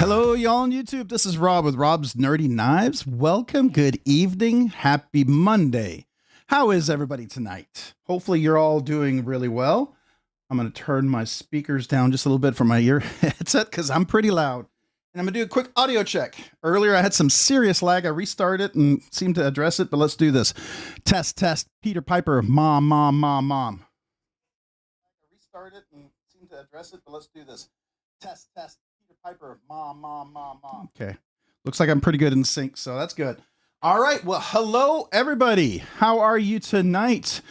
Hello, y'all on YouTube. This is Rob with Rob's Nerdy Knives. Welcome, good evening, happy Monday. How is everybody tonight? Hopefully you're all doing really well. I'm going to turn my speakers down just a little bit from my ear headset because I'm pretty loud. And I'm going to do a quick audio check. Earlier I had some serious lag. I restarted it and seemed to address it, but let's do this. Test, test, Peter Piper, mom, mom, mom, mom. I restarted it and seemed to address it, but let's do this. Test, test. Piper, mom, mom, mom, mom. Okay. Looks like I'm pretty good in sync, so that's good. All right. Well, hello, everybody. How are you tonight?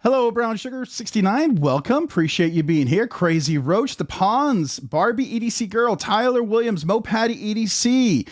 Hello, Brown Sugar 69. Welcome. Appreciate you being here. Crazy Roach, The Pawns, Barbie EDC Girl, Tyler Williams, Mo Patty EDC,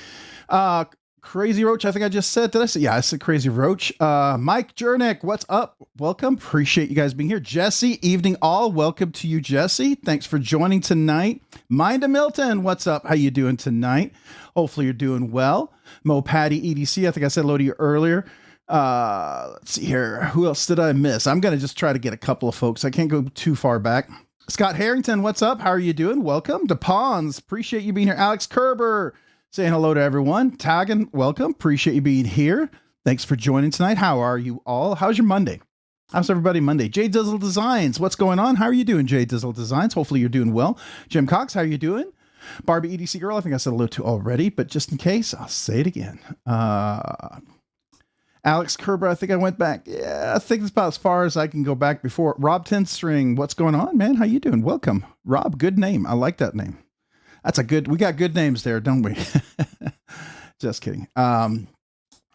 Crazy Roach, I think I just said. Did I say? Yeah, I said Crazy Roach. Mike Jernick, what's up? Welcome. Appreciate you guys being here. Jesse, evening all. Welcome to you, Jesse. Thanks for joining tonight. Minda Milton, what's up? How you doing tonight? Hopefully you're doing well. Mo Patty EDC, I think I said hello to you earlier. Let's see here. Who else did I miss? I'm going to just try to get a couple of folks. I can't go too far back. Scott Harrington, what's up? How are you doing? Welcome. DePons, appreciate you being here. Alex Kerber, saying hello to everyone. Tagging, welcome. Appreciate you being here. Thanks for joining tonight. How are you all? How's your Monday? How's everybody Monday? J Dizzle Designs, what's going on? How are you doing, J Dizzle Designs? Hopefully you're doing well. Jim Cox, how are you doing? Barbie EDC Girl, I think I said hello to already, but just in case, I'll say it again. Alex Kerber, I think I went back. Yeah, I think it's about as far as I can go back before. Rob Tenstring, what's going on, man? How you doing? Welcome. Rob, good name. I like that name. That's a good, we got good names there, don't we? Just kidding. I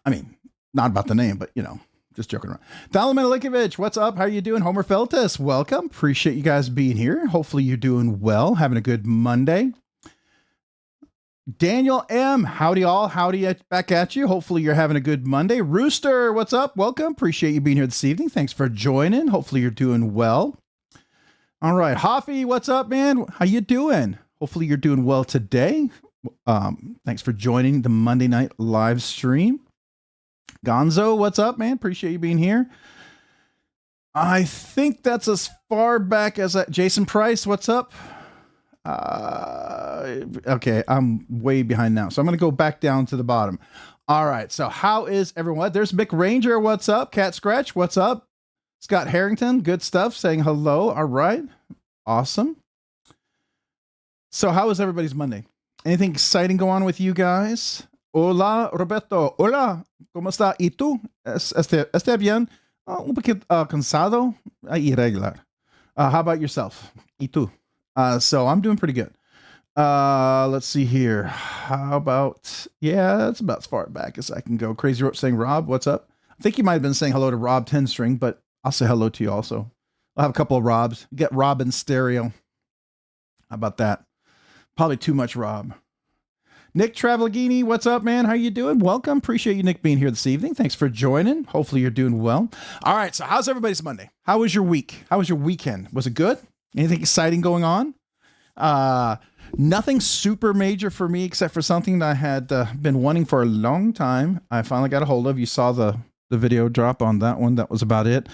mean, not about the name, but you know, just joking around. Dala Milikovic, what's up? How are you doing? Homer Feltus, welcome. Appreciate you guys being here. Hopefully you're doing well, having a good Monday. Daniel M, howdy all. Howdy back at you. Hopefully you're having a good Monday. Rooster, what's up? Welcome. Appreciate you being here this evening. Thanks for joining. Hopefully you're doing well. All right. Hoffy, what's up, man? How you doing? Hopefully you're doing well today. Thanks for joining the Monday night live stream. Gonzo, what's up, man? Appreciate you being here. I think that's as far back as Jason Price, what's up? Okay, I'm way behind now. So I'm going to go back down to the bottom. All right. So how is everyone? There's Mick Ranger. What's up? Cat Scratch. What's up? Scott Harrington. Good stuff. Saying hello. All right. Awesome. So how is everybody's Monday? Anything exciting go on with you guys? Hola, Roberto. Hola. ¿Cómo está? ¿Y tú? ¿Está bien? Un poquito cansado. Irregular. How about yourself? ¿Y tú? So I'm doing pretty good. Let's see here. How about, yeah, that's about as far back as I can go. Crazy Roach saying, Rob, what's up? I think you might have been saying hello to Rob Tenstring, but I'll say hello to you also. I'll have a couple of Robs. Get Rob in stereo. How about that? Probably too much Rob. Nick Travagini, what's up, man? How you doing? Welcome. Appreciate you, Nick, being here this evening. Thanks for joining. Hopefully you're doing well. All right, so how's everybody's Monday? How was your week? How was your weekend? Was it good? Anything exciting going on? Nothing super major for me, except for something that I had been wanting for a long time. I finally got a hold of. You saw the video drop on that one. That was about it.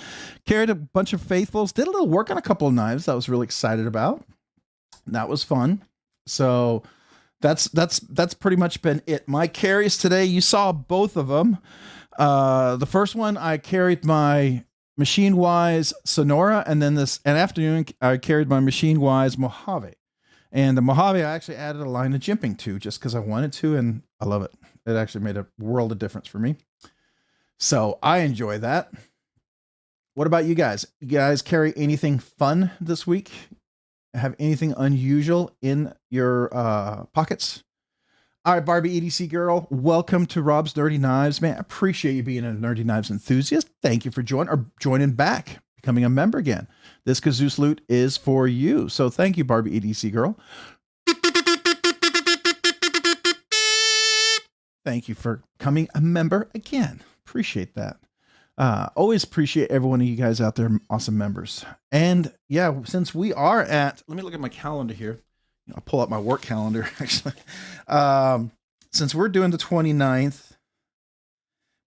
Carried a bunch of faithfuls. Did a little work on a couple of knives that I was really excited about. That was fun. So that's pretty much been it. My carries today, you saw both of them. The first one, I carried my Machine Wise Sonora, and then this afternoon I carried my Machine Wise Mojave. And the Mojave I actually added a line of jimping to just because I wanted to, and I love it. It actually made a world of difference for me. So I enjoy that. What about you guys? You guys carry anything fun this week? Have anything unusual in your pockets? All right, Barbie EDC Girl, welcome to Rob's Nerdy Knives. Man, I appreciate you being a Nerdy Knives enthusiast. Thank you for joining back, becoming a member again. This Cazoose loot is for you. So thank you, Barbie EDC Girl. Thank you for becoming a member again. Appreciate that. Always appreciate every one of you guys out there, awesome members. And yeah, since we are at, let me look at my calendar here. I'll pull up my work calendar, actually. Since we're doing the 29th,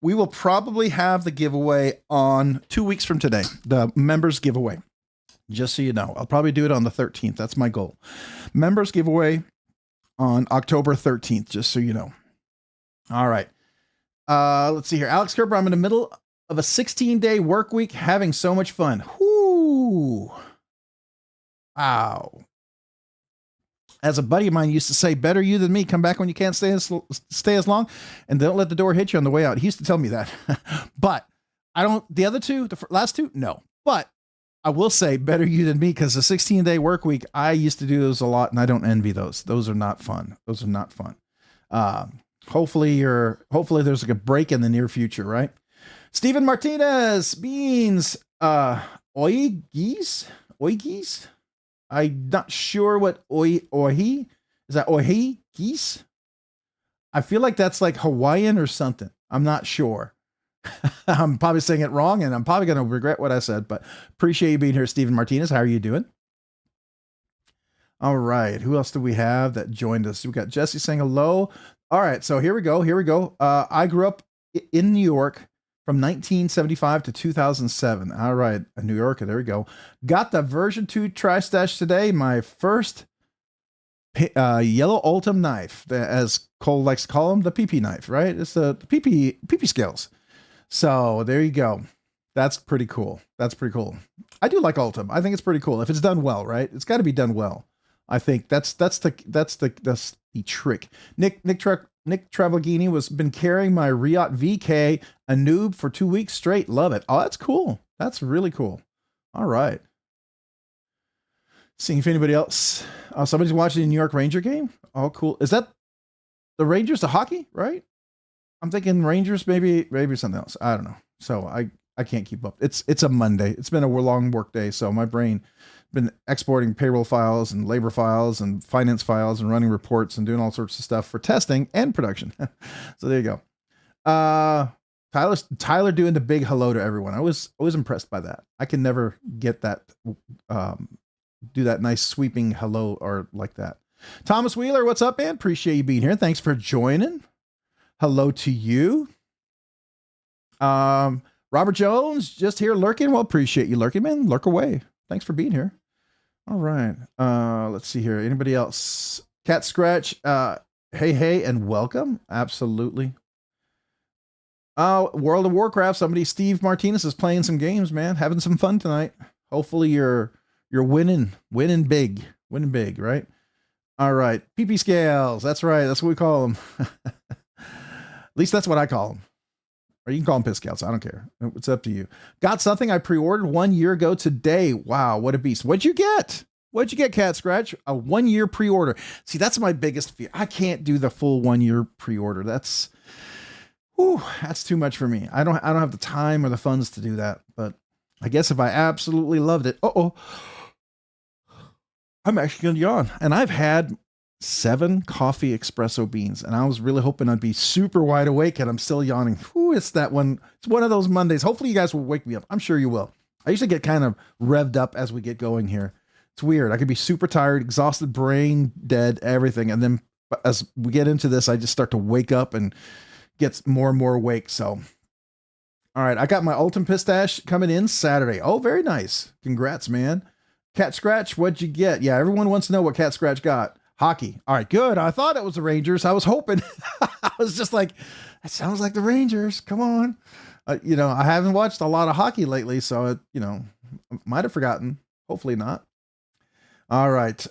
we will probably have the giveaway on 2 weeks from today, the members giveaway. Just so you know, I'll probably do it on the 13th. That's my goal. Members giveaway on October 13th, just so you know. All right. Let's see here. Alex Kerber, I'm in the middle of a 16-day work week, having so much fun. Whoo. Wow. As a buddy of mine used to say, better you than me. Come back when you can't stay as long, and don't let the door hit you on the way out. He used to tell me that. But I don't, the other two, the last two, no. But I will say better you than me, because the 16-day work week, I used to do those a lot, and I don't envy those. Those are not fun. Those are not fun. Hopefully there's like a break in the near future, right? Stephen Martinez, beans, oigis? I'm not sure what ohi is. That ohi geese? I feel like that's like Hawaiian or something. I'm not sure. I'm probably saying it wrong, and I'm probably going to regret what I said, but appreciate you being here, Stephen Martinez. How are you doing? All right. Who else do we have that joined us? We got Jesse saying hello. All right. So here we go. I grew up in New York from 1975 to 2007. All right. A New Yorker. There we go. Got the version 2 tri-stash today. My first yellow Ultim knife, as Cole likes to call them, the PP knife, right? It's the PP scales. So there you go. That's pretty cool. That's pretty cool. I do like Ultim. I think it's pretty cool. If it's done well, right? It's got to be done well. I think that's the trick. Nick Travaglini was been carrying my Riot VK, a noob, for 2 weeks straight. Love it. Oh, that's cool. That's really cool. All right. Seeing if anybody else. Oh, somebody's watching the New York Ranger game. Oh, cool. Is that the Rangers, the hockey, right? I'm thinking Rangers, maybe something else. I don't know. So I can't keep up. It's a Monday. It's been a long work day, so my brain been exporting payroll files and labor files and finance files and running reports and doing all sorts of stuff for testing and production. So there you go. Tyler doing the big hello to everyone. I was impressed by that. I can never get that, do that nice sweeping hello or like that. Thomas Wheeler, what's up, man? Appreciate you being here. Thanks for joining. Hello to you. Robert Jones, just here lurking. Well, appreciate you lurking, man. Lurk away. Thanks for being here. All right. Let's see here. Anybody else? Cat Scratch. Hey, and welcome. Absolutely. World of Warcraft. Steve Martinez is playing some games, man. Having some fun tonight. Hopefully you're winning big, right? All right. PP scales. That's right. That's what we call them. At least that's what I call them. Or you can call them piss scouts. I don't care. It's up to you. Got something I pre-ordered 1 year ago today. Wow, what a beast. What'd you get? What'd you get, Cat Scratch? A 1 year pre-order. See, that's my biggest fear. I can't do the full 1 year pre-order. That's too much for me. I don't have the time or the funds to do that. But I guess if I absolutely loved it. I'm actually going to yawn. And I've had 7 coffee espresso beans, and I was really hoping I'd be super wide awake, and I'm still yawning. It's that one. It's one of those Mondays. Hopefully you guys will wake me up. I'm sure you will. I usually get kind of revved up as we get going here. It's weird. I could be super tired, exhausted, brain dead, everything. And then as we get into this, I just start to wake up and get more and more awake. So, all right. I got my Ultim Pistache coming in Saturday. Oh, very nice. Congrats, man. Cat Scratch, what'd you get? Yeah, everyone wants to know what Cat Scratch got. Hockey. All right, good. I thought it was the Rangers. I was hoping. I was just like, that sounds like the Rangers. Come on. I haven't watched a lot of hockey lately, so might have forgotten. Hopefully not. All right.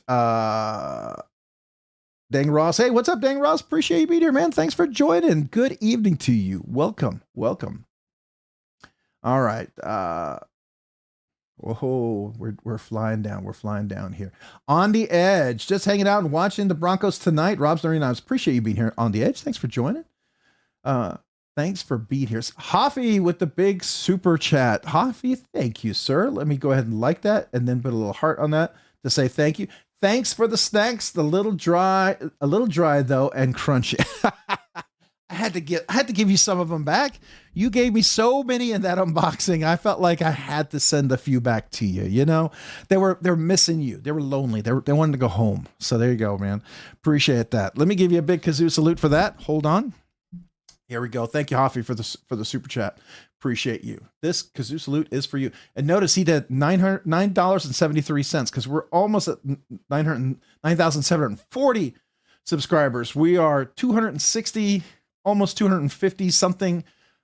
Dang Ross. Hey, what's up, Dang Ross? Appreciate you being here, man. Thanks for joining. Good evening to you. Welcome. All right. Whoa, we're flying down. We're flying down here. On the Edge, just hanging out and watching the Broncos tonight. Rob's Nerdy Knives. Appreciate you being here on the Edge. Thanks for joining. Thanks for being here. Hoffy with the big super chat. Hoffy, thank you, sir. Let me go ahead and like that and then put a little heart on that to say thank you. Thanks for the snacks. A little dry though, and crunchy. I had to give you some of them back. You gave me so many in that unboxing. I felt like I had to send a few back to you. They were missing you. They were lonely. They wanted to go home. So there you go, man. Appreciate that. Let me give you a big kazoo salute for that. Hold on. Here we go. Thank you, Hoffy, for the super chat. Appreciate you. This kazoo salute is for you. And notice he did $9.73 because we're almost at 9,740. subscribers. We are 260, almost 250 something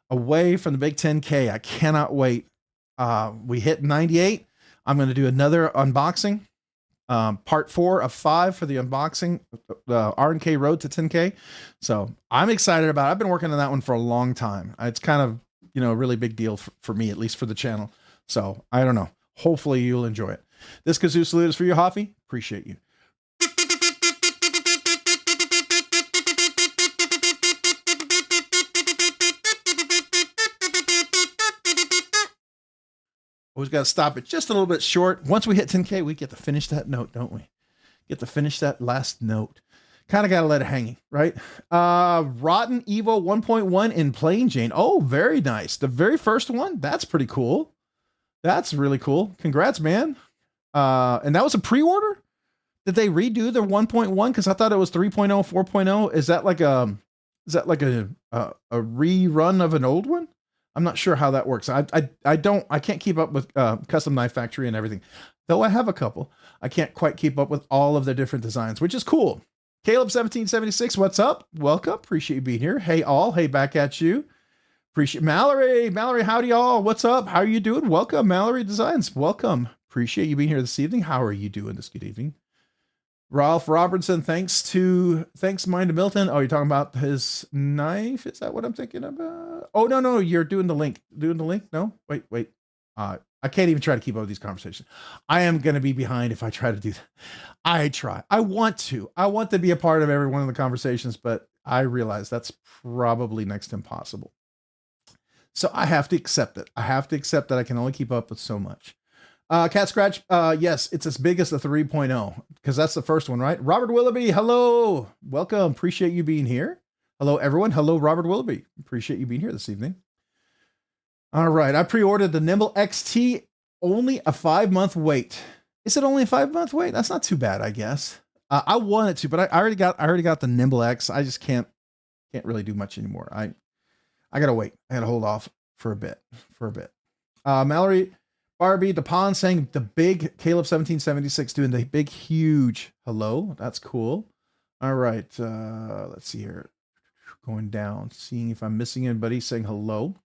away from the big 10K. I cannot wait. We hit 98. I'm going to do another unboxing. Part 4 of 5 for the unboxing, the RNK road to 10K. So I'm excited about it. I've been working on that one for a long time. It's kind of, you know, a really big deal for me, at least for the channel. So I don't know. Hopefully you'll enjoy it. This kazoo salute is for you, Hoffy. Appreciate you. Always got to stop it just a little bit short. Once we hit 10K, we get to finish that note, don't we? Get to finish that last note. Kind of got to let it hang, right? Rotten Evo 1.1 in plain Jane. Oh, very nice. The very first one. That's pretty cool. That's really cool. Congrats, man. And that was a pre-order? Did they redo the 1.1? Because I thought it was 3.0, 4.0. Is that like a rerun of an old one? I'm not sure how that works. I can't keep up with Custom Knife Factory and everything. Though I have a couple. I can't quite keep up with all of the different designs, which is cool. Caleb 1776, what's up? Welcome. Appreciate you being here. Hey all. Hey, back at you. Appreciate Mallory. Mallory, howdy all. What's up? How are you doing? Welcome, Mallory Designs. Welcome. Appreciate you being here this evening. How are you doing this good evening? Ralph Robertson, thanks Mind to Milton. Oh, you're talking about his knife? Is that what I'm thinking about? Oh, no, you're doing the link. Doing the link? No? Wait. I can't even try to keep up with these conversations. I am going to be behind if I try to do that. I try. I want to be a part of every one of the conversations, but I realize that's probably next to impossible. So I have to accept it. I have to accept that I can only keep up with so much. Cat Scratch, yes, it's as big as the 3.0 because that's the first one, right? Robert Willoughby, hello. Welcome. Appreciate you being here. Hello, everyone. Hello, Robert Willoughby. Appreciate you being here this evening. All right. I pre-ordered the Nimble XT, only a 5-month wait. Is it only a 5-month wait? That's not too bad, I guess. I wanted to, but I already got the Nimble X. I just can't really do much anymore. I got to wait. I got to hold off for a bit. Mallory Barbie DePon saying the big Caleb 1776 doing the big huge hello. That's cool. All right. Let's see here. Going down, seeing if I'm missing anybody saying hello.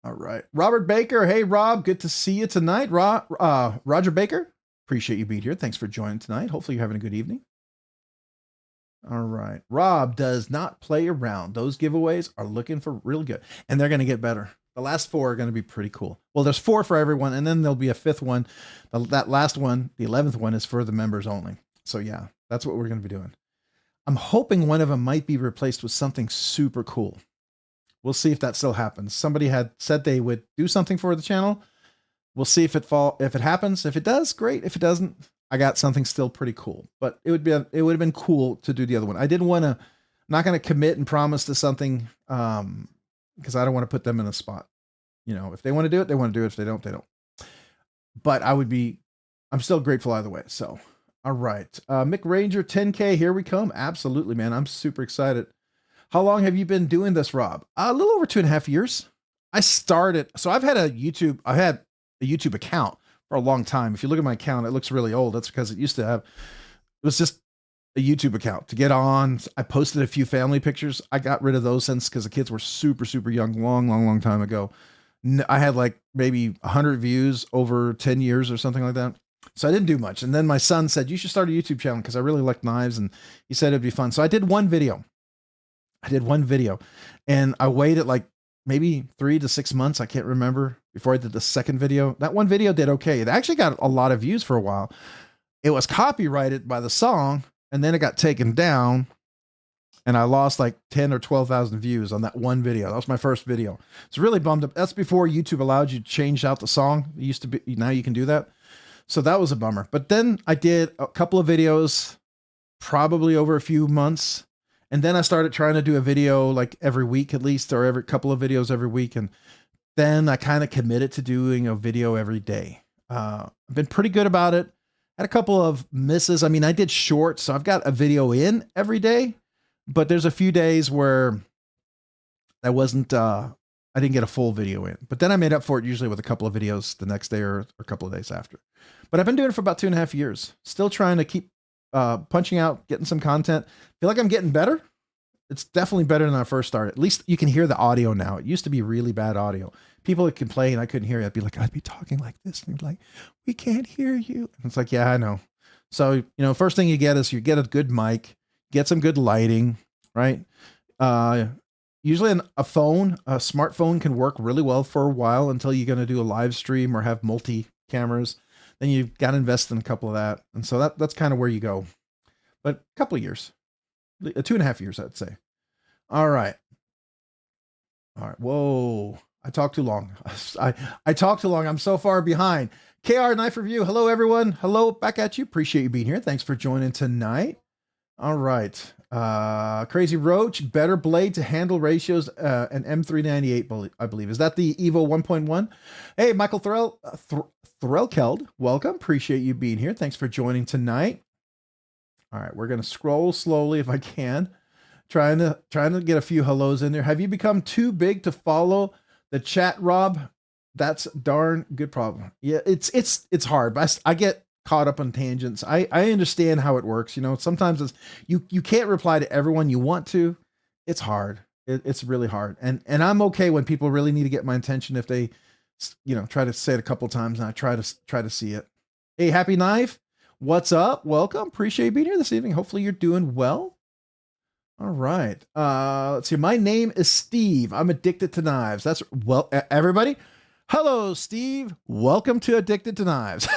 All right. Robert Baker. Hey, Rob. Good to see you tonight. Roger Baker. Appreciate you being here. Thanks for joining tonight. Hopefully you're having a good evening. All right. Rob does not play around. Those giveaways are looking for real good, and they're going to get better. The last 4 are going to be pretty cool. Well, there's 4 for everyone, and then there'll be a 5th one. That last one, the 11th one, is for the members only. So yeah, that's what we're going to be doing. I'm hoping one of them might be replaced with something super cool. We'll see if that still happens. Somebody had said they would do something for the channel. We'll see if it happens. If it does, great. If it doesn't, I got something still pretty cool. But it would have been cool to do the other one. I didn't want to, not going to commit and promise to something. Because I don't want to put them in a spot. You know, if they want to do it, they want to do it. If they don't, they don't. But I'm still grateful either way. So, all right. Mick Ranger 10K, here we come. Absolutely, man. I'm super excited. How long have you been doing this, Rob? A little over 2.5 years. I started, so I had a YouTube account for a long time. If you look at my account, it looks really old. That's because it was just a YouTube account to get on. I posted a few family pictures. I got rid of those since because the kids were super, super young, long time ago. I had like maybe 100 views over 10 years or something like that. So I didn't do much. And then my son said, you should start a YouTube channel because I really like knives. And he said it'd be fun. So I did one video. And I waited like maybe 3 to 6 months. I can't remember before I did the second video. That one video did okay. It actually got a lot of views for a while. It was copyrighted by the song. And then it got taken down and I lost like 10 or 12,000 views on that one video. That was my first video. It's really bummed up. That's before YouTube allowed you to change out the song. It used to be, now you can do that. So that was a bummer. But then I did a couple of videos, probably over a few months. And then I started trying to do a video like every week at least, or every couple of videos every week. And then I kind of committed to doing a video every day. I've been pretty good about it. Had a couple of misses. I mean, I did shorts, so I've got a video in every day, but there's a few days where I didn't get a full video in, but then I made up for it usually with a couple of videos the next day or a couple of days after. But I've been doing it for about 2.5 years, still trying to keep punching out, getting some content. Feel like I'm getting better. It's definitely better than I first started. At least you can hear the audio now. It used to be really bad audio. People would complain I couldn't hear you. I'd be like, I'd be talking like this. And they'd be like, we can't hear you. And it's like, yeah, I know. So, you know, first thing you get is you get a good mic, get some good lighting, right? Usually a smartphone can work really well for a while until you're going to do a live stream or have multi cameras. Then you've got to invest in a couple of that. And so that's kind of where you go. But a couple of years. 2.5 years, I'd say. All right. Whoa. I talked too long. I talked too long. I'm so far behind. KR Knife Review. Hello, everyone. Hello. Back at you. Appreciate you being here. Thanks for joining tonight. All right. Crazy Roach. Better blade to handle ratios. An M398, I believe. Is that the Evo 1.1? Hey, Michael Threlkeld. Welcome. Appreciate you being here. Thanks for joining tonight. All right, we're going to scroll slowly if I can. Trying to get a few hellos in there. Have you become too big to follow the chat, Rob? That's darn good problem. Yeah, it's hard, but I get caught up on tangents. I understand how it works. You know, sometimes it's you can't reply to everyone you want to. It's hard. It's really hard. And I'm okay when people really need to get my attention if they, you know, try to say it a couple times and I try to see it. Hey, Happy Knife. What's up? Welcome. Appreciate you being here this evening. Hopefully you're doing well. All right. Let's see. My name is Steve. I'm addicted to knives. That's well, everybody. Hello, Steve. Welcome to Addicted to Knives.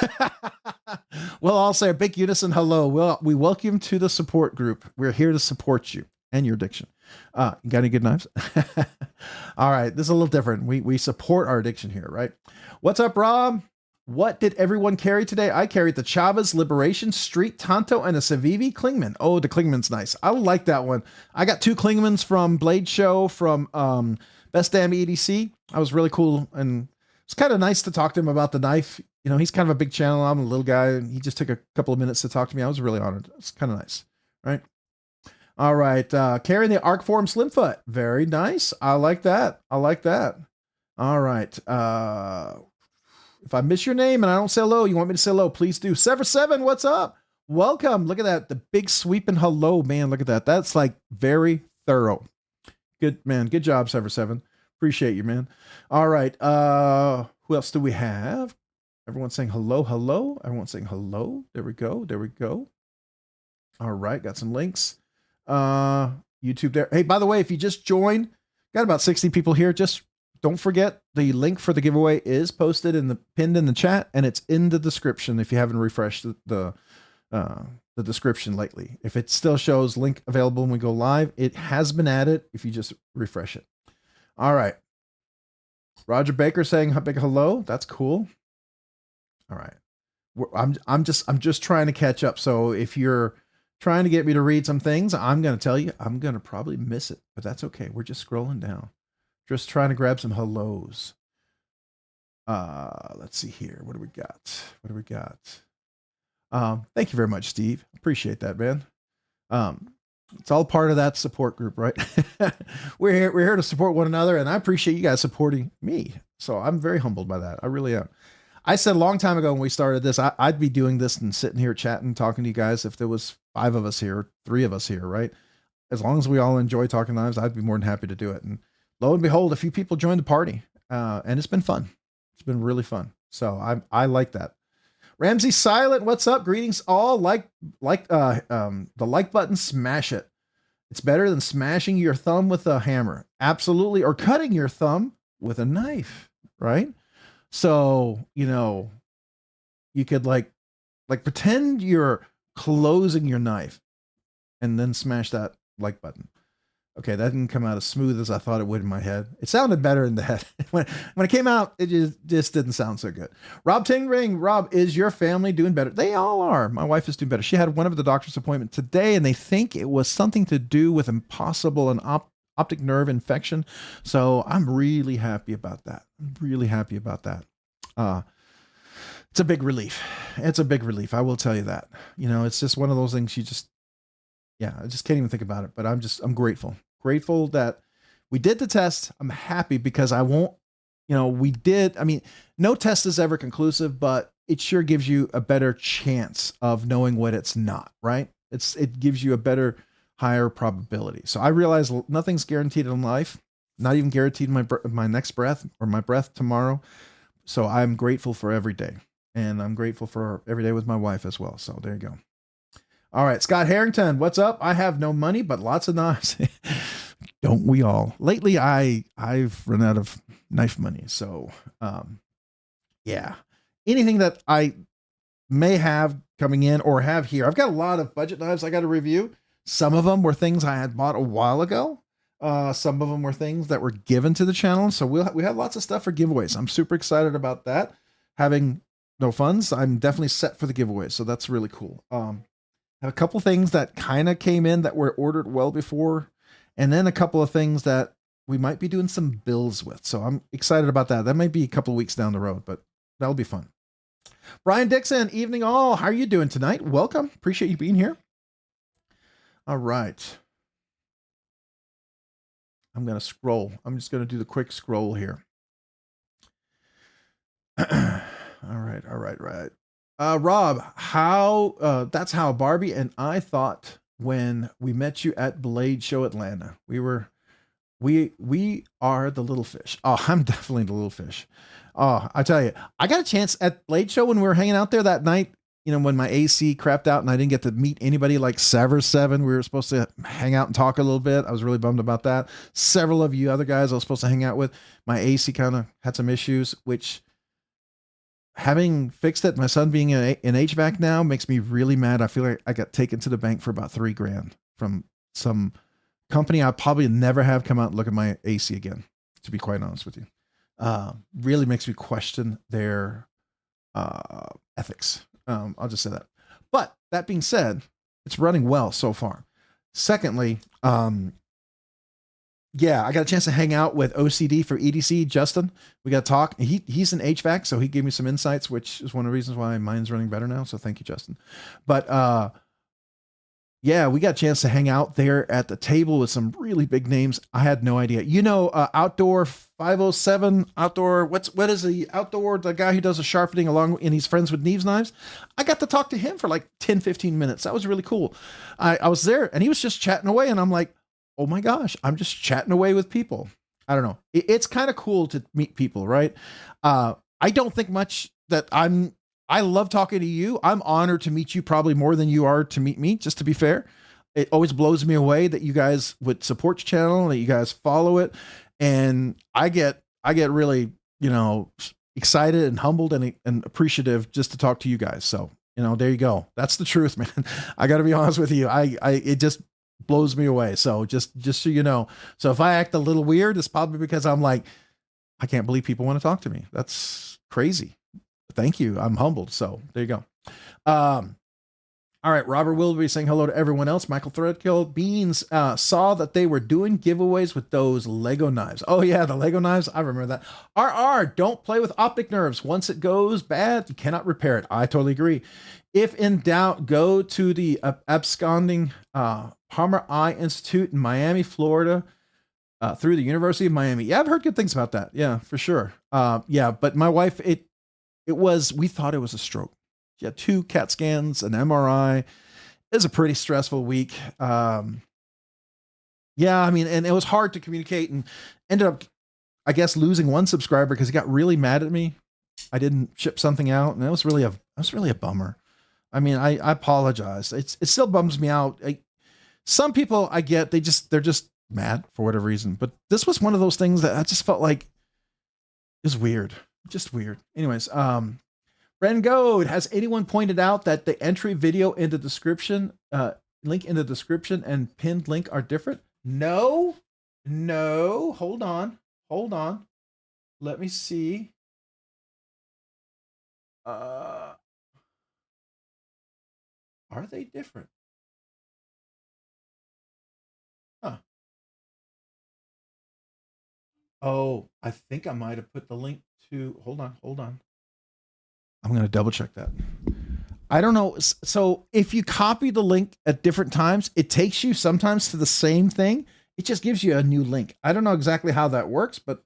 Well, I'll say a big unison hello. Well, we welcome you to the support group. We're here to support you and your addiction. You got any good knives? All right. This is a little different. We support our addiction here, right? What's up, Rob? What did everyone carry today? I carried the Chavez Liberation Street Tonto and a Civivi Klingman. Oh, the Klingman's nice. I like that one. I got 2 Klingmans from Blade Show from Best Damn EDC. I was really cool. And it's kind of nice to talk to him about the knife. You know, he's kind of a big channel. I'm a little guy. And he just took a couple of minutes to talk to me. I was really honored. It's kind of nice. Right. All right. Carrying the Arcform Slimfoot. Very nice. I like that. I like that. All right. If I miss your name and I don't say hello, you want me to say hello, please do. Sever7, what's up? Welcome. Look at that. The big sweeping hello, man. Look at that. That's like very thorough. Good, man. Good job, Sever7. Appreciate you, man. All right. Who else do we have? Everyone's saying hello, hello. Everyone's saying hello. There we go. There we go. All right. Got some links. YouTube there. Hey, by the way, if you just joined, got about 60 people here. Just don't forget the link for the giveaway is posted pinned in the chat, and it's in the description if you haven't refreshed the description lately. If it still shows link available when we go live, it has been added if you just refresh it. All right. Roger Baker saying big hello. That's cool. All right. I'm just trying to catch up. So if you're trying to get me to read some things, I'm going to tell you, I'm going to probably miss it, but that's okay. We're just scrolling down. Just trying to grab some hellos. Let's see here. What do we got? What do we got? Thank you very much, Steve. Appreciate that, man. It's all part of that support group, right? We're here to support one another, and I appreciate you guys supporting me. So I'm very humbled by that. I really am. I said a long time ago when we started this, I'd be doing this and sitting here chatting, talking to you guys if there was 5 of us here, 3 of us here, right? As long as we all enjoy talking knives, I'd be more than happy to do it. And lo and behold, a few people joined the party, and it's been fun. It's been really fun. So I like that. Ramsey Silent, what's up? Greetings all. The like button, smash it. It's better than smashing your thumb with a hammer. Absolutely. Or cutting your thumb with a knife, right? So, you know, you could like pretend you're closing your knife and then smash that like button. Okay, that didn't come out as smooth as I thought it would in my head. It sounded better in the head. when it came out, it just didn't sound so good. Rob Tingring, Rob, is your family doing better? They all are. My wife is doing better. She had one of the doctor's appointment today, and they think it was something to do with impossible and optic nerve infection. So I'm really happy about that. I'm really happy about that. It's a big relief. It's a big relief. I will tell you that. You know, it's just one of those things I just can't even think about it, but I'm grateful that we did the test. I'm happy because I won't, you know, we did. I mean, no test is ever conclusive, but it sure gives you a better chance of knowing what it's not, right? It gives you a better, higher probability. So I realize nothing's guaranteed in life, not even guaranteed my next breath or my breath tomorrow. So I'm grateful for every day, and I'm grateful for every day with my wife as well. So there you go. All right, Scott Harrington, what's up? I have no money, but lots of knives. Don't we all? Lately, I've run out of knife money. So, yeah, anything that I may have coming in or have here. I've got a lot of budget knives I got to review. Some of them were things I had bought a while ago. Some of them were things that were given to the channel. So we have lots of stuff for giveaways. I'm super excited about that. Having no funds, I'm definitely set for the giveaways. So that's really cool. I have a couple things that kind of came in that were ordered well before, and then a couple of things that we might be doing some builds with. So I'm excited about that. That might be a couple of weeks down the road, but that'll be fun. Brian Dixon, evening all. How are you doing tonight? Welcome. Appreciate you being here. All right. I'm going to scroll. I'm just going to do the quick scroll here. All right. Rob, that's how Barbie and I thought when we met you at Blade Show Atlanta. We are the little fish. Oh, I'm definitely the little fish. Oh, I tell you, I got a chance at Blade Show when we were hanging out there that night, you know, when my AC crapped out and I didn't get to meet anybody like Sever 7. We were supposed to hang out and talk a little bit. I was really bummed about that. Several of you other guys I was supposed to hang out with, my AC kind of had some issues, which, having fixed it, my son being in HVAC now makes me really mad. I feel like I got taken to the bank for about $3,000 from some company I probably never have come out and look at my AC again, to be quite honest with you. Really makes me question their ethics. I'll just say that. But that being said, it's running well so far. Secondly, yeah, I got a chance to hang out with OCD for EDC, Justin. We got to talk. He's an HVAC, so he gave me some insights, which is one of the reasons why mine's running better now. So thank you, Justin. But yeah, we got a chance to hang out there at the table with some really big names. I had no idea. You know, Outdoor 507, Outdoor, what is the Outdoor, the guy who does the sharpening along, and he's friends with Neves Knives. I got to talk to him for like 10, 15 minutes. That was really cool. I was there and he was just chatting away, and I'm like, oh my gosh, I'm just chatting away with people. I don't know. It's kind of cool to meet people, right? I don't think much that I love talking to you. I'm honored to meet you probably more than you are to meet me, just to be fair. It always blows me away that you guys would support your channel, that you guys follow it. And I get really, you know, excited and humbled and appreciative just to talk to you guys. So, you know, there you go. That's the truth, man. I got to be honest with you. It just blows me away. So just so you know. So if I act a little weird, it's probably because I'm like, I can't believe people want to talk to me. That's crazy. Thank you. I'm humbled. So there you go. All right. Robert Willoughby saying hello to everyone else. Michael Threadkill Beans saw that they were doing giveaways with those Lego knives. Oh yeah, the Lego knives. I remember that. RR, don't play with optic nerves. Once it goes bad, you cannot repair it. I totally agree. If in doubt, go to the absconding Palmer Eye Institute in Miami, Florida, through the University of Miami. Yeah, I've heard good things about that. Yeah, for sure. Yeah, but my wife, we thought it was a stroke. She had 2 CAT scans, an MRI. It was a pretty stressful week. Yeah, I mean, and it was hard to communicate, and ended up, I guess, losing one subscriber because he got really mad at me. I didn't ship something out, and that was really a bummer. I mean, I apologize. It still bums me out. Some people I get, they're just mad for whatever reason, but this was one of those things that I just felt like it was weird. Just weird. Anyways, Ren Goad, has anyone pointed out that the entry video in the description, link in the description and pinned link are different? No, hold on. Let me see. Are they different? Huh. Oh, I think I might have put the link to, hold on. I'm going to double check that. I don't know. So if you copy the link at different times, it takes you sometimes to the same thing. It just gives you a new link. I don't know exactly how that works, but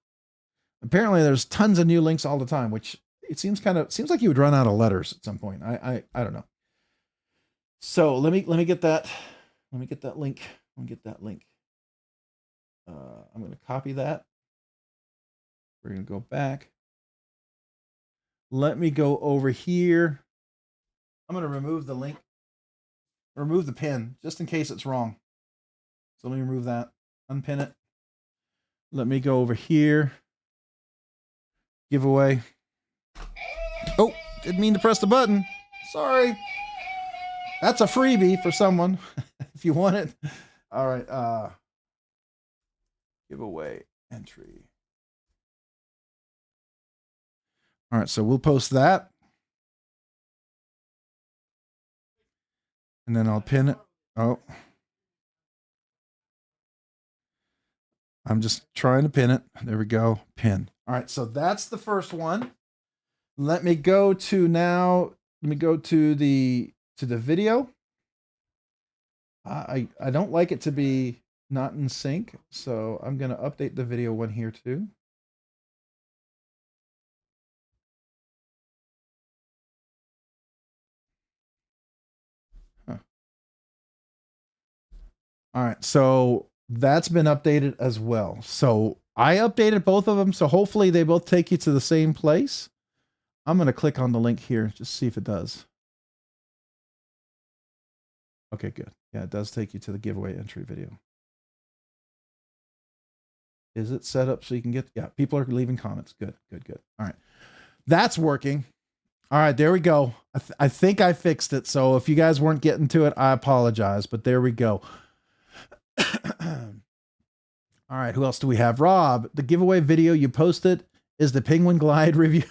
apparently there's tons of new links all the time, which It seems like you would run out of letters at some point. I don't know. So let me get that. Let me get that link. Let me get that link. I'm going to copy that. We're going to go back. Let me go over here. I'm going to remove the link. Remove the pin just in case it's wrong. So let me remove that. Unpin it. Let me go over here. Giveaway. Oh, didn't mean to press the button. Sorry. That's a freebie for someone if you want it. All right. Giveaway entry. All right. So we'll post that. And then I'll pin it. Oh. I'm just trying to pin it. There we go. Pin. All right. So that's the first one. Let me go to now. Let me go to the video. I don't like it to be not in sync, so I'm going to update the video one here too. Huh. All right, so that's been updated as well. So I updated both of them, so hopefully they both take you to the same place. I'm going to click on the link here, just see if it does. Okay, good. Yeah, it does take you to the giveaway entry video. Is it set up so you can get, yeah, people are leaving comments. Good, good, good. All right. That's working. All right, there we go. I think I fixed it. So if you guys weren't getting to it, I apologize, but there we go. All right, who else do we have? Rob, the giveaway video you posted is the Penguin Glide review.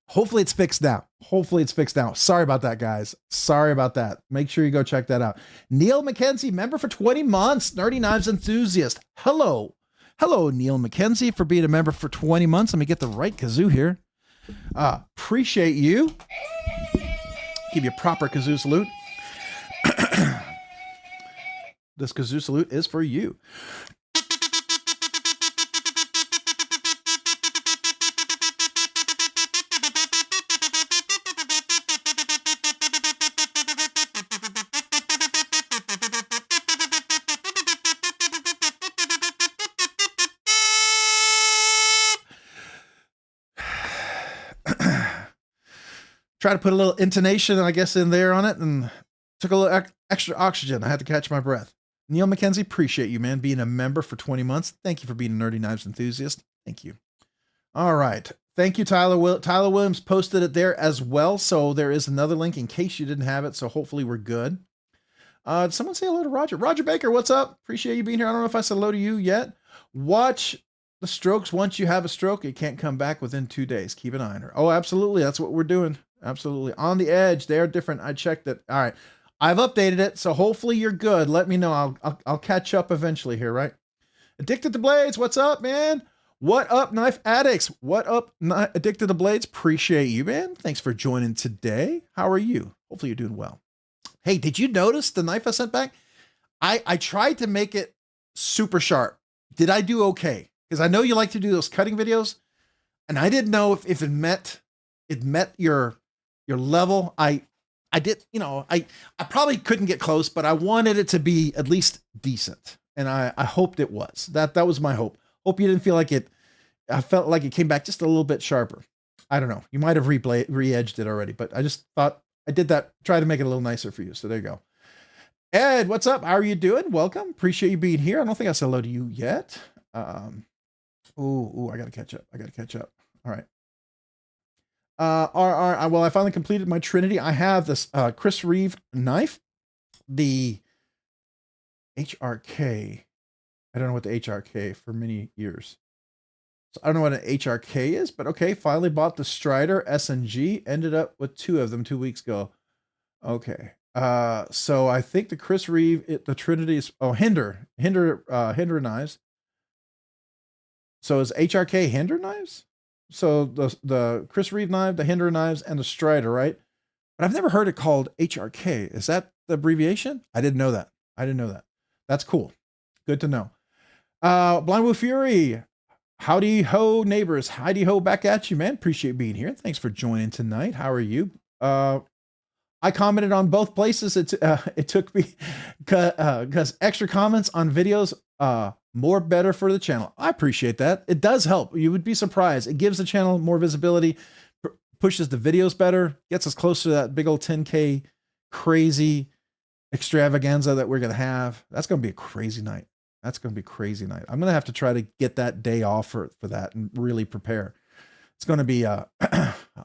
Hopefully it's fixed now. Hopefully it's fixed now. Sorry about that, guys. Sorry about that. Make sure you go check that out. Neil McKenzie, member for 20 months, Nerdy Knives enthusiast. Hello. Hello, Neil McKenzie, for being a member for 20 months. Let me get the right kazoo here. Appreciate you. Give you a proper kazoo salute. This kazoo salute is for you. Try to put a little intonation, I guess, in there on it, and took a little extra oxygen. I had to catch my breath. Neil McKenzie, appreciate you, man, being a member for 20 months. Thank you for being a Nerdy Knives enthusiast. Thank you. All right. Thank you, Tyler. Tyler Williams posted it there as well, so there is another link in case you didn't have it, so hopefully we're good. Did someone say hello to Roger? Roger Baker, what's up? Appreciate you being here. I don't know if I said hello to you yet. Watch the strokes. Once you have a stroke, it can't come back within 2 days. Keep an eye on her. Oh, absolutely. That's what we're doing. Absolutely. On the edge. They're different. I checked it. All right. I've updated it. So hopefully you're good. Let me know. I'll catch up eventually here, right? Addicted to Blades. What's up, man? What up, Knife Addicts? What up, Addicted to Blades? Appreciate you, man. Thanks for joining today. How are you? Hopefully you're doing well. Hey, did you notice the knife I sent back? I tried to make it super sharp. Did I do okay? Because I know you like to do those cutting videos, and I didn't know if it met your level. I did, you know, I probably couldn't get close, but I wanted it to be at least decent. And I hoped it was. That was my hope. Hope you didn't feel like it. I felt like it came back just a little bit sharper. I don't know. You might have re-edged it already, but I just thought I did that. Try to make it a little nicer for you. So there you go. Ed, what's up? How are you doing? Welcome. Appreciate you being here. I don't think I said hello to you yet. Ooh, I gotta catch up. All right. Well, I finally completed my Trinity. I have this Chris Reeve knife, the HRK. I don't know what the HRK for many years. So I don't know what an HRK is, but okay. Finally bought the Strider S&G. Ended up with 2 of them 2 weeks ago. Okay. So I think the Chris Reeve, the Trinity is Hinder knives. So is HRK Hinder knives? So the Chris Reeve knife, the Hinder knives, and the Strider, right? But I've never heard it called HRK. Is that the abbreviation? I didn't know that. That's cool. Good to know. Blind Wolf Fury. Howdy ho, neighbors. Howdy ho, back at you, man. Appreciate being here. Thanks for joining tonight. How are you? I commented on both places. It took me because extra comments on videos more better for the channel. I appreciate that. It does help. You would be surprised. It gives the channel more visibility, pushes the videos better, gets us closer to that big old 10K crazy extravaganza that we're gonna have. That's gonna be a crazy night. That's gonna be a crazy night. I'm gonna have to try to get that day off for that and really prepare. It's gonna be I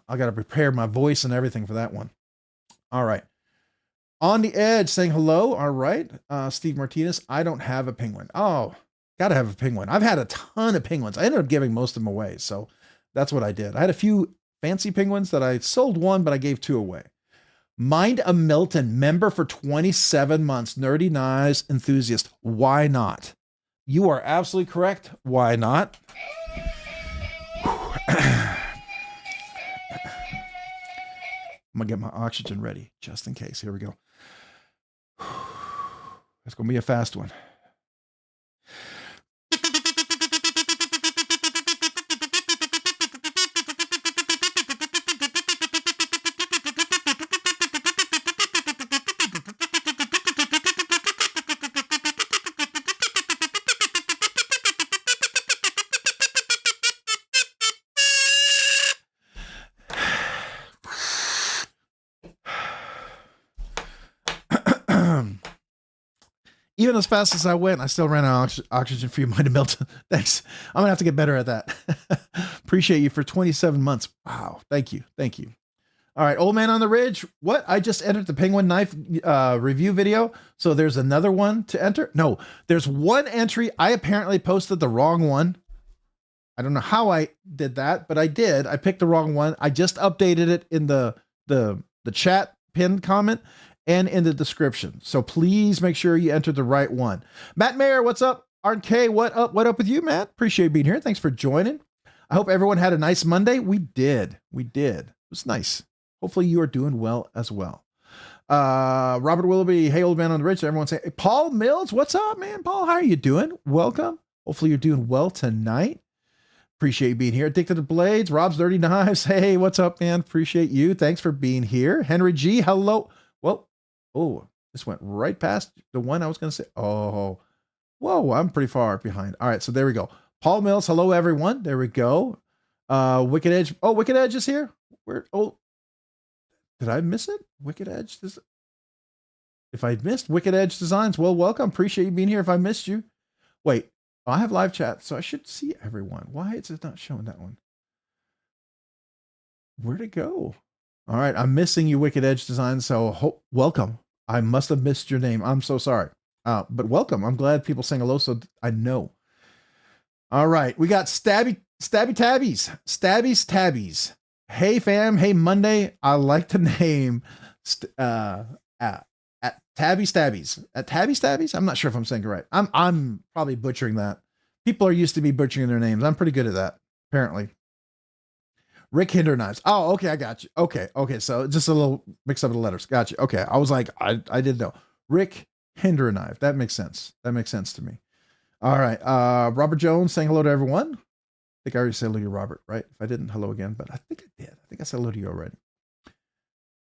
gotta prepare my voice and everything for that one. All right. On the Edge saying hello. All right. Steve Martinez, I don't have a penguin. Oh, gotta have a penguin. I've had a ton of penguins. I ended up giving most of them away. So that's what I did. I had a few fancy penguins that I sold one, but I gave 2 away. Mind a Milton, member for 27 months, Nerdy Knives enthusiast. Why not? You are absolutely correct. Why not? I'm gonna get my oxygen ready just in case. Here we go. It's gonna be a fast one. Even as fast as I went, I still ran out of oxygen for you, Mind of Milton. Thanks. I'm going to have to get better at that. Appreciate you for 27 months. Wow. Thank you. Thank you. All right. Old Man on the Ridge. What? I just entered the penguin knife review video. So there's another one to enter. No, there's one entry. I apparently posted the wrong one. I don't know how I did that, but I did. I picked the wrong one. I just updated it in the chat pinned comment and in the description. So please make sure you enter the right one. Matt Mayer, what's up? RK, what up? What up with you, Matt? Appreciate being here. Thanks for joining. I hope everyone had a nice Monday. We did. It was nice. Hopefully you are doing well as well. Robert Willoughby, hey, Old Man on the Ridge. Everyone say, hey, Paul Mills, what's up, man? Paul, how are you doing? Welcome. Hopefully you're doing well tonight. Appreciate you being here. Addicted to Blades, Rob's Dirty Knives. Hey, what's up, man? Appreciate you. Thanks for being here. Henry G, hello. Well, oh, this went right past the one I was going to say. Oh, whoa, I'm pretty far behind. All right, so there we go. Paul Mills, hello, everyone. There we go. Wicked Edge. Oh, Wicked Edge is here. Where? Oh, did I miss it? Wicked Edge. If I missed Wicked Edge Designs, well, welcome. Appreciate you being here. If I missed you, wait. I have live chat, so I should see everyone. Why is it not showing that one? Where'd it go? All right, I'm missing you, Wicked Edge Design. So welcome. I must have missed your name. I'm so sorry. But welcome. I'm glad people saying hello, so I know. All right, we got Stabby Tabbies. Stabby's Tabbies. Hey fam. Hey Monday. I like the name. At Tabby Stabbies. At Tabby Stabbies? I'm not sure if I'm saying it right. I'm probably butchering that. People are used to be butchering their names. I'm pretty good at that, apparently. Rick Hinder Knives. Oh, okay, I got you. Okay. So just a little mix up of the letters. Got you. Okay. I was like, I didn't know. Rick Hinder Knife. That makes sense. That makes sense to me. All right. Robert Jones saying hello to everyone. I think I already said hello to you, Robert, right? If I didn't, hello again, but I think I did. I think I said hello to you already.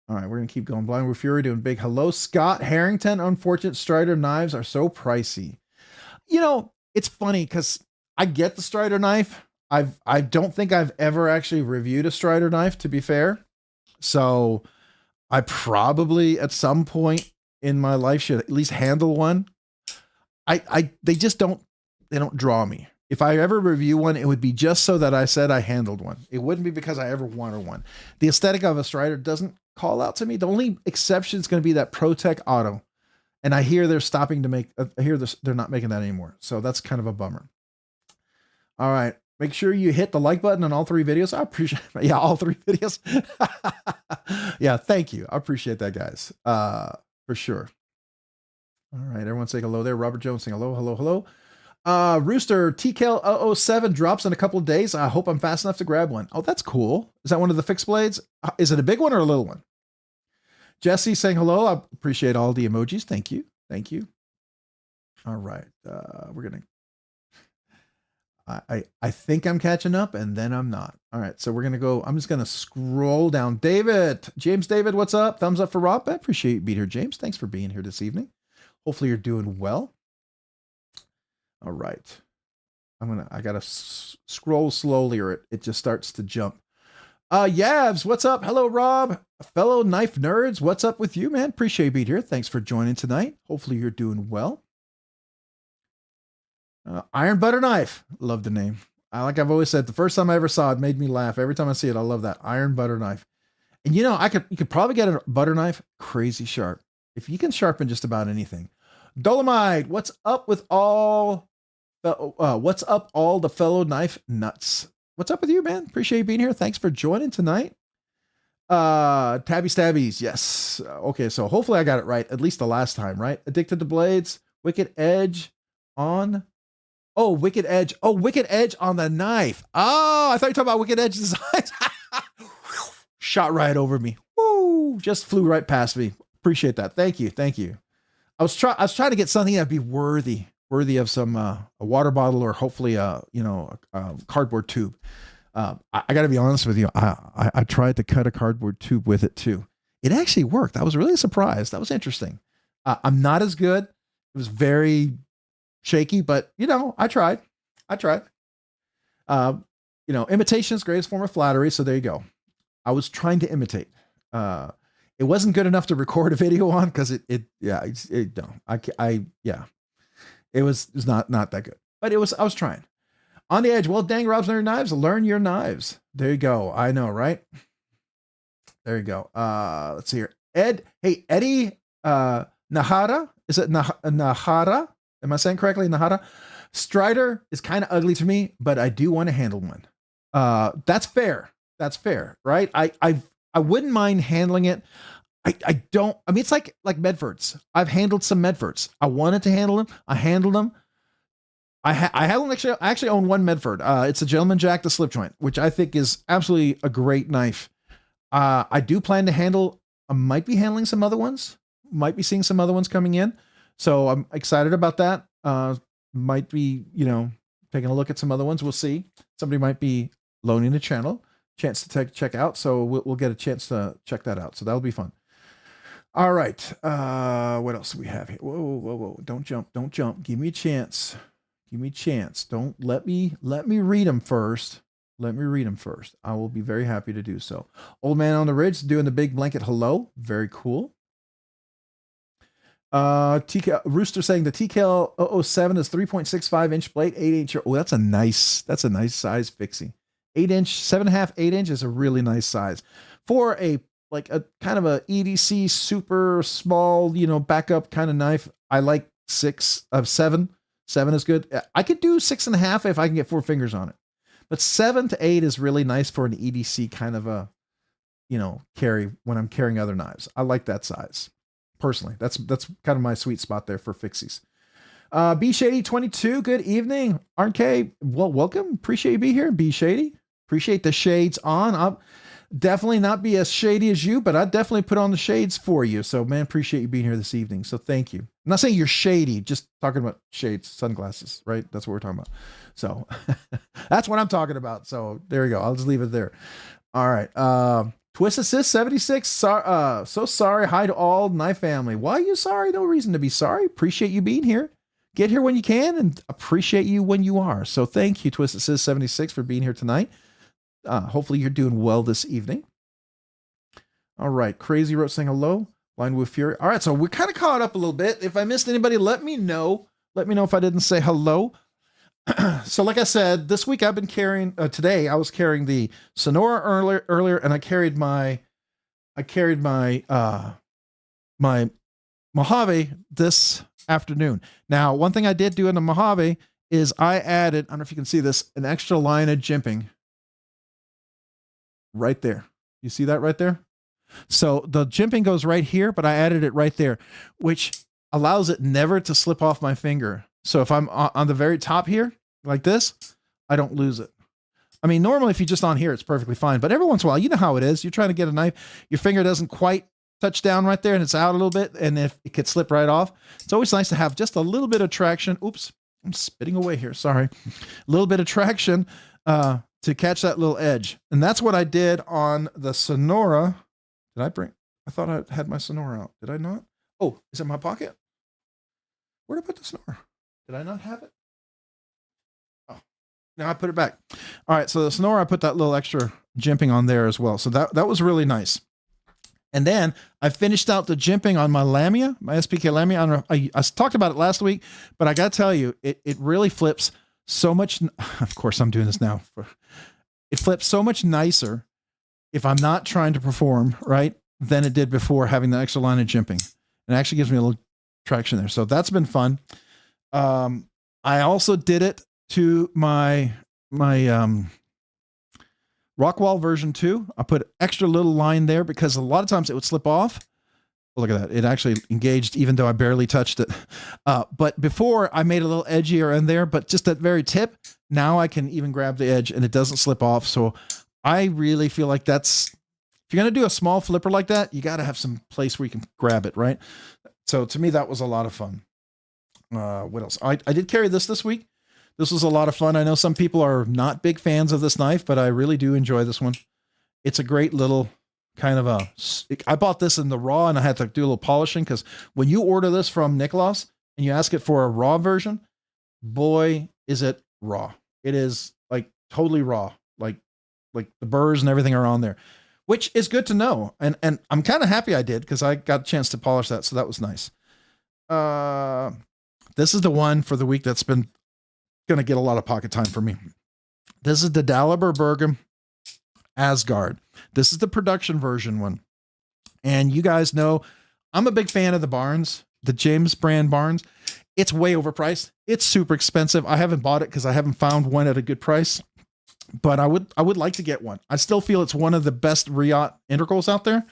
All right, we're going to keep going. Blind with Fury doing big hello. Scott Harrington, unfortunate Strider knives are so pricey. You know, it's funny because I get the Strider knife. I don't think I've ever actually reviewed a Strider knife, to be fair. So I probably at some point in my life should at least handle one. They just don't draw me. If I ever review one, it would be just so that I said I handled one. It wouldn't be because I ever wanted one. The aesthetic of a Strider doesn't call out to me. The only exception is going to be that ProTech Auto. And I hear they're stopping to make, I hear this, they're not making that anymore. So that's kind of a bummer. All right. Make sure you hit the like button on all 3 videos. I appreciate it. Yeah, all 3 videos. Yeah, thank you. I appreciate that, guys. For sure. All right. Everyone say hello there. Robert Jones saying hello, hello, hello. Rooster TKL 007 drops in a couple of days. I hope I'm fast enough to grab one. Oh, that's cool. Is that one of the fixed blades? Is it a big one or a little one? Jesse saying hello. I appreciate all the emojis. Thank you. Thank you. All right. We're going to, I think I'm catching up, and then I'm not. All right, so we're gonna go. I'm just gonna scroll down. James David, what's up? Thumbs up for Rob. I appreciate you being here, James. Thanks for being here this evening. Hopefully you're doing well. All right, I gotta scroll slowly, or it just starts to jump. Yavs, what's up? Hello, Rob. Fellow knife nerds, what's up with you, man? Appreciate you being here. Thanks for joining tonight. Hopefully you're doing well. Iron Butter Knife. Love the name. Like I've always said, the first time I ever saw it made me laugh. Every time I see it, I love that. Iron Butter Knife. And you could probably get a butter knife crazy sharp. If you can sharpen just about anything. Dolomite, what's up with all the fellow knife nuts? What's up with you, man? Appreciate you being here. Thanks for joining tonight. Tabby Stabbies. Yes. Okay. So hopefully I got it right. At least the last time, right? Addicted to Blades, Wicked Edge on. Oh, Wicked Edge. Oh, Wicked Edge on the knife. Oh, I thought you were talking about Wicked Edge designs. Shot right over me. Woo! Just flew right past me. Appreciate that. Thank you. Thank you. I was trying to get something that'd be worthy of some a water bottle, or hopefully a cardboard tube. I got to be honest with you. I tried to cut a cardboard tube with it too. It actually worked. I was really surprised. That was interesting. I'm not as good. It was very shaky, but I tried. Imitation is the greatest form of flattery. So there you go. I was trying to imitate. It wasn't good enough to record a video on, because it was not that good, but I was trying. On the Edge. Well, dang, Rob's Nerdy Knives, learn your knives. There you go. I know, right? There you go. Let's see here. Eddie Nahara. Is it Nahara? Am I saying correctly? Nahara. Strider is kind of ugly to me, but I do want to handle one. That's fair. That's fair, right? I wouldn't mind handling it. I don't. I mean, it's like Medfords. I've handled some Medfords. I wanted to handle them. I handled them. I actually own one Medford. It's a Gentleman Jack, the slip joint, which I think is absolutely a great knife. I do plan to handle. I might be handling some other ones. Might be seeing some other ones coming in. So I'm excited about that. Might be, taking a look at some other ones. We'll see. Somebody might be loaning the channel. Chance to check out. So we'll get a chance to check that out. So that'll be fun. All right. What else do we have here? Whoa. Don't jump. Give me a chance. Don't let me read them first. I will be very happy to do so. Old Man on the Ridge doing the big blanket hello. Very cool. Rooster saying the TKL 007 is 3.65 inch blade, 8 inch. Oh, that's a nice size fixie. 8 inch, 7.5, 8 inch is a really nice size for a kind of a EDC super small, backup kind of knife. I like 7. 7 is good. I could do 6.5 if I can get 4 fingers on it, but 7 to 8 is really nice for an EDC kind of a, carry when I'm carrying other knives. I like that size personally. That's kind of my sweet spot there for fixies. B Shady 22. Good evening, RNK. Well, welcome. Appreciate you being here. B Shady. Appreciate the shades on. I'll definitely not be as shady as you, but I definitely put on the shades for you. So, man, appreciate you being here this evening. So, thank you. I'm not saying you're shady, just talking about shades, sunglasses, right? That's what we're talking about. So, that's what I'm talking about. So, there you go. I'll just leave it there. All right. Twist Assist 76. So sorry. Hi to all knife family. Why are you sorry? No reason to be sorry. Appreciate you being here. Get here when you can, and appreciate you when you are. So, thank you, Twist Assist 76, for being here tonight. Hopefully you're doing well this evening. All right. Crazy wrote saying hello. Blind Wolf Fury. All right. So we're kind of caught up a little bit. If I missed anybody, let me know. Let me know if I didn't say hello. So like I said, this week I've been carrying, today I was carrying the Sonora earlier, and I carried my Mojave this afternoon. Now, one thing I did do in the Mojave is I added, I don't know if you can see this, an extra line of jimping. Right there. You see that right there? So the jimping goes right here, but I added it right there, which allows it never to slip off my finger. So if I'm on the very top here, like this, I don't lose it. I mean, normally if you're just on here, it's perfectly fine. But every once in a while, you know how it is. You're trying to get a knife. Your finger doesn't quite touch down right there, and it's out a little bit. And if it could slip right off, it's always nice to have just a little bit of traction. Oops. I'm spitting away here. Sorry. A little bit of traction to catch that little edge. And that's what I did on the Sonora. I thought I had my Sonora out. Did I not? Oh, is it in my pocket? Where did I put the Sonora? Did I not have it? Oh, now I put it back. All right. So the Sonora, I put that little extra jimping on there as well. So that was really nice. And then I finished out the jimping on my Lamia, my SPK Lamia. I don't know, I talked about it last week, but I got to tell you, it really flips so much. Of course, I'm doing this now. It flips so much nicer if I'm not trying to perform, right, than it did before having the extra line of jimping. It actually gives me a little traction there. So that's been fun. I also did it to my Rockwall version 2. I put extra little line there because a lot of times it would slip off. Look at that. It actually engaged even though I barely touched it. But before I made a little edgier in there, but just that very tip, now I can even grab the edge and it doesn't slip off. So I really feel like if you're going to do a small flipper like that, you got to have some place where you can grab it, right? So to me, that was a lot of fun. What else? I did carry this week. This was a lot of fun. I know some people are not big fans of this knife, but I really do enjoy this one. It's a great little kind of I bought this in the raw and I had to do a little polishing because when you order this from Nicholas and you ask it for a raw version, boy, is it raw. It is like totally raw. Like the burrs and everything are on there, which is good to know. And I'm kind of happy I did because I got a chance to polish that. So that was nice. This is the one for the week that's been going to get a lot of pocket time for me. This is the Daliber Bergam Asgard. This is the production version one. And you guys know, I'm a big fan of the Barnes, the James brand Barnes. It's way overpriced. It's super expensive. I haven't bought it because I haven't found one at a good price, but I would like to get one. I still feel it's one of the best Riot integrals out there.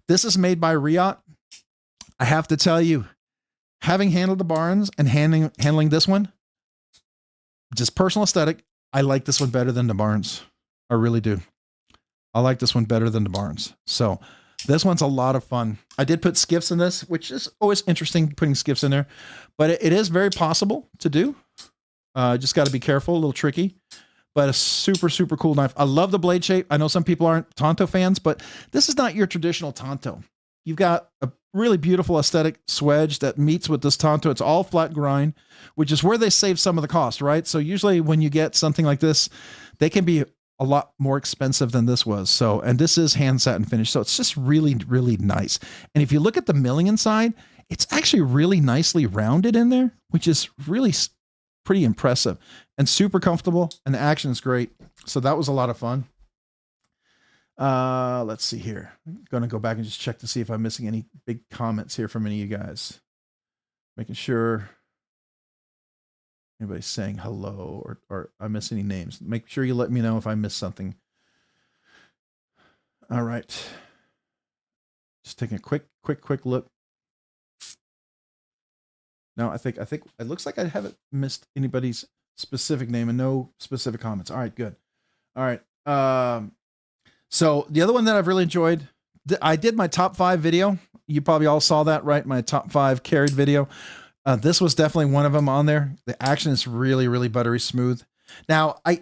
This is made by Riot. I have to tell you, having handled the Barnes and handling this one, just personal aesthetic, I like this one better than the Barnes. I really do. I like this one better than the Barnes. So this one's a lot of fun. I did put skiffs in this, which is always interesting putting skiffs in there, but it is very possible to do. Just got to be careful, a little tricky, but a super, super cool knife. I love the blade shape. I know some people aren't Tonto fans, but this is not your traditional Tonto. You've got a really beautiful aesthetic swedge that meets with this Tonto. It's all flat grind, which is where they save some of the cost, right? So usually when you get something like this, they can be a lot more expensive than this was. So, and this is hand satin finish. So it's just really, really nice. And if you look at the milling inside, it's actually really nicely rounded in there, which is really pretty impressive and super comfortable. And the action is great. So that was a lot of fun. Let's see here. I'm going to go back and just check to see if I'm missing any big comments here from any of you guys. Making sure anybody's saying hello or I miss any names. Make sure you let me know if I miss something. All right. Just taking a quick look. No, I think it looks like I haven't missed anybody's specific name and no specific comments. All right, good. All right. So the other one that I've really enjoyed, I did my top 5 video. You probably all saw that, right? My top 5 carried video. This was definitely one of them on there. The action is really, really buttery smooth. Now, I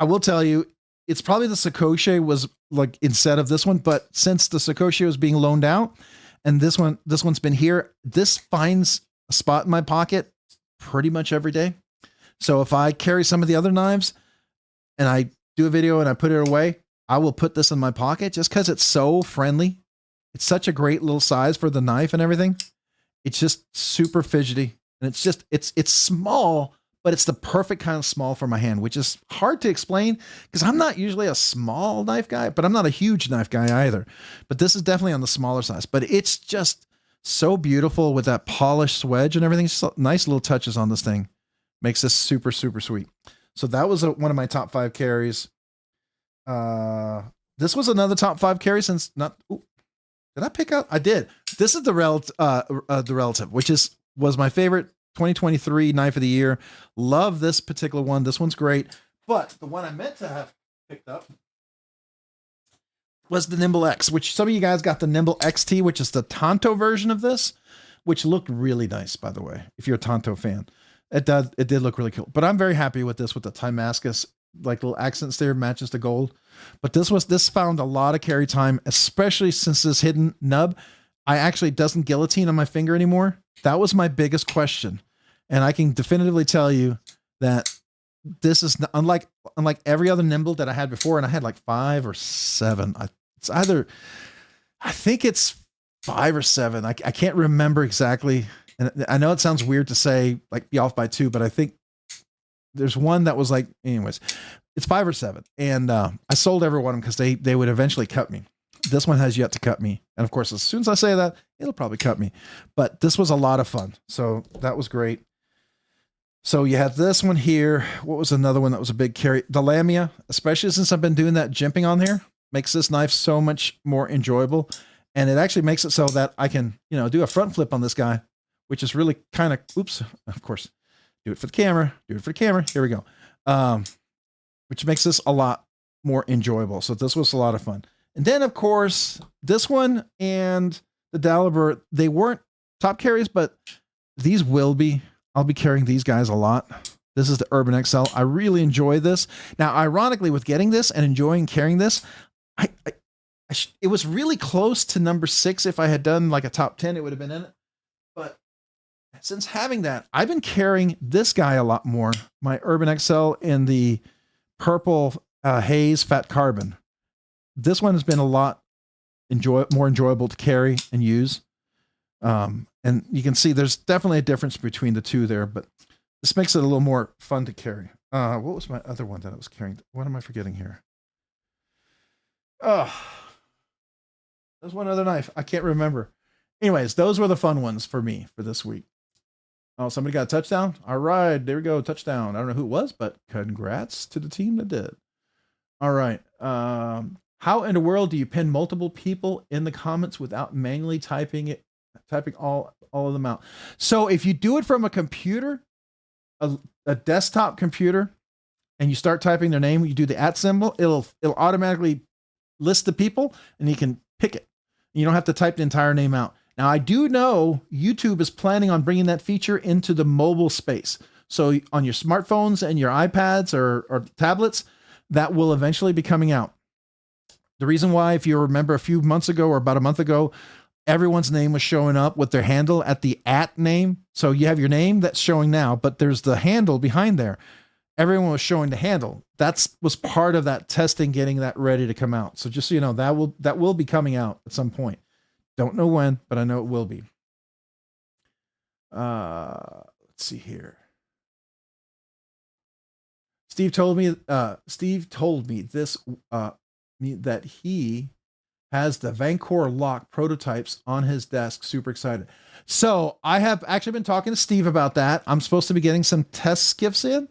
will tell you, it's probably the Sakoche was like instead of this one, but since the Sakoche was being loaned out and this one's been here, this finds a spot in my pocket pretty much every day. So if I carry some of the other knives and I do a video and I put it away, I will put this in my pocket just because it's so friendly. It's such a great little size for the knife and everything. It's just super fidgety. And it's just, it's small, but it's the perfect kind of small for my hand, which is hard to explain because I'm not usually a small knife guy, but I'm not a huge knife guy either. But this is definitely on the smaller size, but it's just so beautiful with that polished swedge and everything. So nice little touches on this thing. Makes this super, super sweet. So that was one of my top 5 carries. This was another top 5 carry since not. Ooh, did I pick up? I did. This is the relative, which was my favorite 2023 knife of the year. Love this particular one. This one's great. But the one I meant to have picked up was the Nimble X, which some of you guys got the Nimble XT, which is the Tonto version of this, which looked really nice, by the way, if you're a Tonto fan. It did look really cool. But I'm very happy with this, with the Timascus, like little accents there, matches the gold. But this found a lot of carry time, especially since this hidden nub, I actually doesn't guillotine on my finger anymore. That was my biggest question. And I can definitively tell you that this is unlike every other nimble that I had before. And I had like 5 or 7. I think it's 5 or 7. I can't remember exactly. And I know it sounds weird to say like be off by 2, but I think there's one that was like, anyways, it's 5 or 7. And I sold every one of them because they would eventually cut me. This one has yet to cut me. And of course, as soon as I say that, it'll probably cut me. But this was a lot of fun. So that was great. So you had this one here. What was another one that was a big carry? The Lamia, especially since I've been doing that jimping on here, makes this knife so much more enjoyable. And it actually makes it so that I can, do a front flip on this guy, which is really kind of, oops, of course, do it for the camera, Here we go. Which makes this a lot more enjoyable. So this was a lot of fun. And then, of course, this one and the Dalibur, they weren't top carries, but these will be. I'll be carrying these guys a lot. This is the Urban XL. I really enjoy this. Now, ironically, with getting this and enjoying carrying this, it was really close to number 6. If I had done like a top 10, it would have been in it. But since having that, I've been carrying this guy a lot more. My Urban XL in the purple haze fat carbon. This one has been a lot more enjoyable to carry and use. And you can see there's definitely a difference between the two there, but this makes it a little more fun to carry. What was my other one that I was carrying? What am I forgetting here? Oh, there's one other knife. I can't remember. Anyways, those were the fun ones for me for this week. Oh, somebody got a touchdown. All right, there we go. Touchdown. I don't know who it was, but congrats to the team that did. All right. How in the world do you pin multiple people in the comments without manually typing all of them out? So if you do it from a computer, a desktop computer, and you start typing their name, you do the @ symbol, it'll automatically list the people and you can pick it. You don't have to type the entire name out. Now I do know YouTube is planning on bringing that feature into the mobile space. So on your smartphones and your iPads or tablets, that will eventually be coming out. The reason why, if you remember a few months ago or about a month ago, everyone's name was showing up with their handle at the @ name. So you have your name that's showing now, but there's the handle behind there. Everyone was showing the handle. That was part of that testing, getting that ready to come out. So just so you know, that will be coming out at some point. Don't know when, but I know it will be. Let's see here. Steve told me this that he has the Vancor lock prototypes on his desk. Super excited. So I have actually been talking to Steve about that. I'm supposed to be getting some test skiffs in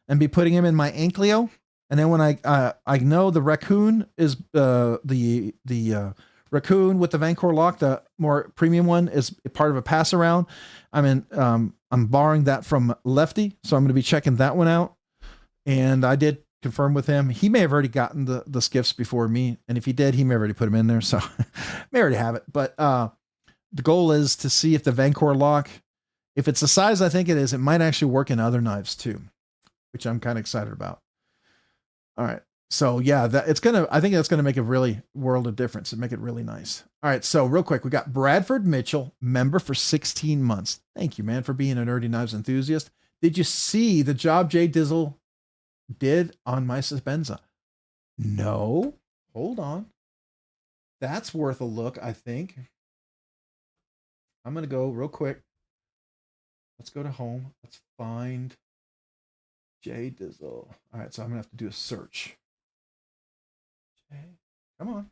and be putting him in my Ankleo. And then when I know the Raccoon is the Raccoon with the Vancor lock, the more premium one, is part of a pass around. I'm borrowing that from Lefty, so I'm going to be checking that one out. And I did confirm with him. He may have already gotten the skiffs before me, and if he did, he may have already put them in there, so may already have it. But the goal is to see if the Vancor lock, if it's the size I think it is, it might actually work in other knives too, which I'm kind of excited about. All right. So yeah, I think that's gonna make a really world of difference and make it really nice. All right. So real quick, we got Bradford Mitchell, member for 16 months. Thank you, man, for being a Nerdy Knives enthusiast. Did you see the job Jay Dizzle did on my Suspenza? No. Hold on. That's worth a look, I think. I'm gonna go real quick. Let's go to home. Let's find Jay Dizzle. All right, so I'm gonna have to do a search. Come on.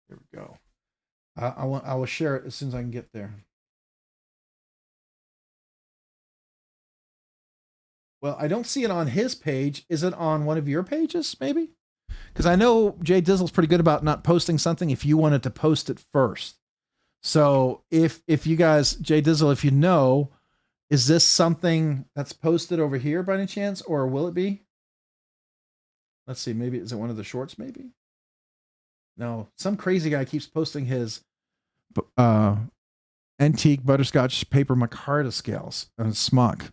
Here we go. I will share it as soon as I can get there. Well, I don't see it on his page. Is it on one of your pages, maybe? Because I know Jay Dizzle's pretty good about not posting something if you wanted to post it first. So if you guys, Jay Dizzle, if you know, is this something that's posted over here by any chance, or will it be? Let's see, maybe, is it one of the shorts, maybe? No, some crazy guy keeps posting his antique butterscotch paper micarta scales and a smock.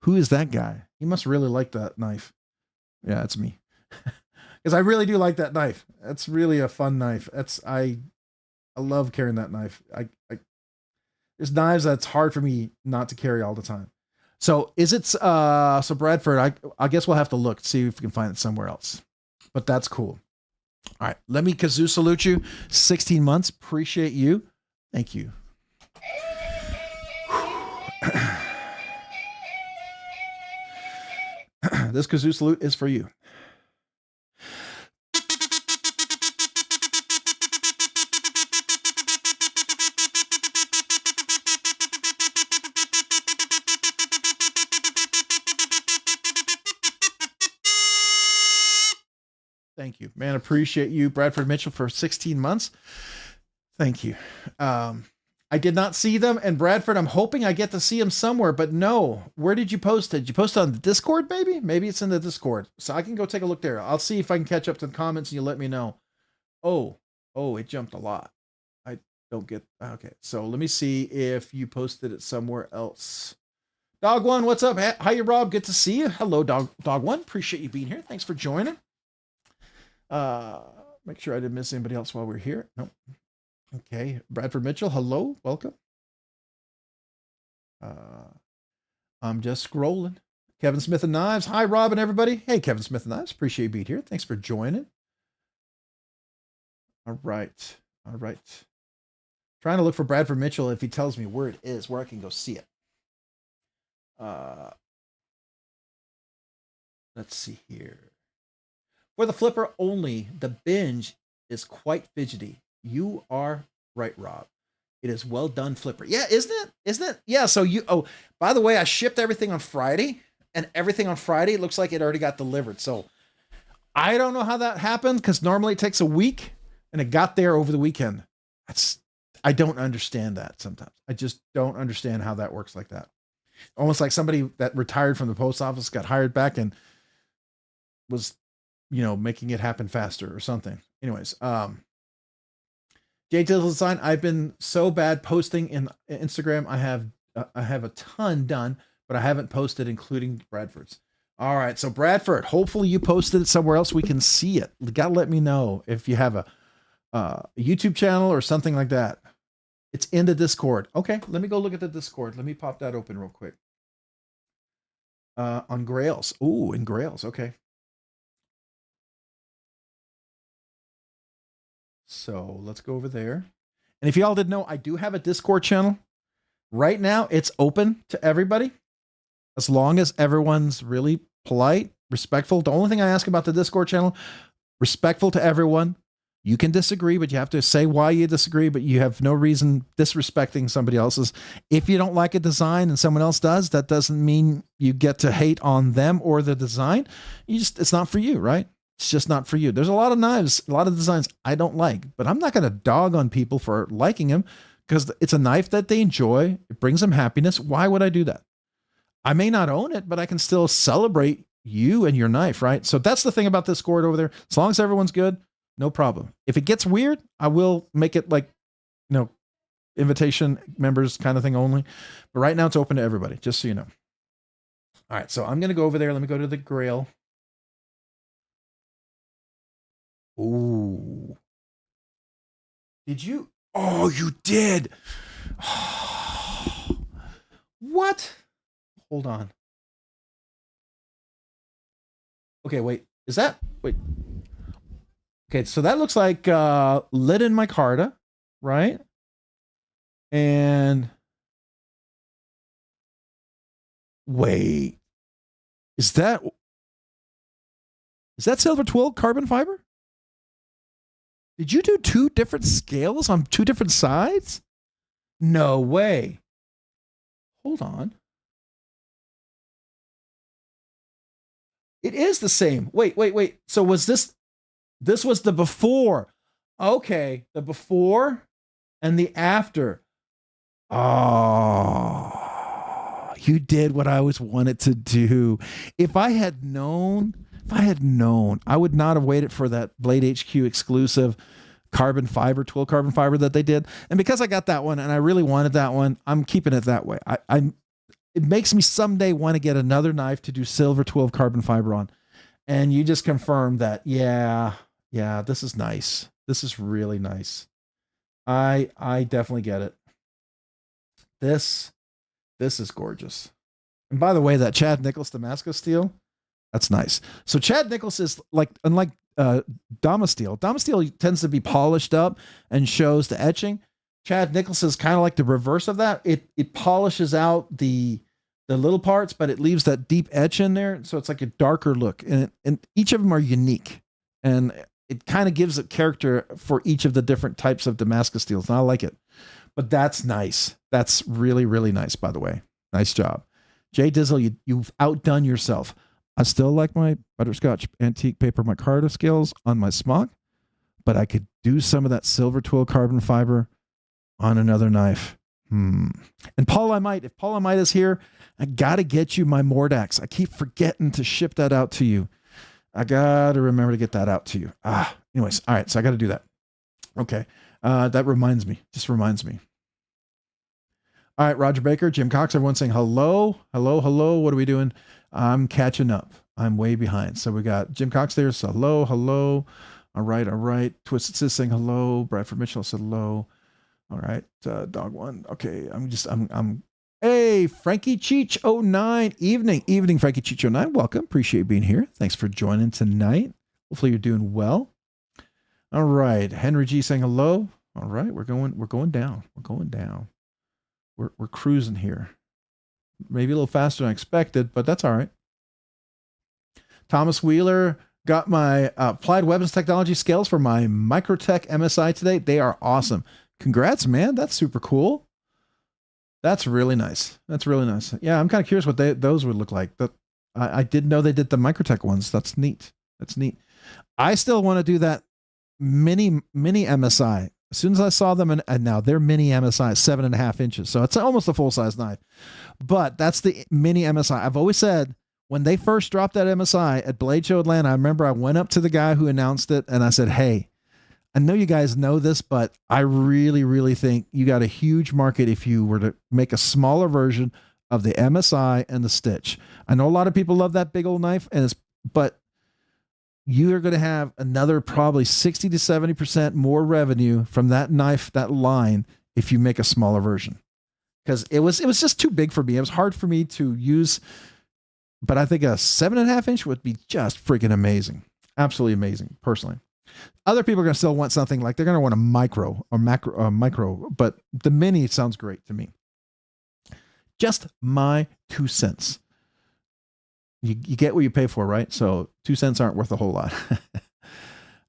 Who is that guy? He must really like that knife. Yeah, that's me. Because I really do like that knife. That's really a fun knife. I love carrying that knife. There's knives that's hard for me not to carry all the time. So is it so Bradford, I guess we'll have to look, see if we can find it somewhere else. But that's cool. All right, let me kazoo salute you. 16 months. Appreciate you. Thank you. This kazoo salute is for you. Thank you, man. Appreciate you, Bradford Mitchell, for 16 months. Thank you. I did not see them, and Bradford, I'm hoping I get to see them somewhere, but no. Where did you post it? Did you post it on the Discord, maybe? Maybe it's in the Discord. So I can go take a look there. I'll see if I can catch up to the comments and you let me know. Oh, it jumped a lot. I don't get, okay. So let me see if you posted it somewhere else. Dog One, what's up? How you, Rob? Good to see you. Hello, Dog One. Appreciate you being here. Thanks for joining. Make sure I didn't miss anybody else while we're here. Nope. Okay, Bradford Mitchell, hello, welcome. I'm just scrolling. Kevin Smith and Knives, hi Rob and everybody. Hey, Kevin Smith and Knives, appreciate you being here. Thanks for joining. All right. Trying to look for Bradford Mitchell if he tells me where it is, where I can go see it. Let's see here. For the flipper only, the binge is quite fidgety. You are right, Rob. It is well done, flipper. Yeah, isn't it? Yeah, so by the way, I shipped everything on Friday, and everything on Friday looks like it already got delivered. So I don't know how that happened, because normally it takes a week, and it got there over the weekend. I don't understand that sometimes. I just don't understand how that works like that. Almost like somebody that retired from the post office got hired back and was, making it happen faster or something. Anyways, Digital Design, I've been so bad posting in Instagram. I have a ton done, but I haven't posted, including Bradford's. All right, so Bradford, hopefully you posted it somewhere else we can see it. You gotta let me know if you have a YouTube channel or something like that. It's in the Discord. Okay, let me go look at the Discord. Let me pop that open real quick. On Grails. Ooh, in Grails. Okay. So let's go over there. And if y'all didn't know, I do have a Discord channel. Right now, it's open to everybody. As long as everyone's really polite, respectful. The only thing I ask about the Discord channel, respectful to everyone. You can disagree, but you have to say why you disagree, but you have no reason disrespecting somebody else's. If you don't like a design and someone else does, that doesn't mean you get to hate on them or the design. It's not for you, right? It's just not for you. There's a lot of knives, a lot of designs I don't like, but I'm not going to dog on people for liking them because it's a knife that they enjoy. It brings them happiness. Why would I do that? I may not own it, but I can still celebrate you and your knife, right? So that's the thing about this Discord over there. As long as everyone's good, no problem. If it gets weird, I will make it like, invitation members kind of thing only. But right now it's open to everybody, just so you know. All right, so I'm going to go over there. Let me go to the Grail. Ooh. Did you? Oh, you did. What? Hold on. Okay, wait. Is that? Wait. Okay, so that looks like linen micarta, right? And wait. Is that silver twill carbon fiber? Did you do two different scales on two different sides? No way. Hold on. It is the same. Wait. So was this was the before. Okay, the before and the after. Oh, you did what I always wanted to do. If I had known, I would not have waited for that Blade HQ exclusive carbon fiber, twill carbon fiber that they did. And because I got that one and I really wanted that one, I'm keeping it that way. It makes me someday want to get another knife to do silver 12 carbon fiber on. And you just confirmed that, yeah, this is nice. This is really nice. I definitely get it. This is gorgeous. And by the way, that Chad Nichols Damascus steel, that's nice. So Chad Nichols is like, unlike Damasteel. Damasteel tends to be polished up and shows the etching. Chad Nichols is kind of like the reverse of that. It polishes out the little parts, but it leaves that deep etch in there. So it's like a darker look. And each of them are unique. And it kind of gives a character for each of the different types of Damascus steels. And I like it. But that's nice. That's really, really nice, by the way. Nice job. Jay Dizzle, you've outdone yourself. I still like my butterscotch antique paper micarta scales on my smock, but I could do some of that silver twill carbon fiber on another knife. And Paul if Paul Amite is here, I got to get you my Mordax. I keep forgetting to ship that out to you. I got to remember to get that out to you. Anyways. All right. So I got to do that. Okay. That reminds me. Just reminds me. All right. Roger Baker, Jim Cox, everyone saying hello. Hello. What are we doing? I'm catching up. I'm way behind. So we got Jim Cox there. So hello. All right. Twisted Sis saying hello. Bradford Mitchell said hello. All right. Dog one. Okay. Hey, Frankie Cheech 09. Evening, Frankie Cheech 09. Welcome. Appreciate being here. Thanks for joining tonight. Hopefully you're doing well. All right. Henry G saying hello. All right. We're going down. We're cruising here. Maybe a little faster than I expected, but that's all right. Thomas Wheeler got my Applied Weapons Technology scales for my Microtech MSI today. They are awesome. Congrats, man. That's super cool. That's really nice. Yeah, I'm kind of curious what those would look like. I didn't know they did the Microtech ones. That's neat. I still want to do that mini MSI. As soon as I saw them, and now they're mini MSI, 7.5 inches. So it's almost a full-size knife. But that's the mini MSI. I've always said, when they first dropped that MSI at Blade Show Atlanta, I remember I went up to the guy who announced it, and I said, hey, I know you guys know this, but I really, really think you got a huge market if you were to make a smaller version of the MSI and the Stitch. I know a lot of people love that big old knife, but you are going to have another probably 60 to 70% more revenue from that knife, that line, if you make a smaller version. Because it was just too big for me. It was hard for me to use, but I think a 7.5 inch would be just freaking amazing. Absolutely amazing, personally. Other people are going to still want something like they're going to want a micro or micro, but the mini sounds great to me. Just my 2 cents. You get what you pay for, right? So 2 cents aren't worth a whole lot.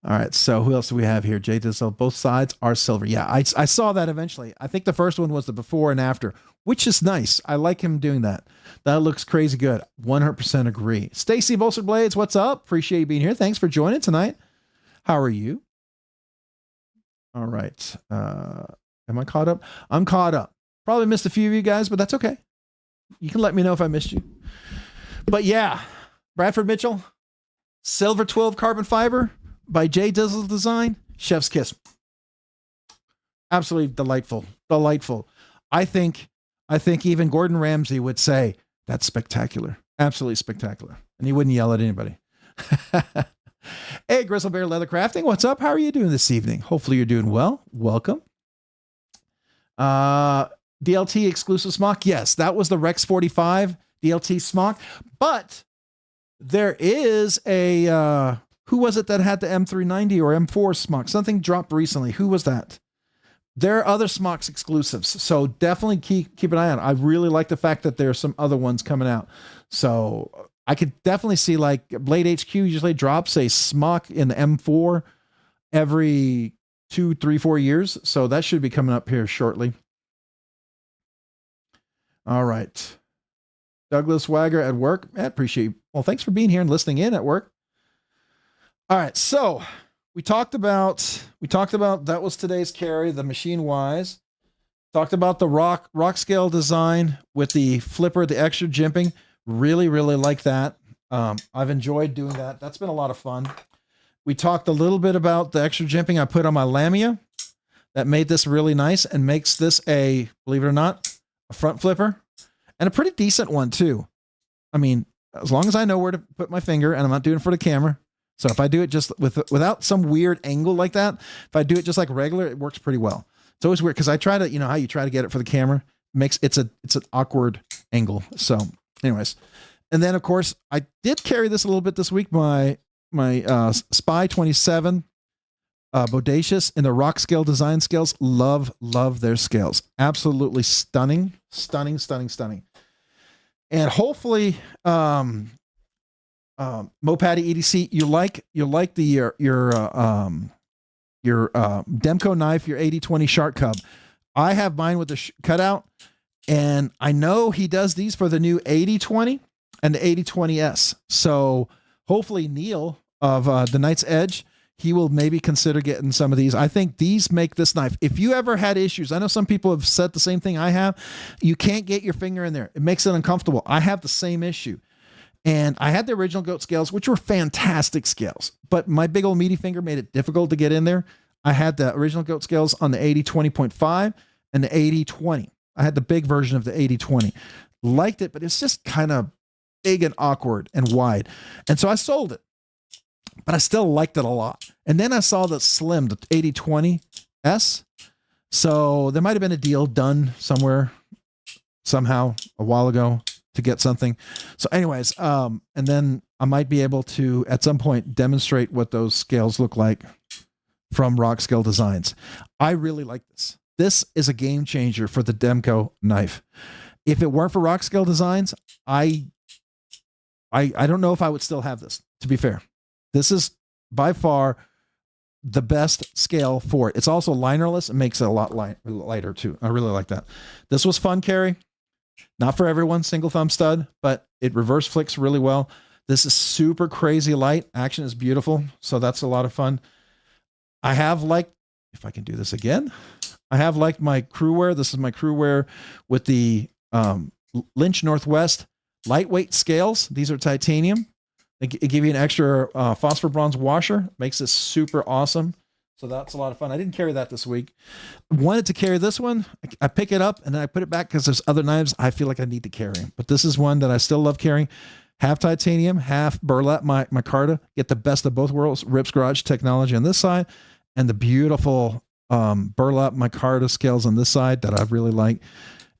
All right. So who else do we have here? Jay Dizzle. Both sides are silver. Yeah, I saw that eventually. I think the first one was the before and after, which is nice. I like him doing that. That looks crazy good. 100% agree. Stacy Bolster Blades, what's up? Appreciate you being here. Thanks for joining tonight. How are you? All right. Am I caught up? I'm caught up. Probably missed a few of you guys, but that's okay. You can let me know if I missed you. But yeah, Bradford Mitchell, Silver 12 Carbon Fiber by Jay Dizzle Design, chef's kiss. Absolutely delightful. I think even Gordon Ramsay would say that's spectacular. Absolutely spectacular. And he wouldn't yell at anybody. Hey, Grizzle Bear Leather Crafting, what's up? How are you doing this evening? Hopefully you're doing well. Welcome. DLT exclusive smock. Yes, that was the Rex 45 DLT smock. But there is a, who was it that had the M390 or M4 smock? Something dropped recently. Who was that? There are other smocks exclusives. So definitely keep an eye on it. I really like the fact that there are some other ones coming out. So I could definitely see like Blade HQ usually drops a smock in the M4 every 2, 3, 4 years. So that should be coming up here shortly. All right. Douglas Wagger at work. I appreciate you. Well, thanks for being here and listening in at work. All right. So we talked about that was today's carry, the Machine Wise. Talked about the Rockscale design with the flipper, the extra jimping. Really, really like that. I've enjoyed doing that. That's been a lot of fun. We talked a little bit about the extra jimping I put on my Lamia that made this really nice and makes this a, believe it or not, a front flipper, and a pretty decent one too. I mean, as long as I know where to put my finger and I'm not doing it for the camera. So if I do it just without some weird angle like that, if I do it just like regular, it works pretty well. It's always weird because I try to, you know how you try to get it for the camera, it's an awkward angle. So anyways, and then of course I did carry this a little bit this week. My Spy 27 Bodacious in the Rockscale Design scales. Love their scales. Absolutely stunning. And hopefully, Mopati EDC, you like the your Demco knife, your 80/20 Shark Cub. I have mine with the cutout, and I know he does these for the new 80/20 and the 80/20S. So hopefully Neil of the Knight's Edge, he will maybe consider getting some of these. I think these make this knife. If you ever had issues, I know some people have said the same thing I have. You can't get your finger in there. It makes it uncomfortable. I have the same issue. And I had the original Goat scales, which were fantastic scales, but my big old meaty finger made it difficult to get in there. I had the original Goat scales on the 80/20.5 and the 80/20. I had the big version of the 80/20. Liked it, but it's just kind of big and awkward and wide. And so I sold it, but I still liked it a lot. And then I saw the slim, the 80/20S. So there might've been a deal done somewhere, somehow a while ago to get something. So anyways, and then I might be able to at some point demonstrate what those scales look like from Rockscale Designs. I really like this. This is a game changer for the Demco knife. If it weren't for Rockscale Designs, I don't know if I would still have this, to be fair. This is by far the best scale for it. It's also linerless. It makes it a lot lighter too. I really like that. This was fun carry. Not for everyone, single thumb stud, but it reverse flicks really well. This is super crazy light. Action is beautiful. So that's a lot of fun. I have liked, if I can do this again, I have liked my crew wear. This is my crew wear with the Lynch Northwest lightweight scales. These are titanium. They give you an extra phosphor bronze washer. Makes this super awesome. So that's a lot of fun. I didn't carry that this week. Wanted to carry this one. I pick it up and then I put it back because there's other knives I feel like I need to carry. But this is one that I still love carrying. Half titanium, half burlap micarta. Get the best of both worlds. Rips Garage technology on this side and the beautiful burlap micarta scales on this side that I really like.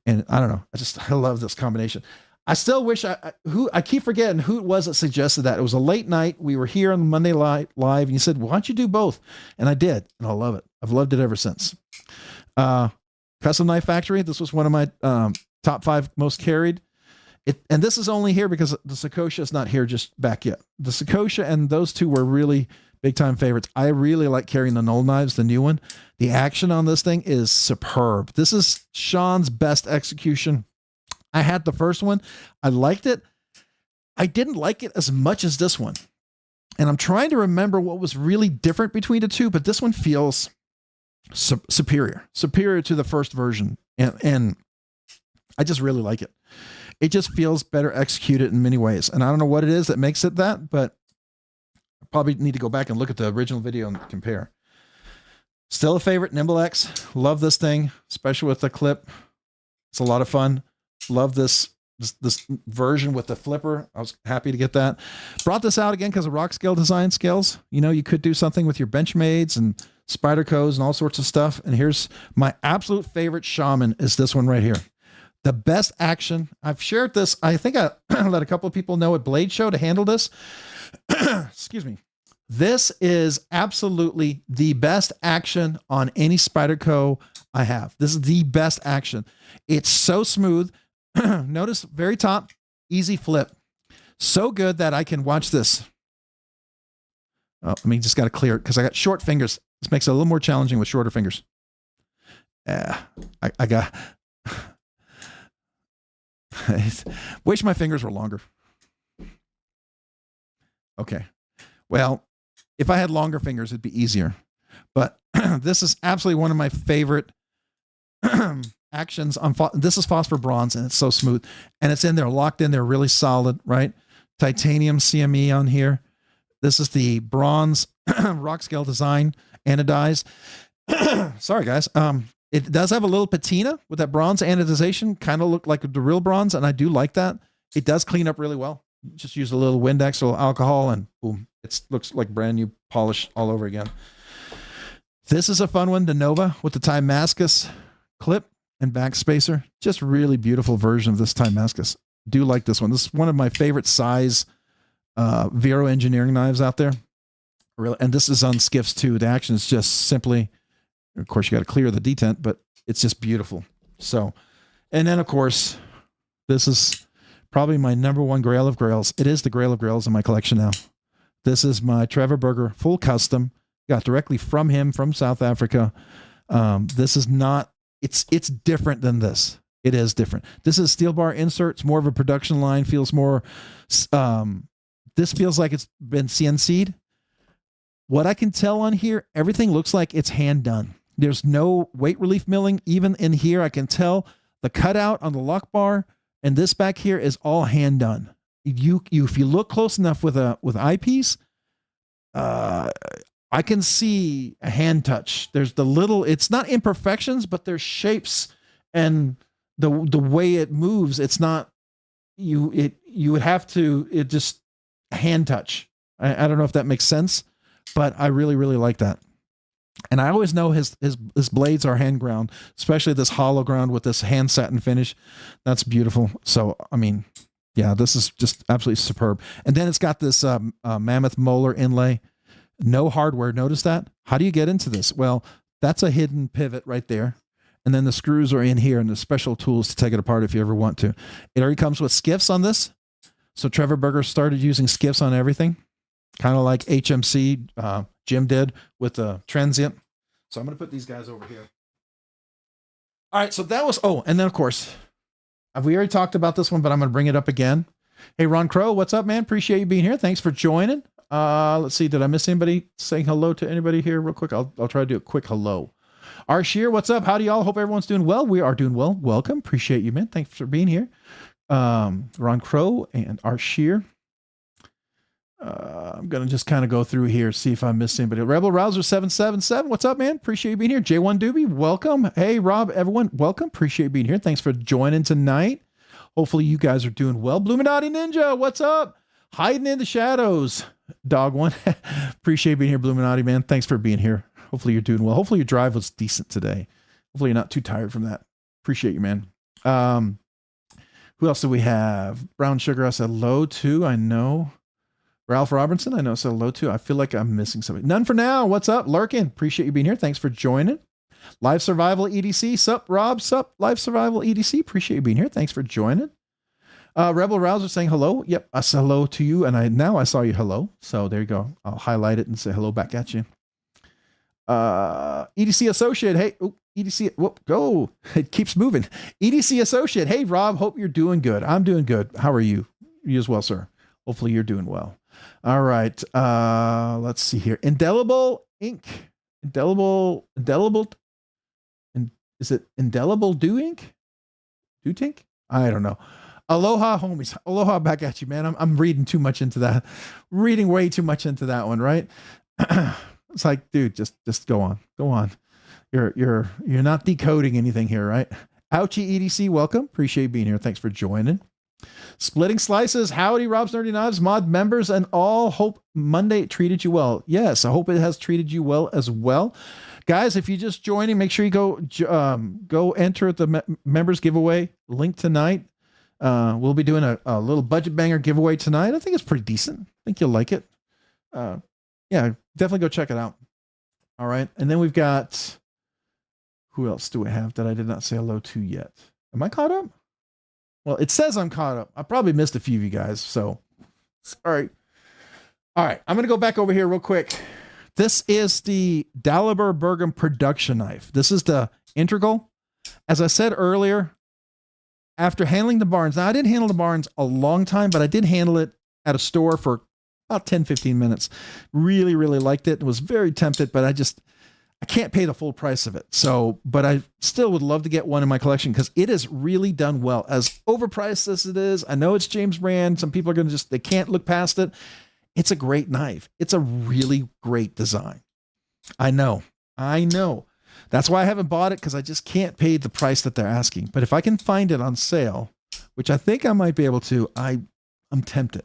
And I don't know. I love this combination. I still wish I keep forgetting who it was that suggested that. It was a late night. We were here on Monday live and you said, well, why don't you do both? And I did. And I love it. I've loved it ever since. Custom Knife Factory. This was one of my top 5 most carried. And this is only here because the Sakosha is not here just back yet. The Sakosha and those two were really big time favorites. I really like carrying the Knoll knives, the new one. The action on this thing is superb. This is Sean's best execution. I had the first one. I liked it. I didn't like it as much as this one. And I'm trying to remember what was really different between the two, but this one feels superior to the first version. And I just really like it. It just feels better executed in many ways. And I don't know what it is that makes it that, but I probably need to go back and look at the original video and compare. Still a favorite, Nimble X. Love this thing, especially with the clip. It's a lot of fun. Love this version with the flipper. I was happy to get that. Brought this out again because of Rockscale Design scales. You know, you could do something with your Benchmades and Spydercos and all sorts of stuff. And here's my absolute favorite Shaman is this one right here. The best action. I've shared this. I think I let a couple of people know at Blade Show to handle this. Excuse me. This is absolutely the best action on any Spyderco I have. This is the best action. It's so smooth. Notice very top, easy flip. So good that I can watch this. Oh, I mean, just got to clear it because I got short fingers. This makes it a little more challenging with shorter fingers. I got... Wish my fingers were longer. Okay. Well, if I had longer fingers, it'd be easier. But this is absolutely one of my favorite actions on this is phosphor bronze and it's so smooth and it's in there locked in there really solid, right? Titanium CME on here. This is the bronze Rockscale Design-RNK10. Sorry, guys. It does have a little patina with that bronze anodization, kind of look like the real bronze, and I do like that. It does clean up really well. Just use a little Windex, a little alcohol, and boom, it looks like brand new polish all over again. This is a fun one, the Nova with the Timascus clip and back spacer. Just really beautiful version of this Timascus. Do like this one. This is one of my favorite size Vero engineering knives out there. Really, and this is on Skiffs too. The action is just simply, of course, you got to clear the detent, but it's just beautiful. So, and then of course, this is probably my #1 Grail of Grails. It is the Grail of Grails in my collection now. This is my Trevor Berger full custom. Got directly from him from South Africa. This is not, it's different than this. It is different. This is steel bar inserts, more of a production line, feels more, this feels like it's been CNC'd. What I can tell on here, everything looks like it's hand done. There's no weight relief milling. Even in here, I can tell the cutout on the lock bar and this back here is all hand done. If you look close enough with eyepiece, I can see a hand touch. There's the little, it's not imperfections, but there's shapes and the way it moves. It's not, you would have to, it just hand touch. I don't know if that makes sense, but I really, really like that. And I always know his blades are hand ground, especially this hollow ground with this hand satin finish. That's beautiful. So, I mean, yeah, this is just absolutely superb. And then it's got this mammoth molar inlay. No hardware. Notice that? How do you get into this? Well, that's a hidden pivot right there. And then the screws are in here and the special tools to take it apart if you ever want to. It already comes with skiffs on this. So Trevor Berger started using skiffs on everything. Kind of like HMC, Jim did with the transient. So I'm going to put these guys over here. All right. So that was, oh, and then of course, we already talked about this one, but I'm going to bring it up again. Hey, Ron Crow, what's up, man? Appreciate you being here. Thanks for joining. Let's see. Did I miss anybody saying hello to anybody here real quick? I'll try to do a quick hello. Arsheer, what's up? Howdy, y'all? Hope everyone's doing well. We are doing well. Welcome. Appreciate you, man. Thanks for being here. Ron Crow and Arsheer. I'm going to just kind of go through here, see if I missed anybody. Rebel Rouser 777. What's up, man? Appreciate you being here. J1 Doobie, welcome. Hey, Rob, everyone, welcome. Appreciate you being here. Thanks for joining tonight. Hopefully you guys are doing well. Bluminati Ninja, what's up? Hiding in the shadows. Dog one. Appreciate you being here, Bluminati, man. Thanks for being here. Hopefully you're doing well. Hopefully your drive was decent today. Hopefully you're not too tired from that. Appreciate you, man. Who else do we have? Brown Sugar, I said hello to. I know. Ralph Robertson, I know, said hello to. I feel like I'm missing somebody. None for now. What's up? Lurkin, appreciate you being here. Thanks for joining. Live Survival EDC. Sup, Rob? Sup, Live Survival EDC. Appreciate you being here. Thanks for joining. Rebel Rouser saying hello. Yep, I said hello to you, and I saw you hello. So there you go. I'll highlight it and say hello back at you. EDC Associate. Hey, EDC. Whoop, go. It keeps moving. EDC Associate. Hey, Rob. Hope you're doing good. I'm doing good. How are you? You as well, sir. Hopefully you're doing well. All right. Let's see here. Indelible ink. Indelible. Is it Indelible Do Ink? Do Tink? I don't know. Aloha, homies. Aloha back at you, man. I'm reading too much into that. Reading way too much into that one, right? It's like, dude, just go on. Go on. You're not decoding anything here, right? Ouchie EDC, welcome. Appreciate you being here. Thanks for joining. Splitting Slices, howdy, Rob's Nerdy Knives, mod members, and all. Hope Monday treated you well. Yes, I hope it has treated you well as well. Guys, if you're just joining, make sure you go enter the members giveaway link tonight. We'll be doing a little budget banger giveaway tonight. I think it's pretty decent. I think you'll like it. Yeah, definitely go check it out. All right. And then we've got, who else do we have that I did not say hello to yet? Am I caught up? Well, it says I'm caught up. I probably missed a few of you guys. So, all right. All right. I'm going to go back over here real quick. This is the Dalibor Bergam production knife. This is the integral. As I said earlier, after handling the Barnes, now I didn't handle the Barnes a long time, but I did handle it at a store for about 10, 15 minutes. Really, really liked it. Was very tempted, but I can't pay the full price of it. So, but I still would love to get one in my collection because it is really done well. As overpriced as it is, I know it's James Brand. Some people are going to they can't look past it. It's a great knife. It's a really great design. I know. That's why I haven't bought it, because I just can't pay the price that they're asking. But if I can find it on sale, which I think I might be able to, I'm tempted.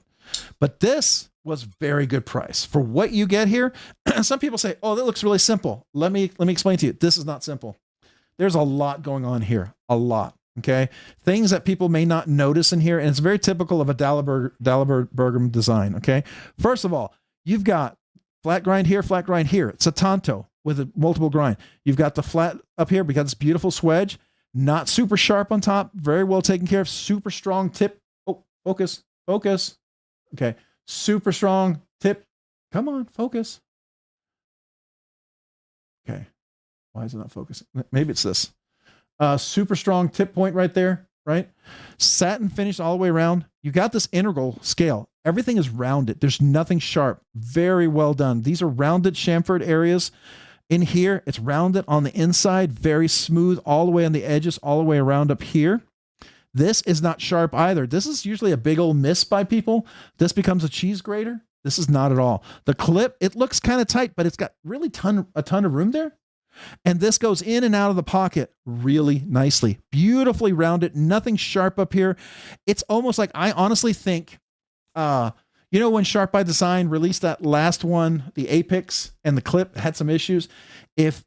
But this was very good price for what you get here. Some people say, oh, that looks really simple. Let me explain to you. This is not simple. There's a lot going on here. A lot. Okay. Things that people may not notice in here. And it's very typical of a Dalibergum design. Okay. First of all, you've got flat grind here, flat grind here. It's a tanto with a multiple grind. You've got the flat up here. We got this beautiful swedge, not super sharp on top, very well taken care of, super strong tip. Oh, focus. Okay. Super strong tip. Come on, focus. Okay. Why is it not focusing? Maybe it's this. Super strong tip point right there, right? Satin finish all the way around. You got this integral scale. Everything is rounded. There's nothing sharp. Very well done. These are rounded chamfered areas. In here, it's rounded on the inside, very smooth all the way on the edges, all the way around up here. This is not sharp either. This is usually a big old miss by people. This becomes a cheese grater. This is not at all. The clip, it looks kind of tight, but it's got really a ton of room there. And this goes in and out of the pocket really nicely. Beautifully rounded, nothing sharp up here. It's almost like, I honestly think, you know, when Sharp by Design released that last one, the Apex, and the clip had some issues. If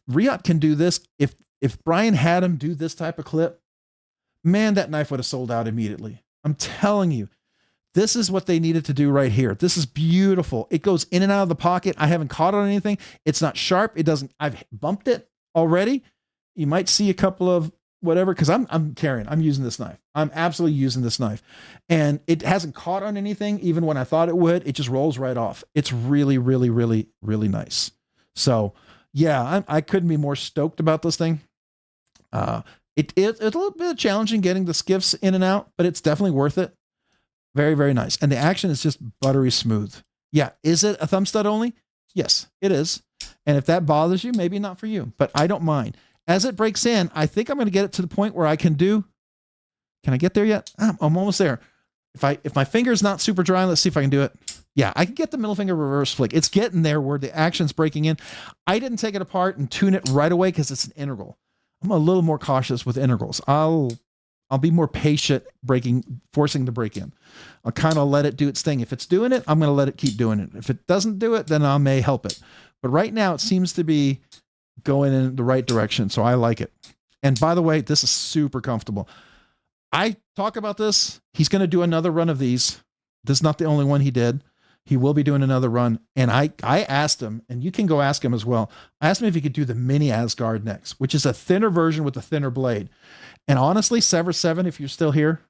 Riot can do this, if Brian had him do this type of clip, man, that knife would have sold out immediately. I'm telling you, this is what they needed to do right here. This is beautiful. It goes in and out of the pocket. I haven't caught on anything. It's not sharp. It doesn't, I've bumped it already. You might see a couple of whatever, because I'm using this knife. I'm absolutely using this knife. And it hasn't caught on anything, even when I thought it would. It just rolls right off. It's really, really, really, really nice. So yeah, I couldn't be more stoked about this thing. It's a little bit challenging getting the skiffs in and out, but it's definitely worth it. Very, very nice. And the action is just buttery smooth. Yeah. Is it a thumb stud only? Yes, it is. And if that bothers you, maybe not for you, but I don't mind. As it breaks in, I think I'm going to get it to the point where I can I get there yet? I'm almost there. If my finger's not super dry, let's see if I can do it. Yeah, I can get the middle finger reverse flick. It's getting there where the action's breaking in. I didn't take it apart and tune it right away because it's an integral. I'm a little more cautious with integrals. I'll be more patient forcing the break in. I'll kind of let it do its thing. If it's doing it, I'm going to let it keep doing it. If it doesn't do it, then I may help it. But right now it seems to be going in the right direction. So I like it. And by the way, this is super comfortable. I talk about this. He's going to do another run of these. This is not the only one he did. He will be doing another run. And I asked him, and you can go ask him as well. I asked him if he could do the mini Asgard next, which is a thinner version with a thinner blade. And honestly, Sever 7, if you're still here,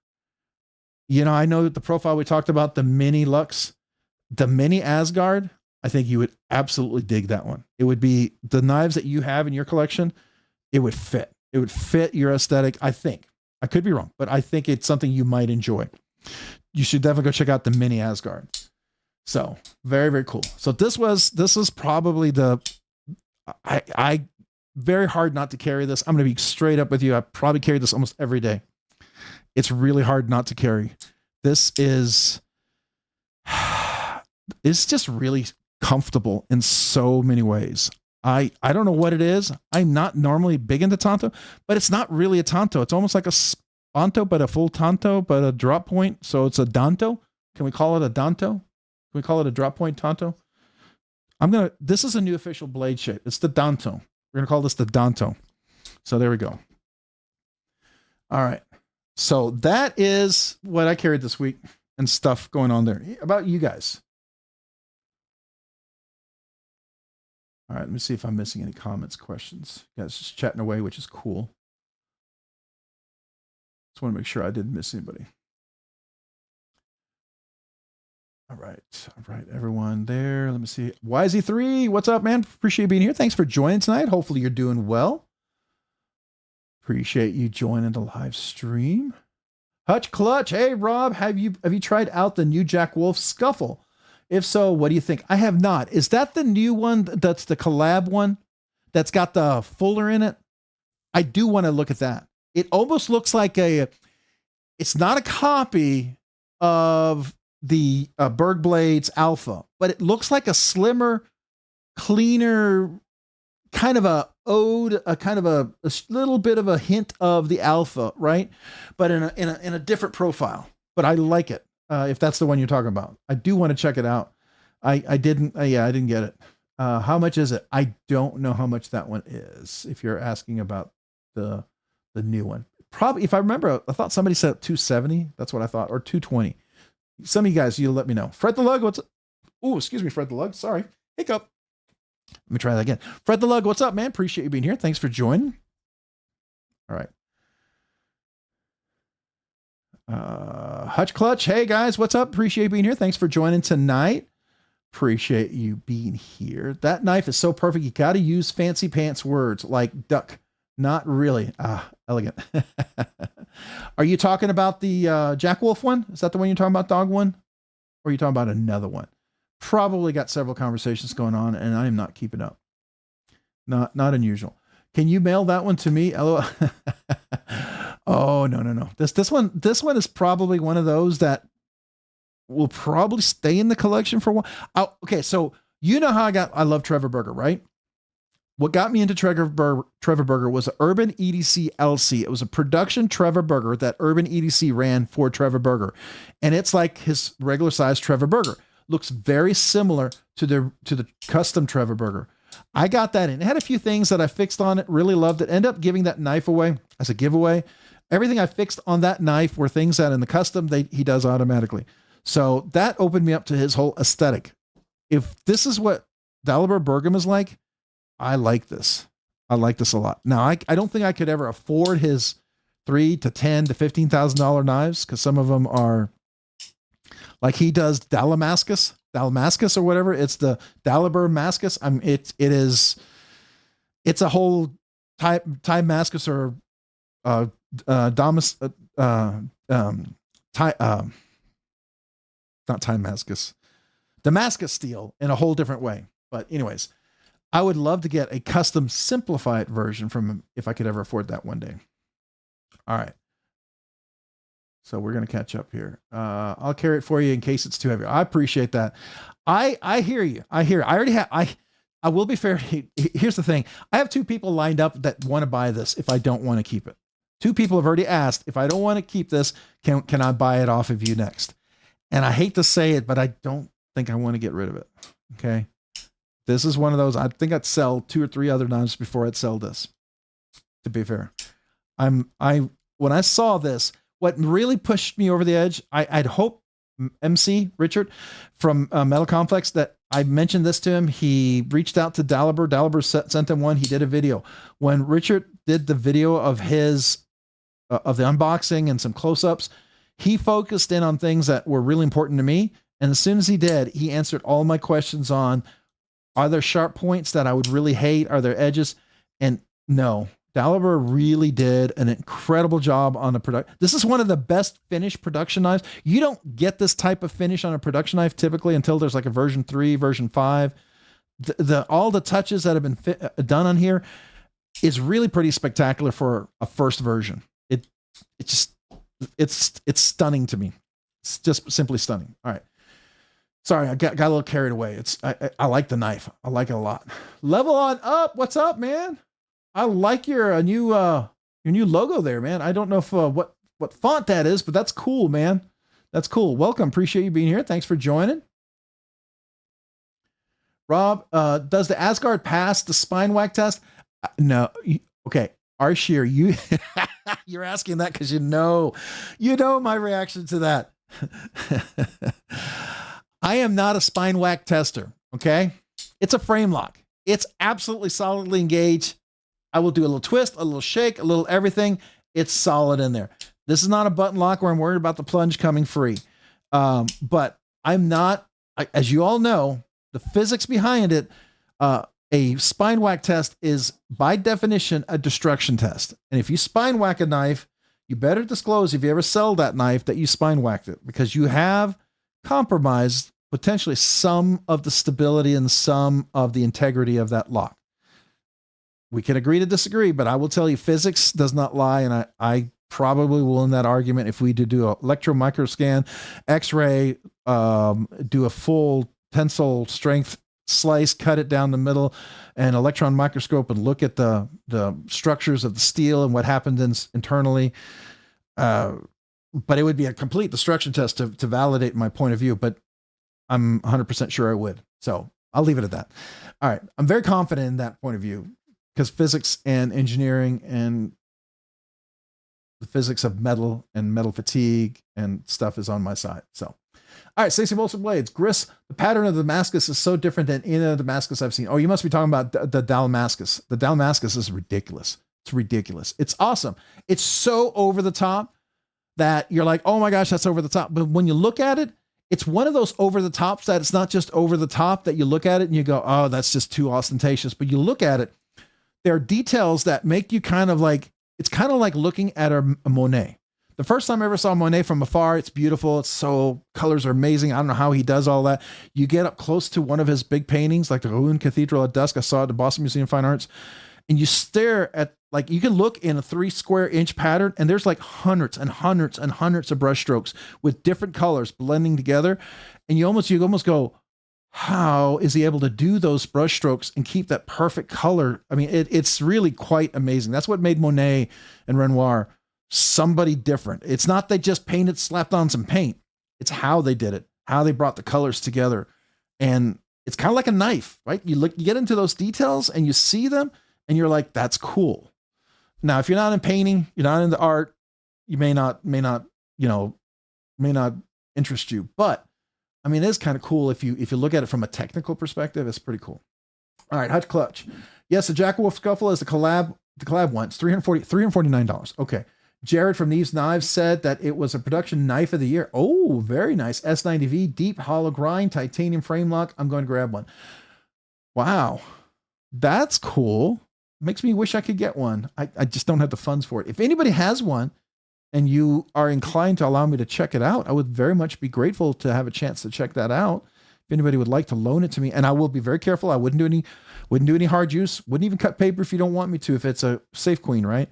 you know, I know that the profile we talked about, the mini Lux, the mini Asgard, I think you would absolutely dig that one. It would be the knives that you have in your collection. It would fit. It would fit your aesthetic. I think. I could be wrong, but I think it's something you might enjoy. You should definitely go check out the mini Asgard. So very, very cool. So this was probably I very hard not to carry this. I'm going to be straight up with you. I probably carry this almost every day. It's really hard not to carry. This is, it's just really comfortable in so many ways. I don't know what it is. I'm not normally big into tanto, but it's not really a tanto. It's almost like a spanto, but a full tanto, but a drop point. So it's a danto. Can we call it a danto? Can we call it a drop point tanto? This is a new official blade shape. It's the danto. We're going to call this the danto. So there we go. All right. So that is what I carried this week and stuff going on there. How about you guys? All right, let me see if I'm missing any comments, questions. You guys just chatting away, which is cool. Just want to make sure I didn't miss anybody. All right, everyone there. Let me see. YZ3, what's up, man? Appreciate you being here. Thanks for joining tonight. Hopefully you're doing well. Appreciate you joining the live stream. Hutch Clutch, hey Rob, have you tried out the new Jack Wolf Scuffle? If so, what do you think? I have not. Is that the new one that's the collab one that's got the fuller in it? I do want to look at that. It almost looks like it's not a copy of Berg Blades Alpha, but it looks like a slimmer, cleaner, kind of a ode, a kind of a little bit of a hint of the Alpha, right? But in a different profile. But I like it. If that's the one you're talking about, I do want to check it out. I didn't get it. How much is it? I don't know how much that one is. If you're asking about the new one, probably, if I remember, I thought somebody said 270. That's what I thought, or 220. Some of you guys, you let me know. Fred the Lug, what's up? Oh, excuse me, Fred the Lug. Sorry, hiccup. Let me try that again. Fred the Lug, what's up, man? Appreciate you being here. Thanks for joining. All right. Hutch Clutch, hey guys, what's up? Appreciate you being here. Thanks for joining tonight. Appreciate you being here. That knife is so perfect. You got to use fancy pants words like duck. Not really. Elegant. Are you talking about the Jack Wolf one? Is that the one you're talking about, dog one? Or are you talking about another one? Probably got several conversations going on and I am not keeping up. Not unusual. Can you mail that one to me? LOL. Oh, no. This one is probably one of those that will probably stay in the collection for a while. Okay, so you know how I love Trevor Berger, right? What got me into Trevor Berger was an Urban EDC LC. It was a production Trevor Berger that Urban EDC ran for Trevor Berger. And it's like his regular size Trevor Berger. Looks very similar to the custom Trevor Berger. I got that in. It had a few things that I fixed on it, really loved it. Ended up giving that knife away as a giveaway. Everything I fixed on that knife were things that in the custom he does automatically. So that opened me up to his whole aesthetic. If this is what Dalibor Bergam is like, I like this. I like this a lot. Now, I don't think I could ever afford his $3,000 to $10,000 to $15,000 knives, because some of them are like he does Dalmascus or whatever. It's the Dalibor Mascus. It's a whole Damascus or not Damascus, Damascus steel in a whole different way. But anyways, I would love to get a custom simplified version from him if I could ever afford that one day. All right. So we're going to catch up here. I'll carry it for you in case it's too heavy. I appreciate that. I hear you. I already have, I will be fair. Here's the thing. I have 2 people lined up that want to buy this if I don't want to keep it. 2 people have already asked, if I don't want to keep this, can I buy it off of you next? And I hate to say it, but I don't think I want to get rid of it. Okay. This is one of those, I think I'd sell 2 or 3 other knives before I'd sell this, to be fair. When I saw this, what really pushed me over the edge, I'd hope MC Richard from Metal Complex, that I mentioned this to him. He reached out to Dalibor. Dalibor sent him one. He did a video. When Richard did the video of his of the unboxing and some close-ups, he focused in on things that were really important to me. And as soon as he did, he answered all my questions on, are there sharp points that I would really hate? Are there edges? And no, Dalibor really did an incredible job on the product. This is one of the best finished production knives. You don't get this type of finish on a production knife typically until there's like a version 3, version 5. All the touches that have been done on here is really pretty spectacular for a first version. It's stunning to me. It's just simply stunning. All right. Sorry, I got a little carried away. I like the knife. I like it a lot. Level on up. What's up, man? I like your new logo there, man. I don't know if what font that is, but that's cool, man. That's cool. Welcome. Appreciate you being here. Thanks for joining. Rob, does the Asgard pass the spine whack test? No. Okay. Arshir, you're asking that because you know my reaction to that. I am not a spine whack tester. Okay. It's a frame lock. It's absolutely solidly engaged. I will do a little twist, a little shake, a little everything. It's solid in there. This is not a button lock where I'm worried about the plunge coming free. But I'm not, as you all know, the physics behind it, a spine whack test is by definition a destruction test. And if you spine whack a knife, you better disclose if you ever sell that knife that you spine whacked it, because you have compromised potentially some of the stability and some of the integrity of that lock. We can agree to disagree, but I will tell you, physics does not lie. And I probably will win that argument if we do a electron microscan, X-ray, do a full tensile strength slice, cut it down the middle, and electron microscope and look at the structures of the steel and what happened internally. But it would be a complete destruction test to validate my point of view, but I'm 100% sure I would. So I'll leave it at that. All right. I'm very confident in that point of view because physics and engineering and the physics of metal and metal fatigue and stuff is on my side. So, all right, Stacey Bolster Blades. Gris, the pattern of the Damascus is so different than any other Damascus I've seen. Oh, you must be talking about the Damascus. The Damascus is ridiculous. It's ridiculous. It's awesome. It's so over the top that you're like, oh my gosh, that's over the top. But when you look at it, it's one of those over the tops that it's not just over the top that you look at it and you go, oh, that's just too ostentatious. But you look at it, there are details that make you kind of like, it's kind of like looking at a Monet. The first time I ever saw Monet from afar, it's beautiful. It's so, colors are amazing. I don't know how he does all that. You get up close to one of his big paintings, like the Rouen Cathedral at Dusk. I saw it at the Boston Museum of Fine Arts. And you stare at, like, you can look in a 3 square inch pattern and there's like hundreds and hundreds and hundreds of brush strokes with different colors blending together. And you almost go, how is he able to do those brush strokes and keep that perfect color? I mean, it's really quite amazing. That's what made Monet and Renoir somebody different. It's not they just painted, slapped on some paint. It's how they did it, how they brought the colors together. And it's kind of like a knife, right? You get into those details and you see them and you're like, that's cool. Now, if you're not in painting, you're not into art, you may not interest you, but I mean, it is kind of cool if you look at it from a technical perspective. It's pretty cool. All right, Hutch Clutch. Yes, the Jack Wolf Scuffle is the collab one. It's $349. Okay. Jared from Neves Knives said that it was a production knife of the year. Oh, very nice. S90V, deep hollow grind, titanium frame lock. I'm going to grab one. Wow. That's cool. Makes me wish I could get one. I just don't have the funds for it. If anybody has one, and you are inclined to allow me to check it out, I would very much be grateful to have a chance to check that out. If anybody would like to loan it to me, and I will be very careful. I wouldn't do any hard use. Wouldn't even cut paper if you don't want me to, if it's a safe queen, right?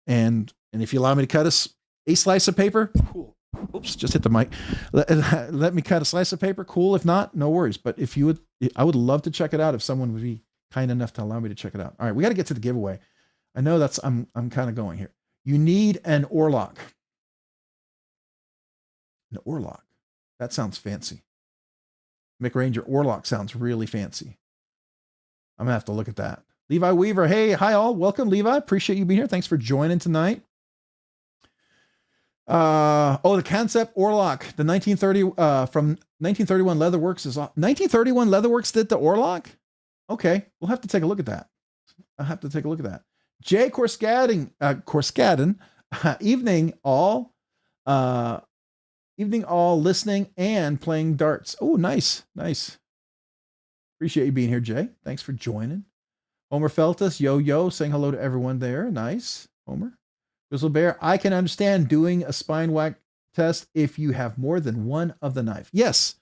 And if you allow me to cut a slice of paper, cool. Oops, just hit the mic. Let me cut a slice of paper. Cool. If not, no worries. But if you would, I would love to check it out if someone would be kind enough to allow me to check it out. All right, we got to get to the giveaway. I know I'm kind of going here. You need an oarlock. An oarlock. That sounds fancy. Mick Ranger oarlock sounds really fancy. I'm gonna have to look at that. Levi Weaver. Hey, hi all. Welcome, Levi. Appreciate you being here. Thanks for joining tonight. The concept oarlock. The 1930 from 1931 Leatherworks is off. 1931 Leatherworks did the oarlock? Okay, we'll have to take a look at that. I'll have to take a look at that. Jay Corskadden, evening all listening and playing darts. Oh, nice. Appreciate you being here, Jay. Thanks for joining. Homer Feltus, yo, saying hello to everyone there. Nice, Homer. Grizzle Bear, I can understand doing a spine whack test if you have more than one of the knife. Yes.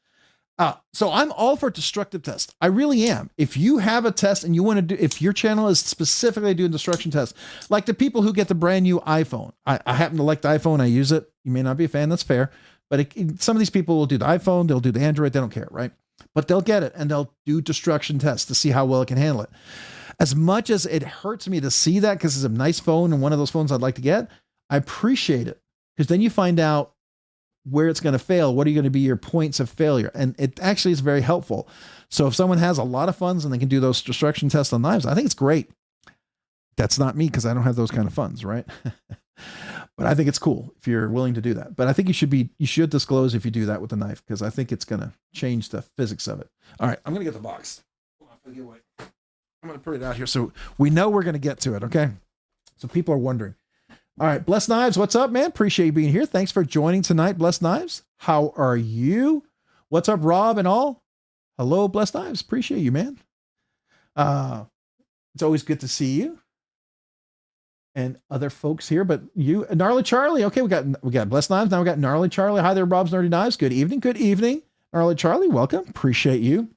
So I'm all for destructive test. I really am. If you have a test and you want to do, if your channel is specifically doing destruction tests, like the people who get the brand new iPhone, I happen to like the iPhone. I use it. You may not be a fan. That's fair. But some of these people will do the iPhone. They'll do the Android. They don't care. Right. But they'll get it and they'll do destruction tests to see how well it can handle it. As much as it hurts me to see that, because it's a nice phone and one of those phones I'd like to get, I appreciate it, because then you find out where it's going to fail. What are going to be your points of failure? And it actually is very helpful. So if someone has a lot of funds and they can do those destruction tests on knives, I think it's great. That's not me, because I don't have those kind of funds, right? But I think it's cool if you're willing to do that. But I think you should disclose if you do that with a knife, because I think it's going to change the physics of it. All right, I'm going to get the box. I'm going to put it out here so we know we're going to get to it, okay? So people are wondering. All right, Blessed Knives, what's up, man? Appreciate you being here. Thanks for joining tonight, Blessed Knives. How are you? What's up, Rob and all? Hello, Blessed Knives. Appreciate you, man. It's always good to see you and other folks here, but you, Gnarly Charlie. Okay, we got Blessed Knives. Now we got Gnarly Charlie. Hi there, Rob's Nerdy Knives. Good evening. Good evening, Gnarly Charlie. Welcome. Appreciate you.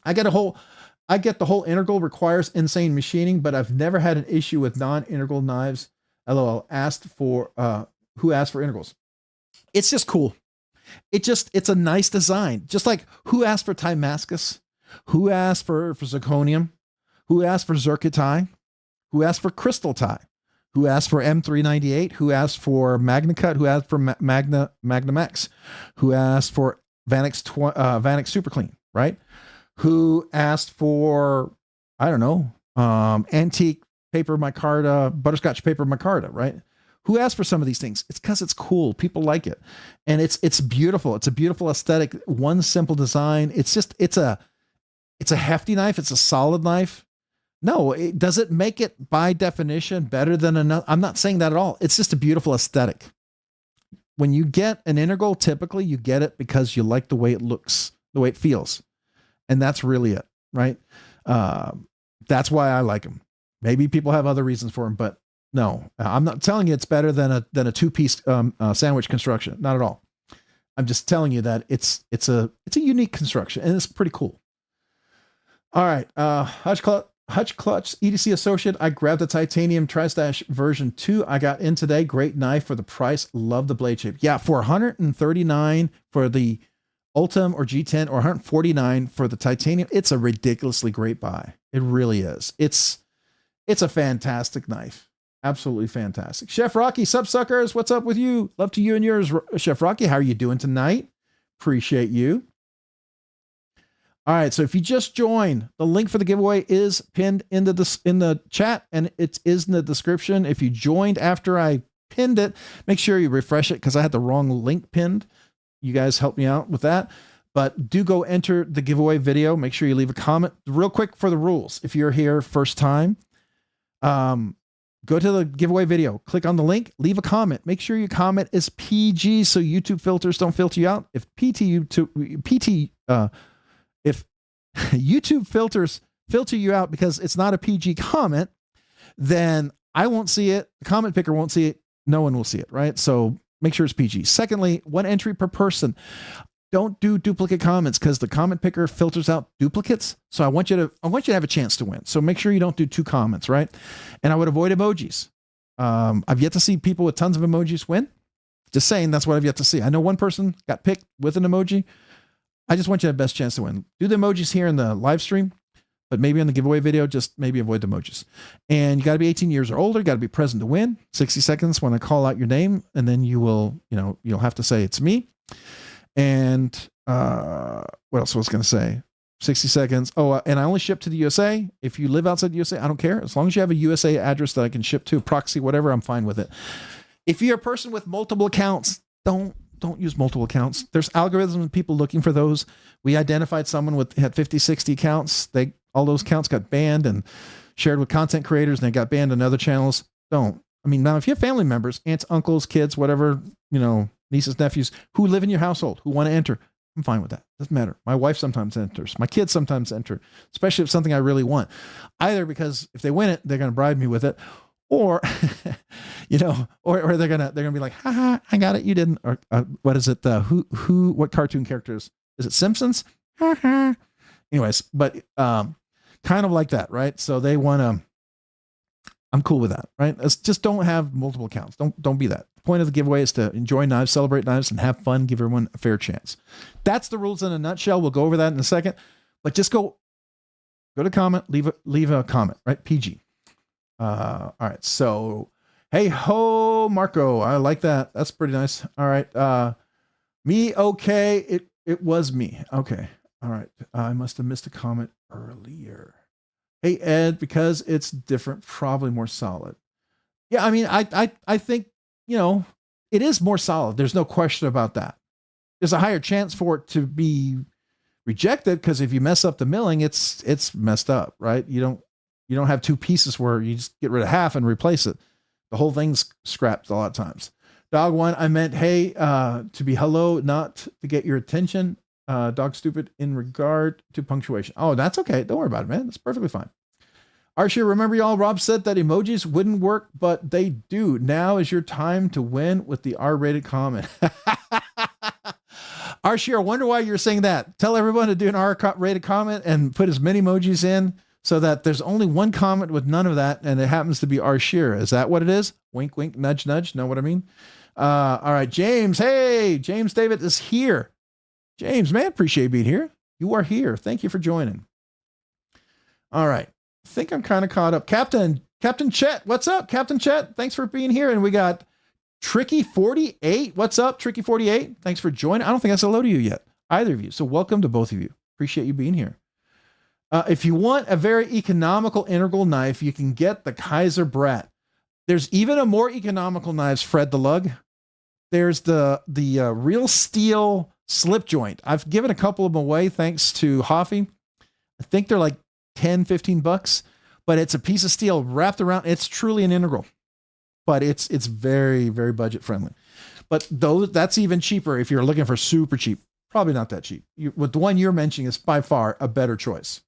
I get the whole integral requires insane machining, but I've never had an issue with non-integral knives LOL asked for, who asked for integrals? It's just cool. It's a nice design. Just like who asked for Timascus? Who asked for zirconium? Who asked for zircotite? Who asked for crystal tie? Who asked for M398? Who asked for MagnaCut? Who asked for Magnum-X? Who asked for Vanex Super Clean, right? Who asked for, I don't know, antique paper micarta, butterscotch paper micarta, right? Who asked for some of these things? It's because it's cool. People like it. And it's beautiful. It's a beautiful aesthetic. One simple design. It's a hefty knife. It's a solid knife. No, does it make it by definition better than another? I'm not saying that at all. It's just a beautiful aesthetic. When you get an integral, typically you get it because you like the way it looks, the way it feels. And that's really it, right? That's why I like them. Maybe people have other reasons for them, but no, I'm not telling you it's better than a two-piece sandwich construction. Not at all. I'm just telling you that it's a unique construction and it's pretty cool. All right, Hutch Clutch EDC Associate. I grabbed the titanium Tri-Stash version 2. I got in today. Great knife for the price. Love the blade shape. Yeah, for $139 for the Ultim or G10 or $149 for the titanium. It's a ridiculously great buy. It really is. It's a fantastic knife. Absolutely fantastic. Chef Rocky, suckers, what's up with you? Love to you and yours, Chef Rocky. How are you doing tonight? Appreciate you. All right, so if you just joined, the link for the giveaway is pinned in the chat, and it is in the description. If you joined after I pinned it, make sure you refresh it because I had the wrong link pinned. You guys helped me out with that. But do go enter the giveaway video. Make sure you leave a comment. Real quick for the rules. If you're here first time, go to the giveaway video, click on the link, leave a comment. Make sure your comment is PG so YouTube filters don't filter you out. If YouTube filters filter you out because it's not a PG comment, then I won't see it. The comment picker won't see it. No one will see it, right? So make sure it's PG. Secondly, 1 entry per person. Don't do duplicate comments because the comment picker filters out duplicates. So I want you to have a chance to win. So make sure you don't do 2 comments, right? And I would avoid emojis. I've yet to see people with tons of emojis win. Just saying, that's what I've yet to see. I know one person got picked with an emoji. I just want you to have the best chance to win. Do the emojis here in the live stream, but maybe on the giveaway video, just maybe avoid the emojis. And you got to be 18 years or older. You got to be present to win. 60 seconds when I call out your name, and then you will, you'll have to say it's me. And what else was I going to say? 60 seconds. Oh, and I only ship to the USA. If you live outside the USA, I don't care. As long as you have a USA address that I can ship to, proxy, whatever, I'm fine with it. If you're a person with multiple accounts, don't use multiple accounts. There's algorithms and people looking for those. We identified someone had 50, 60 accounts. All those accounts got banned and shared with content creators, and they got banned on other channels. Don't. I mean, now if you have family members, aunts, uncles, kids, whatever, nieces, nephews who live in your household who want to enter, I'm fine with that. Doesn't matter. My wife sometimes enters. My kids sometimes enter, especially if it's something I really want. Either because if they win it, they're going to bribe me with it, or or they're gonna be like, haha, I got it, you didn't. Or what is it? What cartoon characters? Is it Simpsons? Anyways, but kind of like that, right? So they want to. I'm cool with that, right? Just don't have multiple accounts. Don't be that. The point of the giveaway is to enjoy knives, celebrate knives, and have fun. Give everyone a fair chance. That's the rules in a nutshell. We'll go over that in a second, but just go to comment, leave a comment, right? PG. All right. So, hey ho, Marco. I like that. That's pretty nice. All right. Me. Okay. It was me. Okay. All right. I must have missed a comment earlier. Hey, Ed, because it's different, probably more solid. Yeah. I mean, I think, it is more solid. There's no question about that. There's a higher chance for it to be rejected because if you mess up the milling, it's messed up, right? You don't have 2 pieces where you just get rid of half and replace it. The whole thing's scrapped a lot of times. Dog 1, I meant, hey, to be hello, not to get your attention. Dog stupid in regard to punctuation. Oh, that's okay. Don't worry about it, man. That's perfectly fine. Archie, remember y'all, Rob said that emojis wouldn't work, but they do. Now is your time to win with the R-rated comment. Archie, I wonder why you're saying that. Tell everyone to do an R-rated comment and put as many emojis in so that there's only one comment with none of that, and it happens to be Arshir. Is that what it is? Wink, wink, nudge, nudge. Know what I mean? All right, James. Hey, James David is here. James, man, appreciate you being here. You are here. Thank you for joining. All right. I think I'm kind of caught up. Captain Chet, what's up, Captain Chet? Thanks for being here. And we got Tricky48. What's up, Tricky48? Thanks for joining. I don't think I said hello to you yet, either of you. So welcome to both of you. Appreciate you being here. If you want a very economical integral knife, you can get the Kaiser Brat. There's even a more economical knives, Fred the Lug. There's the real steel slip joint. I've given a couple of them away thanks to Hoffy. I think they're like 10, 15 bucks, but it's a piece of steel wrapped around. It's truly an integral, but it's very, very budget friendly. But that's even cheaper if you're looking for super cheap. Probably not that cheap. With the one you're mentioning is by far a better choice.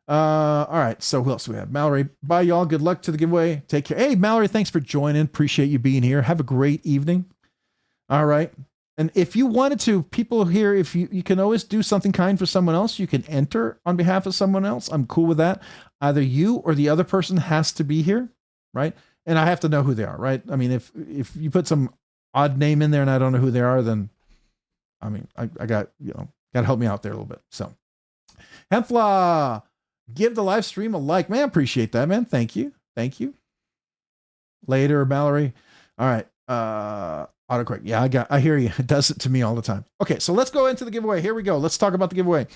All right. So who else do we have? Mallory. Bye, y'all. Good luck to the giveaway. Take care. Hey, Mallory, thanks for joining. Appreciate you being here. Have a great evening. All right. And if you wanted to, people here, if you can always do something kind for someone else, you can enter on behalf of someone else. I'm cool with that. Either you or the other person has to be here, right? And I have to know who they are, right? I mean, if you put some odd name in there and I don't know who they are, then I mean, I got, got to help me out there a little bit. So Hempfla, give the live stream a like, man. Appreciate that, man. Thank you. Thank you. Later, Mallory. All right. Autocorrect. Yeah, I hear you. It does it to me all the time. Okay, so let's go into the giveaway. Here we go. Let's talk about the giveaway.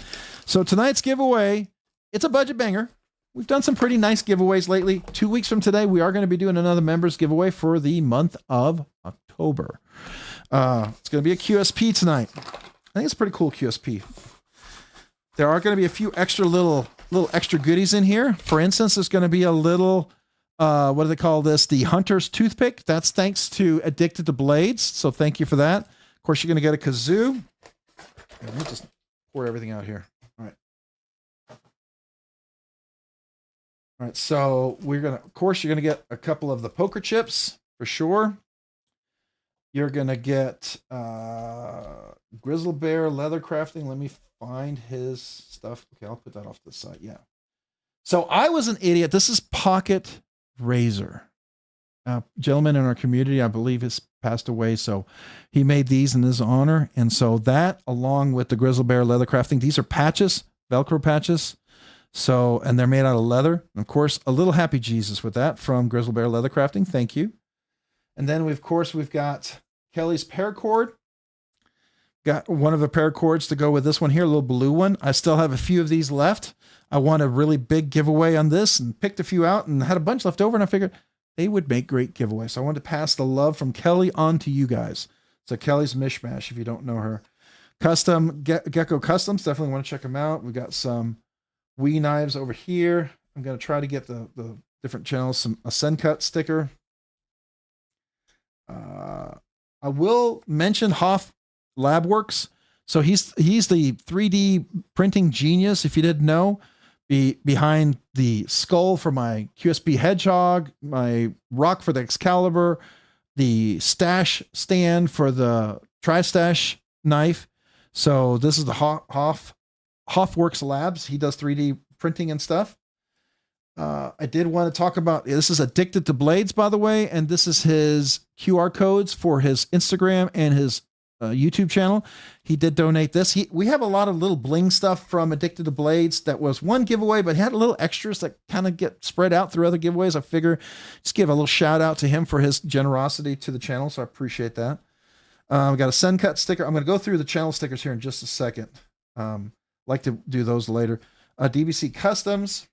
So tonight's giveaway, it's a budget banger. We've done some pretty nice giveaways lately. 2 weeks from today, we are going to be doing another members giveaway for the month of October. It's going to be a QSP tonight. I think it's a pretty cool QSP. There are going to be a few extra little extra goodies in here. For instance, there's going to be a little what do they call this? The Hunter's Toothpick. That's thanks to Addicted to Blades. So thank you for that. Of course, you're going to get a kazoo. Let me just pour everything out here. All right. All right. So of course, you're going to get a couple of the poker chips for sure. You're going to get Grizzle Bear Leather Crafting. Let me find his stuff. Okay. I'll put that off to the side. Yeah. So I was an idiot. This is Pocket Razor. Gentleman in our community, I believe, has passed away, so he made these in his honor. And so that, along with the Grizzle Bear Leather Crafting, these are patches, Velcro patches. So, and they're made out of leather. And of course, a little Happy Jesus with that from Grizzle Bear Leather Crafting. Thank you. And then we've got Kelly's paracord. Got one of the paracords to go with this one here, a little blue one. I still have a few of these left. I won a really big giveaway on this and picked a few out and had a bunch left over, and I figured they would make great giveaways. So I wanted to pass the love from Kelly on to you guys. So Kelly's Mishmash, if you don't know her. Gecko Customs, definitely want to check them out. We got some Wee knives over here. I'm going to try to get the different channels, a Sencut sticker. I will mention Hoff Labworks. So he's the 3D printing genius, if you didn't know. Behind the skull for my QSP Hedgehog, my rock for the Excalibur, the stash stand for the Tri-Stash knife. So this is the Hoffworks Labs. He does 3D printing and stuff. I did want to talk about, this is Addicted to Blades, by the way, and this is his QR codes for his Instagram and his YouTube channel. He did donate this. We have a lot of little bling stuff from Addicted to Blades. That was one giveaway, but he had little extras that kind of get spread out through other giveaways. I figure just give a little shout out to him for his generosity to the channel. So I appreciate that. We got a Sencut sticker. I'm going to go through the channel stickers here in just a second. Like to do those later. DVC Customs.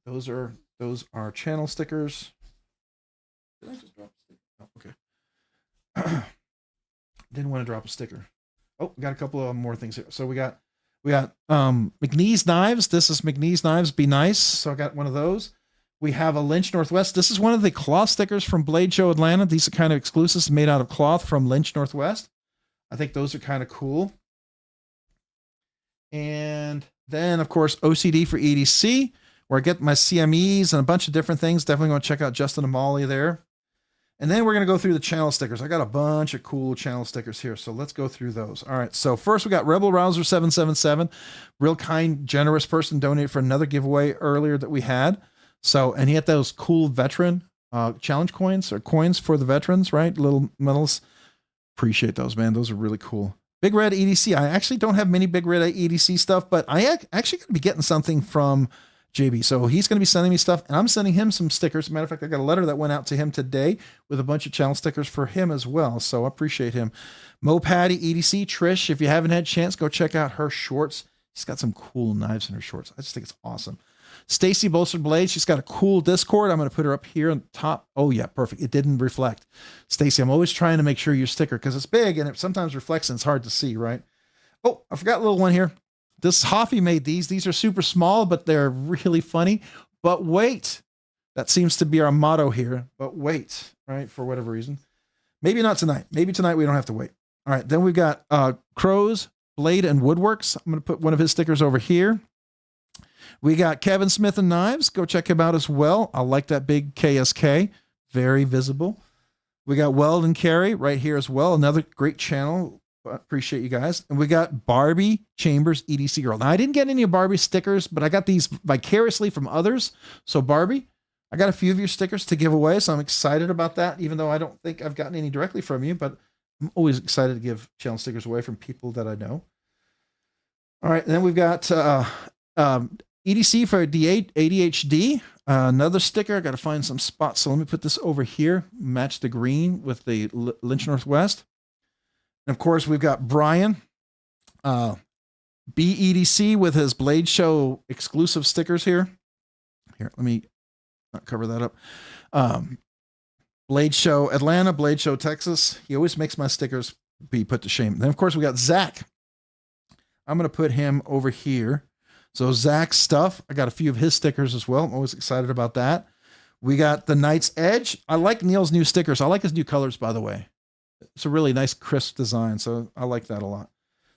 Those are channel stickers. Did I just drop a sticker? Oh, okay. Didn't want to drop a sticker. Oh, we got a couple of more things here. So we got McNeese Knives. This is McNeese Knives. Be nice. So I got one of those. We have a Lynch Northwest. This is one of the cloth stickers from Blade Show Atlanta. These are kind of exclusives made out of cloth from Lynch Northwest. I think those are kind of cool. And then, of course, OCD for EDC, where I get my CMEs and a bunch of different things. Definitely going to check out Justin and Molly there. And then we're going to go through the channel stickers. I got a bunch of cool channel stickers here. So let's go through those. All right. So first we got Rebel Rouser 777, real kind, generous person donated for another giveaway earlier that we had. So, and he had those cool veteran challenge coins or coins for the veterans, right? Little medals. Appreciate those, man. Those are really cool. Big Red EDC. I actually don't have many Big Red EDC stuff, but I actually going to be getting something from JB. So he's going to be sending me stuff, and I'm sending him some stickers. As a matter of fact, I got a letter that went out to him today with a bunch of channel stickers for him as well. So I appreciate him. Mo Patty EDC. Trish, if you haven't had a chance, go check out her shorts. She's got some cool knives in her shorts. I just think it's awesome. Stacy Bolstered Blades. She's got a cool Discord. I'm going to put her up here on top. Oh yeah, perfect. It didn't reflect. Stacy, I'm always trying to make sure your sticker, because it's big and it sometimes reflects and it's hard to see, right? Oh, I forgot a little one here. This Hoffy made these. These are super small, but they're really funny. But wait, that seems to be our motto here. But wait, right? For whatever reason. Maybe not tonight. Maybe tonight we don't have to wait. All right. Then we've got Crow's Blade and Woodworks. I'm going to put one of his stickers over here. We got Kevin Smith and Knives. Go check him out as well. I like that big KSK. Very visible. We got Weld and Carry right here as well. Another great channel. Appreciate you guys. And we got Barbie Chambers EDC Girl. Now, I didn't get any of Barbie stickers, but I got these vicariously from others. So Barbie, I got a few of your stickers to give away. So I'm excited about that, even though I don't think I've gotten any directly from you, but I'm always excited to give channel stickers away from people that I know. All right. And then we've got EDC for ADHD. Another sticker. I got to find some spots. So let me put this over here. Match the green with the Lynch Northwest. And of course, we've got Brian, BEDC with his Blade Show exclusive stickers here. Here, let me not cover that up. Blade Show Atlanta, Blade Show Texas. He always makes my stickers be put to shame. Then, of course, we got Zach. I'm going to put him over here. So Zach's stuff. I got a few of his stickers as well. I'm always excited about that. We got the Knight's Edge. I like Neil's new stickers. I like his new colors, by the way. It's a really nice, crisp design. So I like that a lot.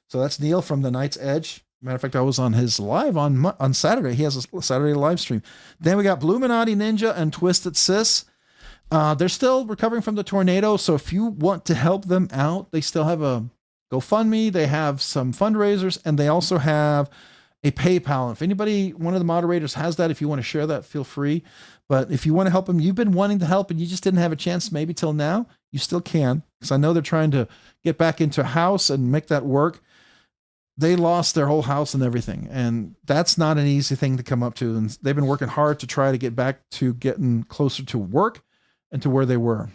So that's Neil from the Knight's Edge. Matter of fact, I was on his live on Saturday. He has a Saturday live stream. Then we got Bluminati Ninja and Twisted Sis. They're still recovering from the tornado. So if you want to help them out, they still have a GoFundMe. They have some fundraisers, and they also have a PayPal. If anybody, one of the moderators has that, if you want to share that, feel free. But if you want to help them, you've been wanting to help and you just didn't have a chance maybe till now, you still can. Because I know they're trying to get back into a house and make that work. They lost their whole house and everything. And that's not an easy thing to come up to. And they've been working hard to try to get back to getting closer to work and to where they were.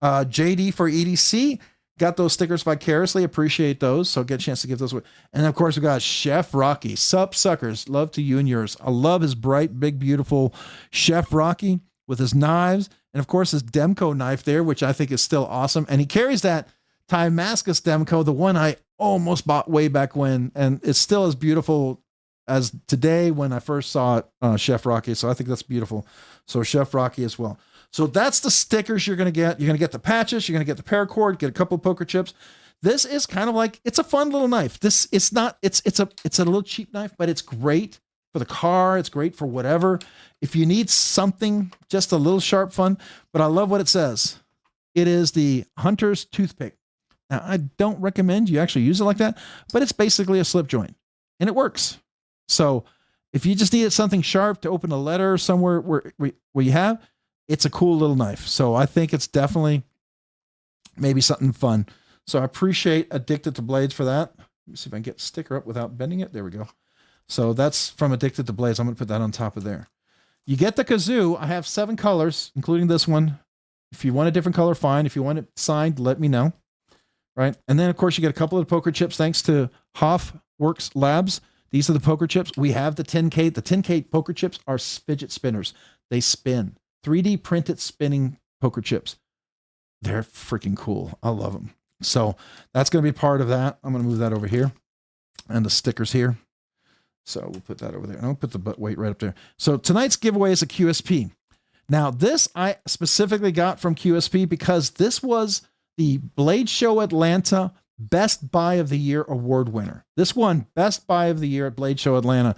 JD for EDC. Got those stickers vicariously. Appreciate those. So get a chance to give those away. And of course, we got Chef Rocky. Sup, suckers. Love to you and yours. I love his bright, big, beautiful Chef Rocky with his knives. And of course, his Demco knife there, which I think is still awesome. And he carries that Timascus Demco, the one I almost bought way back when. And it's still as beautiful as today when I first saw it, Chef Rocky. So I think that's beautiful. So Chef Rocky as well. So that's the stickers you're going to get. You're going to get the patches. You're going to get the paracord, get a couple of poker chips. This is kind of like, it's a fun little knife. It's a little cheap knife, but it's great for the car. It's great for whatever. If you need something, just a little sharp fun, but I love what it says. It is the Hunter's Toothpick. Now, I don't recommend you actually use it like that, but it's basically a slip joint and it works. So if you just needed something sharp to open a letter somewhere where you have, it's a cool little knife. So I think it's definitely maybe something fun. So I appreciate Addicted to Blades for that. Let me see if I can get the sticker up without bending it. There we go. So that's from Addicted to Blades. I'm going to put that on top of there. You get the kazoo. I have 7 colors, including this one. If you want a different color, fine. If you want it signed, let me know. Right. And then, of course, you get a couple of the poker chips thanks to Hoffworks Labs. These are the poker chips. We have the 10K. The 10K poker chips are fidget spinners. They spin. 3D printed spinning poker chips. They're freaking cool. I love them. So that's going to be part of that. I'm going to move that over here and the stickers here. So we'll put that over there. And I'll put the butt weight right up there. So tonight's giveaway is a QSP. Now this I specifically got from QSP because this was the Blade Show Atlanta Best Buy of the Year award winner. This won Best Buy of the Year at Blade Show Atlanta.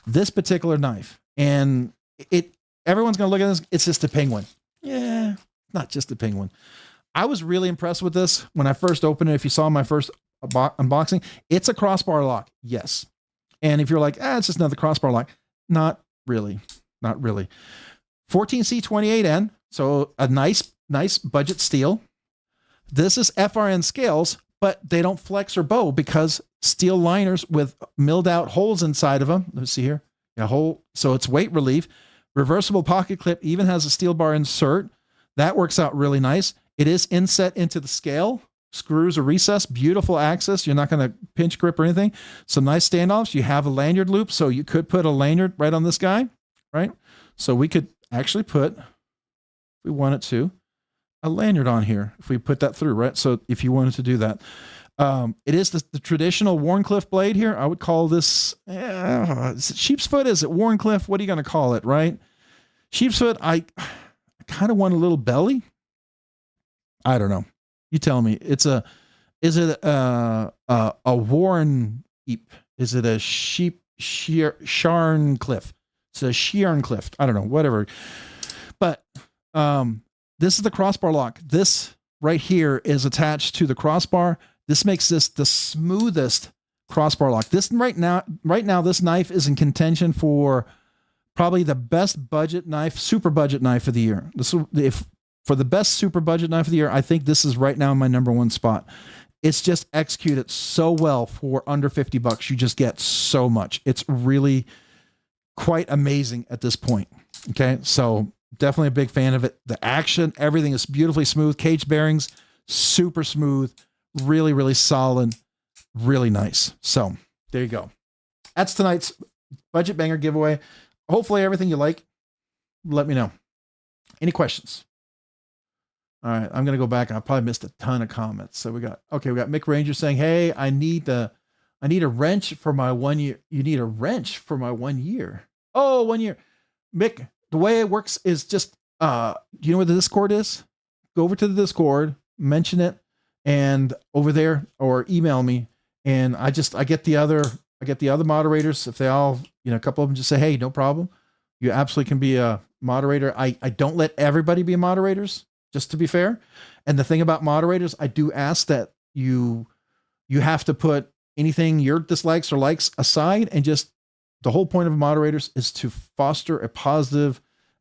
This particular knife. And everyone's going to look at this. It's just a penguin. Yeah. not just a penguin. I was really impressed with this when I first opened it. If you saw my first unboxing, it's a crossbar lock. Yes. And if you're like, it's just another crossbar lock. Not really. Not really. 14C28N. So a nice budget steel. This is FRN scales, but they don't flex or bow because steel liners with milled out holes inside of them. Let's see here. A hole. So it's weight relief. Reversible pocket clip, even has a steel bar insert. That works out really nice. It is inset into the scale. Screws are recessed. Beautiful access. You're not going to pinch grip or anything. Some nice standoffs. You have a lanyard loop, so you could put a lanyard right on this guy, right? So we could actually put, if we wanted to, a lanyard on here if we put that through, right? So if you wanted to do that. It is the traditional Wharncliffe blade here. I would call this, is it sheep's foot? Is it Wharncliffe? What are you going to call it, right? Sheep's foot, I kind of want a little belly. I don't know. You tell me. Is it a Warren? Is it a Sharncliffe? It's a Sharncliffe. I don't know, whatever. But this is the crossbar lock. This right here is attached to the crossbar. This makes this the smoothest crossbar lock. This right now, this knife is in contention for probably the best budget knife, super budget knife of the year. For the best super budget knife of the year, I think this is right now in my #1 spot. It's just executed so well for under $50. You just get so much. It's really quite amazing at this point. Okay. So definitely a big fan of it. The action, everything is beautifully smooth. Cage bearings, super smooth, really, really solid, really nice. So there you go. That's tonight's budget banger giveaway. Hopefully everything you like, let me know. Any questions? All right, I'm going to go back. I probably missed a ton of comments. So we got Mick Ranger saying, hey, I need a wrench for my 1 year. You need a wrench for my 1 year. Oh, 1 year. Mick, the way it works is just, do you know where the Discord is? Go over to the Discord, mention it, and over there, or email me. And I get the other moderators. If they all, a couple of them just say, hey, no problem. You absolutely can be a moderator. I don't let everybody be moderators, just to be fair. And the thing about moderators, I do ask that you have to put anything your dislikes or likes aside, and just the whole point of moderators is to foster a positive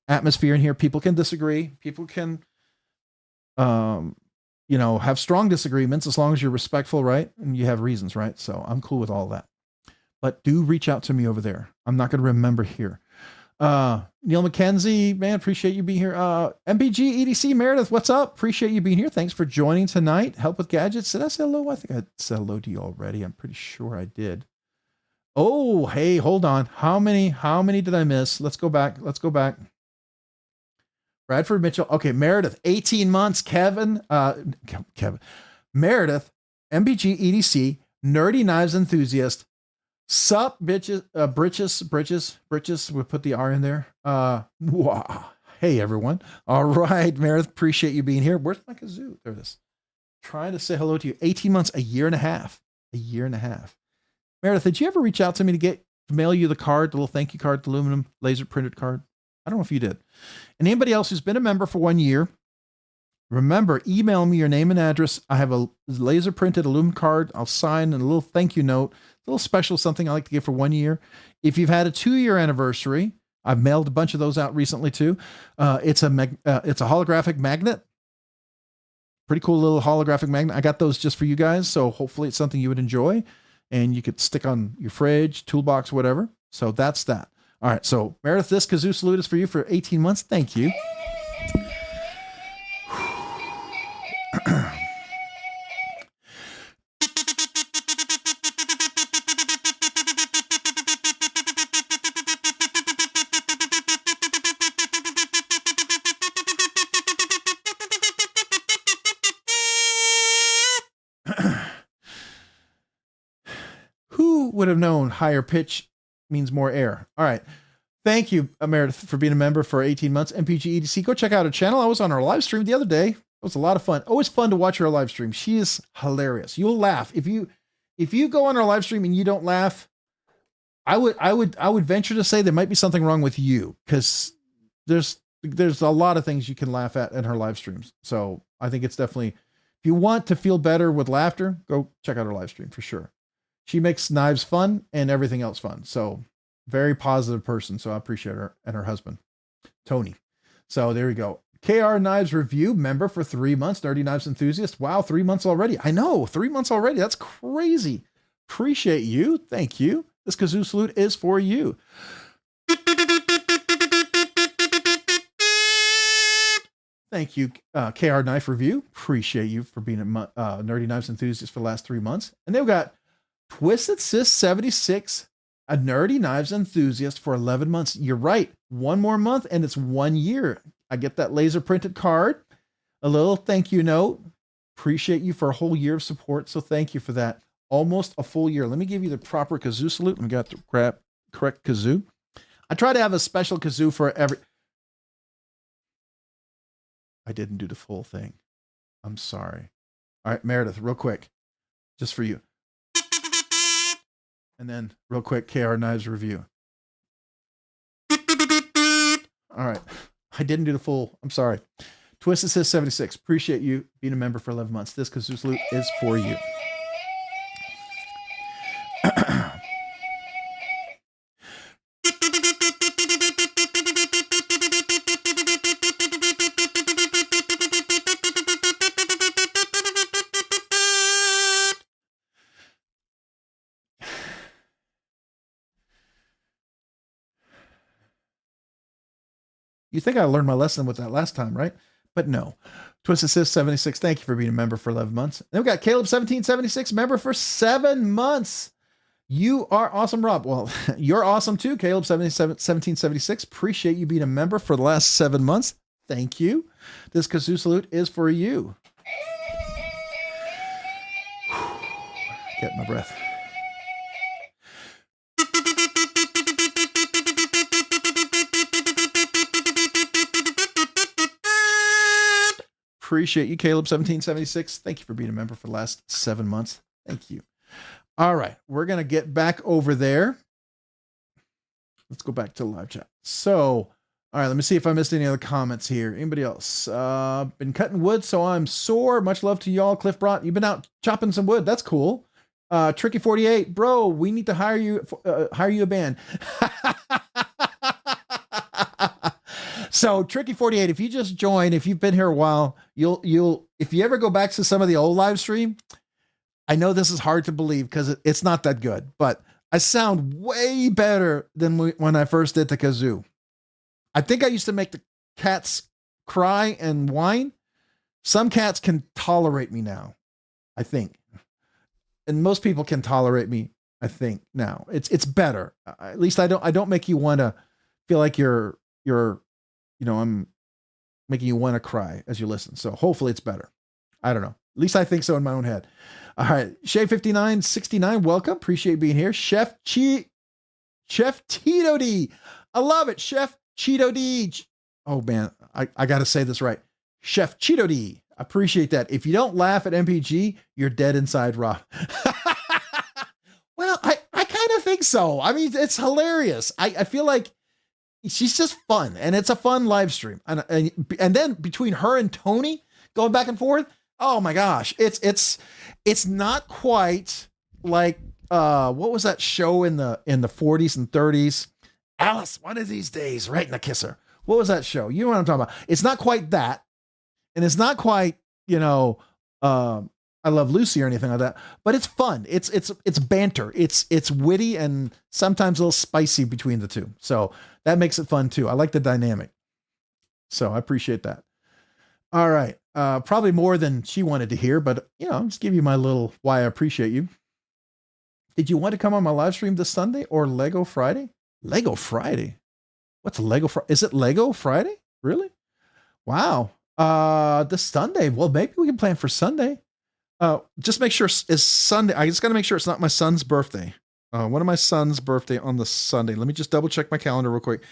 atmosphere in here. People can disagree. People can, have strong disagreements as long as you're respectful, right? And you have reasons, right? So I'm cool with all that. But do reach out to me over there. I'm not going to remember here. Neil McKenzie, man, appreciate you being here. MPG EDC Meredith, what's up? Appreciate you being here. Thanks for joining tonight. Help with gadgets. Did I say hello? I think I said hello to you already. I'm pretty sure I did. Oh, hey, hold on. How many did I miss? Let's go back. Bradford Mitchell. Okay, Meredith, 18 months. Kevin, Meredith, MPG EDC, Nerdy Knives Enthusiast. Sup, bitches, britches. We'll put the R in there. Wow. Hey, everyone. All right, Meredith, appreciate you being here. Where's my kazoo? There it is. Trying to say hello to you. 18 months, a year and a half. Meredith, did you ever reach out to me to mail you the card, the little thank you card, the aluminum laser printed card? I don't know if you did. And anybody else who's been a member for 1 year, remember, email me your name and address. I have a laser printed aluminum card. I'll sign and a little thank you note, a little special something I like to give for 1 year. If you've had a 2-year anniversary, I've mailed a bunch of those out recently too. It's a holographic magnet. Pretty cool little holographic magnet. I got those just for you guys. So hopefully it's something you would enjoy and you could stick on your fridge, toolbox, whatever. So that's that. All right. So Meredith, this kazoo salute is for you for 18 months. Thank you. Who would have known higher pitch means more air? All right. Thank you, Meredith, for being a member for 18 months. MPG EDC. Go check out her channel. I was on her live stream the other day. It was a lot of fun. Always fun to watch her live stream. She is hilarious. You'll laugh. If you go on her live stream and you don't laugh, I would venture to say there might be something wrong with you, because there's there's a lot of things you can laugh at in her live streams. So I think it's definitely, if you want to feel better with laughter, go check out her live stream for sure. She makes knives fun and everything else fun. So very positive person. So I appreciate her and her husband, Tony. So there we go. KR Knives Review member for 3 months. Nerdy Knives Enthusiast. Wow, 3 months already. I know, 3 months already. That's crazy. Appreciate you. Thank you. This kazoo salute is for you. Thank you, KR Knife Review. Appreciate you for being a Nerdy Knives Enthusiast for the last 3 months. And they've got Twisted Sis 76, a Nerdy Knives Enthusiast for 11 months. You're right. 1 more month and it's 1 year. I get that laser printed card, a little thank you note. Appreciate you for a whole year of support. So thank you for that. Almost a full year. Let me give you the proper kazoo salute. Let me get the correct kazoo. I try to have a special kazoo for every. I didn't do the full thing. I'm sorry. All right, Meredith, real quick, just for you. And then real quick, KR Knives Review. All right. I didn't do the full. I'm sorry. Twisted Sis 76. Appreciate you being a member for 11 months. This kazoo salute is for you. You think I learned my lesson with that last time, right? But no. Twisted Sis 76, thank you for being a member for 11 months. Then we got Caleb 1776, member for 7 months. You are awesome, Rob. Well, you're awesome too, Caleb 1776. Appreciate you being a member for the last 7 months. Thank you. This kazoo salute is for you. Get my breath. Appreciate you, Caleb 1776. Thank you for being a member for the last 7 months. Thank you. All right, we're gonna get back over there. Let's go back to the live chat. So, all right, let me see if I missed any other comments here. Anybody else? Been cutting wood, so I'm sore. Much love to y'all. Cliff Brought, you've been out chopping some wood. That's cool. Tricky 48, bro, we need to hire you a band. So Tricky 48, if you just join, if you've been here a while, you'll if you ever go back to some of the old live stream, I know this is hard to believe because it's not that good, but I sound way better than when I first did the kazoo. I think I used to make the cats cry and whine. Some cats can tolerate me now, I think. And most people can tolerate me, I think, now. It's better. At least I don't make you want to feel like you're I'm making you want to cry as you listen. So hopefully it's better. I don't know. At least I think so in my own head. All right. Shay5969, welcome. Appreciate being here. Chef Tito D. I love it. Chef Cheeto D. Oh man, I got to say this right. Chef Cheeto D. Appreciate that. If you don't laugh at MPG, you're dead inside, Rob. Well, I kind of think so. I mean, it's hilarious. I feel like she's just fun, and it's a fun live stream. And then between her and Tony going back and forth, oh my gosh, it's not quite like what was that show in the 40s and 30s? Alice, one of these days, right in the kisser. What was that show? You know what I'm talking about? It's not quite that, and it's not quite I Love Lucy or anything like that, but it's fun. It's banter. It's witty and sometimes a little spicy between the two. So that makes it fun too. I like the dynamic. So I appreciate that. All right. Probably more than she wanted to hear, but I'll just give you my little why I appreciate you. Did you want to come on my live stream this Sunday or Lego Friday? Lego Friday? What's Lego Friday? Is it Lego Friday? Really? Wow. This Sunday. Well, maybe we can plan for Sunday. Just make sure it's Sunday. I just got to make sure it's not my son's birthday. One of my son's birthday on the Sunday. Let me just double check my calendar real quick.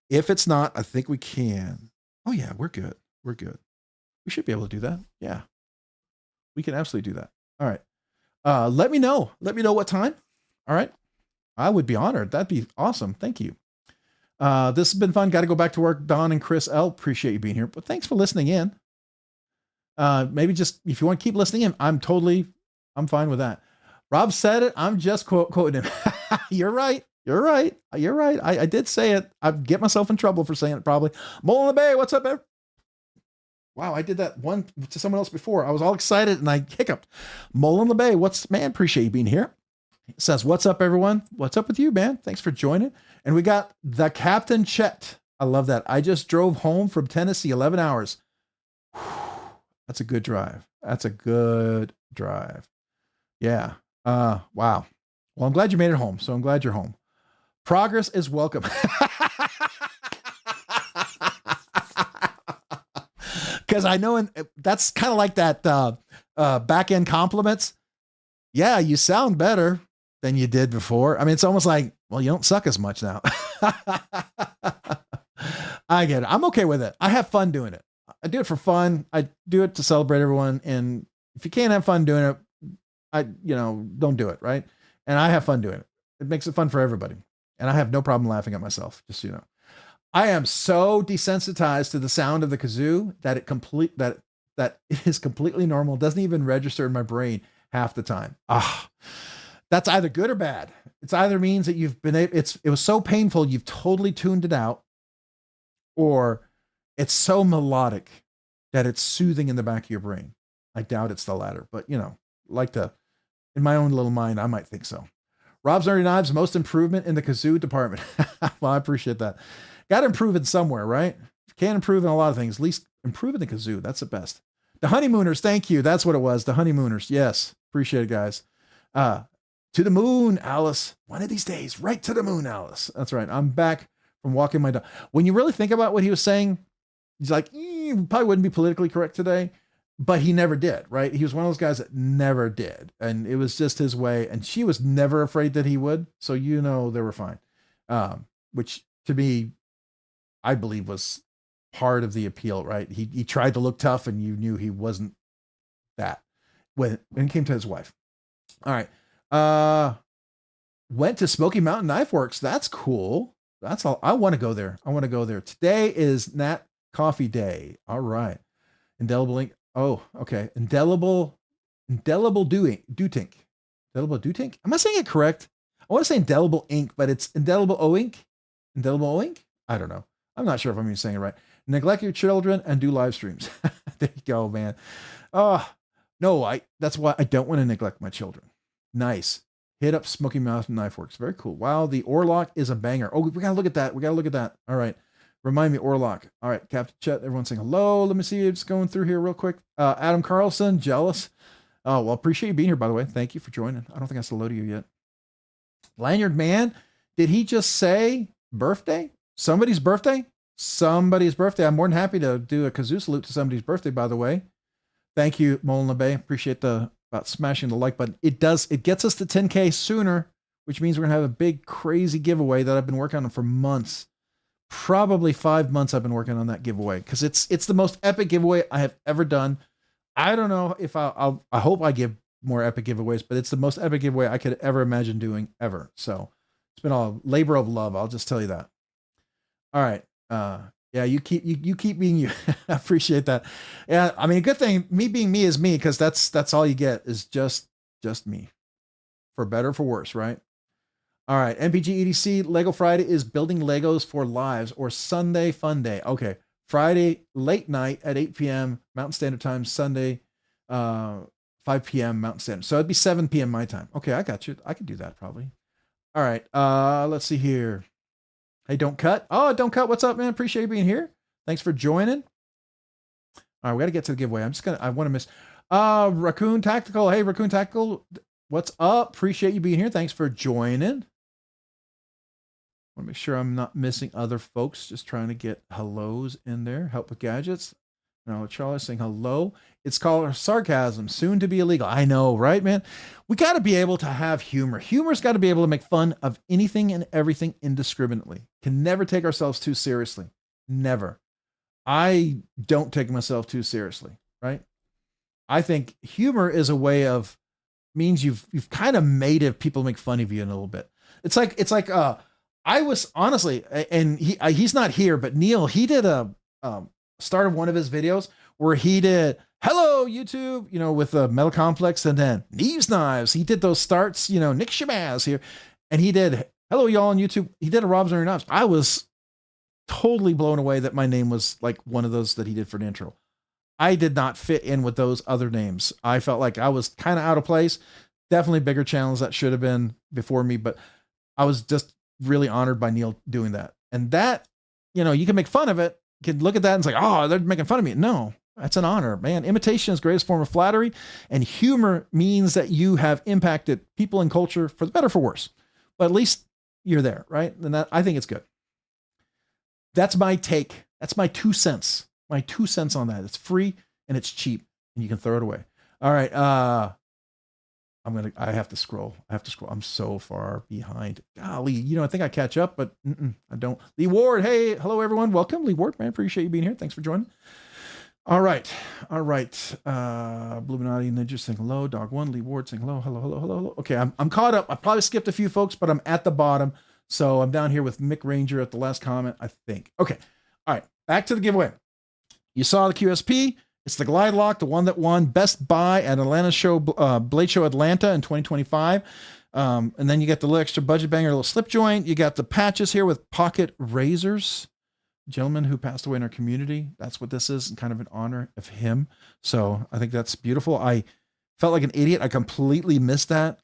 If it's not, I think we can. Oh yeah, we're good. We're good. We should be able to do that. Yeah, we can absolutely do that. All right. Let me know. Let me know what time. All right. I would be honored. That'd be awesome. Thank you. This has been fun. Got to go back to work. Don and Chris L, appreciate you being here, but thanks for listening in. Maybe just if you want to keep listening in, I'm fine with that. Rob said it. I'm just quoting him. You're right. I did say it. I'd get myself in trouble for saying it probably. Mole in the Bay, what's up, man? Wow, I did that one to someone else before. I was all excited and I hiccuped. Mole in the Bay, man? Appreciate you being here. It says, what's up, everyone? What's up with you, man? Thanks for joining. And we got the Captain Chet. I love that. I just drove home from Tennessee, 11 hours. Whew, that's a good drive. Yeah. Wow. Well, I'm glad you made it home. So I'm glad you're home. Progress is welcome. Because I know that's kind of like that back end compliments. Yeah, you sound better than you did before. I mean, it's almost like, well, you don't suck as much now. I get it. I'm okay with it. I have fun doing it. I do it for fun. I do it to celebrate everyone. And if you can't have fun doing it, don't do it. Right. And I have fun doing it. It makes it fun for everybody. And I have no problem laughing at myself, just so you know. I am so desensitized to the sound of the kazoo that it is completely normal. It doesn't even register in my brain half the time. That's either good or bad. It's either means that you've been it was so painful you've totally tuned it out, or it's so melodic that it's soothing in the back of your brain. I doubt it's the latter, but in my own little mind, I might think so. Rob's Nerdy Knives, most improvement in the kazoo department. Well, I appreciate that. Got to improve it somewhere, right? Can't improve in a lot of things. At least improve in the kazoo. That's the best. The Honeymooners, thank you. That's what it was. The Honeymooners. Yes. Appreciate it, guys. To the moon, Alice. One of these days, right to the moon, Alice. That's right. I'm back from walking my dog. When you really think about what he was saying, he's like, probably wouldn't be politically correct today, but he never did, right? He was one of those guys that never did. And it was just his way. And she was never afraid that he would. So, they were fine. Which to me, I believe was part of the appeal, right? He tried to look tough and you knew he wasn't that when it came to his wife. All right. Went to Smoky Mountain Knife Works. That's cool. That's all. I want to go there. Today is Nat Coffee Day. All right. Indelible ink. Oh, okay. Indelible Dutink. Indelible Dutink? Am I saying it correct? I want to say indelible ink, but it's indelible O-ink. Indelible O-ink? I don't know. I'm not sure if I'm even saying it right. Neglect your children and do live streams. There you go, man. No, that's why I don't want to neglect my children. Nice. Hit up Smoky Mountain Knife Works. Very cool. Wow, the Orlock is a banger. Oh, we gotta look at that. All right. Remind me, Orlock. All right, Captain Chet, everyone saying hello. Let me see. It's going through here real quick. Adam Carlson, jealous. Oh, well, appreciate you being here, by the way. Thank you for joining. I don't think I said hello to you yet. Lanyard Man, did he just say birthday? Somebody's birthday? I'm more than happy to do a kazoo salute to somebody's birthday, by the way. Thank you, Molina Bay. Appreciate about smashing the like button. It gets us to 10K sooner, which means we're going to have a big, crazy giveaway that I've been working on for months. Probably 5 months I've been working on that giveaway because it's the most epic giveaway I have ever done. I don't know if I hope I give more epic giveaways, but it's the most epic giveaway I could ever imagine doing ever. So it's been a labor of love. I'll just tell you that. All right. Yeah, you keep being you. I appreciate that. Yeah, I mean, a good thing me being me is me because that's all you get is just me, for better or for worse, right? All right, MPG EDC Lego Friday is building Legos for lives or Sunday Fun Day. Okay, Friday late night at 8 p.m. Mountain Standard Time. Sunday, 5 p.m. Mountain Standard. So it'd be 7 p.m. my time. Okay, I got you. I could do that probably. All right. Let's see here. Hey, Don't Cut. Oh, Don't Cut. What's up, man? Appreciate you being here. Thanks for joining. All right, we got to get to the giveaway. I want to miss Raccoon Tactical. Hey, Raccoon Tactical. What's up? Appreciate you being here. Thanks for joining. Want to make sure I'm not missing other folks. Just trying to get hellos in there. Help with gadgets. No, Charlie's saying hello. It's called sarcasm, soon to be illegal. I know, right, man? We got to be able to have humor. Humor's got to be able to make fun of anything and everything indiscriminately. Can never take ourselves too seriously. Never. I don't take myself too seriously, right? I think humor is a way of means you've kind of made it people make fun of you in a little bit. It's like I was honestly, and he's not here, but Neil, he did a start of one of his videos where he did hello YouTube, you know, with a metal complex, and then Neves Knives. He did those starts, you know, Nick Shabazz here, and he did hello y'all on YouTube. He did a Rob's Nerdy Knives. I was totally blown away that my name was like one of those that he did for an intro. I did not fit in with those other names. I felt like I was kind of out of place. Definitely bigger channels that should have been before me, but I was just really honored by Neil doing that. And that, you know, you can make fun of it. You can look at that and say, oh, they're making fun of me. No, that's an honor, man. Imitation is the greatest form of flattery, and humor means that you have impacted people and culture for the better, for worse. But at least you're there, right? And that, I think it's good. That's my take. That's my 2 cents. My 2 cents on that. It's free and it's cheap, and you can throw it away. All right. I have to scroll. I'm so far behind. Golly, you know, I think I catch up, but I don't. Lee Ward. Hey, hello everyone. Welcome, Lee Ward, man. Appreciate you being here. Thanks for joining. All right. Bluminati Ninja saying hello. Dog One, Lee Ward saying hello. Hello. Okay, I'm caught up. I probably skipped a few folks, but I'm at the bottom. So I'm down here with Mick Ranger at the last comment, I think. Okay. All right. Back to the giveaway. You saw the QSP. It's the Glide Lock, the one that won Best Buy at Atlanta Show, Blade Show Atlanta in 2025. And then you get the little extra budget banger, little slip joint. You got the patches here with pocket razors. Gentleman who passed away in our community. That's what this is, and kind of in honor of him. So I think that's beautiful. I felt like an idiot. I completely missed that.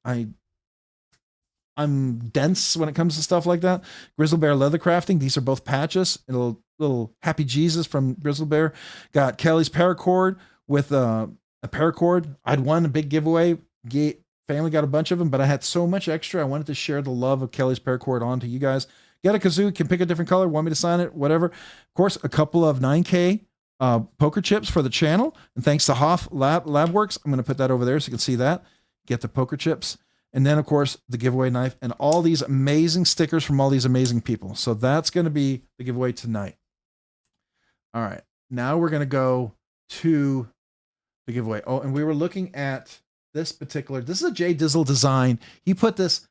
I'm dense when it comes to stuff like that. Grizzle Bear Leather Crafting. These are both patches. A little Happy Jesus from Grizzle Bear. Got Kelly's paracord with a paracord. I'd won a big giveaway. Family got a bunch of them, but I had so much extra. I wanted to share the love of Kelly's paracord on to you guys. Get a kazoo, can pick a different color, want me to sign it, whatever. Of course, a couple of 9K poker chips for the channel. And thanks to Hoff Labworks, I'm going to put that over there so you can see that. Get the poker chips. And then, of course, the giveaway knife and all these amazing stickers from all these amazing people. So that's going to be the giveaway tonight. All right. Now we're going to go to the giveaway. Oh, and we were looking at this particular, this is a Jay Dizzle design. He put this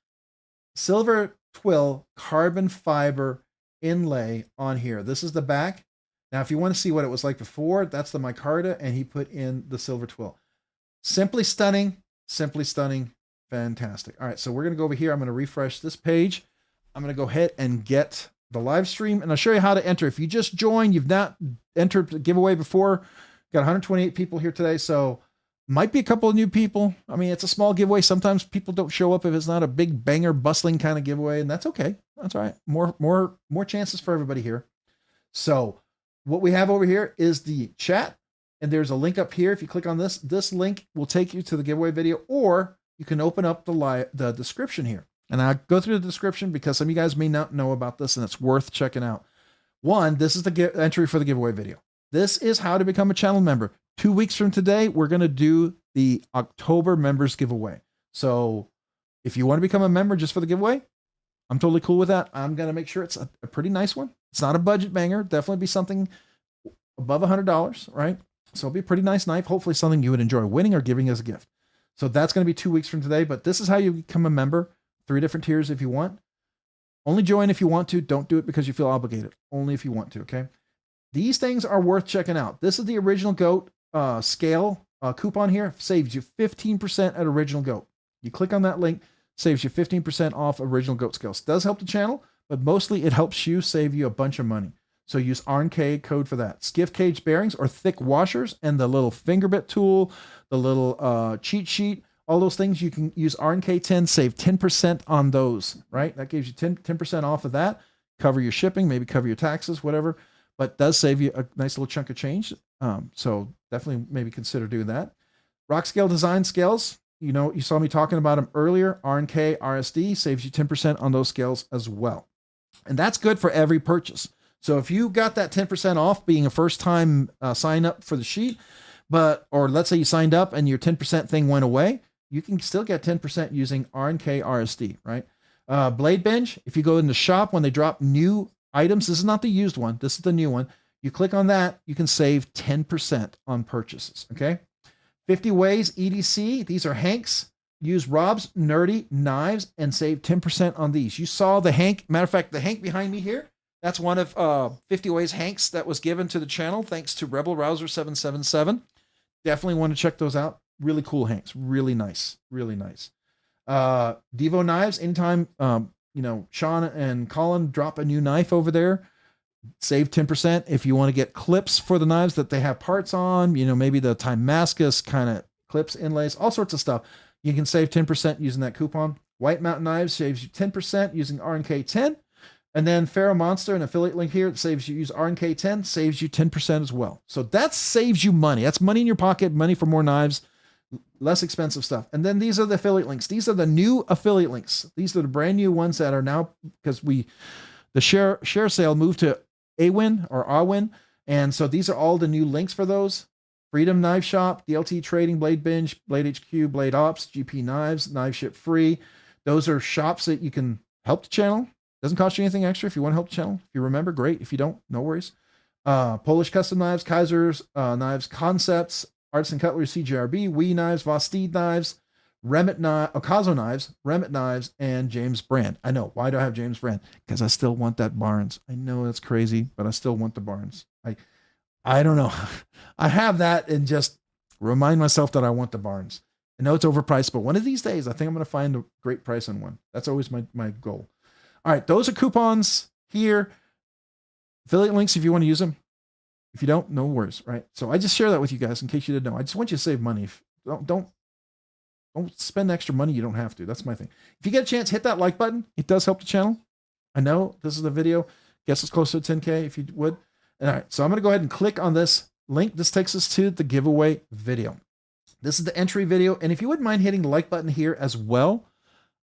silver twill carbon fiber inlay on here. This is the back. Now, if you want to see what it was like before, that's the micarta, and he put in the silver twill. Simply stunning, fantastic. All right, so we're going to go over here. I'm going to refresh this page. I'm going to go ahead and get the live stream, and I'll show you how to enter. If you just joined, you've not entered the giveaway before, got 128 people here today, so might be a couple of new people. I mean, it's a small giveaway. Sometimes people don't show up if it's not a big banger, bustling kind of giveaway, and that's okay. That's all right. More chances for everybody here. So what we have over here is the chat, and there's a link up here. If you click on this link will take you to the giveaway video, or you can open up the description here. And I'll go through the description because some of you guys may not know about this, and it's worth checking out. One, this is the entry for the giveaway video. This is how to become a channel member. 2 weeks from today, we're going to do the October members giveaway. So if you want to become a member just for the giveaway, I'm totally cool with that. I'm going to make sure it's a pretty nice one. It's not a budget banger. Definitely be something above $100, right? So it'll be a pretty nice knife. Hopefully something you would enjoy winning or giving as a gift. So that's going to be 2 weeks from today, but this is how you become a member. 3 different tiers if you want. Only join if you want to. Don't do it because you feel obligated. Only if you want to, okay? These things are worth checking out. This is the original Goat scale coupon here. Saves you 15% at original Goat. You click on that link, saves you 15% off original Goat scales. Does help the channel, but mostly it helps you save you a bunch of money. So use RNK code for that. Skiff Caged Bearings or thick washers and the little finger bit tool, the little cheat sheet, all those things, you can use RNK10, save 10% on those, right? That gives you 10% off of that. Cover your shipping, maybe cover your taxes, whatever, but does save you a nice little chunk of change. So definitely maybe consider doing that. Rockscale Design scales, you know, you saw me talking about them earlier. RNKRSD saves you 10% on those scales as well. And that's good for every purchase. So if you got that 10% off being a first time sign up for the sheet, or let's say you signed up and your 10% thing went away, you can still get 10% using RNKRSD, right? BladeBinge, if you go in the shop when they drop new items, this is not the used one, this is the new one. You click on that, you can save 10% on purchases, okay? 50 Ways EDC, these are Hanks use Rob's Nerdy Knives and save 10% on these. You saw the Hank. Matter of fact, the Hank behind me here, that's one of 50 Ways Hanks that was given to the channel thanks to Rebel Rouser 777. Definitely want to check those out. Really cool Hanks. Really nice. Really nice. Divo Knives. Anytime, Sean and Colin drop a new knife over there, save 10%. If you want to get clips for the knives that they have parts on, maybe the Damascus kind of clips, inlays, all sorts of stuff, you can save 10% using that coupon. White Mountain Knives saves you 10% using RNK10. And then Pharaoh Monster, an affiliate link here, that saves you use RNK10, saves you 10% as well. So that saves you money. That's money in your pocket, money for more knives, less expensive stuff. And then these are the affiliate links. These are the new affiliate links. These are the brand new ones that are now, because the share sale moved to Awin or Awin. And so these are all the new links for those. Freedom Knife Shop, DLT Trading, BladeBinge, Blade HQ, Blade Ops, GP Knives, Knife Ship Free. Those are shops that you can help the channel. Doesn't cost you anything extra if you want to help the channel. If you remember, great. If you don't, no worries. Polish Custom Knives, Kaiser's Knives Concepts, Arts and Cutlery, CJRB, Wee Knives, Vosteed Knives, Okazo Knives, Remit Knives, and James Brand. I know. Why do I have James Brand? Because I still want that Barnes. I know that's crazy, but I still want the Barnes. I don't know. I have that and just remind myself that I want the Barnes. I know it's overpriced, but one of these days, I think I'm going to find a great price on one. That's always my goal. All right, those are coupons here. Affiliate links if you want to use them. If you don't, no worries, right? So I just share that with you guys in case you didn't know. I just want you to save money. Don't spend extra money you don't have to. That's my thing. If you get a chance, hit that like button. It does help the channel. I know this is the video. Gets us closer to 10K if you would. All right, so I'm going to go ahead and click on this link. This takes us to the giveaway video. This is the entry video. And if you wouldn't mind hitting the like button here as well.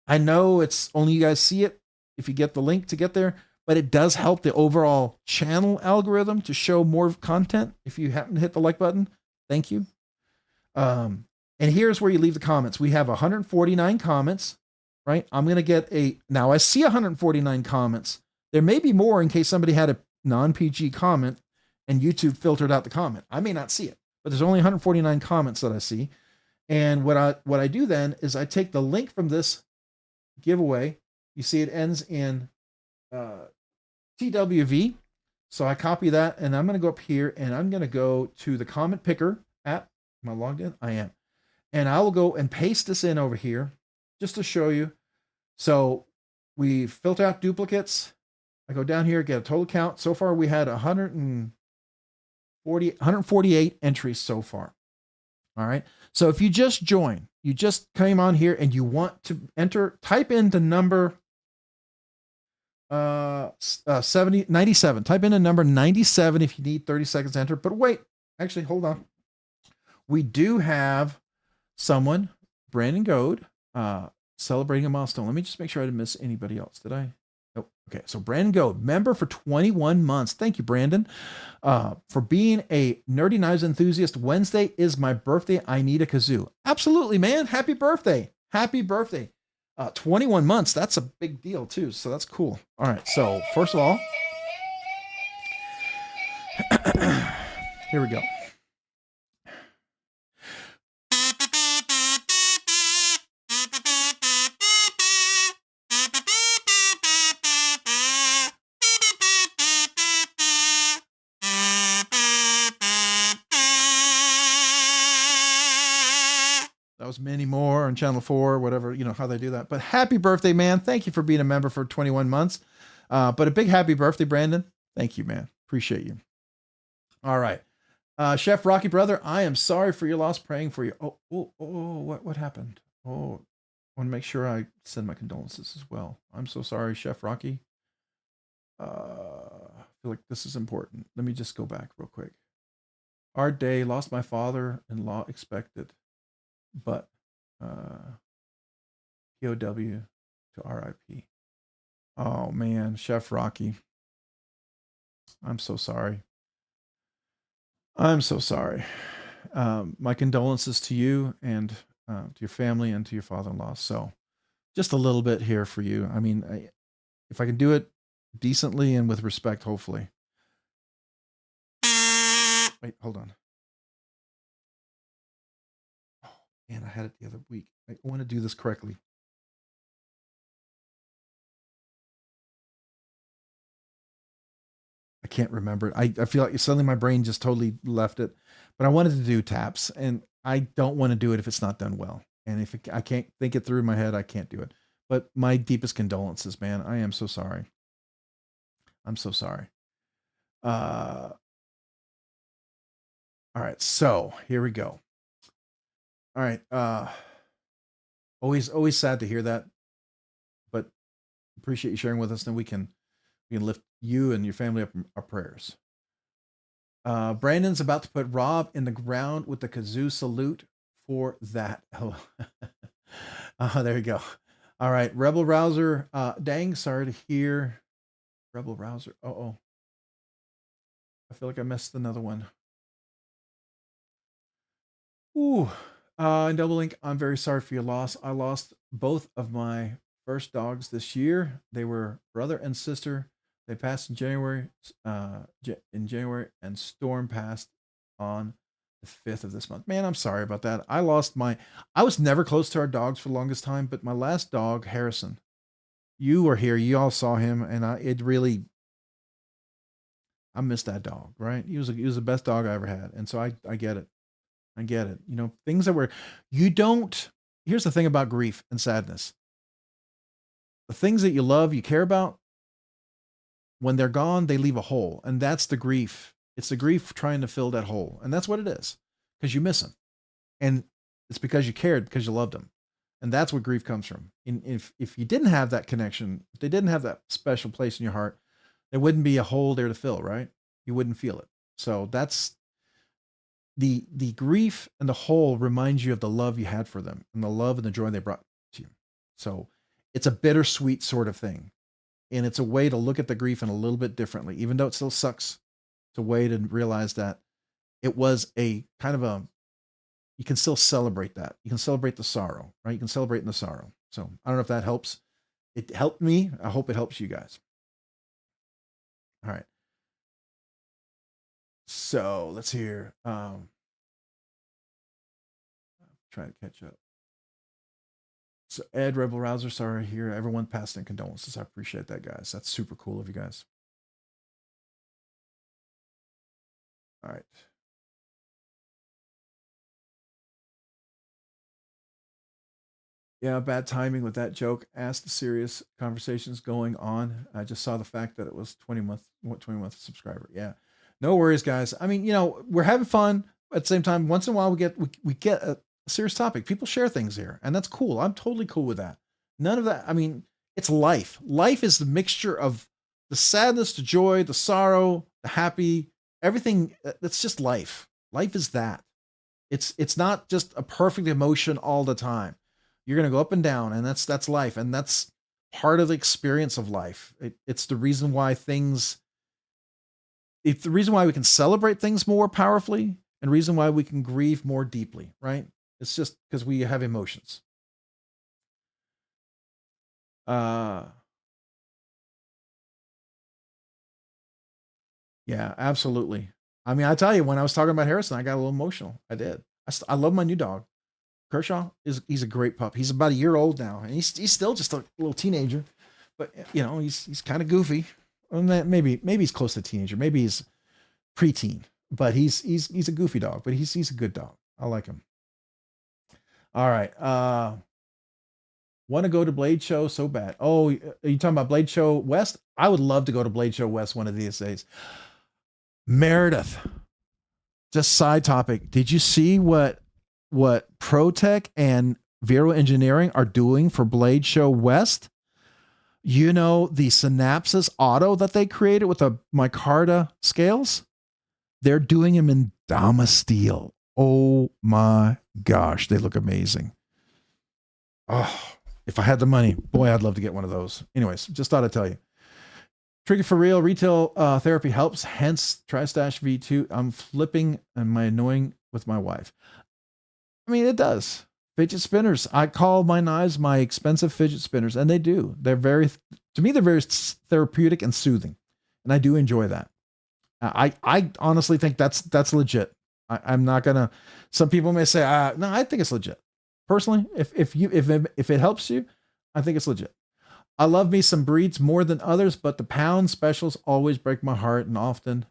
I know it's only you guys see it if you get the link to get there, but it does help the overall channel algorithm to show more content. If you happen to hit the like button, thank you. And here's where you leave the comments. We have 149 comments, right? I'm going to get now I see 149 comments. There may be more in case somebody had a non-PG comment and YouTube filtered out the comment. I may not see it, but there's only 149 comments that I see. And what I do then is I take the link from this giveaway. You see it ends in TWV. So I copy that and I'm going to go up here and I'm going to go to the comment picker app. Am I logged in? I am. And I will go and paste this in over here just to show you. So we filter out duplicates. I go down here, get a total count. So far we had 148 entries so far. All right. So if you just join, you just came on here and you want to enter, type in the number 97. Type in a number 97 if you need 30 seconds to enter. But wait, actually, hold on. We do have someone, Brandon Goad, celebrating a milestone. Let me just make sure I didn't miss anybody else. Did I? Oh, okay. So Brandon Goad, member for 21 months. Thank you, Brandon, for being a Nerdy Knives enthusiast. Wednesday is my birthday. I need a kazoo. Absolutely, man. Happy birthday. Happy birthday. 21 months. That's a big deal too. So that's cool. All right. So first of all, here we go. That was many more on channel 4, whatever, you know, how they do that. But happy birthday, man. Thank you for being a member for 21 months. But a big happy birthday, Brandon. Thank you, man. Appreciate you. All right. Chef Rocky brother, I am sorry for your loss, praying for you. What happened? Oh, I want to make sure I send my condolences as well. I'm so sorry, Chef Rocky. I feel like this is important. Let me just go back real quick. Hard day, lost my father-in-law, expected. But POW to RIP. Oh man, Chef Rocky. I'm so sorry. I'm so sorry. My condolences to you and to your family and to your father-in-law. So just a little bit here for you. I mean, if I can do it decently and with respect, hopefully. Wait, hold on. Man, I had it the other week. I want to do this correctly. I can't remember it. I feel like suddenly my brain just totally left it. But I wanted to do taps, and I don't want to do it if it's not done well. And if I can't think it through in my head, I can't do it. But my deepest condolences, man. I am so sorry. I'm so sorry. All right, so here we go. All right. Always sad to hear that, but appreciate you sharing with us. And we can lift you and your family up in our prayers. Brandon's about to put Rob in the ground with the kazoo salute for that. Oh, there you go. All right, Rebel Rouser. Dang, sorry to hear. Rebel Rouser. Oh. I feel like I missed another one. Ooh. And Double Link, I'm very sorry for your loss. I lost both of my first dogs this year. They were brother and sister. They passed in January, and Storm passed on the 5th of this month. Man, I'm sorry about that. I was never close to our dogs for the longest time, but my last dog, Harrison, you were here. You all saw him, and I missed that dog, right? He was the best dog I ever had. And so I get it. I get it. You know, things that here's the thing about grief and sadness. The things that you love, you care about, when they're gone, they leave a hole. And that's the grief. It's the grief trying to fill that hole. And that's what it is, because you miss them. And it's because you cared, because you loved them. And that's what grief comes from. And if you didn't have that connection, if they didn't have that special place in your heart, there wouldn't be a hole there to fill, right? You wouldn't feel it. So that's the grief, and the hole reminds you of the love you had for them and the love and the joy they brought to you. So it's a bittersweet sort of thing. And it's a way to look at the grief in a little bit differently, even though it still sucks. It's a way to realize that it was a kind of you can still celebrate that. You can celebrate the sorrow, right? You can celebrate in the sorrow. So I don't know if that helps. It helped me. I hope it helps you guys. All right. So let's hear. Trying to catch up. So Ed, Rebel Rouser, sorry to hear everyone passed in condolences. I appreciate that, guys. That's super cool of you guys. All right. Yeah, bad timing with that joke. Ask the serious conversations going on. I just saw the fact that it was 20-month subscriber. Yeah. No worries, guys. I mean, you know, we're having fun. At the same time, once in a while we get a serious topic. People share things here, and that's cool. I'm totally cool with that. None of that. I mean, it's life. Life is the mixture of the sadness, the joy, the sorrow, the happy, everything. That's just life. Life is that. It's not just a perfect emotion all the time. You're going to go up and down, and that's life. And that's part of the experience of life. It's the reason why it's the reason why we can celebrate things more powerfully, and reason why we can grieve more deeply, right? It's just because we have emotions. Yeah, absolutely. I mean, I tell you, when I was talking about Harrison, I got a little emotional. I did. I love my new dog. Kershaw he's a great pup. He's about a year old now, and he's still just a little teenager, but you know, he's kind of goofy. Maybe he's close to teenager. Maybe he's preteen, but he's a goofy dog, but he's a good dog. I like him. All right. Want to go to Blade Show so bad. Oh, are you talking about Blade Show West? I would love to go to Blade Show West one of these days. Meredith, just side topic. Did you see what ProTech and Vero Engineering are doing for Blade Show West? You know, the Synapsis Auto that they created with the micarta scales? They're doing them in Dama steel. Oh my gosh, they look amazing. Oh, if I had the money, boy, I'd love to get one of those. Anyways, just thought I'd tell you. Tricky for real, retail therapy helps, hence TriStash V2. I'm flipping and my annoying with my wife. I mean, it does. Fidget spinners. I call my knives my expensive fidget spinners, and they do. They're very therapeutic and soothing, and I do enjoy that. I honestly think that's legit. I'm not gonna. Some people may say, no, I think it's legit. personally, if it helps you, I think it's legit. I love me some breeds more than others, but the pound specials always break my heart, and often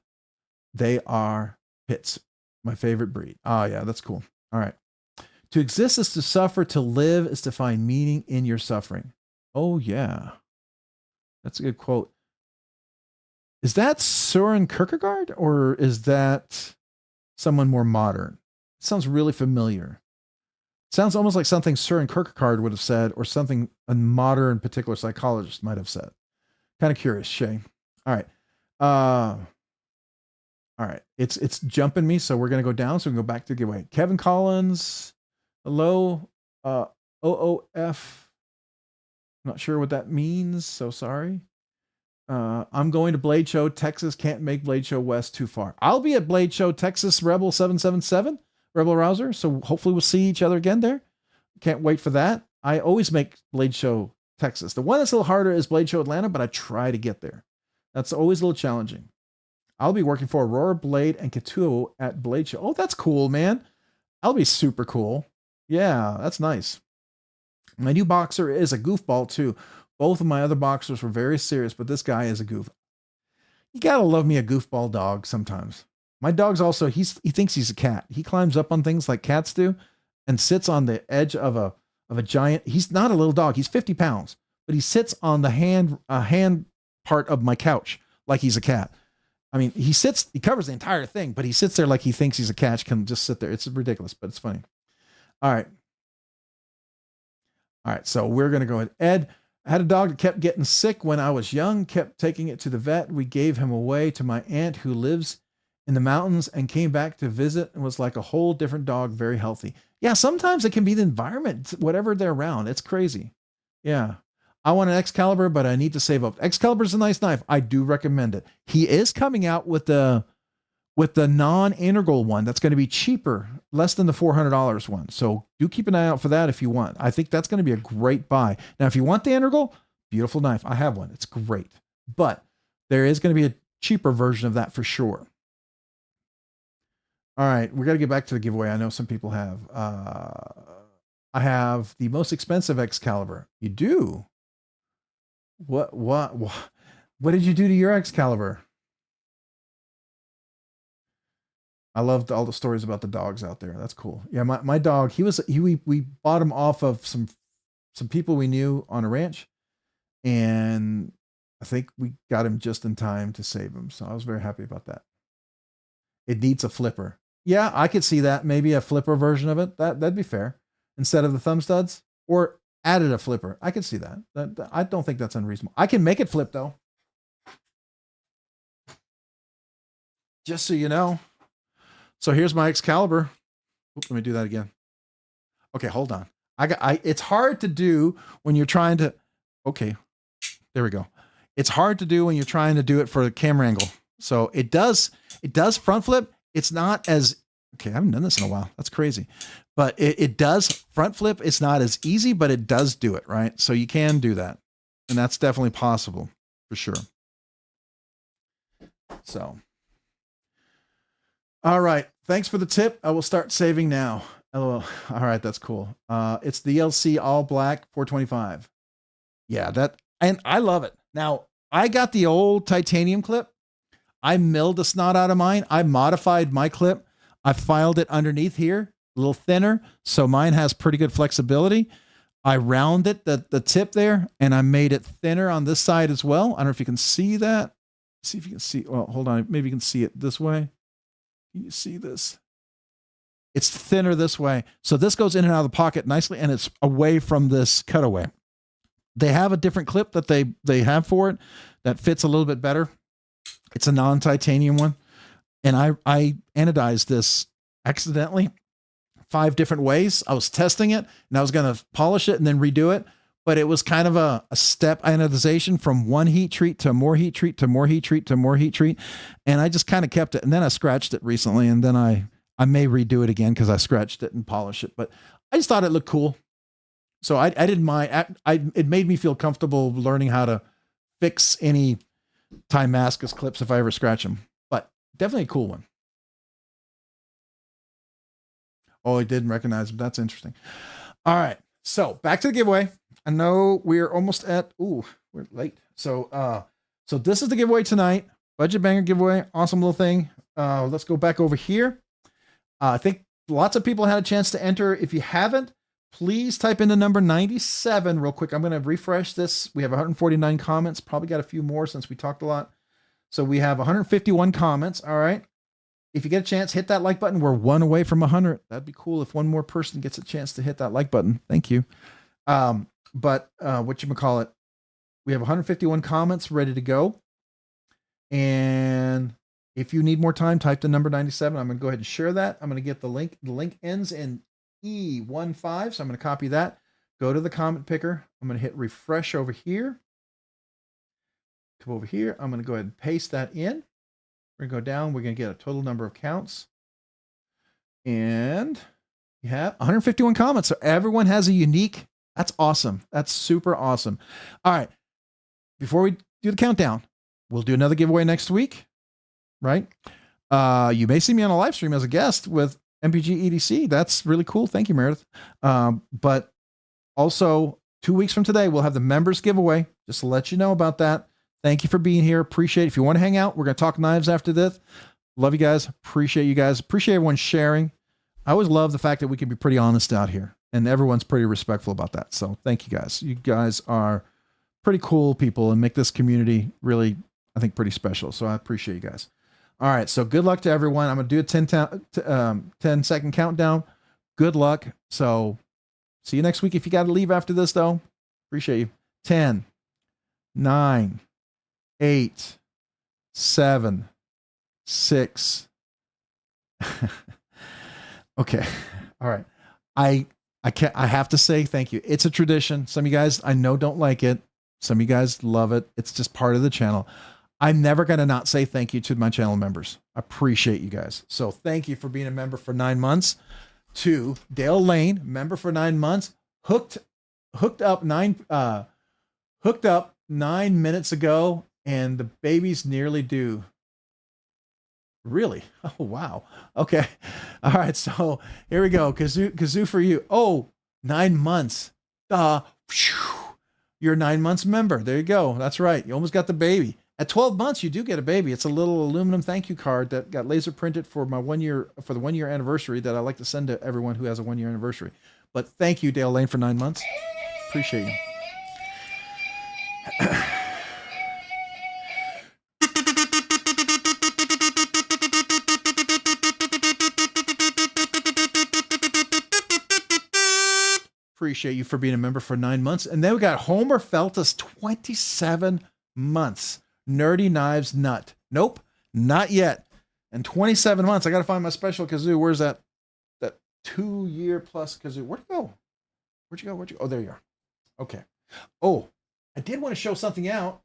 they are pits. My favorite breed. Oh yeah, that's cool. All right. To exist is to suffer, to live is to find meaning in your suffering. Oh yeah. That's a good quote. Is that Søren Kierkegaard or is that someone more modern? It sounds really familiar. Sounds almost like something Søren Kierkegaard would have said, or something a modern particular psychologist might have said. Kind of curious, Shay. All right. All right. It's jumping me, so we're gonna go down. So we can go back to the giveaway. Kevin Collins, hello. OOF. Not sure what that means, so sorry. I'm going to Blade Show Texas. Can't make Blade Show West too far. I'll be at Blade Show Texas Rebel 777. Rebel Rouser. So hopefully we'll see each other again there. Can't wait for that. I always make Blade Show Texas. The one that's a little harder is Blade Show Atlanta, but I try to get there. That's always a little challenging. I'll be working for Aurora Blade and Katuo at Blade Show. Oh, that's cool, man. I'll be super cool. Yeah, that's nice. My new boxer is a goofball too. Both of my other boxers were very serious, but this guy is a goof. You gotta love me a goofball dog sometimes. My dog's also, he thinks he's a cat. He climbs up on things like cats do and sits on the edge of a giant. He's not a little dog. He's 50 pounds, but he sits on the hand part of my couch like he's a cat. I mean, he covers the entire thing, but he sits there like he thinks he's a cat. Can just sit there. It's ridiculous, but it's funny. All right. All right. So we're going to go with Ed. I had a dog that kept getting sick when I was young, kept taking it to the vet. We gave him away to my aunt who lives in the mountains and came back to visit and was like a whole different dog, very healthy. Yeah, sometimes it can be the environment, whatever they're around. It's crazy. Yeah. I want an Excalibur, but I need to save up. Excalibur's a nice knife. I do recommend it. He is coming out with the non-integral one that's going to be cheaper, less than the $400 one. So do keep an eye out for that if you want. I think that's going to be a great buy. Now, if you want the integral, beautiful knife. I have one. It's great. But there is going to be a cheaper version of that for sure. All right, we got to get back to the giveaway. I know some people have. I have the most expensive Excalibur. You do? What did you do to your Excalibur? I loved all the stories about the dogs out there. That's cool. Yeah, my dog, we bought him off of some people we knew on a ranch, and I think we got him just in time to save him. So I was very happy about that. It needs a flipper. Yeah, I could see that. Maybe a flipper version of it. That'd be fair. Instead of the thumb studs, or added a flipper. I could see that. I don't think that's unreasonable. I can make it flip though. Just so you know. So here's my Excalibur. Oops, let me do that again. Okay, hold on. It's hard to do when you're trying to, okay, there we go. It's hard to do when you're trying to do it for the camera angle. So it does front flip. It's not as, okay, I haven't done this in a while. That's crazy. But it does front flip. It's not as easy, but it does do it, right? So you can do that. And that's definitely possible for sure. So. All right. Thanks for the tip. I will start saving now. LOL. All right. That's cool. It's the LC all black 425. Yeah, and I love it. Now, I got the old titanium clip. I milled the snot out of mine. I modified my clip. I filed it underneath here, a little thinner. So mine has pretty good flexibility. I rounded the tip there and I made it thinner on this side as well. I don't know if you can see that. See if you can see. Well, hold on. Maybe you can see it this way. Can you see this? It's thinner this way. So this goes in and out of the pocket nicely and it's away from this cutaway. They have a different clip that they have for it that fits a little bit better. It's a non-titanium one. And I anodized this accidentally 5 different ways. I was testing it and I was going to polish it and then redo it. But it was kind of a step anodization from one heat treat to more heat treat to more heat treat to more heat treat. And I just kind of kept it. And then I scratched it recently. And then I may redo it again because I scratched it and polished it. But I just thought it looked cool. So I didn't mind. It made me feel comfortable learning how to fix any Timascus clips if I ever scratch them. But definitely a cool one. Oh, I didn't recognize him. That's interesting. All right. So back to the giveaway. I know we're almost at, ooh, we're late. So this is the giveaway tonight. Budget banger giveaway. Awesome little thing. Let's go back over here. I think lots of people had a chance to enter. If you haven't, please type in the number 97 real quick. I'm going to refresh this. We have 149 comments. Probably got a few more since we talked a lot. So we have 151 comments. All right. If you get a chance, hit that like button. We're one away from 100. That'd be cool if one more person gets a chance to hit that like button. Thank you. Whatchamacallit? We have 151 comments ready to go. And if you need more time, type the number 97. I'm going to go ahead and share that. I'm going to get the link. The link ends in E15. So I'm going to copy that. Go to the comment picker. I'm going to hit refresh over here. Come over here. I'm going to go ahead and paste that in. We're going to go down. We're going to get a total number of counts. And you have 151 comments. So everyone has a unique. That's awesome. That's super awesome. All right. Before we do the countdown, we'll do another giveaway next week, right? You may see me on a live stream as a guest with MPG EDC. That's really cool. Thank you, Meredith. But also 2 weeks from today, we'll have the members giveaway. Just to let you know about that. Thank you for being here. Appreciate it. If you want to hang out, we're going to talk knives after this. Love you guys. Appreciate you guys. Appreciate everyone sharing. I always love the fact that we can be pretty honest out here and everyone's pretty respectful about that. So thank you guys. You guys are pretty cool people and make this community really, I think, pretty special. So I appreciate you guys. All right. So good luck to everyone. I'm going to do a 10-second countdown. Good luck. So see you next week. If you got to leave after this though, appreciate you. 10, 9, 8, 7, 6. Okay. All right. I have to say thank you. It's a tradition. Some of you guys I know don't like it. Some of you guys love it. It's just part of the channel. I'm never going to not say thank you to my channel members. I appreciate you guys. So thank you for being a member for 9 months. To Dale Lane, member for 9 months, hooked up 9 minutes ago, and the baby's nearly due. Really? Oh, wow. Okay. All right. So here we go. Kazoo for you. Oh, 9 months. You're a 9 months member. There you go. That's right. You almost got the baby. At 12 months, you do get a baby. It's a little aluminum thank you card that got laser printed for my 1 year, for the 1 year anniversary that I like to send to everyone who has a 1 year anniversary. But thank you, Dale Lane, for 9 months. Appreciate you. Appreciate you for being a member for 9 months. And then we got Homer Feltus, 27 months. Nerdy Knives Nut. Nope, not yet. And 27 months. I got to find my special kazoo. Where's that 2 year plus kazoo? Where'd it go? Where'd you go? Oh, there you are. Okay. Oh, I did want to show something out.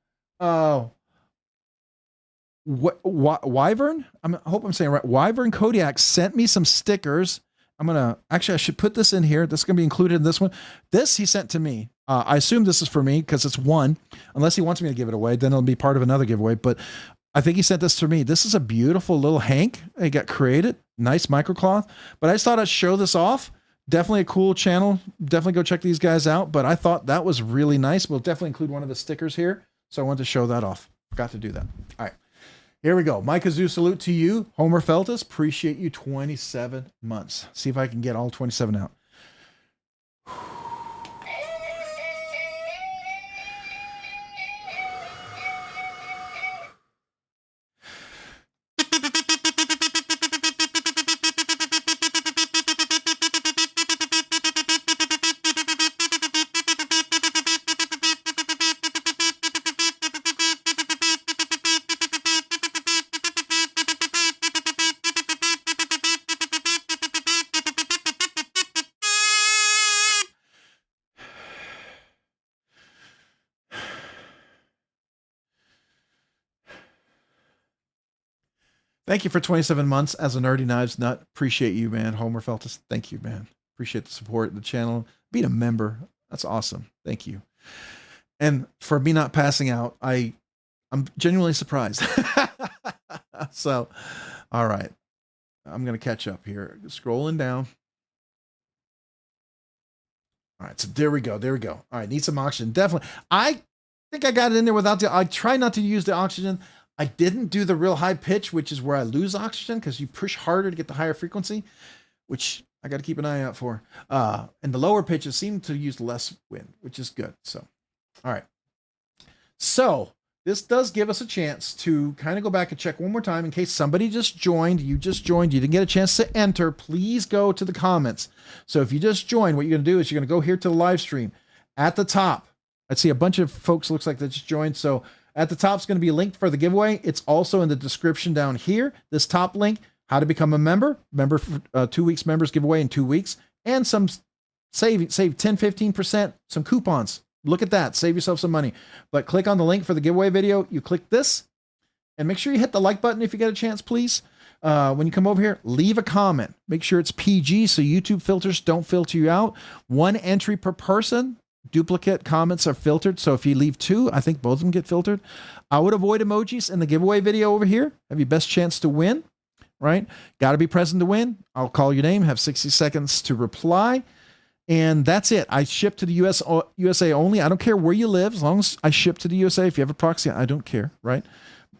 Wyvern? I hope I'm saying it right. Wyvern Kodiak sent me some stickers. I should put this in here. This is going to be included in this one. This he sent to me. I assume this is for me because it's one, unless he wants me to give it away, then it'll be part of another giveaway. But I think he sent this to me. This is a beautiful little hank. It got created. Nice microcloth. But I just thought I'd show this off. Definitely a cool channel. Definitely go check these guys out. But I thought that was really nice. We'll definitely include one of the stickers here. So I wanted to show that off. Forgot to do that. All right. Here we go. My kazoo salute to you, Homer Feltus. Appreciate you. 27 months. See if I can get all 27 out. Thank you for 27 months as a Nerdy Knives Nut. Appreciate you, man. Homer Feltus. Thank you, man. Appreciate the support of the channel. Being a member. That's awesome. Thank you. And for me not passing out, I'm genuinely surprised. So, all right. I'm going to catch up here. Scrolling down. All right, so there we go. There we go. All right, need some oxygen. Definitely. I think I got it in there without I try not to use the oxygen. I didn't do the real high pitch, which is where I lose oxygen because you push harder to get the higher frequency, which I got to keep an eye out for. And the lower pitches seem to use less wind, which is good. So, all right. So this does give us a chance to kind of go back and check one more time in case somebody just joined, you didn't get a chance to enter. Please go to the comments. So if you just joined, what you're going to do is you're going to go here to the live stream at the top. I see a bunch of folks looks like they just joined. So at the top is going to be a link for the giveaway. It's also in the description down here. This top link, how to become a member for 2 weeks members giveaway in 2 weeks, and some save 10-15%, some coupons. Look at that. Save yourself some money. But click on the link for the giveaway video. You click this and make sure you hit the like button if you get a chance, please. When you come over here, leave a comment. Make sure it's PG so YouTube filters don't filter you out. 1 entry per person. Duplicate comments are filtered. So if you leave 2, I think both of them get filtered. I would avoid emojis in the giveaway video over here. Have your best chance to win, right? Got to be present to win. I'll call your name, have 60 seconds to reply. And that's it. I ship to the USA only. I don't care where you live, as long as I ship to the USA. If you have a proxy, I don't care, right?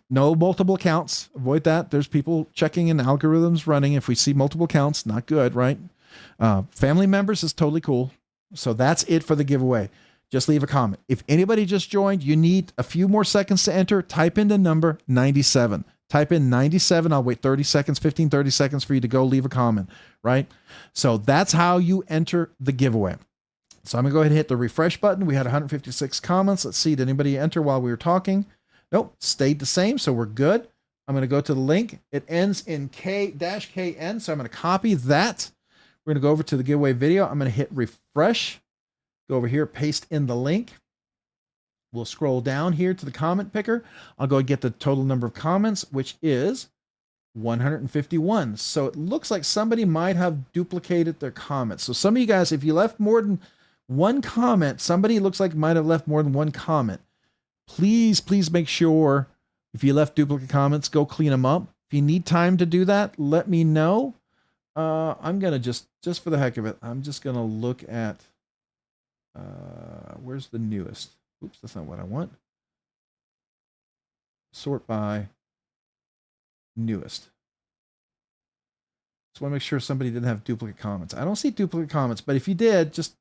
No multiple accounts. Avoid that. There's people checking and algorithms running. If we see multiple accounts, not good, right? Family members is totally cool. So that's it for the giveaway. Just leave a comment. If anybody just joined, you need a few more seconds to enter. Type in the number 97. Type in 97. I'll wait 30 seconds, 30 seconds for you to go leave a comment, right? So that's how you enter the giveaway. So I'm going to go ahead and hit the refresh button. We had 156 comments. Let's see. Did anybody enter while we were talking? Nope. Stayed the same. So we're good. I'm going to go to the link. It ends in K-KN. So I'm going to copy that. We're going to go over to the giveaway video. I'm going to hit refresh. Go over here, paste in the link. We'll scroll down here to the comment picker. I'll go and get the total number of comments, which is 151. So it looks like somebody might have duplicated their comments. So some of you guys, if you left more than 1 comment, somebody looks like might have left more than 1 comment. Please make sure if you left duplicate comments, go clean them up. If you need time to do that, let me know. I'm going to just for the heck of it, I'm just going to look at, where's the newest? Oops, that's not what I want. Sort by newest. Just want to make sure somebody didn't have duplicate comments. I don't see duplicate comments, but if you did, just,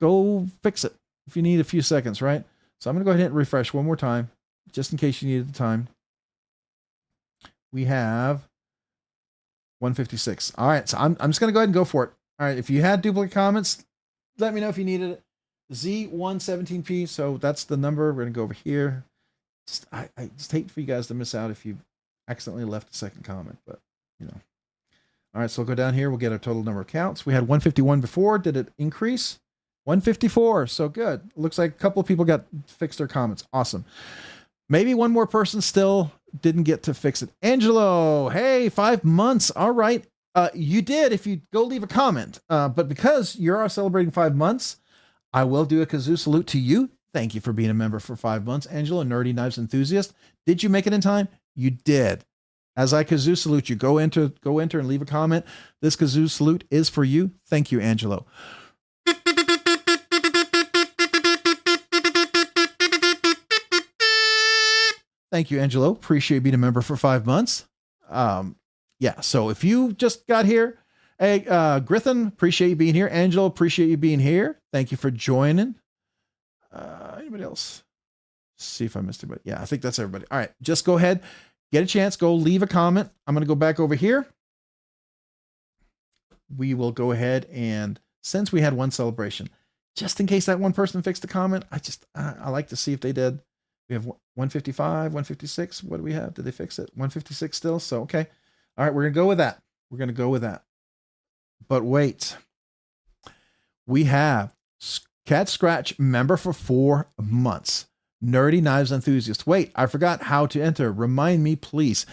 go fix it if you need a few seconds, right? So I'm going to go ahead and hit refresh one more time, just in case you needed the time. We have 156. All right, so I'm just going to go ahead and go for it. All right, if you had duplicate comments, let me know if you needed it. Z117P, so that's the number. We're going to go over here. I just hate for you guys to miss out if you accidentally left a second comment, but, All right, so we'll go down here. We'll get our total number of counts. We had 151 before. Did it increase? 154, so good. Looks like a couple of people got fixed their comments. Awesome. Maybe one more person still didn't get to fix it. Angelo, hey, 5 months. All right. You did if you go leave a comment. But because you're celebrating 5 months, I will do a kazoo salute to you. Thank you for being a member for 5 months, Angelo, Nerdy Knives Enthusiast. Did you make it in time? You did. As I kazoo salute you, go enter and leave a comment. This kazoo salute is for you. Thank you, Angelo. Thank you, Angelo. Appreciate being a member for 5 months. Yeah, so if you just got here, hey, Grithin, appreciate you being here. Angelo, appreciate you being here. Thank you for joining. Anybody else? Let's see if I missed anybody. Yeah, I think that's everybody. All right, just go ahead, get a chance, go leave a comment. I'm going to go back over here. We will go ahead and, since we had one celebration, just in case that one person fixed a comment, I like to see if they did. We have 155, 156. What do we have? Did they fix it? 156 still. So, okay. All right. We're going to go with that. We're going to go with that. But wait, we have Cat Scratch member for 4 months. Nerdy Knives Enthusiast. Wait, I forgot how to enter. Remind me, please.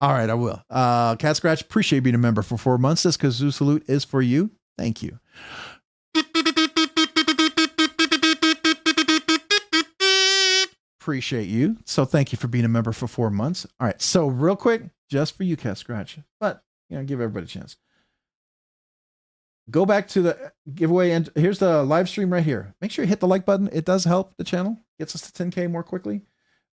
All right, I will. Cat Scratch, appreciate being a member for 4 months. This kazoo salute is for you. Thank you. Appreciate you. So thank you for being a member for 4 months. All right. So real quick, just for you, Cat Scratch, but give everybody a chance. Go back to the giveaway, and here's the live stream right here. Make sure you hit the like button. It does help the channel. Gets us to 10K more quickly.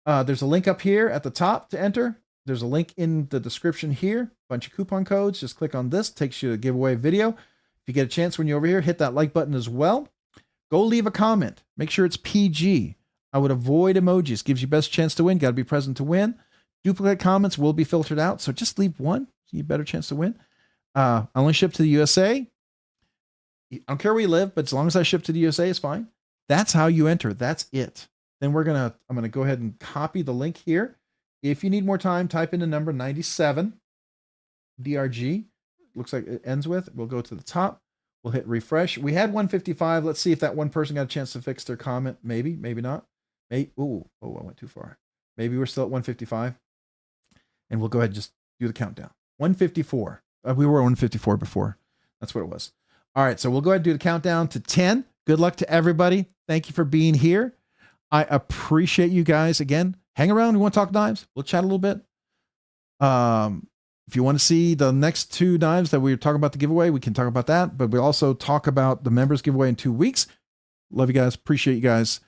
There's a link up here at the top to enter. There's a link in the description here. Bunch of coupon codes. Just click on this. Takes you to the giveaway video. If you get a chance when you're over here, hit that like button as well. Go leave a comment. Make sure it's PG. I would avoid emojis. Gives you best chance to win. Got to be present to win. Duplicate comments will be filtered out. So just leave one. So you better chance to win. I only ship to the USA. I don't care where you live, but as long as I ship to the USA, it's fine. That's how you enter. That's it. Then I'm going to go ahead and copy the link here. If you need more time, type in the number 97 DRG. Looks like it ends with. We'll go to the top. We'll hit refresh. We had 155. Let's see if that one person got a chance to fix their comment. Maybe, maybe not. Maybe. Oh, I went too far. Maybe we're still at 155. And we'll go ahead and just do the countdown. 154. We were 154 before. That's what it was. All right, so we'll go ahead and do the countdown to 10. Good luck to everybody. Thank you for being here. I appreciate you guys. Again, hang around. We want to talk knives. We'll chat a little bit. If you want to see the next 2 knives that we were talking about the giveaway, we can talk about that. But we'll also talk about the members giveaway in 2 weeks. Love you guys. Appreciate you guys.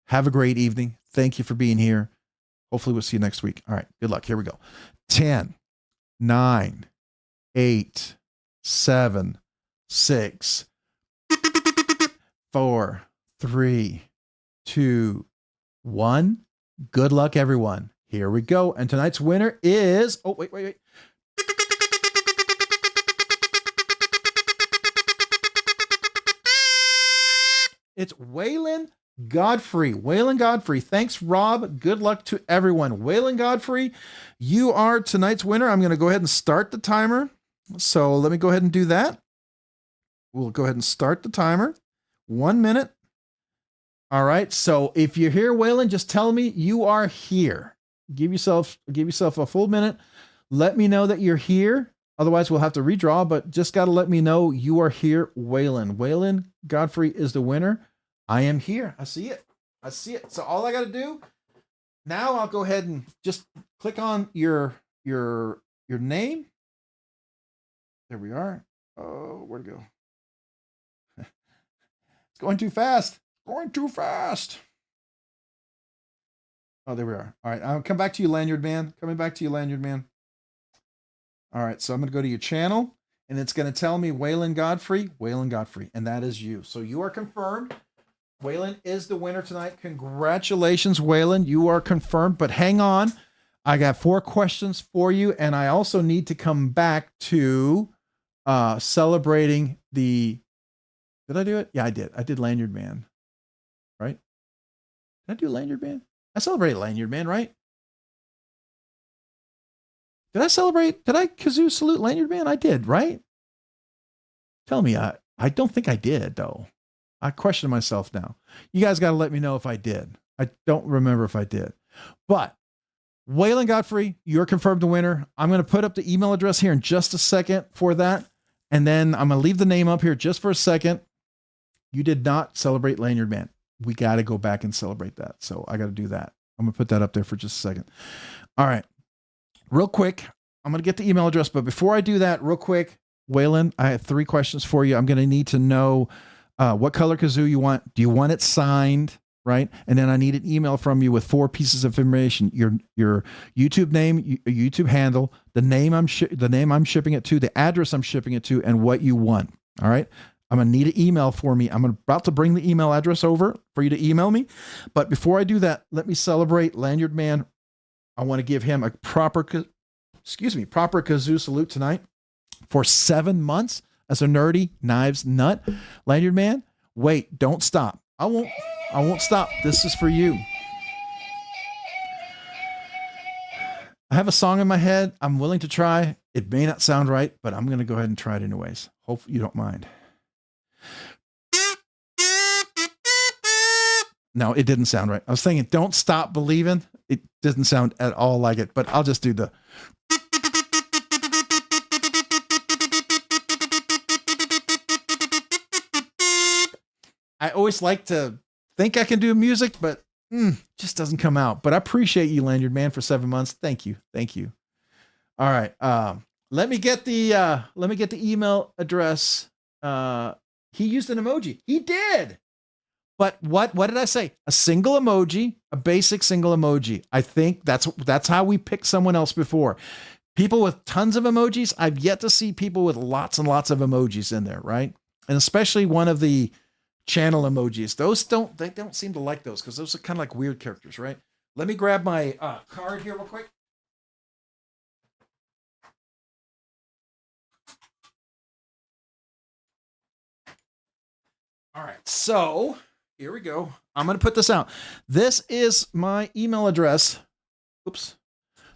Have a great evening. Thank you for being here. Hopefully we'll see you next week. All right, good luck. Here we go. 10, 9, 8, 7, 6, 4, 3, 2, 1. Good luck, everyone. Here we go. And tonight's winner is, oh, wait. It's Waylon Godfrey. Waylon Godfrey. Thanks, Rob. Good luck to everyone. Waylon Godfrey, you are tonight's winner. I'm going to go ahead and start the timer. So let me go ahead and do that. We'll go ahead and start the timer. 1 minute. All right. So if you're here, Waylon, just tell me you are here. Give yourself a full minute. Let me know that you're here. Otherwise, we'll have to redraw, but just got to let me know you are here, Waylon. Waylon Godfrey is the winner. I am here. I see it. I see it. So all I got to do now, I'll go ahead and just click on your name. There we are. Oh, where'd it go? It's going too fast. Going too fast. Oh, there we are. All right. I'll come back to you, Lanyard Man. Coming back to you, Lanyard Man. All right. So I'm going to go to your channel, and it's going to tell me Waylon Godfrey, and that is you. So you are confirmed. Waylon is the winner tonight. Congratulations, Waylon. You are confirmed, but hang on. I got 4 questions for you, and I also need to come back to celebrating the... Did I do it? Yeah, I did. I did Lanyard Man, right? Did I do Lanyard Man? I celebrated Lanyard Man, right? Did I kazoo salute Lanyard Man? I did, right? Tell me, I don't think I did, though. I question myself now. You guys got to let me know if I did. I don't remember if I did. But Waylon Godfrey, you're confirmed the winner. I'm going to put up the email address here in just a second for that. And then I'm going to leave the name up here just for a second. You did not celebrate Lanyard Man. We got to go back and celebrate that. So I got to do that. I'm going to put that up there for just a second. All right. Real quick, I'm going to get the email address. But before I do that, real quick, Waylon, I have 3 questions for you. I'm going to need to know what color kazoo you want. Do you want it signed? Right. And then I need an email from you with 4 pieces of information: your YouTube name, your YouTube handle, the name I'm shipping it to, the address I'm shipping it to, and what you want. All right. I'm going to need an email for me. I'm about to bring the email address over for you to email me. But before I do that, let me celebrate Lanyard Man. I want to give him a proper kazoo salute tonight for 7 months as a nerdy knives nut. Lanyard Man, wait, don't stop. I won't stop. This is for you. I have a song in my head. I'm willing to try. It may not sound right, but I'm going to go ahead and try it anyways. Hope you don't mind. No, it didn't sound right. I was thinking, don't stop believing. It doesn't sound at all like it, but I'll just do the. I always like to think I can do music, but just doesn't come out. But I appreciate you, Lanyard Man, for 7 months. Thank you. Thank you. All right. Let me get the email address he used an emoji. He did. But what did I say? A single emoji, a basic single emoji. I think that's how we picked someone else before. People with tons of emojis, I've yet to see people with lots and lots of emojis in there, right? And especially one of the channel emojis. They don't seem to like those because those are kind of like weird characters, right? Let me grab my card here real quick. All right, so here we go. I'm going to put this out. This is my email address. Oops.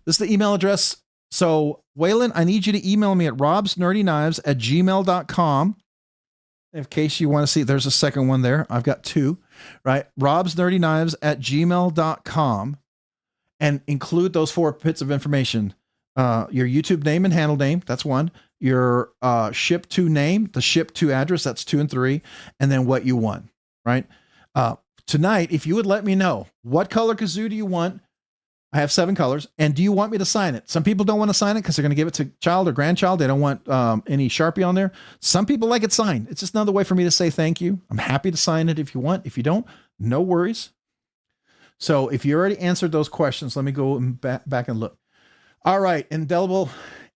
This is the email address. So, Waylon, I need you to email me at robsnerdyknives@gmail.com. In case you want to see, there's a second one there. I've got two, right? robsnerdyknives@gmail.com, and include those 4 bits of information. Your YouTube name and handle name. That's 1. Your ship to name, the ship to address. That's 2 and 3. And then what you want, right? Tonight, if you would let me know what color kazoo do you want? I have 7 colors. And do you want me to sign it? Some people don't want to sign it because they're going to give it to child or grandchild. They don't want any Sharpie on there. Some people like it signed. It's just another way for me to say thank you. I'm happy to sign it if you want. If you don't, no worries. So if you already answered those questions, let me go back and look. All right. Indelible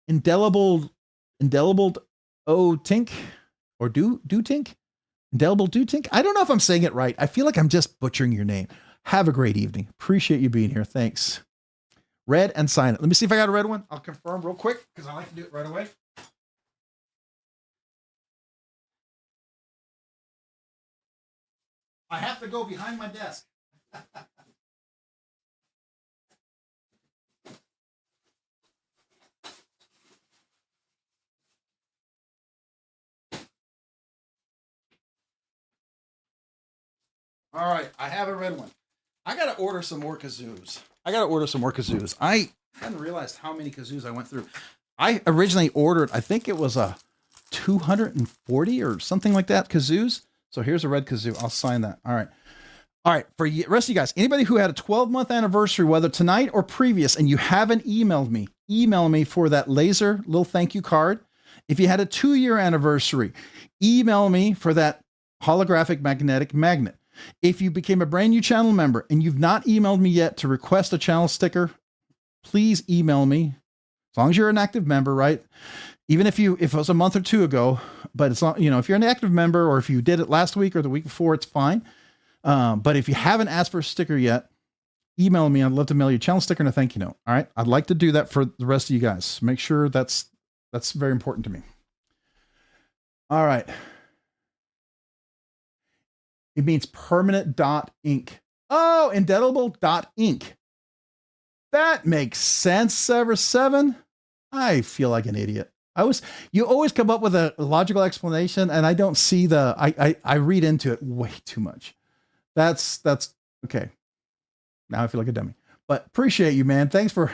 tink or do tink. Indelible do tink. I don't know if I'm saying it right. I feel like I'm just butchering your name. Have a great evening. Appreciate you being here. Thanks. Red and sign it. Let me see if I got a red one. I'll confirm real quick because I like to do it right away. I have to go behind my desk. All right, I have a red one. I got to order some more kazoos. I hadn't realized how many kazoos I went through. I originally ordered, I think it was a 240 or something like that kazoos. So here's a red kazoo. I'll sign that. All right. All right. For the rest of you guys, anybody who had a 12-month anniversary, whether tonight or previous, and you haven't emailed me, email me for that laser little thank you card. If you had a 2-year anniversary, email me for that holographic magnetic magnet. If you became a brand new channel member and you've not emailed me yet to request a channel sticker, please email me. As long as you're an active member, right? Even if it was a month or 2 ago, but it's not, if you're an active member or if you did it last week or the week before, it's fine. But if you haven't asked for a sticker yet, email me. I'd love to mail you a channel sticker and a thank you note. All right. I'd like to do that for the rest of you guys. Make sure that's very important to me. All right. It means permanent ink. Oh, indelible ink. That makes sense, Sever 7. I feel like an idiot. You always come up with a logical explanation, and I don't see I read into it way too much. That's okay. Now I feel like a dummy. But appreciate you, man. Thanks for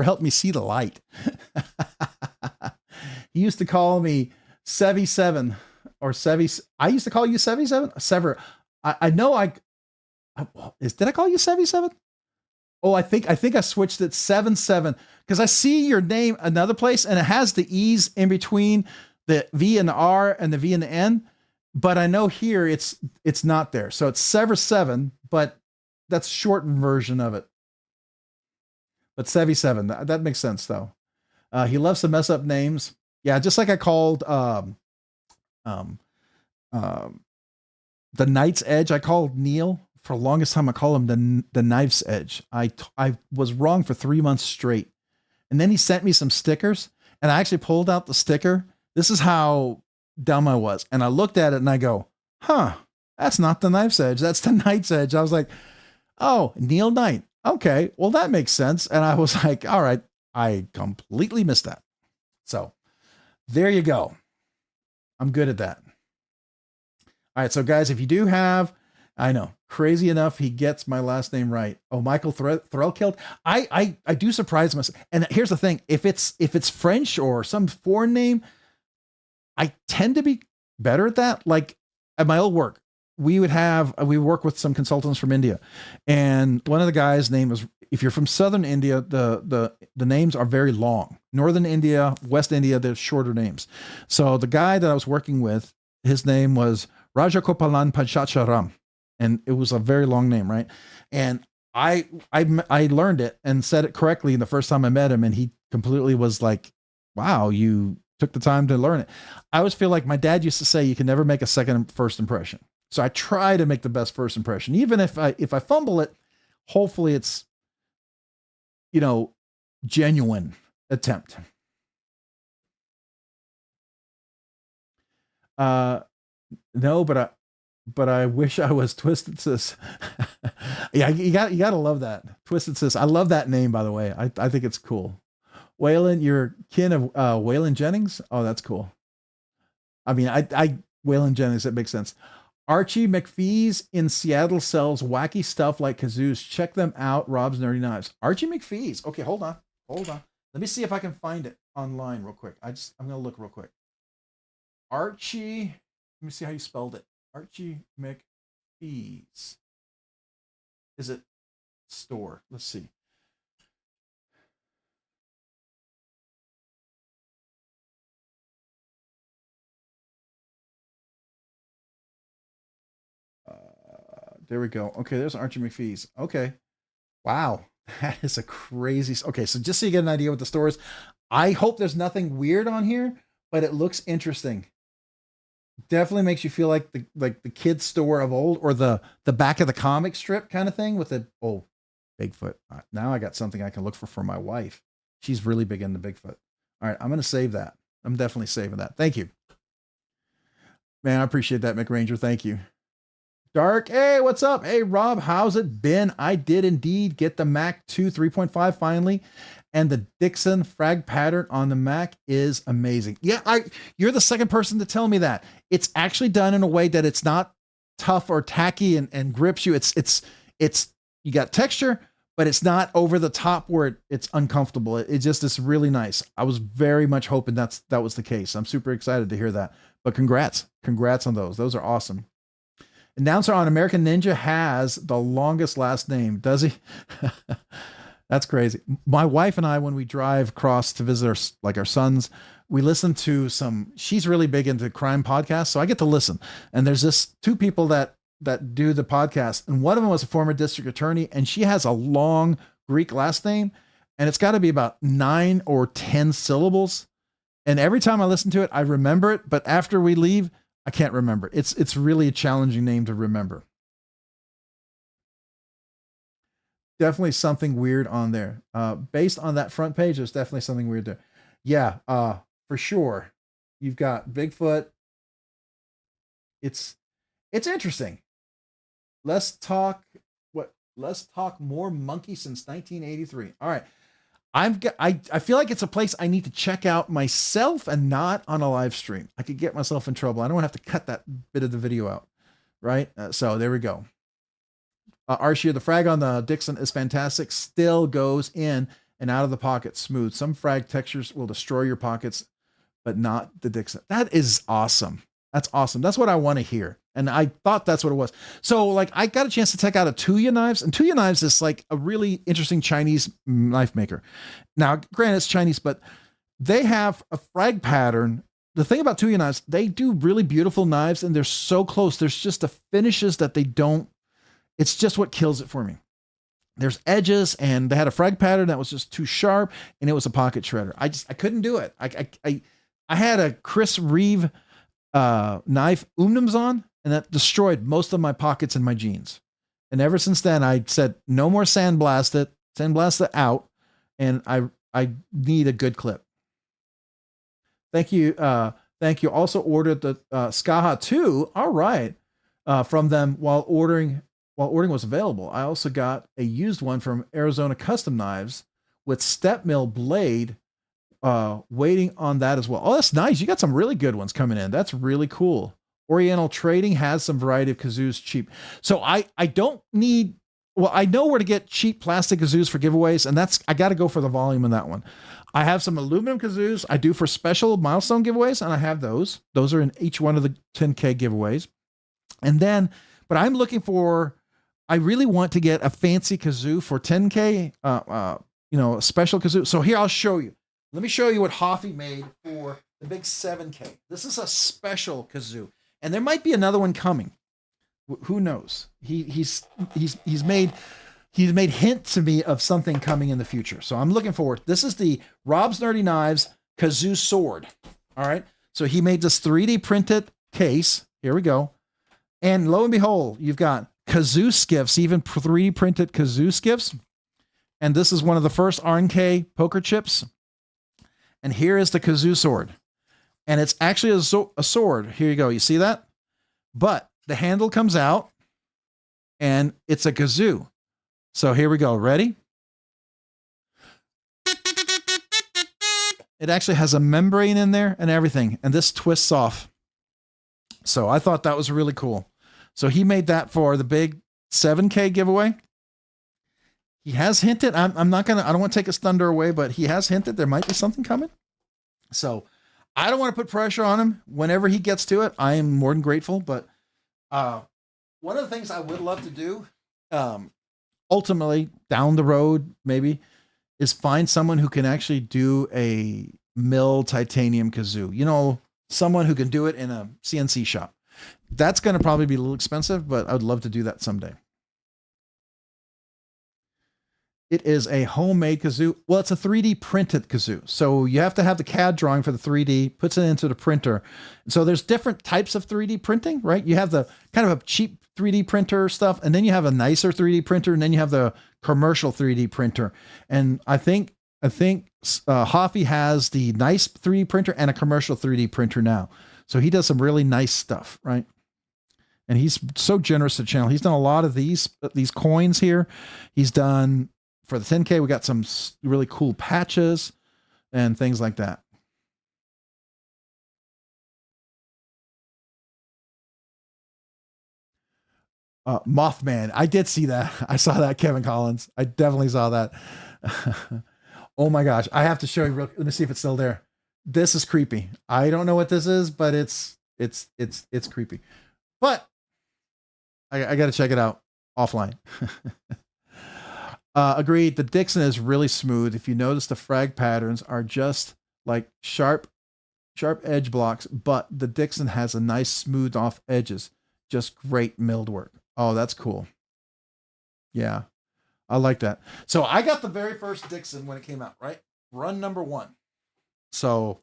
helping me see the light. He used to call me Sevy 7 or Sevy. I used to call you Sevy 7. Sever. I know did I call you Sevy 7? Oh, I think I switched it 7 because I see your name another place and it has the E's in between the V and the R and the V and the N, but I know here it's not there. So it's Sever 7, but that's shortened version of it. But Sevy 7, that makes sense though. He loves to mess up names. Yeah, just like I called the Knight's Edge. I called Neil for the longest time. I call him the Knife's Edge. I was wrong for 3 months straight. And then he sent me some stickers and I actually pulled out the sticker. This is how dumb I was. And I looked at it and I go, that's not the Knife's Edge. That's the Knight's Edge. I was like, oh, Neil Knight. Okay. Well, that makes sense. And I was like, all right, I completely missed that. So there you go. I'm good at that. All right, so guys, if you do have, I know, crazy enough, he gets my last name right. Oh, Michael Threlkeld. I do surprise myself. And here's the thing: if it's French or some foreign name, I tend to be better at that. Like at my old work, we work with some consultants from India, and one of the guys' name is. If you're from Southern India, the names are very long. Northern India, West India, they're shorter names. So the guy that I was working with, his name was Rajagopalan Panchacharam, and it was a very long name, right? And I learned it and said it correctly the first time I met him, and he completely was like, wow, you took the time to learn it. I always feel like my dad used to say, you can never make a first impression. So I try to make the best first impression. Even if I fumble it, hopefully it's, genuine attempt. No, but I wish I was Twisted Sis. Yeah, you gotta love that. Twisted Sis. I love that name, by the way. I think it's cool. Waylon, you're kin of Waylon Jennings. Oh, that's cool. I mean, Waylon Jennings, that makes sense. Archie McPhee's in Seattle sells wacky stuff like kazoos. Check them out, Rob's Nerdy Knives. Archie McPhee's. Okay, hold on. Let me see if I can find it online real quick. I'm gonna look real quick. Archie, let me see how you spelled it. Archie McPhee's. Is it store? Let's see. There we go. Okay, there's Archie McPhee's. Okay. Wow. That is a crazy. Okay, so just so you get an idea what the store is, I hope there's nothing weird on here, but it looks interesting. Definitely makes you feel like the kids store of old, or the back of the comic strip kind of thing with the Bigfoot. Now I got something I can look for my wife. She's really big into Bigfoot. All right, I'm going to save that. I'm definitely saving that. Thank you. Man, I appreciate that, McRanger. Thank you. Dark, hey, what's up? Hey, Rob, how's it been? I did indeed get the Mac 2 3.5 finally, and the Dixon frag pattern on the Mac is amazing. Yeah, you're the second person to tell me that. It's actually done in a way that it's not tough or tacky and grips you. It's you got texture, but it's not over the top where it's uncomfortable. It just is really nice. I was very much hoping that was the case. I'm super excited to hear that. But congrats on those. Those are awesome. Announcer on American Ninja has the longest last name. Does he? That's crazy. My wife and I, when we drive across to visit our sons, we listen to she's really big into crime podcasts. So I get to listen. And there's this two people that do the podcast. And one of them was a former district attorney, and she has a long Greek last name, and it's got to be about 9 or 10 syllables. And every time I listen to it, I remember it. But after we leave, I can't remember. It's really a challenging name to remember. Definitely something weird on there. Based on that front page, there's definitely something weird there. Yeah, for sure. You've got Bigfoot. It's interesting. Let's talk more monkey since 1983. All right. I feel like it's a place I need to check out myself and not on a live stream. I could get myself in trouble. I don't want to have to cut that bit of the video out. Right. So there we go. Archie, the frag on the Dixon is fantastic. Still goes in and out of the pocket smooth. Some frag textures will destroy your pockets, but not the Dixon. That is awesome. That's awesome. That's what I want to hear. And I thought that's what it was. So I got a chance to check out a Tuya Knives, and Tuya Knives is like a really interesting Chinese knife maker. Now, granted, it's Chinese, but they have a frag pattern. The thing about Tuya Knives, they do really beautiful knives, and they're so close. There's just the finishes that they don't. It's just what kills it for me. There's edges, and they had a frag pattern that was just too sharp, and it was a pocket shredder. I couldn't do it. I had a Chris Reeve knife on, and that destroyed most of my pockets in my jeans. And ever since then, I said, no more sandblast it out. And I need a good clip. Thank you. Thank you. Also ordered the Skaha 2. All right. From them while ordering was available. I also got a used one from Arizona Custom Knives with step mill blade, waiting on that as well. Oh, that's nice. You got some really good ones coming in. That's really cool. Oriental Trading has some variety of kazoos cheap. So I don't need, well, I know where to get cheap plastic kazoos for giveaways, and I got to go for the volume in that one. I have some aluminum kazoos I do for special milestone giveaways, and I have those. Those are in each one of the 10K giveaways. And then, but I'm looking for, I really want to get a fancy kazoo for 10K, a special kazoo. So here, I'll show you. Let me show you what Hoffy made for the big 7K. This is a special kazoo. And there might be another one coming. Who knows? He's made hints to me of something coming in the future. So I'm looking forward. This is the Rob's Nerdy Knives kazoo sword. All right. So he made this 3D printed case. Here we go. And lo and behold, you've got kazoo skiffs, even 3D printed kazoo skiffs. And this is one of the first RNK poker chips. And here is the kazoo sword. And it's actually a sword. Here you go. You see that? But the handle comes out and it's a kazoo. So here we go. Ready? It actually has a membrane in there and everything. And this twists off. So I thought that was really cool. So he made that for the big 7K giveaway. He has hinted, I don't want to take his thunder away, but he has hinted there might be something coming. So I don't want to put pressure on him. Whenever he gets to it, I am more than grateful. But one of the things I would love to do, ultimately down the road, maybe, is find someone who can actually do a mill titanium kazoo. You know, someone who can do it in a CNC shop. That's going to probably be a little expensive, but I would love to do that someday. It is a homemade kazoo. Well, it's a 3D printed kazoo. So you have to have the CAD drawing for the 3D, puts it into the printer. So there's different types of 3D printing, right? You have the kind of a cheap 3D printer stuff, and then you have a nicer 3D printer, and then you have the commercial 3D printer. And I think Hoffy has the nice 3D printer and a commercial 3D printer now. So he does some really nice stuff, right? And he's so generous to the channel. He's done a lot of these coins here. He's done, for the 10K, we got some really cool patches and things like that. Mothman. I did see that. I saw that, Kevin Collins. I definitely saw that. Oh my gosh. I have to show you let me see if it's still there. This is creepy. I don't know what this is, but it's creepy. But I got to check it out offline. Agreed. The Dixon is really smooth. If you notice, the frag patterns are just like sharp edge blocks, but the Dixon has a nice smooth off edges. Just great milled work. Oh, that's cool. Yeah, I like that. So I got the very first Dixon when it came out, right? Run number 1. So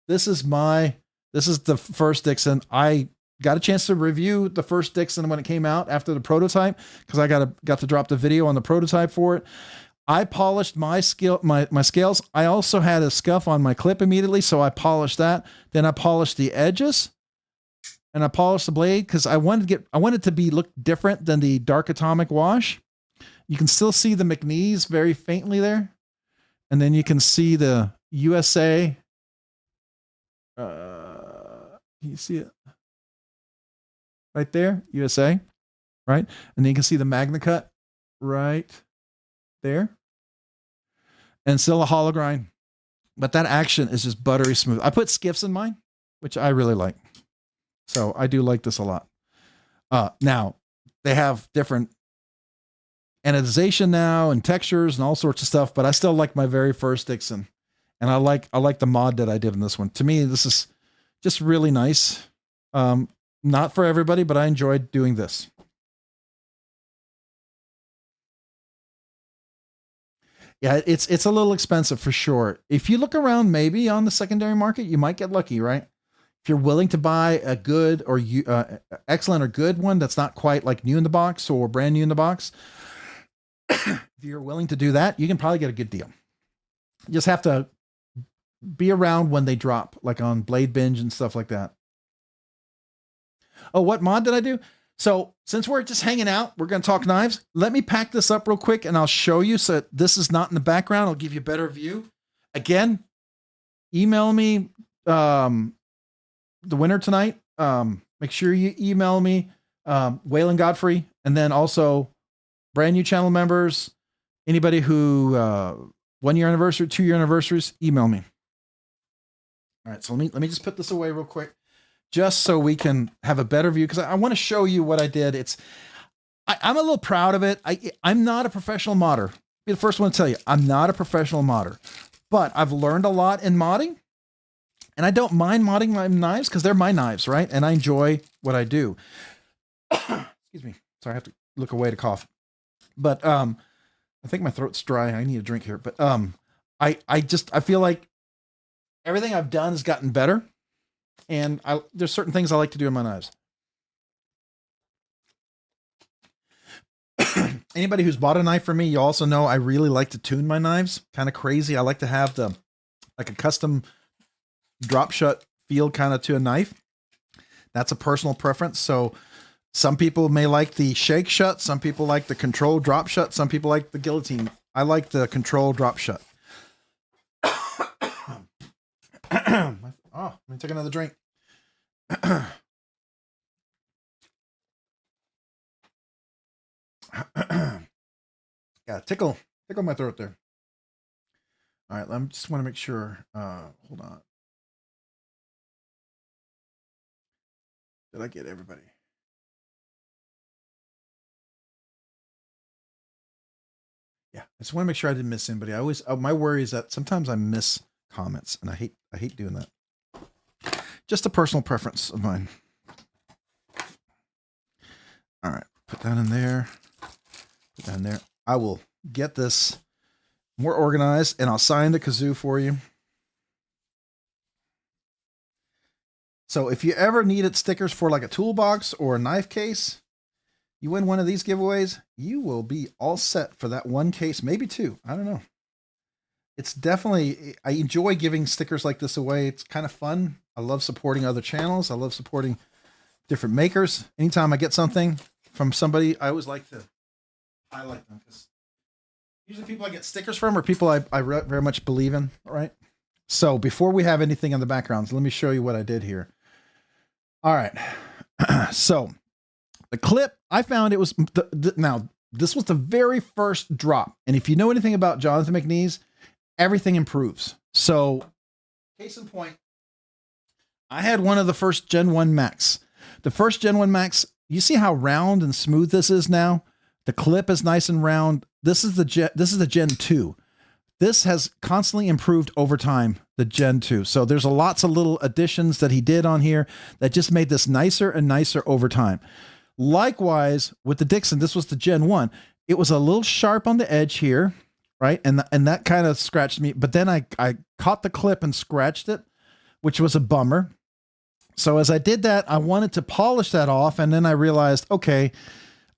this is the first Dixon. I got a chance to review the first Dixon when it came out after the prototype, because I got to drop the video on the prototype for it. I polished my scales. I also had a scuff on my clip immediately, so I polished that. Then I polished the edges, and I polished the blade because I wanted to look different than the Dark Atomic wash. You can still see the McNeese very faintly there, and then you can see the USA. Can you see it? Right there, USA, right? And then you can see the Magna Cut right there. And still a hollow grind. But that action is just buttery smooth. I put skiffs in mine, which I really like. So I do like this a lot. Now, they have different anodization now and textures and all sorts of stuff, but I still like my very first Dixon. And I like the mod that I did in this one. To me, this is just really nice. Not for everybody, but I enjoyed doing this. Yeah, it's a little expensive for sure. If you look around, maybe on the secondary market, you might get lucky, right? If you're willing to buy a good or excellent or good one that's not quite like new in the box or brand new in the box, if you're willing to do that, you can probably get a good deal. You just have to be around when they drop, like on BladeBinge and stuff like that. Oh, what mod did I do? So since we're just hanging out, we're going to talk knives. Let me pack this up real quick and I'll show you. So this is not in the background. I'll give you a better view. Again, email me the winner tonight. Make sure you email me, Waylon Godfrey, and then also brand new channel members, anybody who 1 year anniversary, 2 year anniversaries, email me. All right, so let me just put this away real quick, just so we can have a better view, because I want to show you what I did. I'm a little proud of it. I'm not a professional modder. I'll be the first one to tell you, I'm not a professional modder, but I've learned a lot in modding. And I don't mind modding my knives because they're my knives, right? And I enjoy what I do. Excuse me. Sorry, I have to look away to cough. But I think my throat's dry. I need a drink here. But I feel like everything I've done has gotten better. And there's certain things I like to do in my knives. Anybody who's bought a knife from me, you also know I really like to tune my knives. Kind of crazy. I like to have like a custom drop shut feel kind of to a knife. That's a personal preference. So some people may like the shake shut. Some people like the control drop shut. Some people like the guillotine. I like the control drop shut. Oh, let me take another drink. Yeah, tickle my throat there. All right, I just want to make sure. Hold on. Did I get everybody? Yeah, I just want to make sure I didn't miss anybody. I always my worry is that sometimes I miss comments, and I hate doing that. Just a personal preference of mine. All right, put that in there. Put that in there. I will get this more organized, and I'll sign the kazoo for you. So if you ever needed stickers for like a toolbox or a knife case, you win one of these giveaways, you will be all set for that one case, maybe two. I don't know. It's definitely, I enjoy giving stickers like this away. It's kind of fun. I love supporting other channels. I love supporting different makers. Anytime I get something from somebody, I always like to highlight them because usually people I get stickers from are people I very much believe in, right? So before we have anything in the background, let me show you what I did here. All right. So the clip, I found it was, now this was the very first drop. And if you know anything about Jonathan McNeese, everything improves. So case in point, I had one of the first Gen 1 Max. The first Gen 1 Max, you see how round and smooth this is now? The clip is nice and round. This is the Gen 2. This has constantly improved over time, the Gen 2. So there's lots of little additions that he did on here that just made this nicer and nicer over time. Likewise, with the Dixon, this was the Gen 1. It was a little sharp on the edge here, right? And that kind of scratched me. But then I caught the clip and scratched it, which was a bummer. So as I did that, I wanted to polish that off. And then I realized, okay,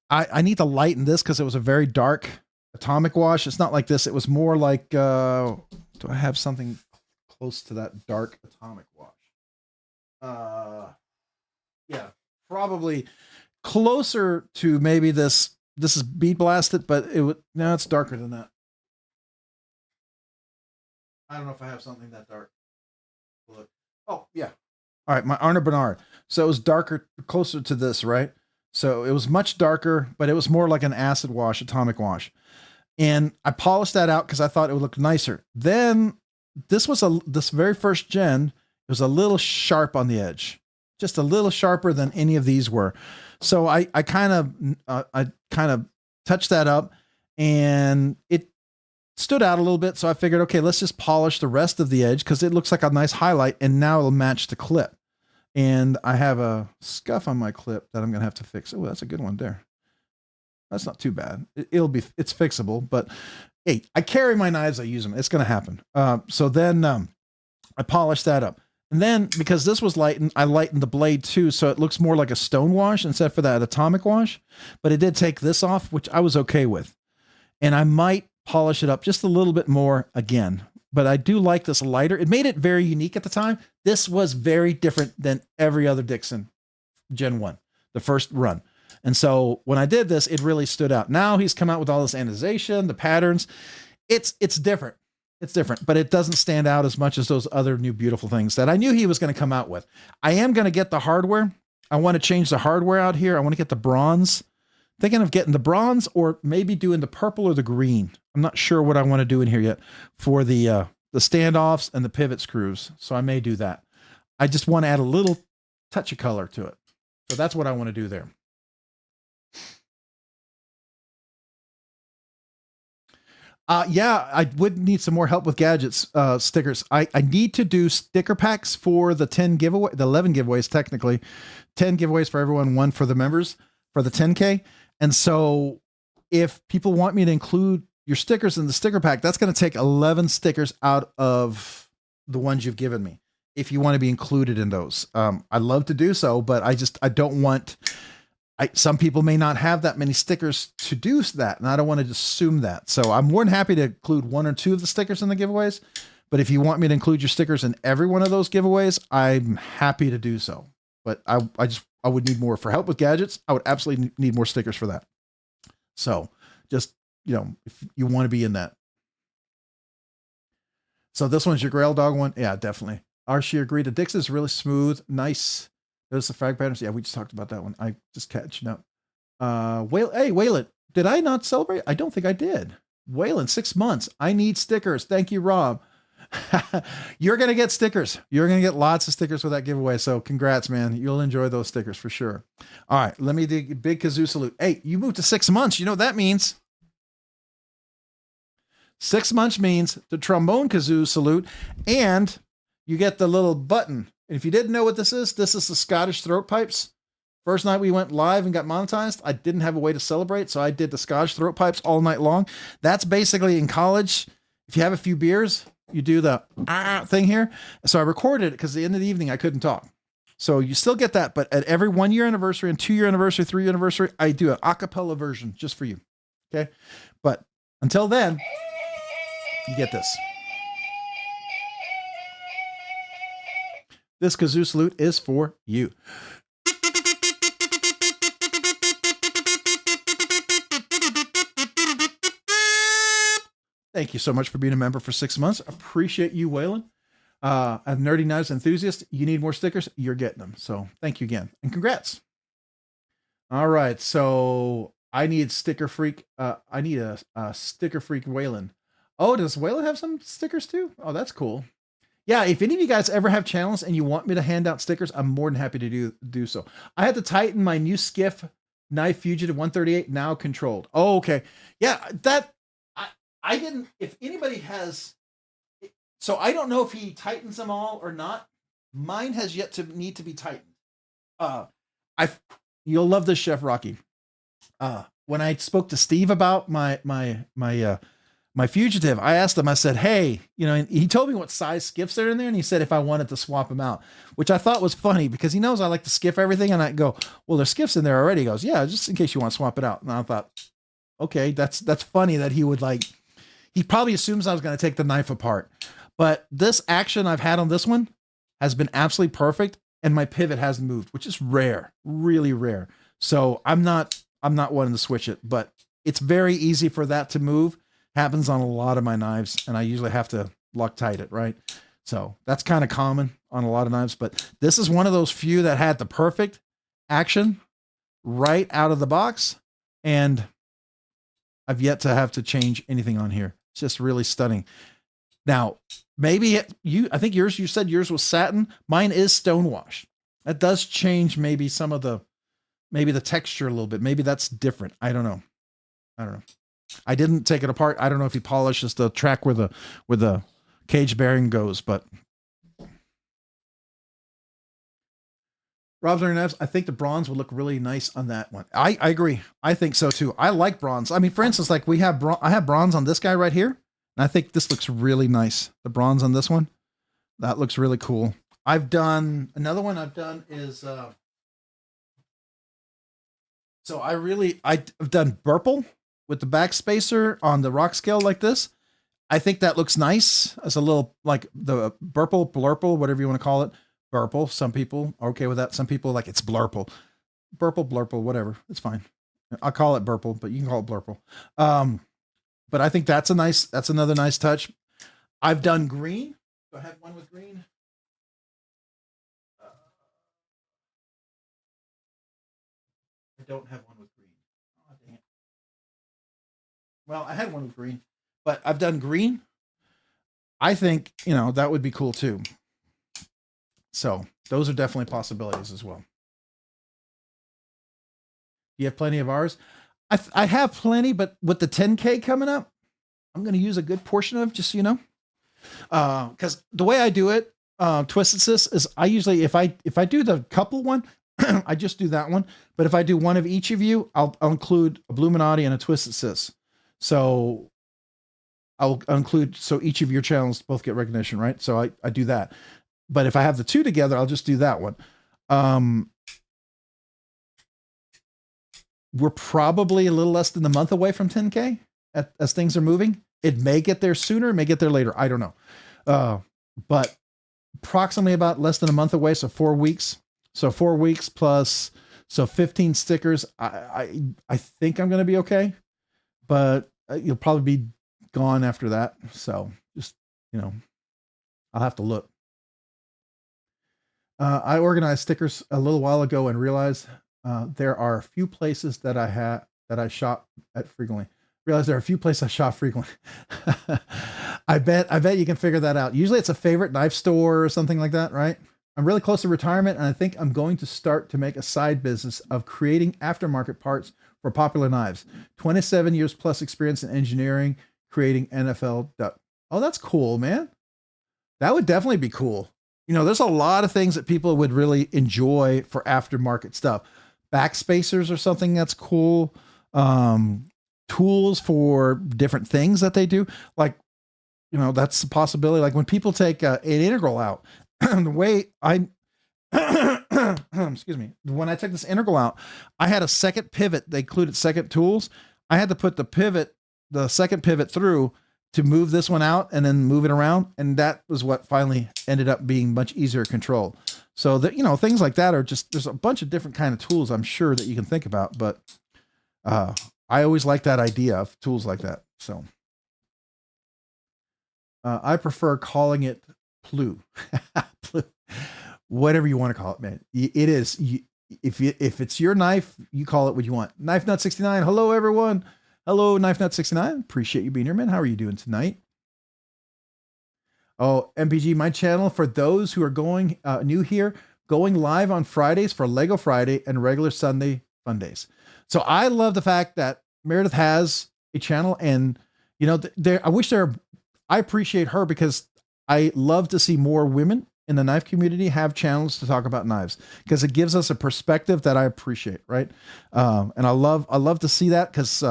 I need to lighten this because it was a very dark atomic wash. It's not like this. It was more like, do I have something close to that dark atomic wash? Yeah, probably closer to maybe this. This is bead blasted, but no, it's darker than that. I don't know if I have something that dark. Look. Oh, yeah. All right, my Arne Bernard. So it was darker, closer to this, right? So it was much darker, but it was more like an acid wash, atomic wash. And I polished that out because I thought it would look nicer. Then this very first gen, it was a little sharp on the edge, just a little sharper than any of these were. So I kind of touched that up, and it stood out a little bit. So I figured, okay, let's just polish the rest of the edge because it looks like a nice highlight, and now it'll match the clip. And I have a scuff on my clip that I'm gonna have to fix. Oh, that's a good one there. That's not too bad. It's fixable, but hey, I carry my knives. I use them. It's going to happen. So then I polished that up. And then because this was lightened, I lightened the blade too. So it looks more like a stone wash instead for that atomic wash, but it did take this off, which I was okay with. And I might polish it up just a little bit more again, but I do like this lighter. It made it very unique at the time. This was very different than every other Dixon Gen 1, the first run. And so when I did this, it really stood out. Now he's come out with all this anodization, the patterns. It's different. It's different, but it doesn't stand out as much as those other new beautiful things that I knew he was going to come out with. I am going to get the hardware. I want to change the hardware out here. I want to get the bronze. Thinking of getting the bronze or maybe doing the purple or the green. I'm not sure what I want to do in here yet for the standoffs and the pivot screws. So I may do that. I just want to add a little touch of color to it. So that's what I want to do there. Yeah, I would need some more help with gadgets, stickers. I need to do sticker packs for the 10 giveaway, the 11 giveaways, technically 10 giveaways for everyone, one for the members for the 10K. And so if people want me to include your stickers in the sticker pack, that's going to take 11 stickers out of the ones you've given me. If you want to be included in those, I'd love to do so, but I don't want, some people may not have that many stickers to do that, and I don't want to assume that. So I'm more than happy to include one or two of the stickers in the giveaways. But if you want me to include your stickers in every one of those giveaways, I'm happy to do so. But I would need more for help with gadgets. I would absolutely need more stickers for that. So just, if you want to be in that. So this one's your Grail Dog one. Yeah, definitely. Archie agreed. The Dix is really smooth. Nice. There's the frag patterns. Yeah, we just talked about that one. I just catching up. Hey, Waylon, did I not celebrate? I don't think I did. Waylon, 6 months. I need stickers. Thank you, Rob. You're going to get stickers. You're going to get lots of stickers with that giveaway. So congrats, man. You'll enjoy those stickers for sure. All right, let me do a big kazoo salute. Hey, you moved to 6 months. You know what that means? 6 months means the trombone kazoo salute, and you get the little button. And if you didn't know what this is the Scottish throat pipes. First night we went live and got monetized, I didn't have a way to celebrate, so I did the Scottish throat pipes all night long. That's basically in college. If you have a few beers, you do the thing here. So I recorded it because at the end of the evening, I couldn't talk. So you still get that, but at every 1 year anniversary and 2 year anniversary, 3 year anniversary, I do an a cappella version just for you. Okay. But until then, you get this. This kazoo salute is for you. Thank you so much for being a member for 6 months. Appreciate you, Waylon. A Nerdy Knives enthusiast, you need more stickers, you're getting them. So thank you again, and congrats. All right, so I need Sticker Freak. I need a Sticker Freak Waylon. Oh, does Waylon have some stickers too? Oh, that's cool. Yeah, if any of you guys ever have channels and you want me to hand out stickers, I'm more than happy to do so. I had to tighten my new Skiff Knife Fugitive 138, now controlled. Oh, okay. Yeah, that I didn't, if anybody has, so I don't know if he tightens them all or not. Mine has yet to need to be tightened. You'll love this, Chef Rocky. When I spoke to Steve about my Fugitive, I asked him, I said, hey, and he told me what size skiffs are in there. And he said, if I wanted to swap them out, which I thought was funny because he knows I like to skiff everything. And I go, well, there's skiffs in there already. He goes, yeah, just in case you want to swap it out. And I thought, okay, that's funny that he would he probably assumes I was going to take the knife apart, but this action I've had on this one has been absolutely perfect. And my pivot hasn't moved, which is rare, really rare. So I'm not wanting to switch it, but it's very easy for that to move. Happens on a lot of my knives, and I usually have to Loctite it, right? So that's kind of common on a lot of knives, but this is one of those few that had the perfect action right out of the box, and I've yet to have to change anything on here. It's just really stunning. Now, maybe I think you said yours was satin. Mine is stonewash. That does change maybe some of the texture a little bit. Maybe that's different. I don't know. I didn't take it apart. I don't know if he polishes the track where the cage bearing goes, but Rob's Nerdy Knives, I think the bronze would look really nice on that one. I agree. I think so too. I like bronze. I mean, for instance, like I have bronze on this guy right here, and I think this looks really nice. The bronze on this one, that looks really cool. I've done another one. I've done is so I've done Burple with the backspacer on the Rockscale like this. I think that looks nice as a little, like the Burple, Blurple, whatever you want to call it. Burple. Some people are okay with that. Some people like it's Blurple. Burple, Blurple, whatever. It's fine. I'll call it Burple, but you can call it Blurple. But I think that's another nice touch. I've done green. Do I have one with green? I don't have one with green. Oh, dang it. Well, I had one with green, but I've done green. I think, that would be cool too. So those are definitely possibilities as well. You have plenty of ours. I have plenty, but with the 10K coming up, I'm going to use a good portion of, just so you know, because the way I do it, Twisted Sis, is I usually, if I do the couple one, I just do that one. But if I do one of each of you, I'll include a Bluminati and a Twisted Sis. So I'll include, so each of your channels both get recognition, right? So I do that. But if I have the two together, I'll just do that one. We're probably a little less than a month away from 10K as things are moving. It may get there sooner, it may get there later. I don't know. But approximately about less than a month away. So 4 weeks. So 4 weeks plus, so 15 stickers. I think I'm going to be okay, but you'll probably be gone after that. So just, you know, I'll have to look. I organized stickers a little while ago and realized there are a few places that I shop at frequently. Realize there are a few places I shop frequently. I bet you can figure that out. Usually it's a favorite knife store or something like that, right? I'm really close to retirement, and I think I'm going to start to make a side business of creating aftermarket parts for popular knives. 27 years plus experience in engineering, creating NFL. Oh, that's cool, man. That would definitely be cool. You know, there's a lot of things that people would really enjoy for aftermarket stuff. Backspacers or something that's cool. Tools for different things that they do. Like, you know, that's a possibility. Like when people take an integral out, the way I, excuse me, when I took this integral out, I had a second pivot. They included second tools. I had to put the second pivot through to move this one out and then move it around. And that was what finally ended up being much easier to control. So that, you know, things like that are just, there's a bunch of different kind of tools I'm sure that you can think about, but I always like that idea of tools like that. So I prefer calling it Plu. Whatever you want to call it, man. It is. If it's your knife, you call it what you want. Knife Nut 69. Hello, everyone. Hello, Knife Nut 69. Appreciate you being here, man. How are you doing tonight? Oh, MPG, my channel, for those who are going new here, going live on Fridays for Lego Friday and regular Sunday fun days. So I love the fact that Meredith has a channel, and you know, I appreciate her because I love to see more women in the knife community have channels to talk about knives, because it gives us a perspective that I appreciate. Right. And I love to see that, because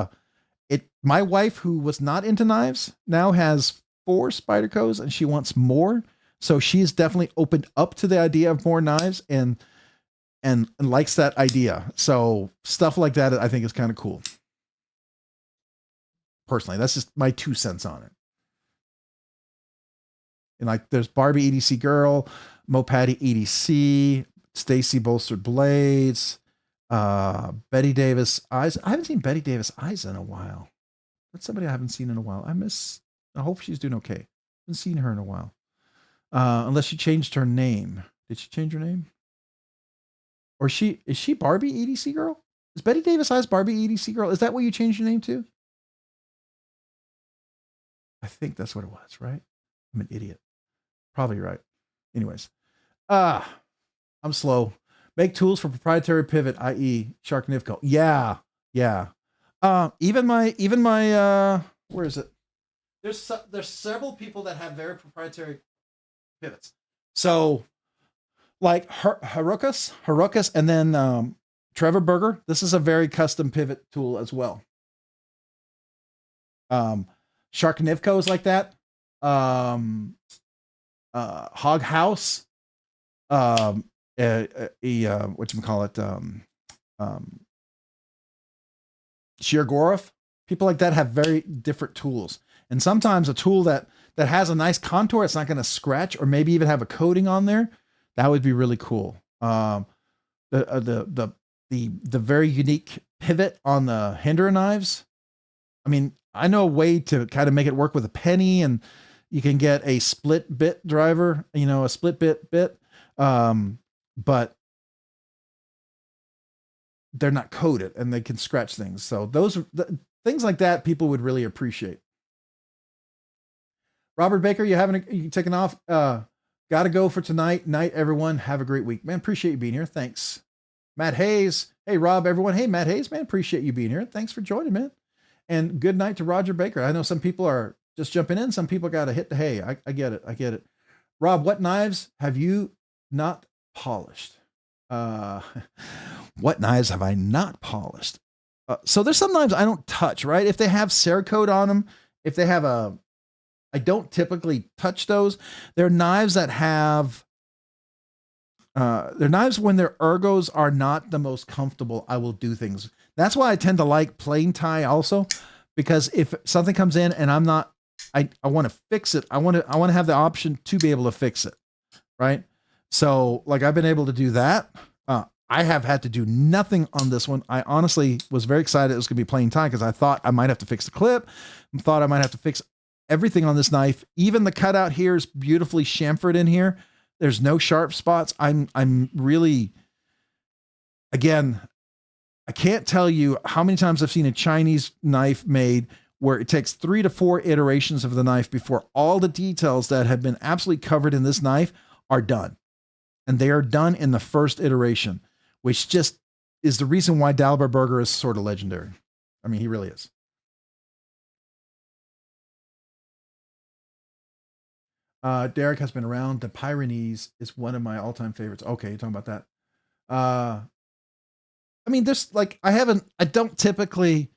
my wife, who was not into knives, now has 4 Spydercos and she wants more. So she's definitely opened up to the idea of more knives and likes that idea. So stuff like that, I think, is kind of cool. Personally, that's just my 2 cents on it. And like, there's Barbie EDC Girl, Mopatty EDC, Stacy Bolstered Blades, Betty Davis Eyes. I haven't seen Betty Davis Eyes in a while. That's somebody I haven't seen in a while. I hope she's doing okay. Haven't seen her in a while. Unless she changed her name. Did she change her name? Or is she Barbie EDC Girl? Is Betty Davis Eyes Barbie EDC Girl? Is that what you changed your name to? I think that's what it was, right? I'm an idiot. Probably right. Anyways. I'm slow. Make tools for proprietary pivot, i.e. Shark Nivco. Yeah. Yeah. Even my where is it? There's several people that have very proprietary pivots. So like Harukas, and then Trevor Berger. This is a very custom pivot tool as well. Shark Nivco is like that. Hog House. Whatchamacallit, Sheargorov, people like that have very different tools. And sometimes a tool that has a nice contour, it's not going to scratch, or maybe even have a coating on there. That would be really cool. The very unique pivot on the Hinder knives. I mean, I know a way to kind of make it work with a penny, and you can get a split bit driver, you know, a split bit. But they're not coated and they can scratch things. So those are things like that people would really appreciate. Robert Baker, you taking off? Gotta go for tonight. Night, everyone. Have a great week, man. Appreciate you being here. Thanks. Matt Hayes. Hey, Rob, everyone. Hey, Matt Hayes, man. Appreciate you being here. Thanks for joining, man. And good night to Roger Baker. I know some people are just jumping in. Some people got to hit the hay. I get it. I get it. Rob, what knives have you not polished? What knives have I not polished? So there's some knives I don't touch, right? If they have Cerakote on them, if they have I don't typically touch those. They're knives that have, they're knives when their ergos are not the most comfortable, I will do things. That's why I tend to like plain tie also, because if something comes in and I'm not, I want to fix it. I want to have the option to be able to fix it. Right. So like I've been able to do that. I have had to do nothing on this one. I honestly was very excited it was going to be plain tie because I thought I might have to fix the clip. I thought I might have to fix everything on this knife. Even the cutout here is beautifully chamfered in here. There's no sharp spots. I'm really, again, I can't tell you how many times I've seen a Chinese knife made where it takes 3 to 4 iterations of the knife before all the details that have been absolutely covered in this knife are done. And they are done in the first iteration, which just is the reason why Dalbert Burger is sort of legendary. I mean, he really is. Derek has been around. The Pyrenees is one of my all-time favorites. Okay, you're talking about that. I mean, there's like, I don't typically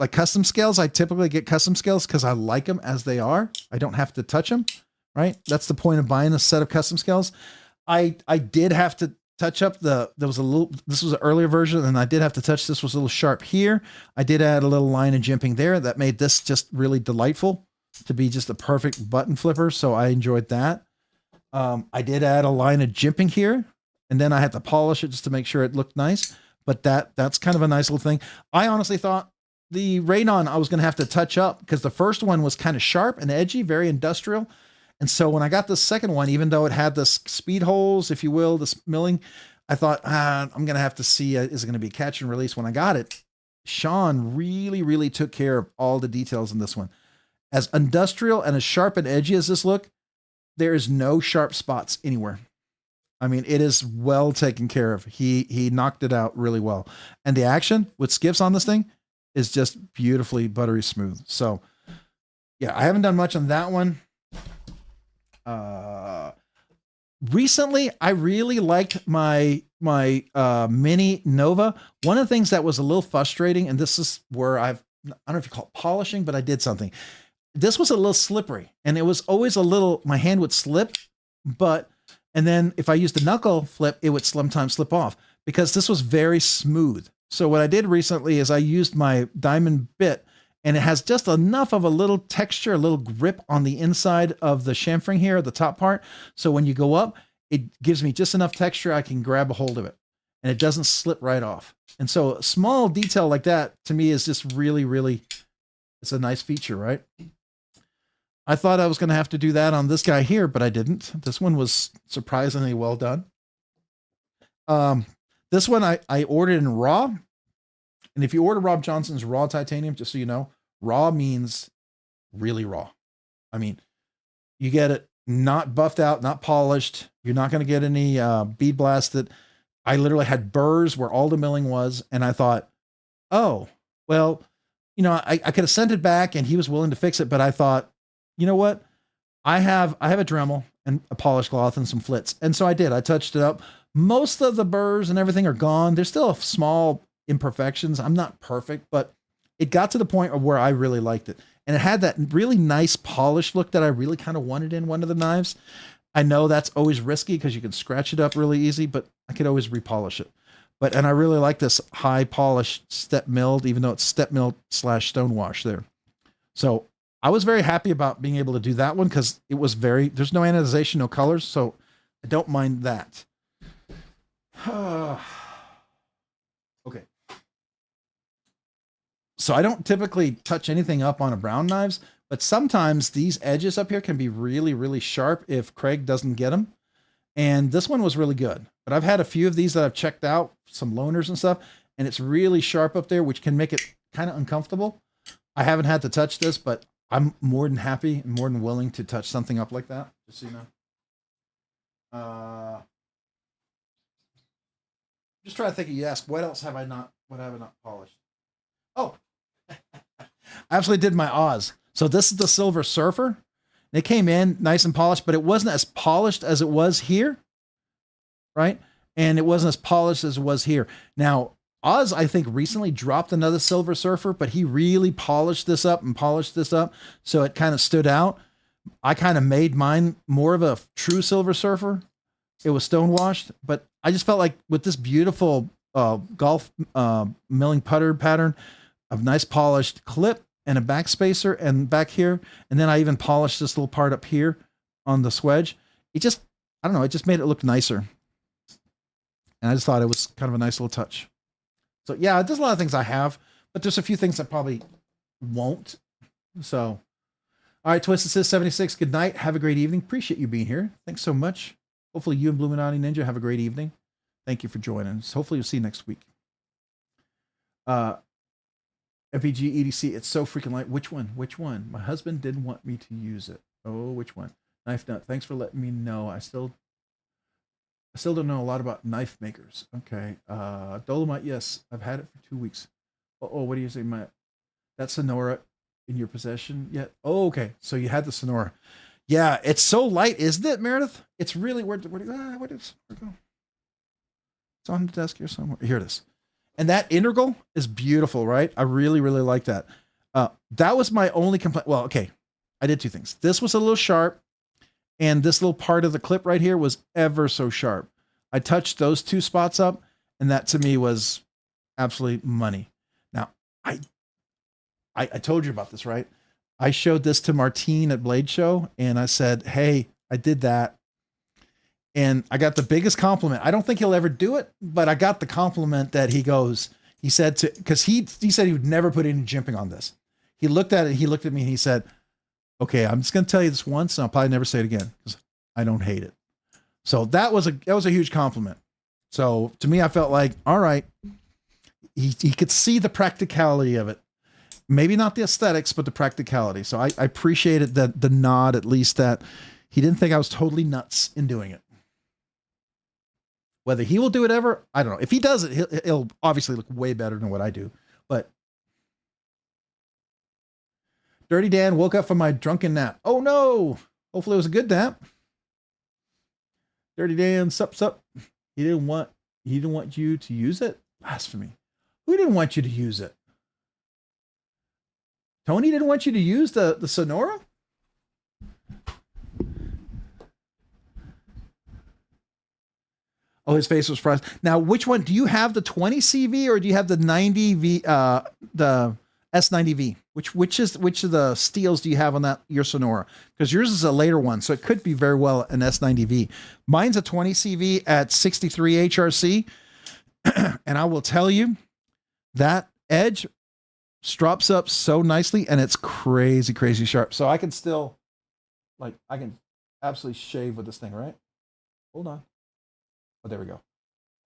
like custom scales. I typically get custom scales because I like them as they are. I don't have to touch them, right? That's the point of buying a set of custom scales. I did have to touch up this was an earlier version and I did have to touch, this was a little sharp here. I did add a little line of jimping there that made this just really delightful to be just a perfect button flipper. So I enjoyed that. I did add a line of jimping here and then I had to polish it just to make sure it looked nice. But that's kind of a nice little thing. I honestly thought the Raynon I was going to have to touch up because the first one was kind of sharp and edgy, very industrial. And so when I got the second one, even though it had the speed holes, if you will, this milling, I thought, I'm going to have to see, is it going to be catch and release? When I got it, Sean really, really took care of all the details in this one. As industrial and as sharp and edgy as this look, there is no sharp spots anywhere. I mean, it is well taken care of. He knocked it out really well. And the action with skiffs on this thing is just beautifully buttery smooth. So yeah, I haven't done much on that one. Recently, I really liked my Mini Nova. One of the things that was a little frustrating, and this is where I don't know if you call it polishing, but I did something. This was a little slippery and it was always my hand would slip, and then if I used the knuckle flip, it would sometimes slip off because this was very smooth. So what I did recently is I used my diamond bit and it has just enough of a little texture, a little grip on the inside of the chamfering here, the top part. So when you go up, it gives me just enough texture I can grab a hold of it and it doesn't slip right off. And so a small detail like that to me is just really, really, it's a nice feature, right? I thought I was going to have to do that on this guy here, but I didn't. This one was surprisingly well done. This one I ordered in raw. And if you order Rob Johnson's raw titanium, just so you know, raw means really raw. I mean, you get it not buffed out, not polished. You're not going to get any bead blasted. I literally had burrs where all the milling was. And I thought, oh, well, you know, I could have sent it back and he was willing to fix it. But I thought, you know what? I have a Dremel and a polish cloth and some flits. And so I did. I touched it up. Most of the burrs and everything are gone. There's still small imperfections. I'm not perfect, but it got to the point where I really liked it. And it had that really nice polished look that I really kind of wanted in one of the knives. I know that's always risky because you can scratch it up really easy, but I could always repolish it. And I really like this high polished step milled, even though it's step milled / stonewash there. So I was very happy about being able to do that one because it was there's no anodization, no colors. So I don't mind that. Okay. So I don't typically touch anything up on a brown knives, but sometimes these edges up here can be really, really sharp if Craig doesn't get them. And this one was really good, but I've had a few of these that I've checked out, some loaners and stuff, and it's really sharp up there, which can make it kind of uncomfortable. I haven't had to touch this, but I'm more than happy and more than willing to touch something up like that. Just so you know. Just trying to think. You ask, what else have I not? What have I not polished? Oh, I actually did my Oz. So this is the Silver Surfer. It came in nice and polished, but it wasn't as polished as it was here, right? And it wasn't as polished as it was here. Now, Oz, I think, recently dropped another Silver Surfer, but he really polished this up and polished this up, so it kind of stood out. I kind of made mine more of a true Silver Surfer. It was stonewashed, but I just felt like with this beautiful golf milling putter pattern, a nice polished clip and a back spacer and back here, and then I even polished this little part up here on the swedge. It just, I don't know, it just made it look nicer. And I just thought it was kind of a nice little touch. So yeah, there's a lot of things I have, but there's a few things I probably won't. So, all right, Twisted Sis 76, good night. Have a great evening. Appreciate you being here. Thanks so much. Hopefully you and Bluminati Ninja have a great evening. Thank you for joining us. Hopefully you'll see you next week. FPG EDC, it's so freaking light. Which one? Which one? My husband didn't want me to use it. Oh, which one? Knife Nut. Thanks for letting me know. I still don't know a lot about knife makers. Okay. Dolomite, yes. I've had it for 2 weeks. Oh, what do you say, Matt? That Sonora in your possession yet? Oh, okay. So you had the Sonora. Yeah, it's so light, isn't it, Meredith? It's really where did it go? It's on the desk here somewhere. Here it is. And that integral is beautiful, right? I really, really like that. That was my only complaint. Well, okay. I did two things. This was a little sharp, and this little part of the clip right here was ever so sharp. I touched those two spots up, and that to me was absolutely money. Now, I told you about this, right? I showed this to Martine at Blade Show, and I said, hey, I did that. And I got the biggest compliment. I don't think he'll ever do it, but I got the compliment that he said because he said he would never put any jimping on this. He looked at it, he looked at me, and he said, okay, I'm just going to tell you this once, and I'll probably never say it again because I don't hate it. So that was a huge compliment. So to me, I felt like, all right, he could see the practicality of it. Maybe not the aesthetics, but the practicality. So I appreciated the nod, at least that he didn't think I was totally nuts in doing it. Whether he will do it ever, I don't know. If he does it, he'll obviously look way better than what I do. But Dirty Dan woke up from my drunken nap. Oh no! Hopefully it was a good nap. Dirty Dan, sup. He didn't want you to use it. Blasphemy. Who didn't want you to use it? Tony didn't want you to use the Sonora? Oh, his face was surprised. Now, which one? Do you have the 20 CV or do you have the 90V, the S90V? Which of the steels do you have on that, your Sonora? Because yours is a later one, so it could be very well an S90V. Mine's a 20 CV at 63 HRC. And I will tell you, that edge strops up so nicely and it's crazy, crazy sharp. So I can still, I can absolutely shave with this thing, right? Hold on. Oh, there we go.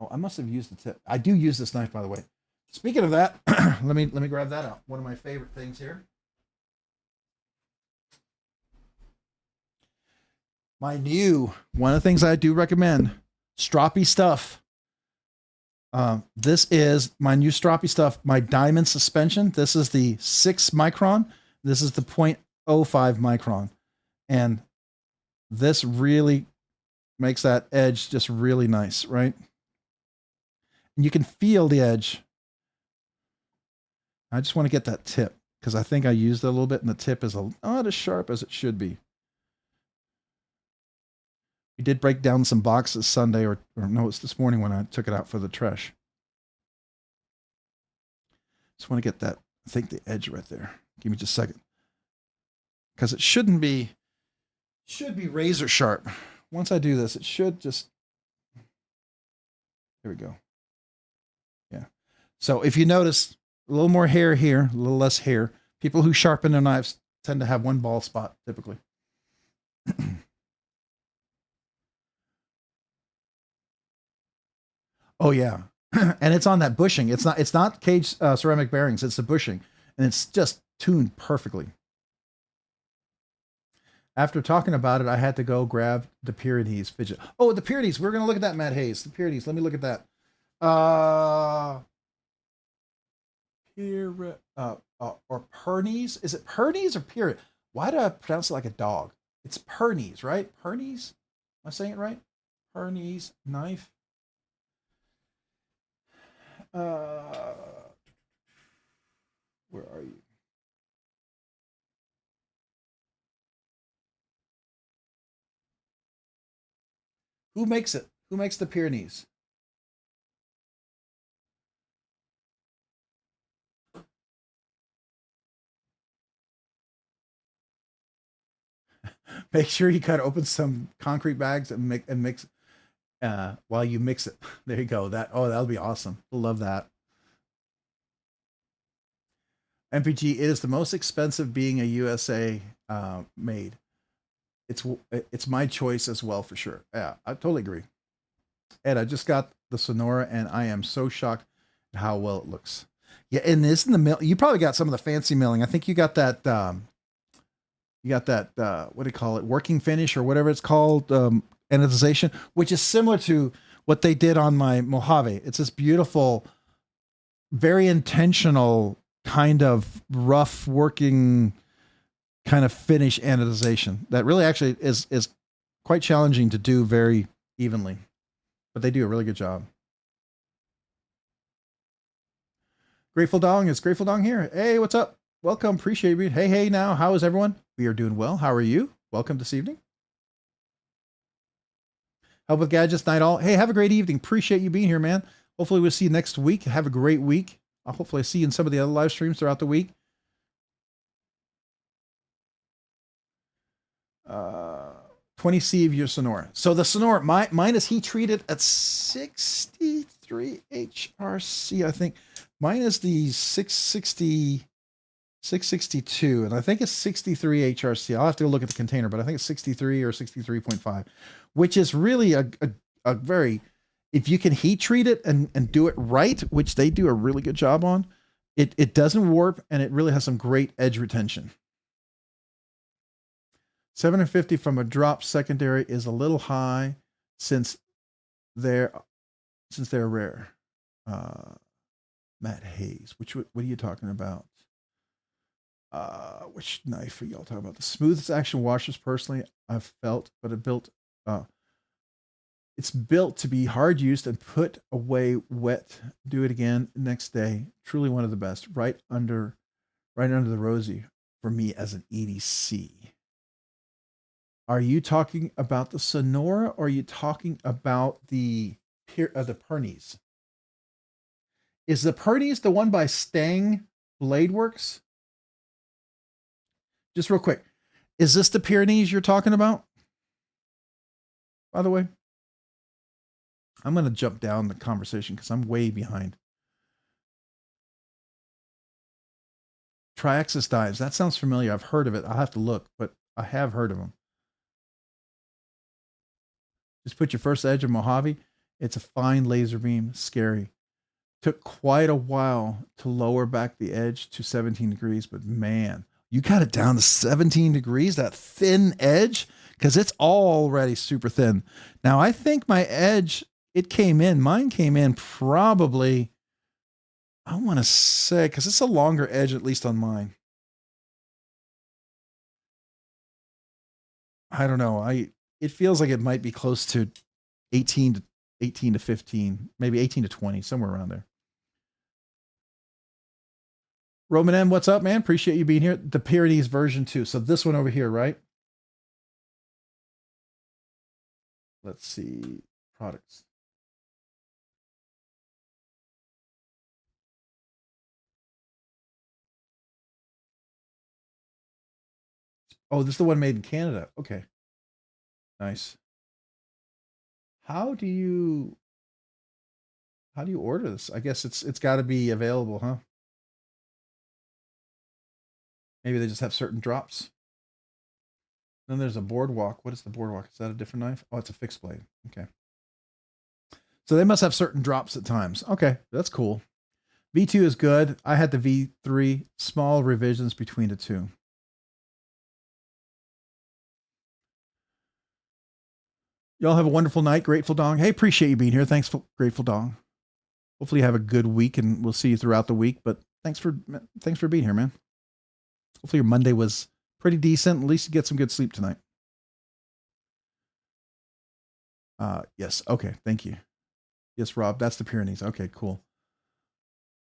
Oh, I must have used the tip. I do use this knife, by the way. Speaking of that, let me grab that out. One of my favorite things here. One of the things I do recommend, stroppy stuff. This is my new stroppy stuff, my diamond suspension. This is the 6 micron. This is the 0.05 micron. And this really makes that edge just really nice, right? And you can feel the edge. I just want to get that tip because I think I used it a little bit and the tip is not as sharp as it should be. We did break down some boxes Sunday or no, it's this morning when I took it out for the trash. Just want to get that, I think the edge right there. Give me just a second. Because it should be razor sharp. Once I do this, it should just, there we go. Yeah. So if you notice a little more hair here, a little less hair, people who sharpen their knives tend to have one bald spot typically. Oh yeah. And it's on that bushing. It's not caged ceramic bearings. It's the bushing and it's just tuned perfectly. After talking about it, I had to go grab the Pyrenees fidget. Oh, the Pyrenees. We're going to look at that, Matt Hayes. The Pyrenees. Let me look at that. or Pernies. Is it Pernies or Pyrenees? Why do I pronounce it like a dog? It's Pernies, right? Pernies? Am I saying it right? Pernies knife. Where are you? Who makes it? Who makes the Pyrenees? Make sure you cut open some concrete bags and mix while you mix it. There you go. That'll be awesome. Love that. MPG is the most expensive being a USA made. It's my choice as well for sure. Yeah, I totally agree. Ed, I just got the Sonora and I am so shocked at how well it looks. Yeah, and isn't the mill? You probably got some of the fancy milling. I think you got that. What do you call it? Working finish or whatever it's called, anodization, which is similar to what they did on my Mojave. It's this beautiful, very intentional kind of rough working kind of finish anodization that really actually is quite challenging to do very evenly, but they do a really good job. Grateful Dong, is Grateful Dong here? Hey, what's up? Welcome, appreciate it. Hey now, how is everyone? We are doing well. How are you? Welcome this evening. Help with Gadgets Night All. Hey, have a great evening. Appreciate you being here, man. Hopefully we'll see you next week. Have a great week. I'll hopefully see you in some of the other live streams throughout the week. 20C of your Sonora. So the Sonora, mine is heat treated at 63 HRC, I think. Mine is the 662, and I think it's 63 HRC. I'll have to look at the container, but I think it's 63 or 63.5, which is really a very, if you can heat treat it and do it right, which they do a really good job on, it doesn't warp and it really has some great edge retention. 750 from a drop secondary is a little high since they're rare. Matt Hayes, what are you talking about? Which knife are y'all talking about? The smoothest action washers personally I've felt, but it's built to be hard used and put away wet. Do it again next day. Truly one of the best. Right under the Rosie for me as an EDC. Are you talking about the Sonora or are you talking about the Pernies? Is the Pernies the one by Stang Blade Works? Just real quick, is this the Pyrenees you're talking about? By the way, I'm going to jump down the conversation because I'm way behind. Triaxis dives. That sounds familiar. I've heard of it. I'll have to look, but I have heard of them. Just put your first edge of Mojave. It's a fine laser beam. Scary. Took quite a while to lower back the edge to 17 degrees, but man, you got it down to 17 degrees, that thin edge, because it's already super thin. Now, I think my edge, mine came in probably, I want to say, because it's a longer edge, at least on mine. I don't know. It feels like it might be close to 18 to 15, maybe 18 to 20, somewhere around there. Roman M, what's up, man? Appreciate you being here. The Pyrenees version 2. So this one over here, right? Let's see. Products. Oh, this is the one made in Canada. Okay. Nice. How do you order this? I guess it's got to be available, huh? Maybe they just have certain drops. Then there's a boardwalk. What is the boardwalk? Is that a different knife? Oh, it's a fixed blade. Okay. So they must have certain drops at times. Okay, that's cool. V2 is good. I had the V3, small revisions between the two. Y'all have a wonderful night. Grateful Dong. Hey, appreciate you being here. Thanks, Grateful Dong. Hopefully you have a good week and we'll see you throughout the week. But Thanks for being here, man. Hopefully your Monday was pretty decent. At least you get some good sleep tonight. Yes. Okay. Thank you. Yes, Rob. That's the Pyrenees. Okay, cool.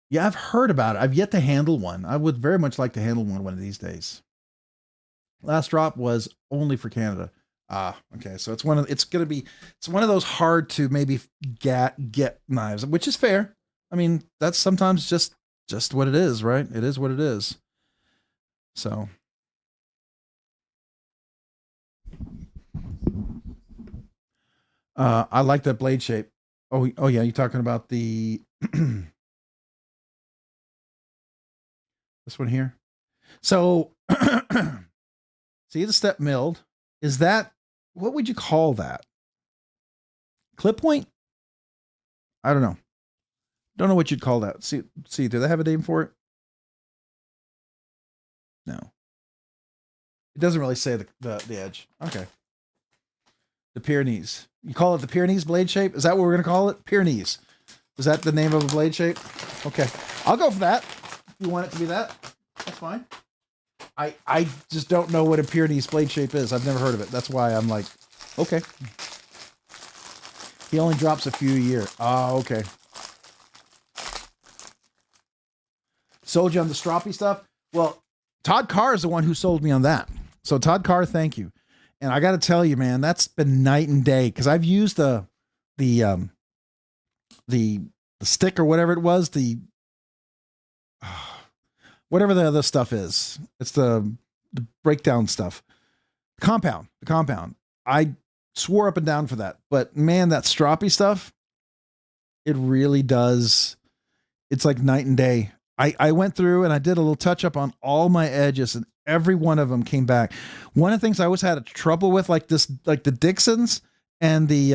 Yeah, I've heard about it. I've yet to handle one. I would very much like to handle one of these days. Last drop was only for Canada. Okay. So it's one of those hard to maybe get knives, which is fair. I mean, that's sometimes just what it is, right? It is what it is. So I like that blade shape. Oh yeah, you're talking about the this one here. So see the step milled. Is that, what would you call that? Clip point? I don't know. Don't know what you'd call that. See, do they have a name for it? No. It doesn't really say the edge. Okay. The Pyrenees. You call it the Pyrenees blade shape? Is that what we're going to call it? Pyrenees. Is that the name of a blade shape? Okay. I'll go for that. If you want it to be that, that's fine. I just don't know what a Pyrenees blade shape is. I've never heard of it. That's why I'm like, okay. He only drops a few a year. Oh, okay. Sold you on the stroppy stuff? Well, Todd Carr is the one who sold me on that. So Todd Carr, thank you. And I got to tell you, man, that's been night and day, because I've used the stick or whatever it was, whatever the other stuff is. It's the breakdown stuff. The compound. I swore up and down for that. But man, that stroppy stuff, it really does. It's like night and day. I went through and I did a little touch up on all my edges, and every one of them came back. One of the things I always had trouble with, like the Dixons and the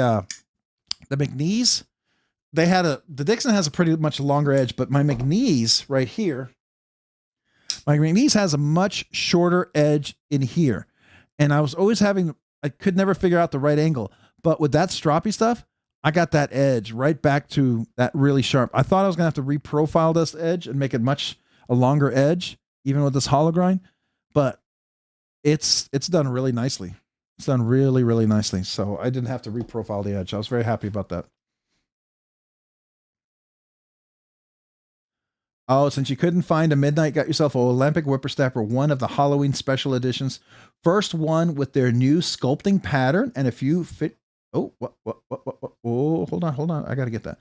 McNees, the Dixon has a pretty much longer edge, but my McNees right here, my McNees has a much shorter edge in here. And I was always I could never figure out the right angle, but with that stroppy stuff, I got that edge right back to that really sharp. I thought I was going to have to reprofile this edge and make it a longer edge, even with this hollow grind, but it's done really nicely. It's done really, really nicely. So I didn't have to reprofile the edge. I was very happy about that. Oh, since you couldn't find a midnight, got yourself a Olympic Whippersnapper, one of the Halloween special editions. First one with their new sculpting pattern and a few fit. Oh, what? Oh, hold on. I got to get that.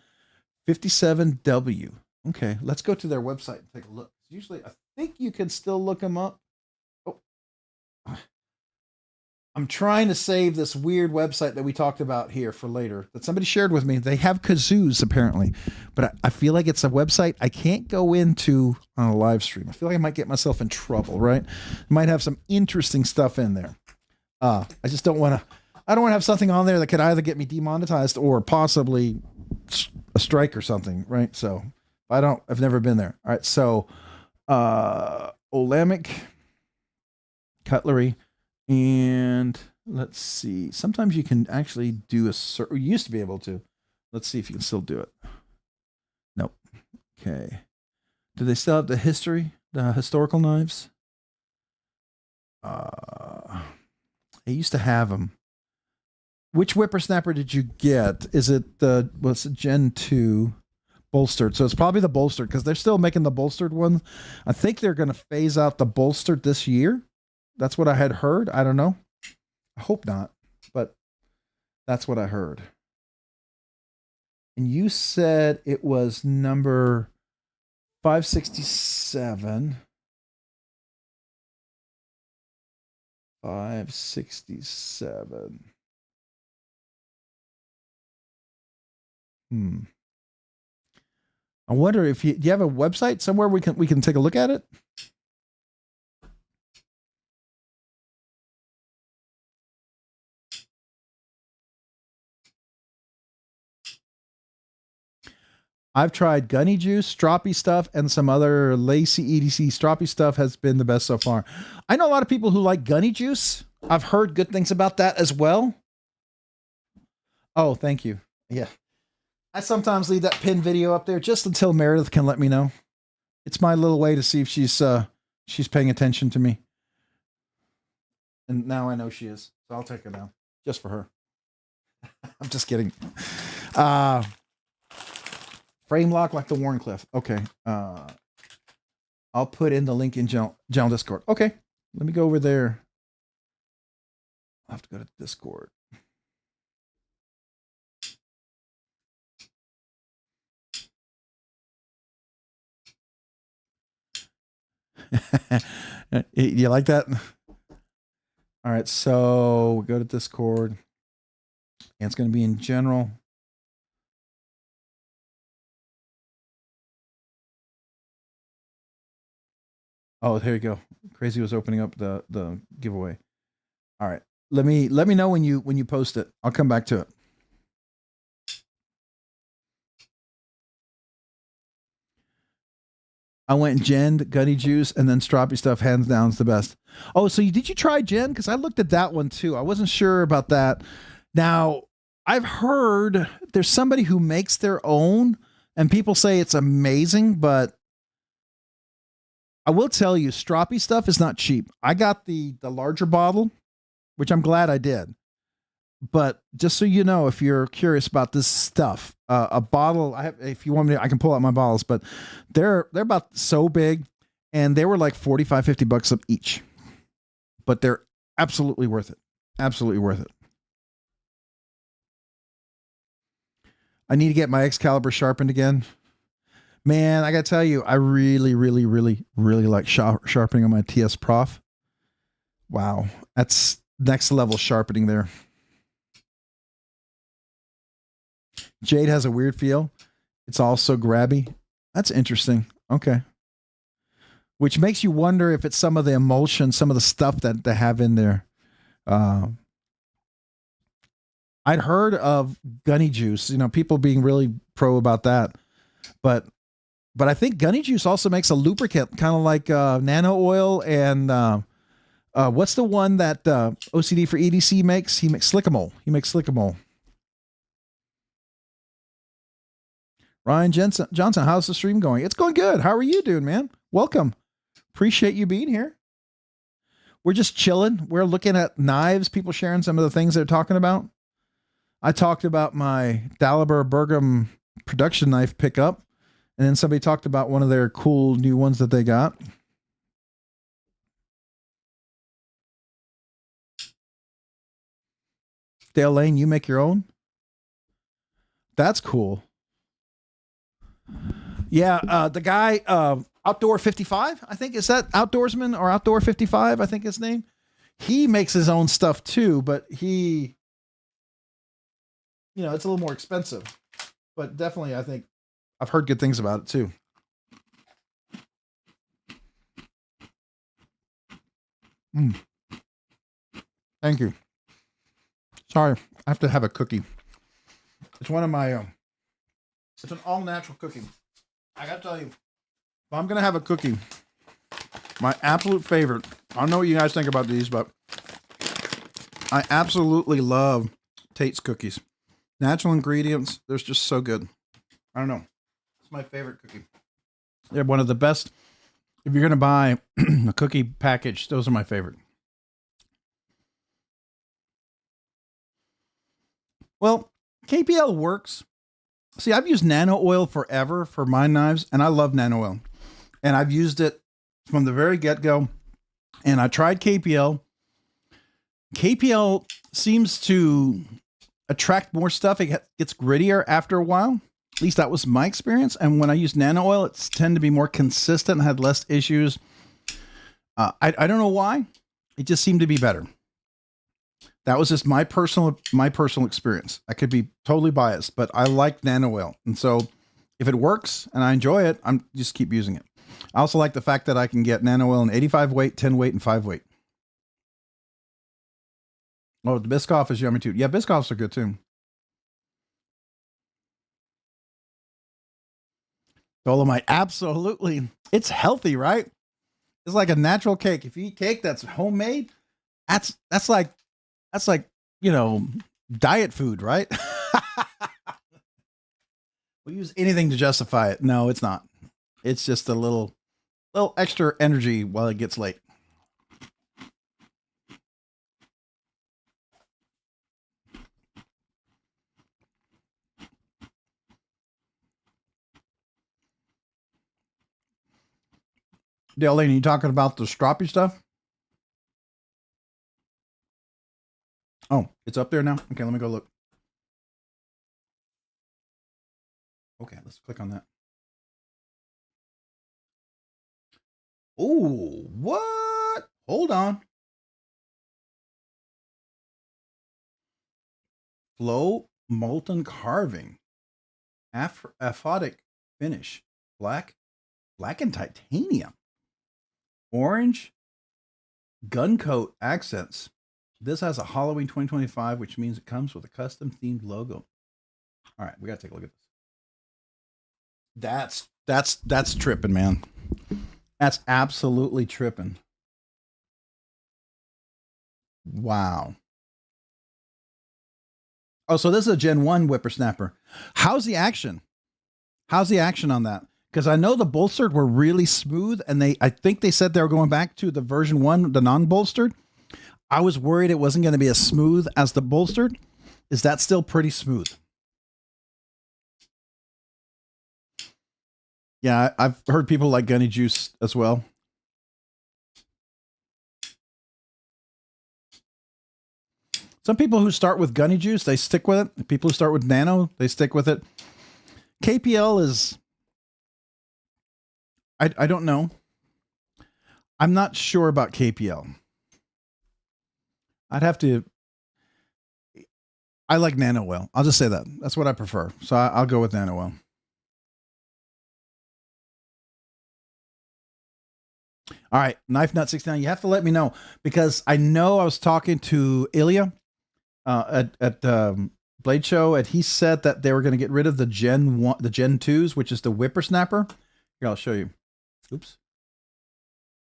57W. Okay, let's go to their website and take a look. Usually, I think you can still look them up. Oh, I'm trying to save this weird website that we talked about here for later that somebody shared with me. They have kazoos apparently, but I feel like it's a website I can't go into on a live stream. I feel like I might get myself in trouble, right? Might have some interesting stuff in there. I just don't want to. I don't want to have something on there that could either get me demonetized or possibly a strike or something, right? So I've never been there. All right. So, Olamic cutlery, and let's see. Sometimes you can actually do you used to be able to. Let's see if you can still do it. Nope. Okay. Do they still have the historical knives? They used to have them. Which whippersnapper did you get? Is it Gen 2 bolstered? So it's probably the bolstered, because they're still making the bolstered one. I think they're going to phase out the bolstered this year. That's what I had heard. I don't know. I hope not, but that's what I heard. And you said it was number 567. 567. I wonder if do you have a website somewhere we can take a look at it? I've tried Gunny Juice, Stroppy stuff, and some other Lacy EDC. Stroppy stuff has been the best so far. I know a lot of people who like Gunny Juice. I've heard good things about that as well. Oh, thank you. Yeah. I sometimes leave that pin video up there just until Meredith can let me know. It's my little way to see if she's paying attention to me. And now I know she is. So I'll take her down just for her. I'm just kidding. Frame lock like the Warncliffe. Okay. I'll put in the link in General Discord. Okay. Let me go over there. I'll have to go to Discord. You like that? All right, so we go to Discord, and it's going to be in general. Oh, here you go. Crazy was opening up the giveaway. All right, let me know when you post it. I'll come back to it. I went Gen, Gunny Juice, and then Stroppy Stuff. Hands down is the best. Oh, so did you try Gen? Because I looked at that one too. I wasn't sure about that. Now, I've heard there's somebody who makes their own, and people say it's amazing, but I will tell you, Stroppy Stuff is not cheap. I got the larger bottle, which I'm glad I did. But just so you know, if you're curious about this stuff, a bottle, if you want me to, I can pull out my bottles, but they're about so big, and they were like $45-50 each, but they're absolutely worth it. Absolutely worth it. I need to get my Excalibur sharpened again. Man, I gotta tell you, I really like sharpening on my TS Prof. Wow, that's next level sharpening there. Jade has a weird feel. It's also grabby. That's interesting. Okay. Which makes you wonder if it's some of the emulsion, some of the stuff that they have in there. I'd heard of Gunny Juice, people being really pro about that. But I think Gunny Juice also makes a lubricant, kind of like nano oil and what's the one that OCD for EDC makes? He makes Slick'emole. Ryan Johnson, how's the stream going? It's going good. How are you doing, man? Welcome. Appreciate you being here. We're just chilling. We're looking at knives, people sharing some of the things they're talking about. I talked about my Dalibor Bergam production knife pickup, and then somebody talked about one of their cool new ones that they got. Dale Lane, you make your own? That's cool. Yeah, the guy, Outdoor 55, I think, is that Outdoorsman or Outdoor 55, I think his name. He makes his own stuff too, but he, it's a little more expensive. But definitely, I think I've heard good things about it too. Thank you. Sorry, I have to have a cookie. It's one of my, it's an all-natural cookie. I gotta tell you, if I'm gonna have a cookie, my absolute favorite, I don't know what you guys think about these, but I absolutely love Tate's cookies. Natural ingredients, they're just so good. I don't know. It's my favorite cookie. They're one of the best. If you're gonna buy a cookie package, those are my favorite. Well, KPL works. See, I've used nano oil forever for my knives, and I love nano oil. And I've used it from the very get-go. And I tried KPL. KPL seems to attract more stuff. It gets grittier after a while. At least that was my experience. And when I use nano oil, it's tend to be more consistent and had less issues. I don't know why. It just seemed to be better. That was just my personal experience. I could be totally biased, but I like nano oil. And so if it works and I enjoy it, I'm just keep using it. I also like the fact that I can get nano oil in 85 weight, 10 weight, and 5 weight. Oh, the Biscoff is yummy too. Yeah, Biscoffs are good too. Dolomite, absolutely. It's healthy, right? It's like a natural cake. If you eat cake that's homemade, that's like, diet food, right? We'll use anything to justify it. No, it's not. It's just a little extra energy while it gets late. Darlene, you talking about the stroppy stuff? Oh, it's up there now? Okay, let me go look. Okay, let's click on that. Oh, what? Hold on. Flow molten carving. Aphotic finish. Black and titanium. Orange gun coat accents. This has a Halloween 2025, which means it comes with a custom themed logo. All right, we got to take a look at this. That's tripping, man. That's absolutely tripping. Wow. Oh, so this is a Gen 1 whippersnapper. How's the action? How's the action on that? Because I know the bolstered were really smooth, and I think they said they were going back to the version 1, the non-bolstered. I was worried it wasn't going to be as smooth as the bolstered. Is that still pretty smooth? Yeah, I've heard people like Gunny Juice as well. Some people who start with Gunny Juice, they stick with it. People who start with Nano, they stick with it. KPL is... I don't know. I'm not sure about KPL. I'd have to... I like Nano Oil. I'll just say that. That's what I prefer. So I'll go with Nano Oil. All right, Knife Nut 69. You have to let me know, because I know I was talking to Ilya at Blade Show, and he said that they were going to get rid of the Gen 1, the Gen 2s, which is the whippersnapper. Here, I'll show you. Oops.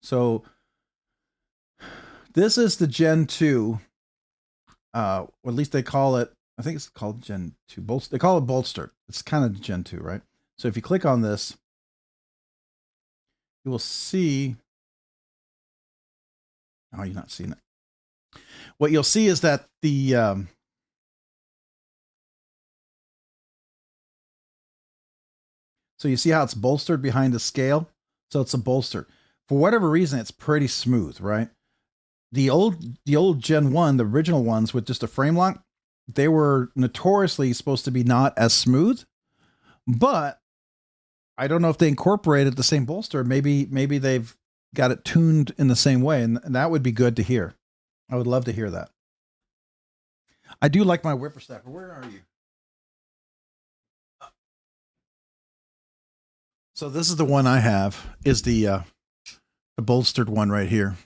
So this is the Gen 2. Or at least they call it, I think it's called Gen 2. They call it bolstered. It's kind of Gen 2, right? So if you click on this, you will see... Oh, you're not seeing it. What you'll see is that the... so you see how it's bolstered behind the scale? So it's a bolster. For whatever reason, it's pretty smooth, right? The old Gen 1, the original ones with just a frame lock, they were notoriously supposed to be not as smooth, but I don't know if they incorporated the same bolster. Maybe they've got it tuned in the same way, and that would be good to hear. I would love to hear that. I do like my whippersnapper. Where are you? So this is the one I have, is the bolstered one right here.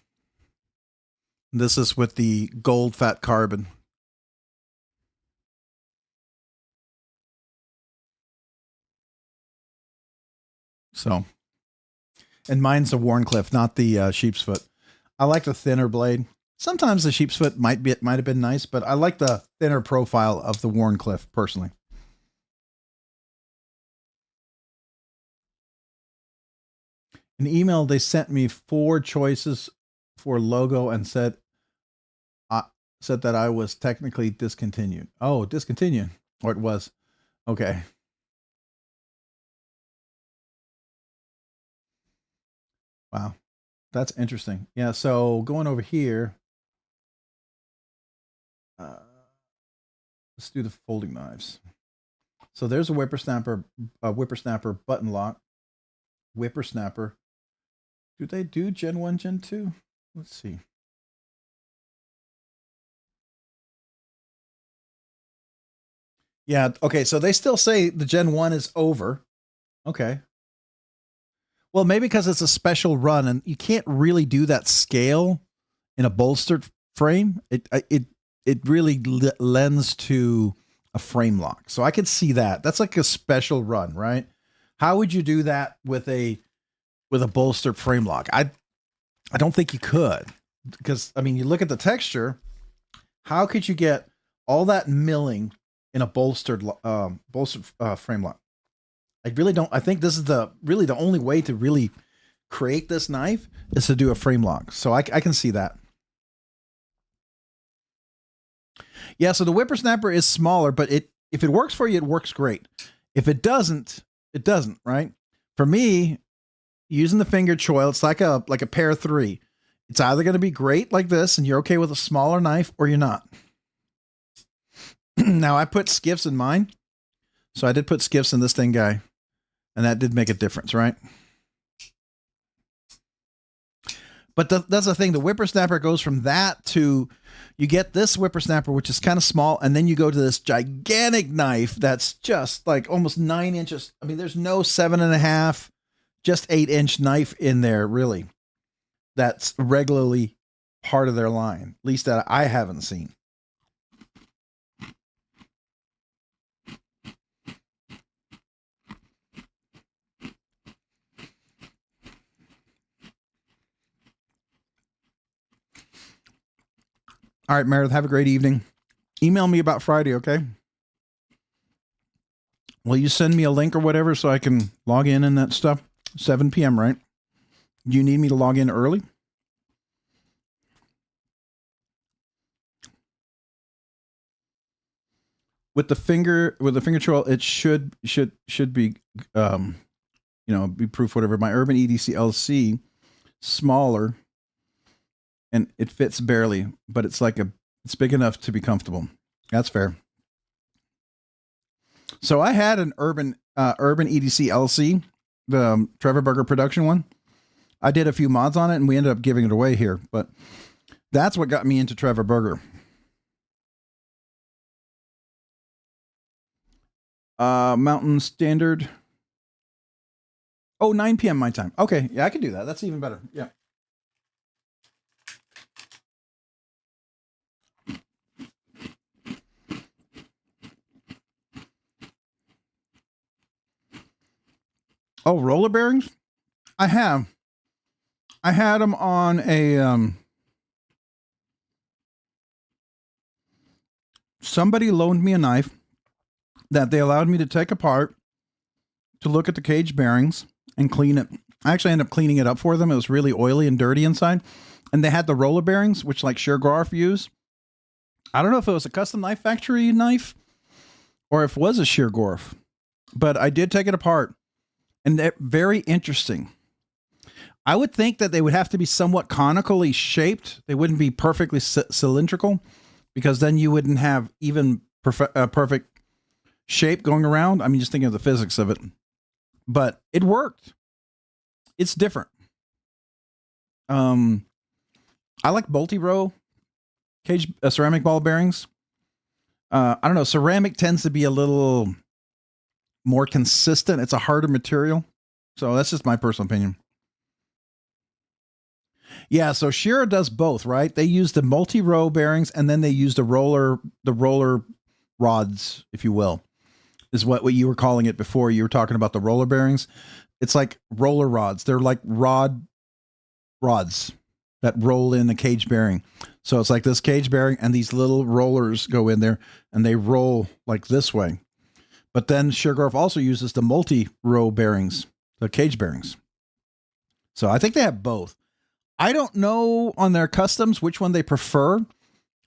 This is with the gold fat carbon. So, and mine's a Wharncliffe, not the sheep's foot. I like the thinner blade. Sometimes the sheep's foot might have been nice, but I like the thinner profile of the Wharncliffe personally. An email, they sent me 4 choices for logo and said that I was technically discontinued. Oh, discontinued. Or it was. Okay. Wow. That's interesting. Yeah, so going over here. Let's do the folding knives. So there's a whippersnapper button lock. Whippersnapper. Do they do Gen 1, Gen 2? Let's see. Yeah, okay, so they still say the Gen 1 is over. Okay. Well, maybe because it's a special run and you can't really do that scale in a bolstered frame. It really lends to a frame lock. So I could see that. That's like a special run, right? How would you do that with a bolstered frame lock? I don't think you could, because I mean, you look at the texture. How could you get all that milling in a bolstered frame lock? I really don't. I think this is really the only way to really create this knife is to do a frame lock. So I can see that. Yeah, so the whippersnapper is smaller, but if it works for you, it works great. If it doesn't, it doesn't, right? For me, using the finger choil, it's like a pair 3. It's either going to be great like this, and you're okay with a smaller knife, or you're not. Now, I put skiffs in mine. So I did put skiffs in this thing, guy. And that did make a difference, right? But that's the thing. The whippersnapper goes from that to, you get this whippersnapper, which is kind of small, and then you go to this gigantic knife that's just like almost 9 inches. I mean, there's no 7.5, just 8-inch knife in there, really. That's regularly part of their line, at least that I haven't seen. All right, Meredith, have a great evening. Email me about Friday, okay? Will you send me a link or whatever so I can log in and that stuff? 7 p.m., right? Do you need me to log in early? With the finger choil, it should be be proof whatever. My Urban EDC LC, smaller, and it fits barely, but it's big enough to be comfortable. That's fair. So I had an Urban EDC LC, the Trevor Burger production one. I did a few mods on it, and we ended up giving it away here. But that's what got me into Trevor Burger. Mountain Standard. Oh, 9 p.m. my time. Okay, yeah, I can do that. That's even better. Yeah. Oh, roller bearings? I have. I had them on a somebody loaned me a knife that they allowed me to take apart to look at the cage bearings and clean it. I actually ended up cleaning it up for them. It was really oily and dirty inside. And they had the roller bearings, which like Sheargarf use. I don't know if it was a custom knife factory knife or if it was a Sheargarf, but I did take it apart. And they're very interesting. I would think that they would have to be somewhat conically shaped. They wouldn't be perfectly cylindrical, because then you wouldn't have even perfect shape going around. I mean, just thinking of the physics of it. But it worked. It's different. I like multi-row cage ceramic ball bearings. I don't know. Ceramic tends to be a little more consistent. It's a harder material. So that's just my personal opinion. Yeah, so Shearer does both, right? They use the multi-row bearings, and then they use the roller rods, if you will, is what you were calling it before. You were talking about the roller bearings. It's like roller rods. They're like rods that roll in the cage bearing. So it's like this cage bearing, and these little rollers go in there, and they roll like this way. But then Sheargarf also uses the multi-row bearings, the cage bearings. So I think they have both. I don't know on their customs which one they prefer.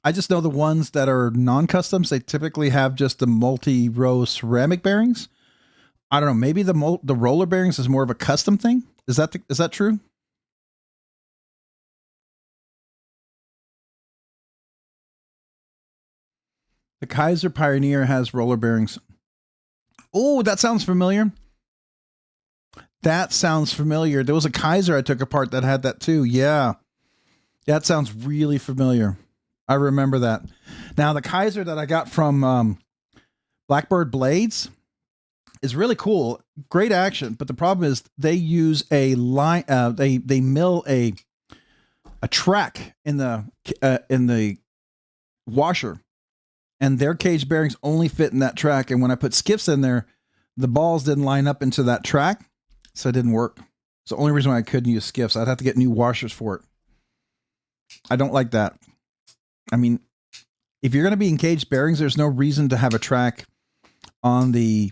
I just know the ones that are non-customs, they typically have just the multi-row ceramic bearings. I don't know. Maybe the roller bearings is more of a custom thing. Is that true? The Kaiser Pioneer has roller bearings. Oh, that sounds familiar. That sounds familiar. There was a Kaiser I took apart that had that too. Yeah. That sounds really familiar. I remember that. Now, the Kaiser that I got from Blackbird Blades is really cool. Great action. But the problem is they use a line, they mill a track in the washer, and their cage bearings only fit in that track. And when I put skiffs in there, the balls didn't line up into that track, so it didn't work. It's the only reason why I couldn't use skiffs. I'd have to get new washers for it. I don't like that. I mean, if you're going to be in cage bearings, there's no reason to have a track on the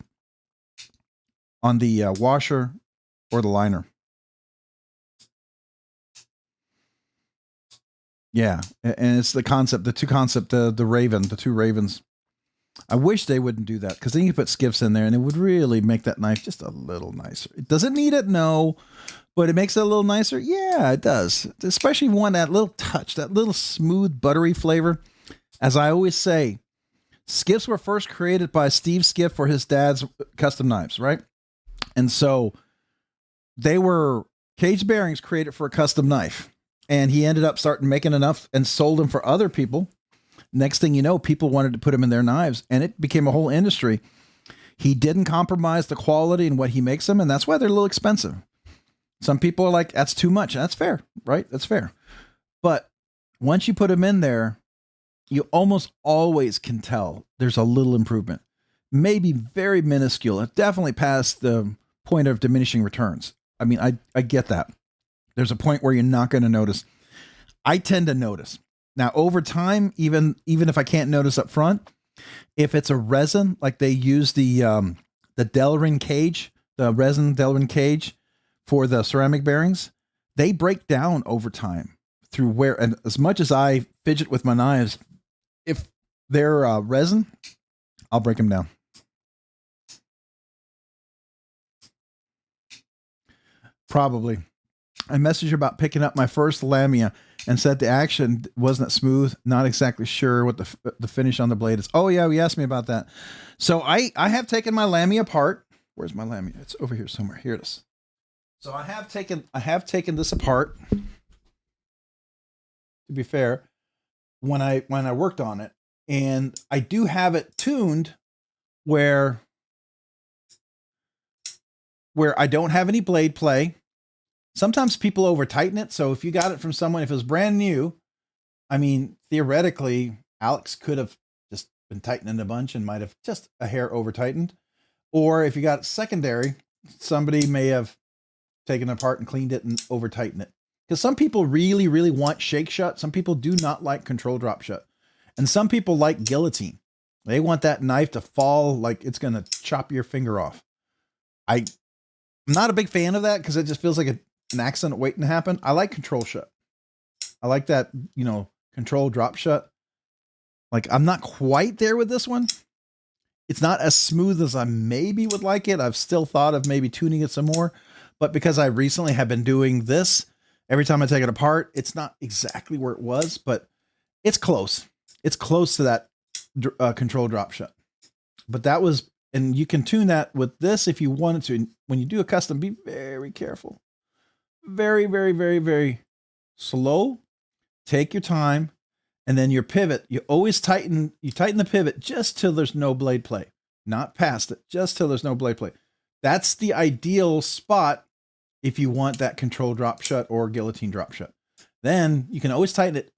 on the washer or the liner. Yeah, and it's the concept, the two ravens. I wish they wouldn't do that, because then you put skiffs in there and it would really make that knife just a little nicer. It doesn't need it, no, but it makes it a little nicer. Yeah, it does. Especially one, that little touch, that little smooth, buttery flavor. As I always say, skiffs were first created by Steve Skiff for his dad's custom knives, right? And so they were caged bearings created for a custom knife. And he ended up starting making enough and sold them for other people. Next thing you know, people wanted to put them in their knives, and it became a whole industry. He didn't compromise the quality in what he makes them, and that's why they're a little expensive. Some people are like, that's too much. That's fair, right? That's fair. But once you put them in there, you almost always can tell there's a little improvement. Maybe very minuscule. It definitely past the point of diminishing returns. I mean, I get that. There's a point where you're not going to notice. I tend to notice. Now, over time, even if I can't notice up front, if it's a resin, like they use the Delrin cage, the resin Delrin cage for the ceramic bearings, they break down over time through wear. And as much as I fidget with my knives, if they're resin, I'll break them down. Probably. I messaged her about picking up my first Lamia and said the action wasn't smooth. Not exactly sure what the finish on the blade is. Oh yeah, you asked me about that. So I have taken my Lamia apart. Where's my Lamia? It's over here somewhere. Here it is. So I have taken this apart. To be fair, when I worked on it, and I do have it tuned where I don't have any blade play. Sometimes people over tighten it. So if you got it from someone, if it was brand new, I mean, theoretically, Alex could have just been tightening a bunch and might have just a hair over tightened. Or if you got it secondary, somebody may have taken it apart and cleaned it and over tightened it. Because some people really, really want shake shut. Some people do not like control drop shut. And some people like guillotine. They want that knife to fall like it's going to chop your finger off. I'm not a big fan of that because it just feels like an accident waiting to happen. I like control shut. I like that, control drop shut. Like, I'm not quite there with this one. It's not as smooth as I maybe would like it. I've still thought of maybe tuning it some more, but because I recently have been doing this, every time I take it apart, it's not exactly where it was, but it's close. It's close to that control drop shut. But that was, and you can tune that with this if you wanted to. And when you do a custom, be very careful. Very, very, very, very slow. Take your time. And then your pivot, you always tighten the pivot just till there's no blade play. Not past it, just till there's no blade play. That's the ideal spot if you want that control drop shut or guillotine drop shut. Then you can always tighten it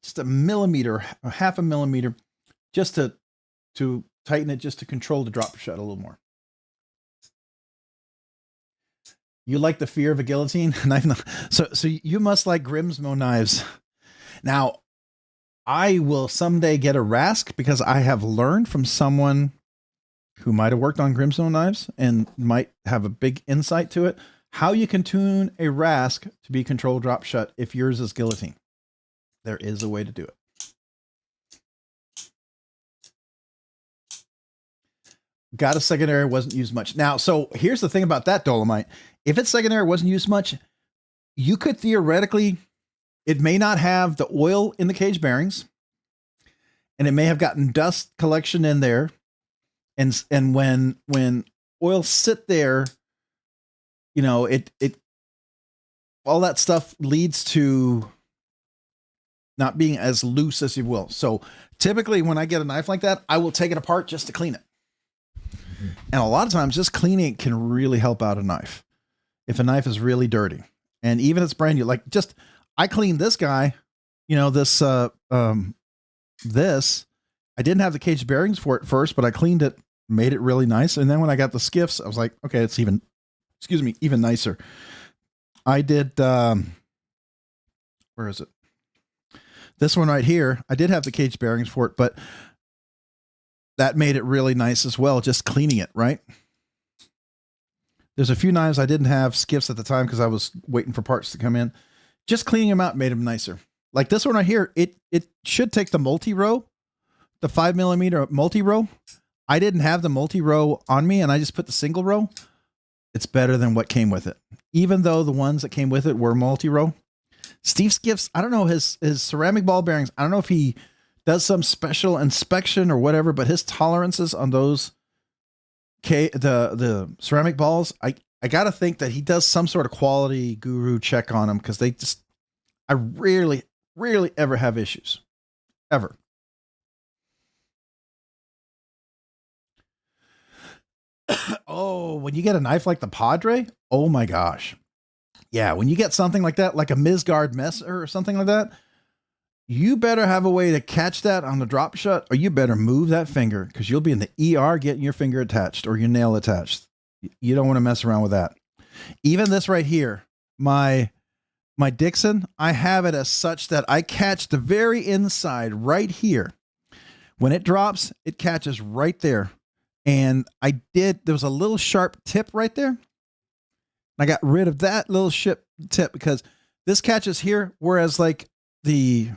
just a millimeter, or half a millimeter, just to tighten it, just to control the drop shut a little more. You like the fear of a guillotine knife? So you must like Grimsmo knives. Now, I will someday get a Rask because I have learned from someone who might have worked on Grimsmo knives and might have a big insight to it, how you can tune a Rask to be control drop shut if yours is guillotine. There is a way to do it. Got a secondary, wasn't used much. Now, so here's the thing about that Dolomite. If it's secondary, wasn't used much, you could theoretically, it may not have the oil in the cage bearings, and it may have gotten dust collection in there. And when oil sit there, it all that stuff leads to not being as loose as you will. So typically when I get a knife like that, I will take it apart just to clean it. And a lot of times just cleaning it can really help out a knife. If a knife is really dirty, and even if it's brand new, like I cleaned this guy, this, I didn't have the cage bearings for it first, but I cleaned it, made it really nice. And then when I got the skiffs, I was like, okay, it's even nicer. I did, where is it? This one right here, I did have the cage bearings for it, but that made it really nice as well, just cleaning it, right? There's a few knives I didn't have skiffs at the time because I was waiting for parts to come in. Just cleaning them out made them nicer. Like this one right here, it should take the multi-row, the 5mm multi-row. I didn't have the multi-row on me, and I just put the single row. It's better than what came with it. Even though the ones that came with it were multi-row. Steve Skiffs, I don't know, his ceramic ball bearings, I don't know if he does some special inspection or whatever, but his tolerances on those the ceramic balls, I gotta think that he does some sort of quality guru check on them, because I rarely ever have issues. Ever. Oh, when you get a knife like the Padre, oh my gosh. Yeah, when you get something like that, like a Midgard Messer or something like that, you better have a way to catch that on the drop shot, or you better move that finger, because you'll be in the ER getting your finger attached or your nail attached. You don't want to mess around with that. Even this right here, my Dixon, I have it as such that I catch the very inside right here. When it drops, it catches right there. And there was a little sharp tip right there. I got rid of that little tip because this catches here. Whereas like the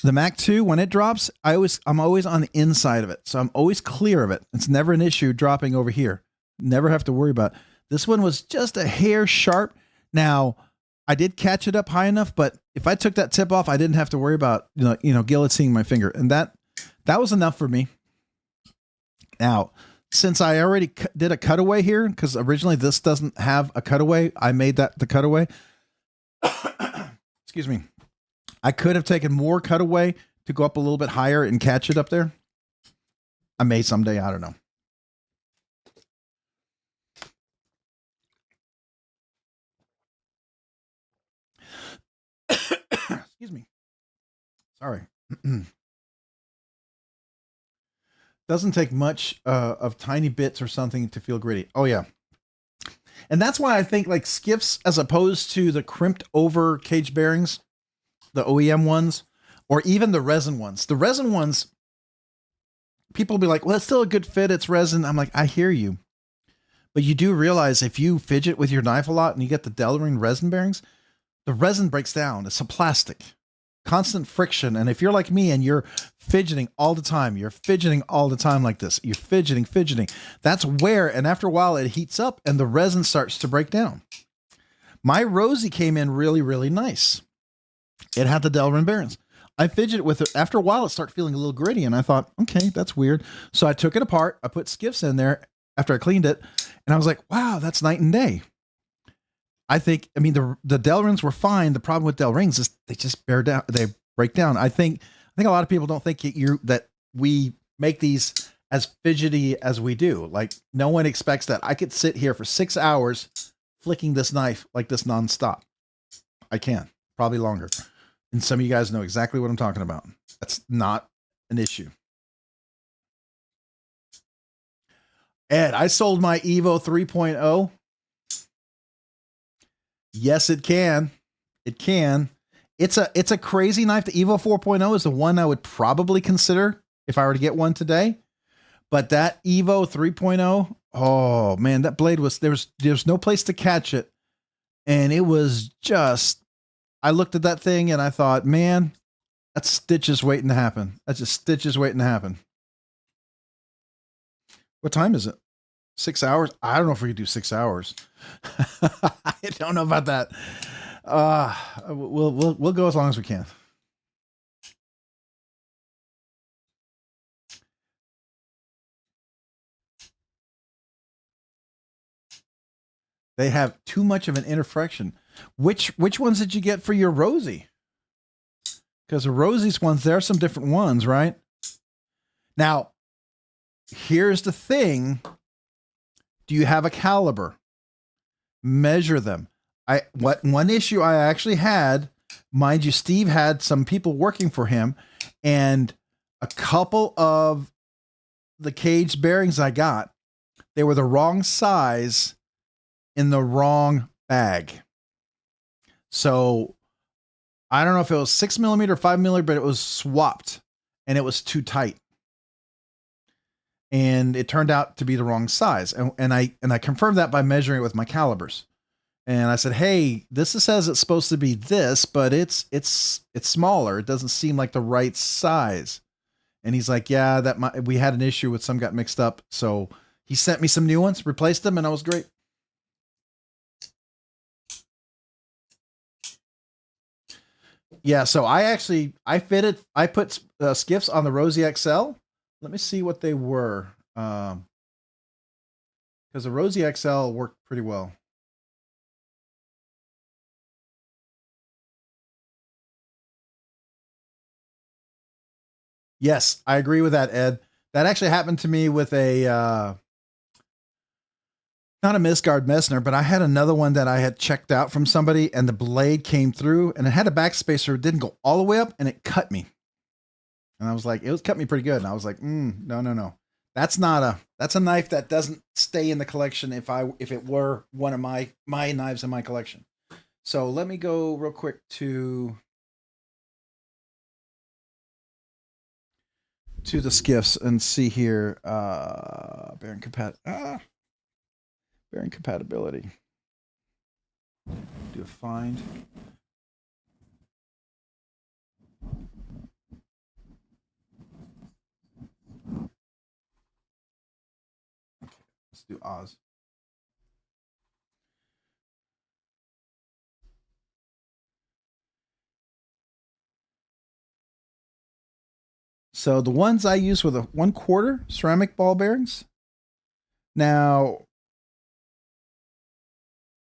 Mac 2, when it drops, I'm always on the inside of it. So I'm always clear of it. It's never an issue dropping over here. Never have to worry about it. This one was just a hair sharp. Now I did catch it up high enough, but if I took that tip off, I didn't have to worry about, guillotining my finger. And that was enough for me. Now, since I already did a cutaway here, because originally this doesn't have a cutaway, I made that the cutaway. Excuse me. I could have taken more cutaway to go up a little bit higher and catch it up there. I may someday, I don't know. Excuse me. Sorry. Doesn't take much of tiny bits or something to feel gritty. Oh yeah. And that's why I think like skiffs, as opposed to the crimped over cage bearings, the OEM ones, or even the resin ones. The resin ones, people will be like, well, it's still a good fit. It's resin. I'm like, I hear you. But you do realize if you fidget with your knife a lot and you get the Delrin resin bearings, the resin breaks down. It's a plastic. Constant friction. And if you're like me and you're fidgeting all the time like this, you're fidgeting, that's wear. And after a while it heats up and the resin starts to break down. My Rosie came in really, really nice. It had the Delrin bearings. I fidgeted with it. After a while, it started feeling a little gritty. And I thought, okay, that's weird. So I took it apart. I put skiffs in there after I cleaned it. And I was like, wow, that's night and day. I mean, the Delrins were fine. The problem with Delrins is they just they break down. I think a lot of people don't think that we make these as fidgety as we do. Like no one expects that I could sit here for 6 hours flicking this knife like this nonstop. I can, probably longer. And some of you guys know exactly what I'm talking about. That's not an issue. Ed, I sold my Evo 3.0. Yes, it can. It can. It's a crazy knife. The Evo 4.0 is the one I would probably consider if I were to get one today. But that Evo 3.0, oh man, that blade there's no place to catch it. And it was just, I looked at that thing and I thought, man, that's stitches waiting to happen. That's just stitches waiting to happen. What time is it? 6 hours? I don't know if we could do 6 hours. I don't know about that. We'll go as long as we can. They have too much of an interfraction. Which ones did you get for your Rosie? Because the Rosie's ones, there are some different ones, right? Now, here's the thing. Do you have a caliber? Measure them. One issue I actually had, mind you, Steve had some people working for him, and a couple of the caged bearings I got, they were the wrong size in the wrong bag. So I don't know if it was 6mm or 5mm, but it was swapped and it was too tight. and it turned out to be the wrong size. And I confirmed that by measuring it with my calibers. And I said, hey, this says it's supposed to be this, but it's smaller. It doesn't seem like the right size. And he's like, yeah, we had an issue with some got mixed up. So he sent me some new ones, replaced them, and I was great. Yeah, so I put skiffs on the Rosie XL. Let me see what they were. Because the Rosie XL worked pretty well. Yes, I agree with that, Ed. That actually happened to me with a not a misguard Messner, but I had another one that I had checked out from somebody, and the blade came through, and it had a backspacer. It didn't go all the way up, and it cut me. And I was like, it cut me pretty good. And I was like, no. That's a knife that doesn't stay in the collection if it were one of my knives in my collection. So let me go real quick to the skiffs and see here. Bearing compatibility. Do a find. Okay, let's do Oz. So the ones I use were the 1/4 ceramic ball bearings. Now,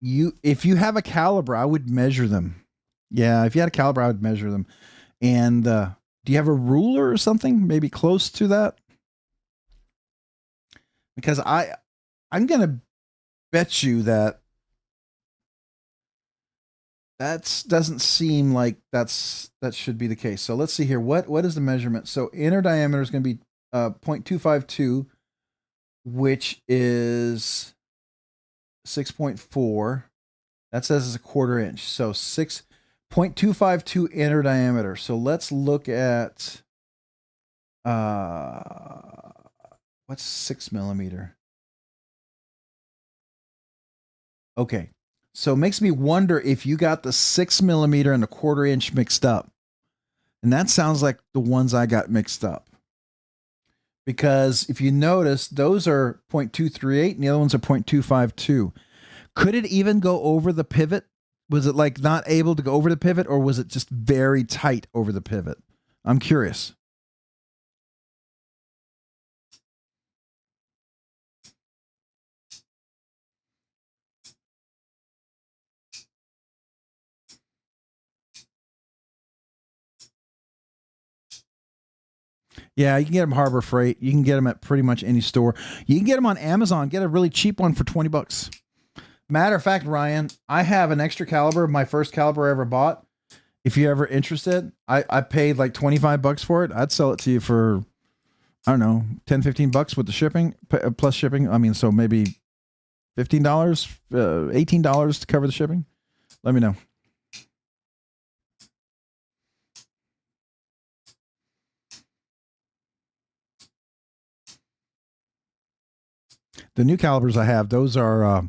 if you have a caliber, I would measure them. Yeah, if you had a caliber, I would measure them. And do you have a ruler or something? Maybe close to that? Because I'm gonna bet you that doesn't seem like that should be the case. So let's see here. What is the measurement? So inner diameter is going to be 0.252, which is 6.4. That says it's a 1/4 inch. So 6.252 inner diameter. So let's look at what's 6 millimeter? Okay. So it makes me wonder if you got the 6 millimeter and the 1/4 inch mixed up. And that sounds like the ones I got mixed up. Because if you notice, those are 0.238 and the other ones are 0.252. Could it even go over the pivot? Was it like not able to go over the pivot, or was it just very tight over the pivot? I'm curious. Yeah, you can get them Harbor Freight. You can get them at pretty much any store. You can get them on Amazon. Get a really cheap one for $20. Matter of fact, Ryan, I have an extra caliber, my first caliber I ever bought. If you're ever interested, I paid like $25 for it. I'd sell it to you for, I don't know, $10-15 with the shipping, plus shipping. I mean, so maybe $15, $18 to cover the shipping. Let me know. The new calibers I have, those are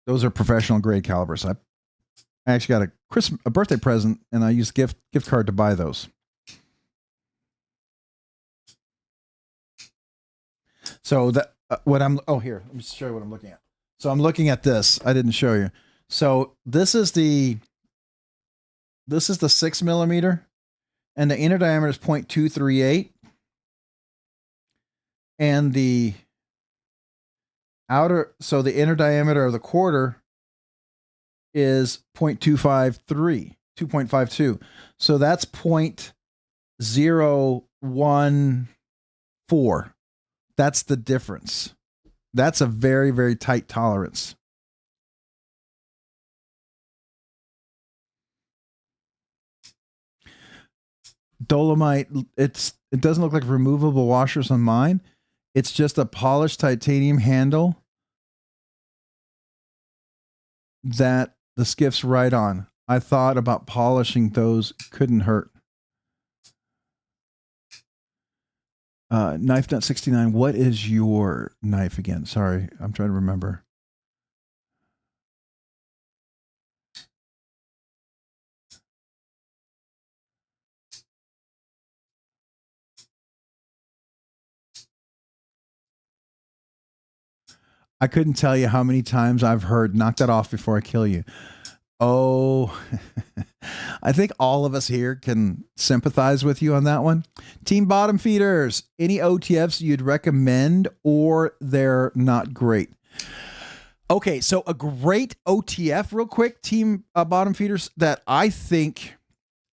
professional grade calibers. I actually got a birthday present, and I used gift card to buy those. So that here, let me show you what I'm looking at. So I'm looking at this. I didn't show you. So this is the 6 millimeter, and the inner diameter is 0.238, and the the inner diameter of the 1/4 is 0.253, 2.52. So that's 0.014. That's the difference. That's a very, very tight tolerance. Dolomite, it doesn't look like removable washers on mine. It's just a polished titanium handle that the skiff's right on. I thought about polishing those. Couldn't hurt. Knife Nut 69. What is your knife again? Sorry, I'm trying to remember. I couldn't tell you how many times I've heard "knock that off before I kill you." Oh, I think all of us here can sympathize with you on that one. Team Bottom Feeders, any OTFs you'd recommend or they're not great? Okay, so a great OTF real quick, Team Bottom Feeders, that I think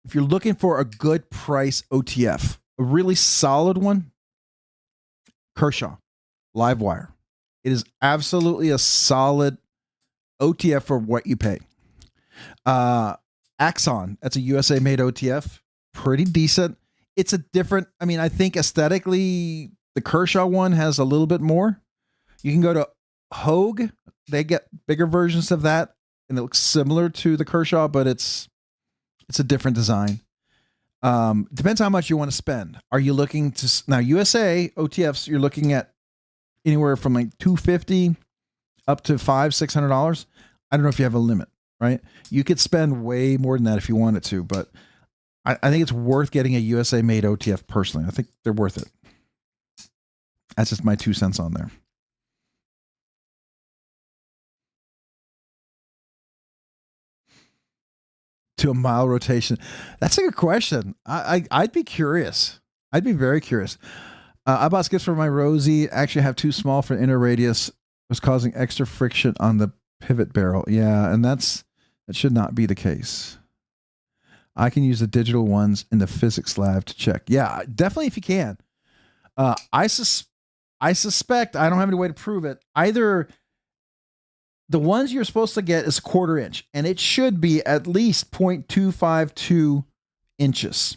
if you're looking for a good price OTF, a really solid one, Kershaw, Livewire. It is absolutely a solid OTF for what you pay. Axon, that's a USA made OTF, pretty decent. It's a different, I mean, I think aesthetically the Kershaw one has a little bit more. You can go to Hogue, they get bigger versions of that and it looks similar to the Kershaw, but it's a different design. Depends how much you want to spend. Are you looking to, now USA OTFs, you're looking at anywhere from like $250 up to $500-$600. I don't know if you have a limit. Right? You could spend way more than that if you wanted to, but I think it's worth getting a USA made OTF personally. I think they're worth it. That's just my 2 cents on there. To a mile rotation. That's a good question. I'd be curious. I'd be very curious. I bought skips for my Rosie. Actually have too small for inner radius. It was causing extra friction on the pivot barrel. Yeah, and that should not be the case. I can use the digital ones in the physics lab to check. Yeah, definitely if you can. I suspect, I don't have any way to prove it. Either the ones you're supposed to get is 1/4 inch, and it should be at least 0.252 inches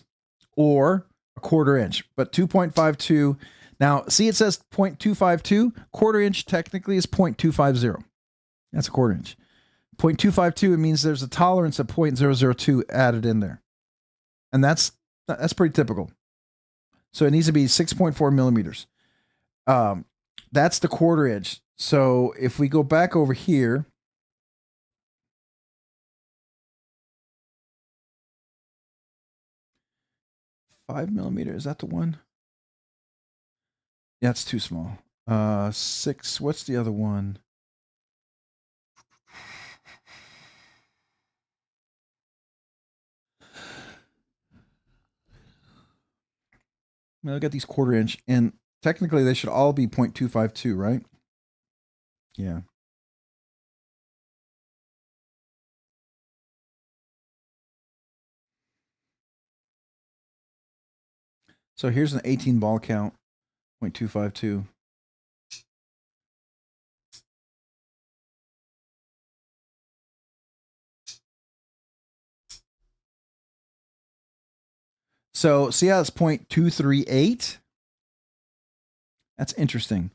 or 1/4 inch, but 2.52. Now, see, it says 0.252. 1/4 inch technically is 0.250. That's 1/4 inch. 0.252, it means there's a tolerance of 0.002 added in there. And that's pretty typical. So it needs to be 6.4 millimeters. That's the 1/4 inch. So if we go back over here, $5 millimeters, is that the one? Yeah, it's too small. 6, what's the other one? Now I got these 1/4 inch, and technically they should all be 0.252, right? Yeah. So here's an 18 ball count, 0.252. So see how it's 0.238? That's interesting.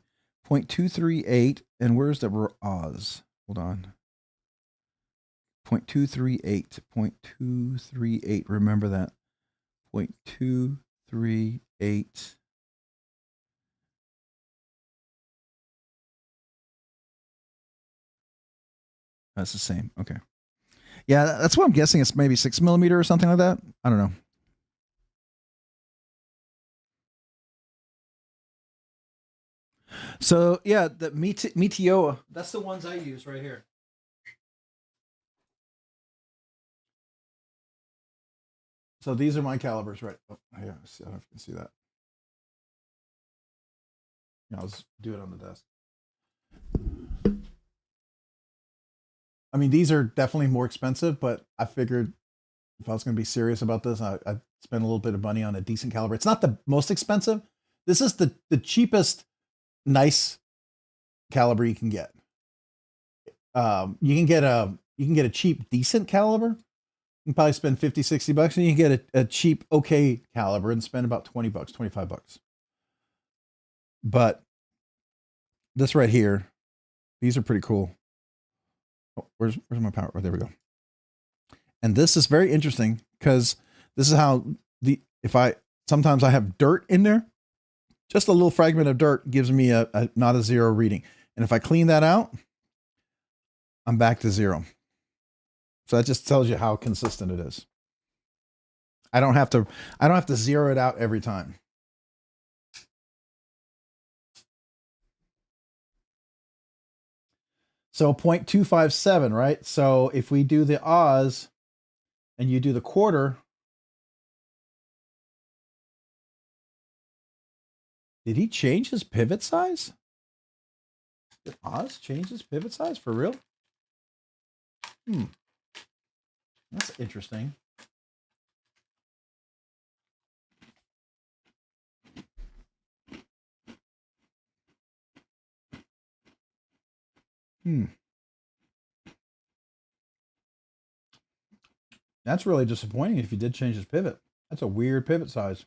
0.238, and where's the Oz? Hold on. 0.238, 0.238. Remember that. 0.238. That's the same. Okay. Yeah, that's what I'm guessing. It's maybe 6 millimeter or something like that. I don't know. So yeah, the Meteoa, that's the ones I use right here. So these are my calibers, right? Oh, yeah, I don't know if you can see that. Yeah, I'll just do it on the desk. I mean, these are definitely more expensive, but I figured if I was going to be serious about this, I'd spend a little bit of money on a decent caliber. It's not the most expensive. This is the cheapest nice caliber you can get. You can get a cheap decent caliber. You can probably spend 50, 60 bucks, and you can get a cheap okay caliber and spend about 20 bucks, 25 bucks. But this right here, these are pretty cool. Oh, where's my power? Oh, there we go. And this is very interesting because this is how sometimes I have dirt in there. Just a little fragment of dirt gives me a not a 0 reading. And if I clean that out, I'm back to 0. So that just tells you how consistent it is. I don't have to zero it out every time. So 0.257, right? So if we do the Oz and you do the quarter, did he change his pivot size? Did Oz change his pivot size for real? That's interesting. That's really disappointing if he did change his pivot. That's a weird pivot size.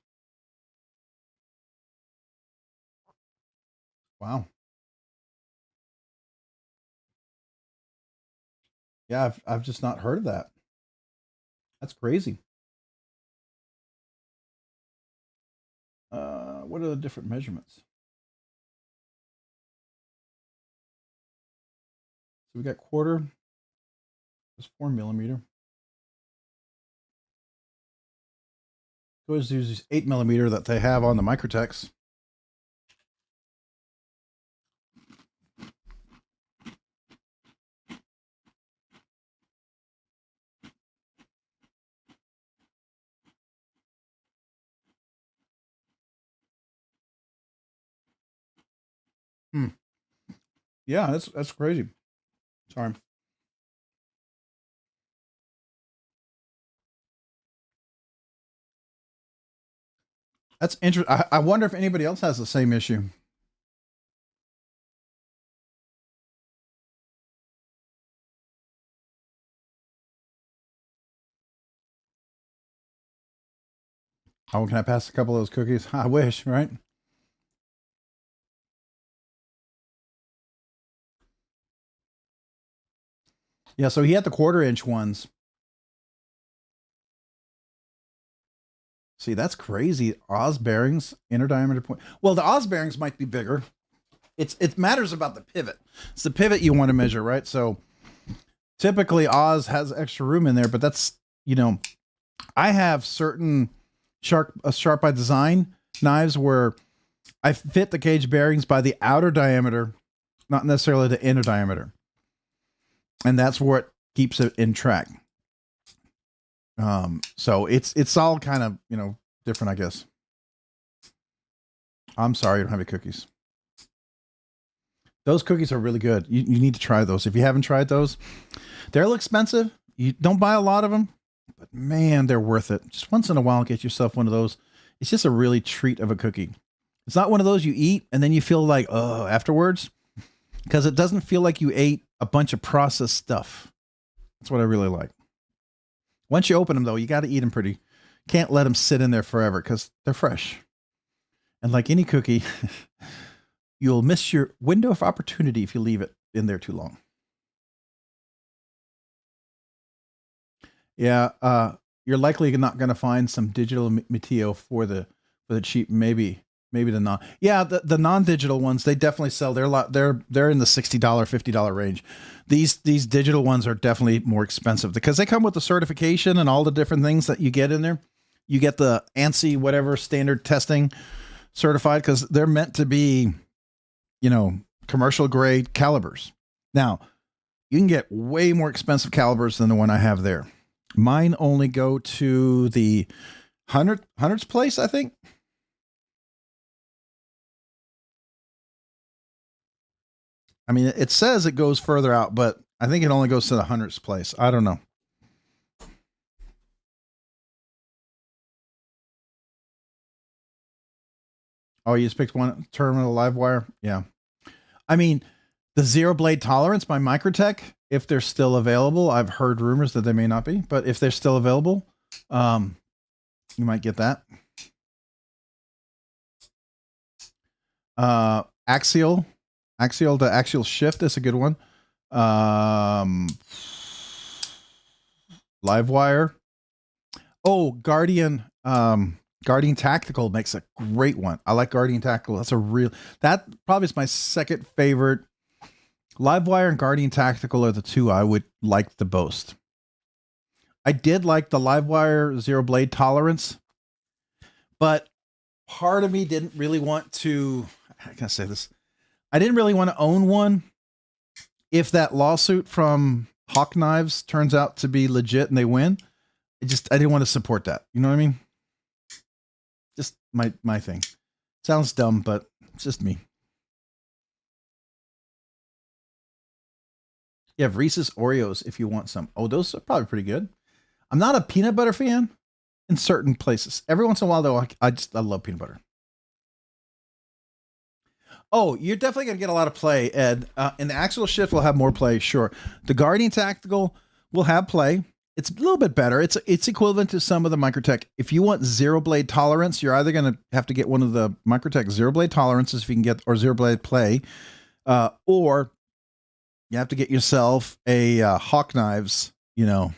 Wow. Yeah, I've just not heard of that. That's crazy. What are the different measurements? So we got quarter. It's 4 millimeter. Always use these 8 millimeter that they have on the Microtex. Yeah, that's crazy. Sorry. That's interesting. I wonder if anybody else has the same issue. Oh, can I pass a couple of those cookies? I wish, right? Yeah, so he had the 1/4 inch ones. See, that's crazy. Oz bearings, inner diameter point. Well, the Oz bearings might be bigger. It matters about the pivot. It's the pivot you want to measure, right? So typically Oz has extra room in there, but that's, you know, I have certain Sharp by Design knives where I fit the cage bearings by the outer diameter, not necessarily the inner diameter. And that's what keeps it in track. So it's all kind of, you know, different, I guess. I'm sorry, I don't have any cookies. Those cookies are really good. You need to try those. If you haven't tried those, they're a little expensive. You don't buy a lot of them, but man, they're worth it. Just once in a while, get yourself one of those. It's just a really treat of a cookie. It's not one of those you eat and then you feel like, oh, afterwards, because it doesn't feel like you ate a bunch of processed stuff. That's what I really like. Once you open them, though, you got to eat them pretty. Can't let them sit in there forever because they're fresh. And like any cookie, you'll miss your window of opportunity if you leave it in there too long. Yeah, you're likely not going to find some digital material for the cheap. Maybe the non. Yeah, the non-digital ones, they definitely sell. They're in the $60, $50 range. These digital ones are definitely more expensive because they come with the certification and all the different things that you get in there. You get the ANSI whatever standard testing certified because they're meant to be, you know, commercial grade calibers. Now, you can get way more expensive calibers than the one I have there. Mine only go to the hundredths place, I think. I mean, it says it goes further out, but I think it only goes to the hundredths place. I don't know. Oh, you just picked one terminal live wire? Yeah. I mean, the 0 blade tolerance by Microtech, if they're still available, I've heard rumors that they may not be, but if they're still available, you might get that. Axial to axial shift is a good one. Live wire. Oh, Guardian Guardian Tactical makes a great one. I like Guardian Tactical. That probably is my second favorite. Livewire and Guardian Tactical are the two I would like the most. I did like the Livewire zero blade tolerance, but part of me didn't really want to, how can I say this? I didn't really want to own one if that lawsuit from Hawk Knives turns out to be legit and they win. I didn't want to support that. You know what I mean? Just my thing. Sounds dumb, but it's just me. You have Reese's Oreos if you want some. Oh, those are probably pretty good. I'm not a peanut butter fan in certain places. Every once in a while, though, I love peanut butter. Oh, you're definitely going to get a lot of play, Ed. In the actual shift, we'll have more play, sure. The Guardian Tactical will have play. It's a little bit better. It's equivalent to some of the Microtech. If you want zero blade tolerance, you're either going to have to get one of the Microtech zero blade tolerances if you can get, or zero blade play, or you have to get yourself a Hawk Knives, one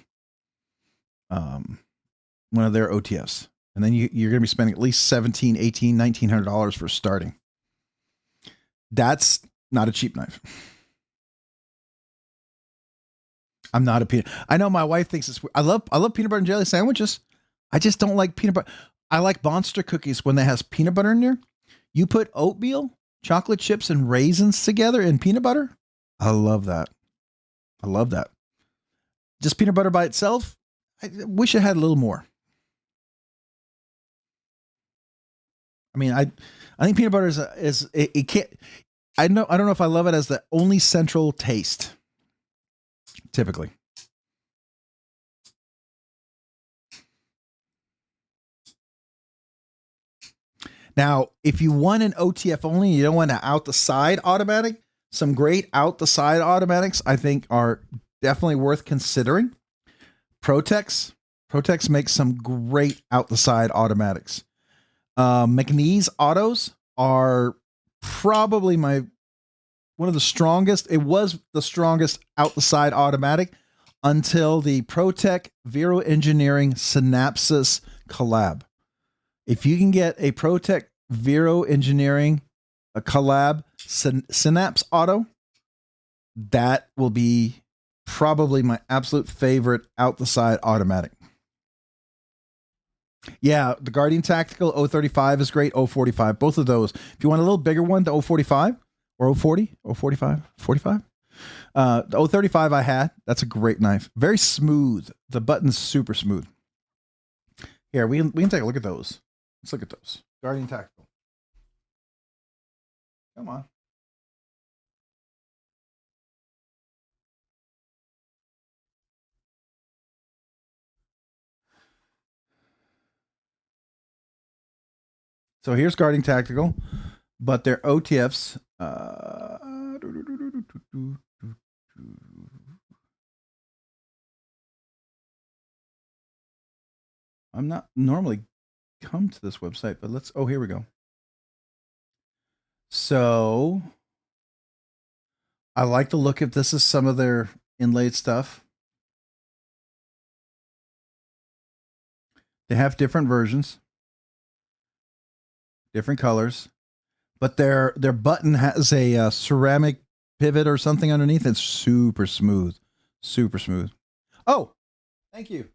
of their OTFs. And then you're going to be spending at least $1,700, $1,800, $1,900 for starting. That's not a cheap knife. I'm not a peanut. I know my wife thinks it's weird. I love peanut butter and jelly sandwiches. I just don't like peanut butter. I like Monster cookies when they has peanut butter in there. You put oatmeal, chocolate chips, and raisins together in peanut butter. I love that. I love that. Just peanut butter by itself. I wish it had a little more. I mean, I think peanut butter it can't. I don't know if I love it as the only central taste. Typically. Now, if you want an OTF only, you don't want an out the side automatic. Some great out the side automatics, I think, are definitely worth considering. Protex makes some great out the side automatics. McNeese autos are probably one of the strongest. It was the strongest out the side automatic until the ProTech Vero Engineering Synapsis collab. If you can get a ProTech Vero Engineering a collab Synapse auto, that will be probably my absolute favorite out the side automatic. Yeah, the Guardian Tactical 035 is great. 045, both of those. If you want a little bigger one, the 045 or 040, 045, 45. The 035 I had. That's a great knife. Very smooth. The button's super smooth. Here, we can take a look at those. Let's look at those. Guardian Tactical. Come on. So here's Guardian Tactical, but they're OTFs. I'm not normally come to this website, but here we go. So I like to look if this is some of their inlaid stuff. They have different versions, different colors, but their button has a ceramic pivot or something underneath. It's super smooth, super smooth. Oh, thank you.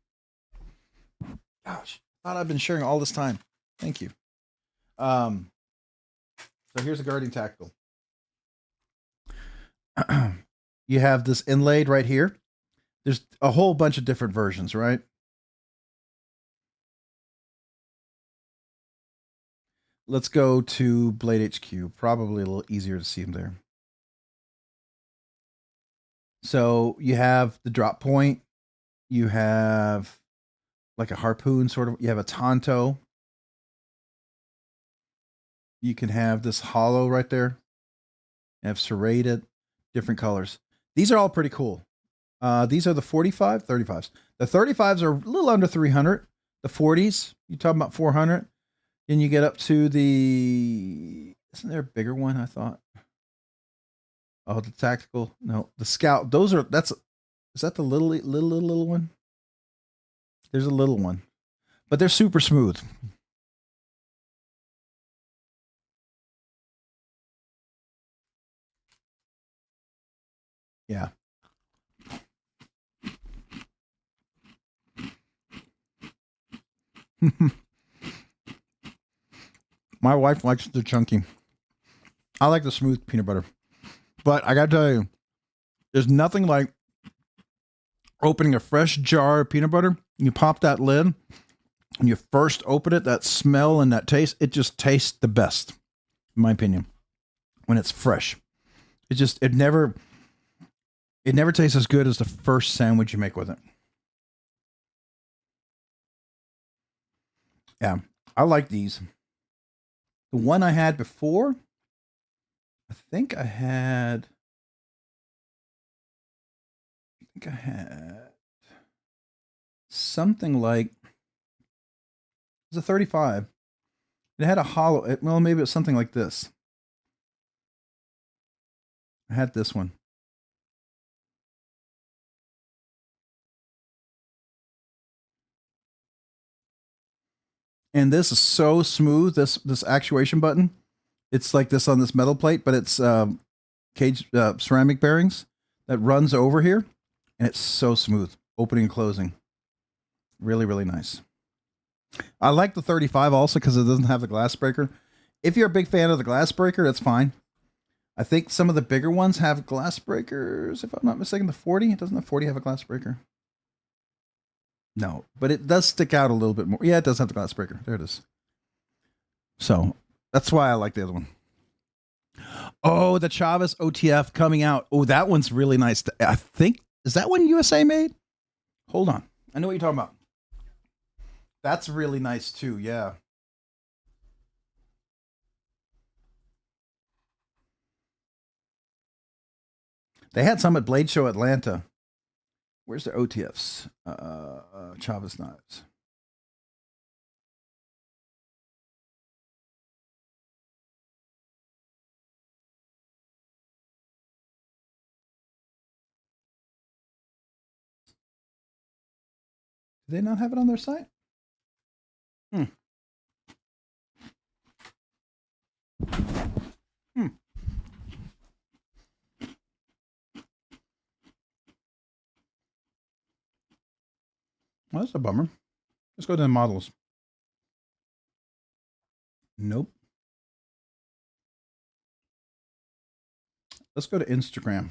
Gosh, I thought I've been sharing all this time. Thank you. So here's a Guardian Tactical. You have this inlaid right here. There's a whole bunch of different versions, right? Let's go to Blade HQ. Probably a little easier to see them there. So you have the drop point. You have like a harpoon sort of. You have a Tonto. You can have this hollow right there. You have serrated, different colors. These are all pretty cool. These are the 35s. The 35s are a little under 300. The 40s, you're talking about 400. Then you get up to isn't there a bigger one? I thought. Oh, the tactical. No, the Scout. Is that the little one? There's a little one, but they're super smooth. Yeah. My wife likes the chunky. I like the smooth peanut butter. But I gotta tell you, there's nothing like opening a fresh jar of peanut butter. You pop that lid and you first open it, that smell and that taste, it just tastes the best, in my opinion, when it's fresh. It never tastes as good as the first sandwich you make with it. Yeah, I like these. The one I had before, I think I had something like, it was a 35. It had a hollow, well, maybe it was something like this. I had this one. And this is so smooth, this actuation button. It's like this on this metal plate, but it's caged ceramic bearings that runs over here. And it's so smooth, opening and closing. Really, really nice. I like the 35 also because it doesn't have the glass breaker. If you're a big fan of the glass breaker, that's fine. I think some of the bigger ones have glass breakers. If I'm not mistaken, the 40, doesn't the 40 have a glass breaker? No, but it does stick out a little bit more. Yeah, it does have the glass breaker. There it is. So that's why I like the other one. Oh, the Chavez OTF coming out. Oh, that one's really nice. I think, is that one USA made? Hold on. I know what you're talking about. That's really nice too. Yeah. They had some at Blade Show Atlanta. Where's the OTFs? Chavez knives. Do they not have it on their site? Hmm. Well, that's a bummer. Let's go to the models. Nope. Let's go to Instagram.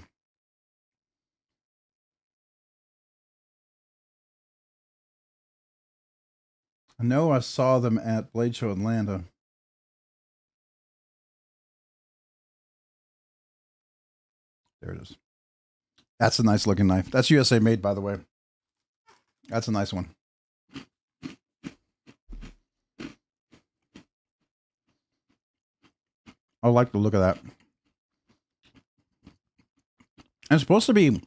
I know I saw them at Blade Show Atlanta. There it is. That's a nice looking knife. That's USA made, by the way. That's a nice one. I like the look of that. And it's supposed to be,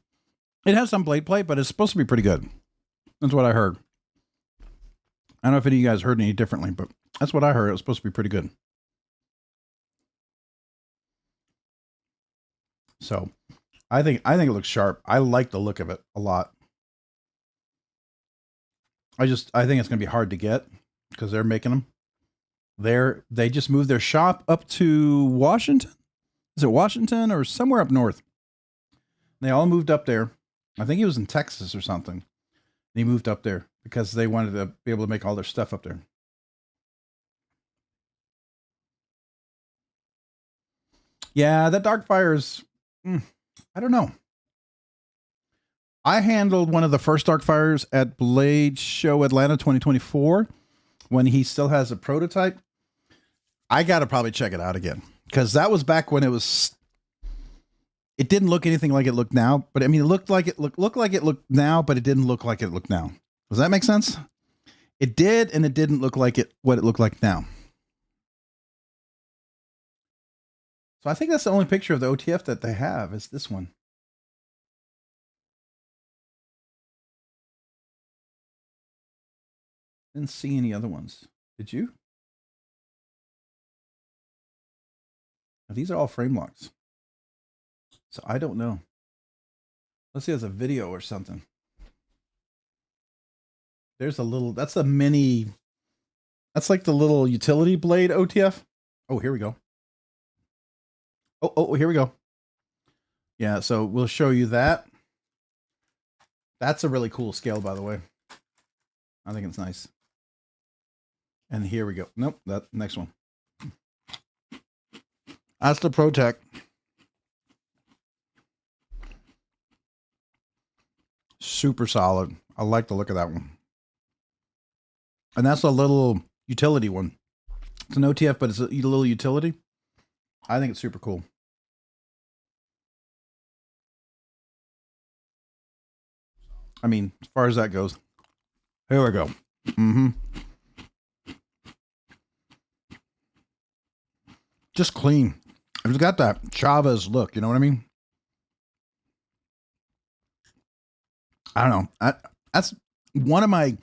it has some blade plate, but it's supposed to be pretty good. That's what I heard. I don't know if any of you guys heard any differently, but that's what I heard. It was supposed to be pretty good. So I think it looks sharp. I like the look of it a lot. I think it's going to be hard to get because they're making them. They just moved their shop up to Washington. Is it Washington or somewhere up north? They all moved up there. I think he was in Texas or something. And he moved up there because they wanted to be able to make all their stuff up there. Yeah, that Darkfire is, I don't know. I handled one of the first Darkfires at Blade Show Atlanta 2024 when he still has a prototype. I got to probably check it out again because that was back when it didn't look anything like it looked now, but I mean, it looked like it looked now, but it didn't look like it looked now. Does that make sense? It did, and it didn't look like what it looked like now. So I think that's the only picture of the OTF that they have is this one. Didn't see any other ones. Did you? These are all frame locks. So I don't know. Let's see if there's a video or something. There's a little, that's a mini, that's like the little utility blade OTF. Oh, here we go. Oh, here we go. Yeah, so we'll show you that. That's a really cool scale, by the way. I think it's nice. And here we go. Nope, that next one. That's the ProTech. Super solid. I like the look of that one. And that's a little utility one. It's an OTF, but it's a little utility. I think it's super cool. I mean, as far as that goes. Here we go. Just clean. It's got that Chavez look, you know what I mean? I don't know. That's one of my,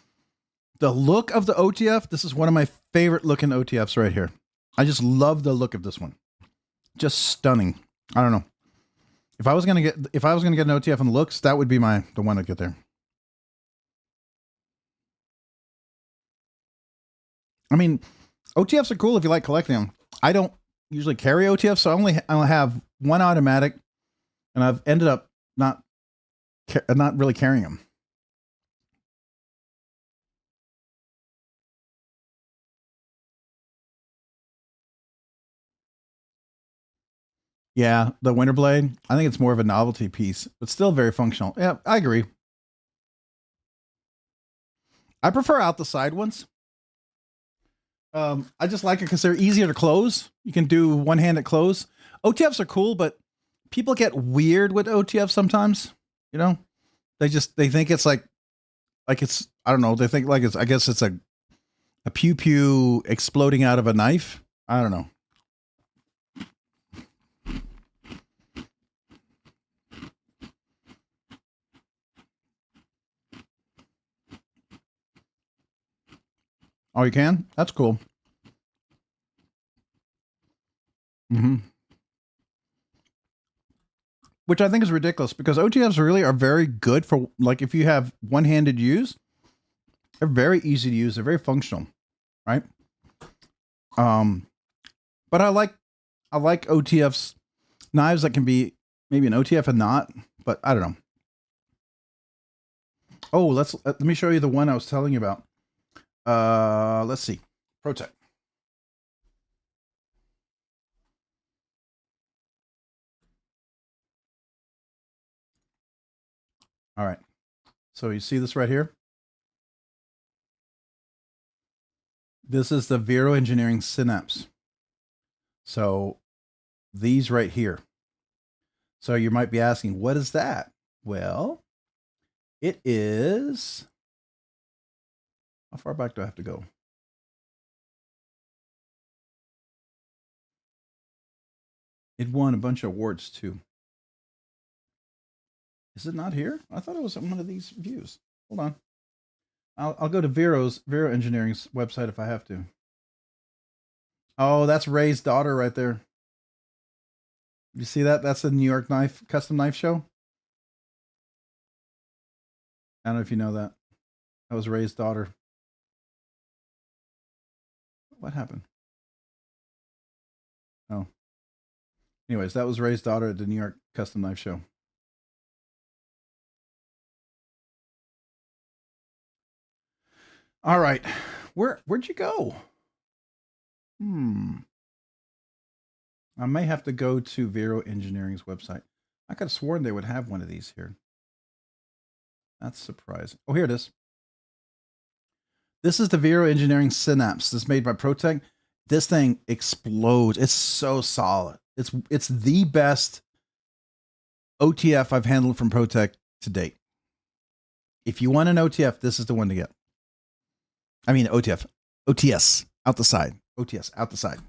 the look of the OTF. This is one of my favorite looking OTFs right here. I just love the look of this one. Just stunning. I don't know. If I was gonna get an OTF in looks, that would be the one to get there. I mean, OTFs are cool if you like collecting them. I don't usually carry OTFs, so I have one automatic, and I've ended up not really carrying them. Yeah, the Winter Blade, I think it's more of a novelty piece, but still very functional. Yeah, I agree. I prefer out the side ones. I just like it because they're easier to close. You can do one-handed close. OTFs are cool, but people get weird with OTFs sometimes. You know, they think it's like it's, I don't know. They think like I guess it's a pew pew exploding out of a knife. I don't know. Oh, you can? That's cool. Which I think is ridiculous because OTFs really are very good for, like, if you have one-handed use, they're very easy to use. They're very functional, right? But I like OTFs, knives that can be maybe an OTF and not, but I don't know. Oh, let me show you the one I was telling you about. Let's see. ProTech. All right. So you see this right here? This is the Vero Engineering Synapse. So these right here. So you might be asking, what is that? Well, it is, how far back do I have to go? It won a bunch of awards too. Is it not here? I thought it was on one of these views. Hold on. I'll go to Vero Engineering's website if I have to. Oh, that's Ray's daughter right there. You see that? That's the New York custom knife show. I don't know if you know that. That was Ray's daughter. What happened? Oh. Anyways, that was Ray's daughter at the New York custom knife show. All right. Where'd you go? I may have to go to Vero Engineering's website. I could have sworn they would have one of these here. That's surprising. Oh, here it is. This is the Vero Engineering Synapse. This is made by ProTech. This thing explodes. It's so solid. It's the best OTF I've handled from ProTech to date. If you want an OTF, this is the one to get. I mean, OTS, out the side. OTS, out the side.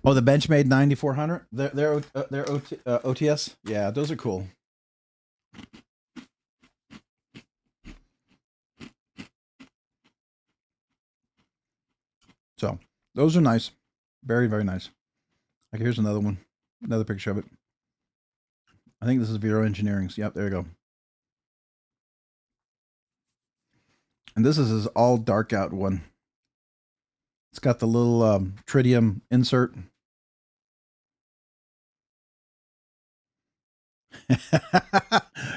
Oh, the Benchmade 9400. They're OTS. Yeah, those are cool. So those are nice, very, very nice. Like, here's another one, another picture of it. I think this is Vero Engineering's. Yep, there you go. And this is his all dark out one. It's got the little tritium insert.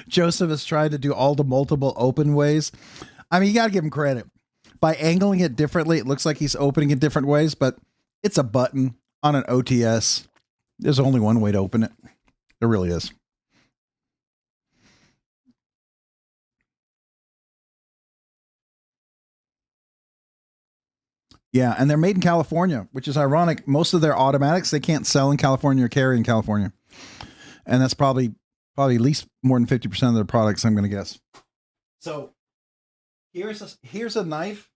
Joseph is trying to do all the multiple open ways. I mean, you got to give him credit. By angling it differently, it looks like he's opening it different ways, but it's a button on an OTS. There's only one way to open it. There really is. Yeah, and they're made in California, which is ironic. Most of their automatics they can't sell in California or carry in California, and that's probably at least more than 50% of their products, I'm going to guess. So here's a knife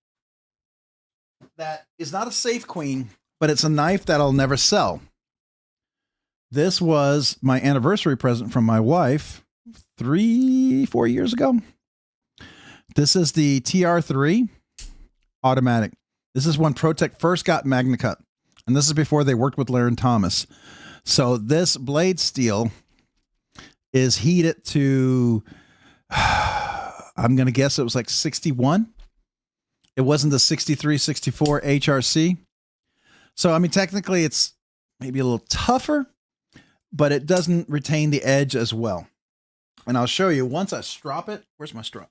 that is not a safe queen, but it's a knife that I'll never sell. This was my anniversary present from my wife 3-4 years ago. This is the TR3 automatic. This is when ProTech first got Magna Cut, and this is before they worked with Laren Thomas. So this blade steel is heated to, I'm going to guess it was like 61. It wasn't the 63, 64 HRC. So, I mean, technically it's maybe a little tougher, but it doesn't retain the edge as well. And I'll show you once I strop it. Where's my strop?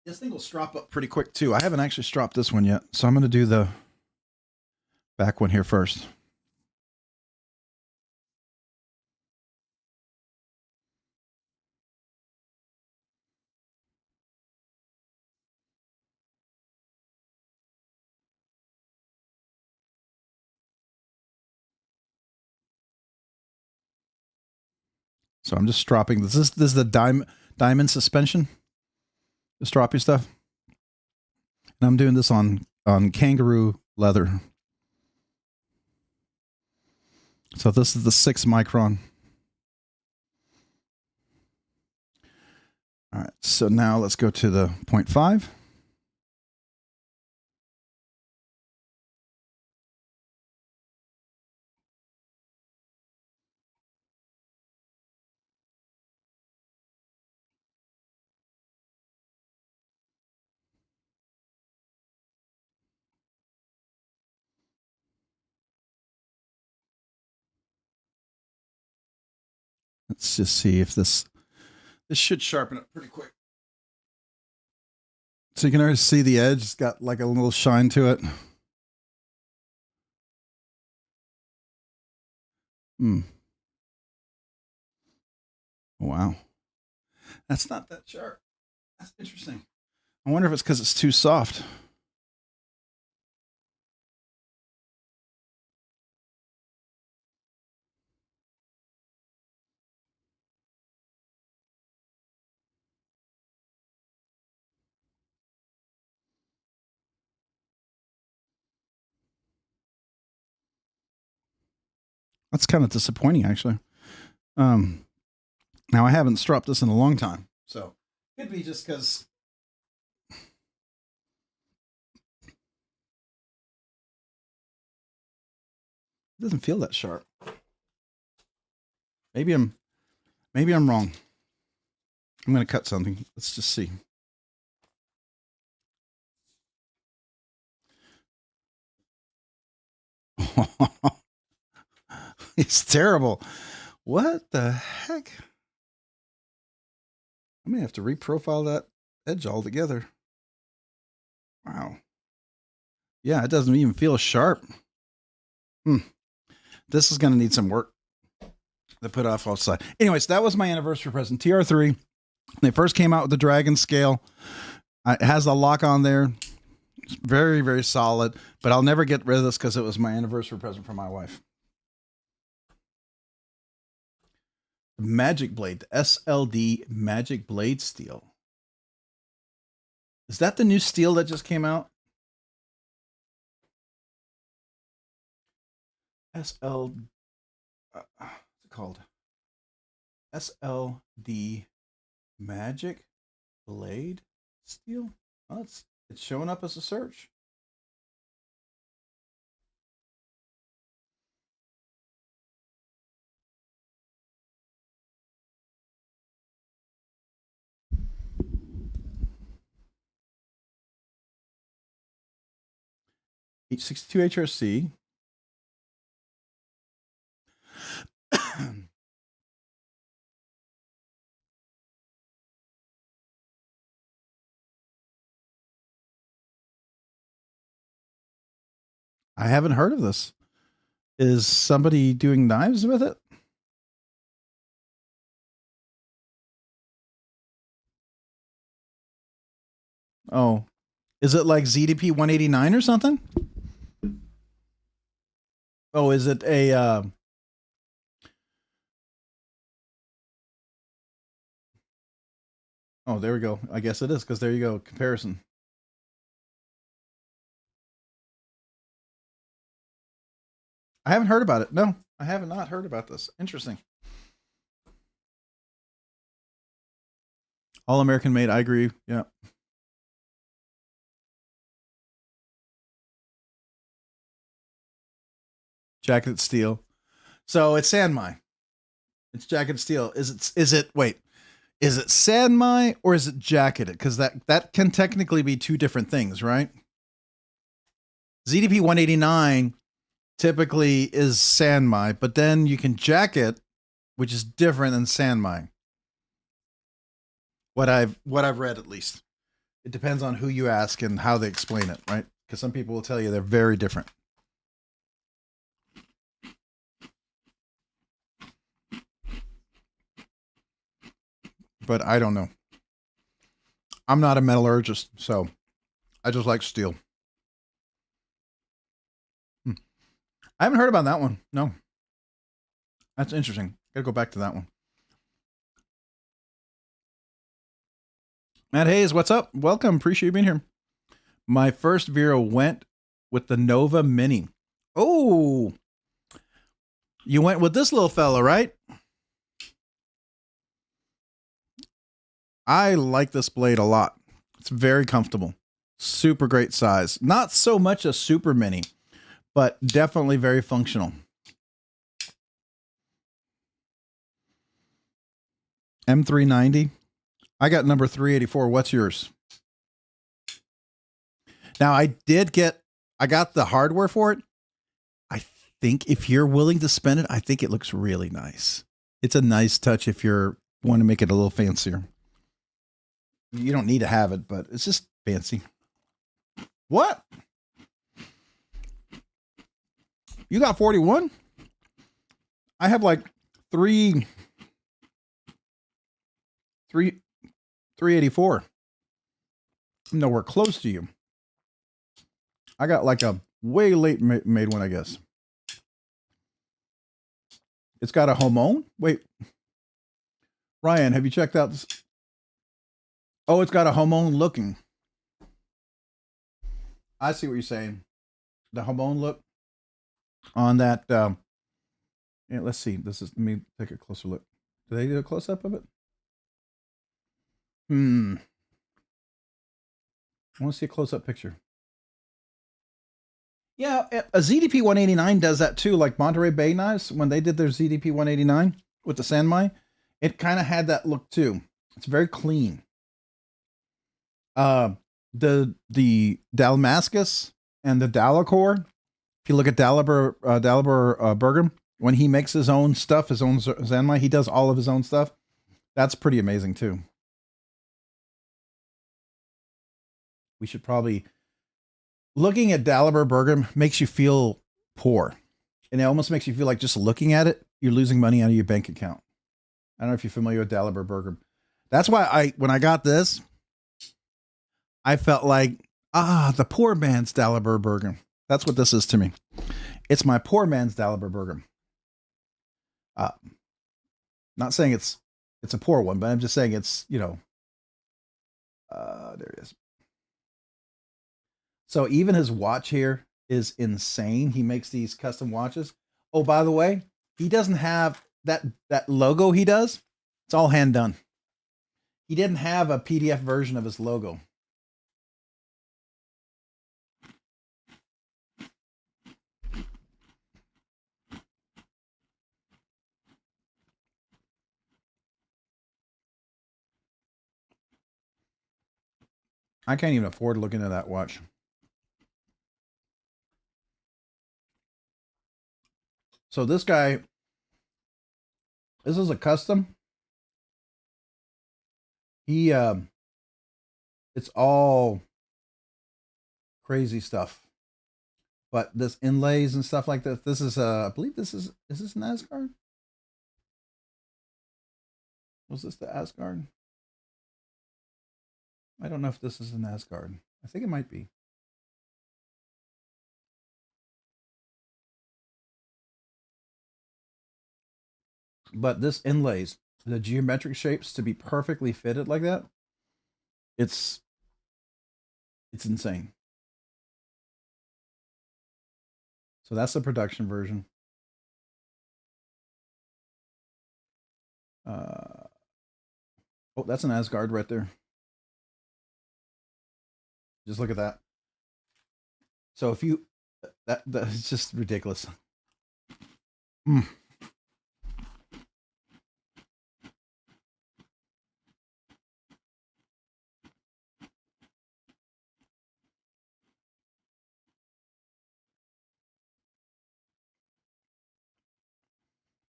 This thing will strop up pretty quick too. I haven't actually stropped this one yet. So I'm going to do the back one here first. So I'm just stropping. This is the diamond suspension, the stroppy stuff. And I'm doing this on kangaroo leather. So this is the 6 micron. All right. So now let's go to the 0.5. Let's just see if this should sharpen up pretty quick. So you can already see the edge. It's got like a little shine to it. Wow. That's not that sharp. That's interesting. I wonder if it's because it's too soft. That's kind of disappointing, actually. Now I haven't stropped this in a long time, so it could be just because it doesn't feel that sharp. Maybe I'm wrong. I'm going to cut something. Let's just see. It's terrible. What the heck? I may have to reprofile that edge altogether. Wow. Yeah, it doesn't even feel sharp. This is going to need some work to put off outside. Anyways, that was my anniversary present. TR3. They first came out with the Dragon scale. It has the lock on there. It's very, very solid. But I'll never get rid of this because it was my anniversary present from my wife. Magic Blade, the SLD Magic Blade Steel. Is that the new steel that just came out? what's it called? SLD Magic Blade Steel? Oh, it's showing up as a search. H62 HRC. I haven't heard of this. Is somebody doing knives with it? Oh, is it like ZDP 189 or something? Oh, is it a oh, there we go. I guess it is, because there you go. Comparison. I haven't heard about it. No, I have not heard about this. Interesting. All American made. I agree. Yeah. Jacket steel. So it's Sanmai. It's jacket steel. Is it wait, is it Sanmai or is it jacketed? Because that can technically be two different things, right? ZDP 189 typically is Sanmai, but then you can jacket, which is different than Sanmai. What I've read, at least. It depends on who you ask and how they explain it, right? Because some people will tell you they're very different. But I don't know. I'm not a metallurgist, so I just like steel. I haven't heard about that one. No. That's interesting. Gotta go back to that one. Matt Hayes, what's up? Welcome. Appreciate you being here. My first Vero went with the Nova Mini. Oh, you went with this little fella, right? I like this blade a lot. It's very comfortable. Super great size. Not so much a super mini, but definitely very functional. M390. I got number 384. What's yours? Now I got the hardware for it. I think if you're willing to spend it, I think it looks really nice. It's a nice touch if you're want to make it a little fancier. You don't need to have it, but it's just fancy. What? You got 41? I have like 384. I'm nowhere close to you. I got like a way late made one, I guess. It's got a Homon. Wait, Ryan, have you checked out this? Oh, it's got a Homon looking. I see what you're saying. The Homon look on that. Yeah, let's see. Let me take a closer look. Did they do a close up of it? I want to see a close up picture. Yeah, a ZDP 189 does that too. Like Monterey Bay Knives, when they did their ZDP 189 with the Sanmai, it kind of had that look too. It's very clean. The Dalmascus and the Dalacor. If you look at Dalibor Bergam, when he makes his own stuff, his own Sanmai, he does all of his own stuff. That's pretty amazing too. We should probably, looking at Dalibor Bergam makes you feel poor. And it almost makes you feel like just looking at it, you're losing money out of your bank account. I don't know if you're familiar with Dalibor Bergam. That's why when I got this, I felt like, the poor man's Dalibor Bergam. That's what this is to me. It's my poor man's Dalibor Bergam. Not saying it's a poor one, but I'm just saying it's, there it is. So even his watch here is insane. He makes these custom watches. Oh, by the way, he doesn't have that logo he does. It's all hand done. He didn't have a PDF version of his logo. I can't even afford looking at that watch. So this guy, this is a custom. He it's all crazy stuff. But this inlays and stuff like this. This is I believe this is this an Asgard? Was this the Asgard? I don't know if this is an Asgard. I think it might be. But this inlays the geometric shapes to be perfectly fitted like that. It's insane. So that's the production version. Oh, that's an Asgard right there. Just look at that. So if you that's just ridiculous. Mm.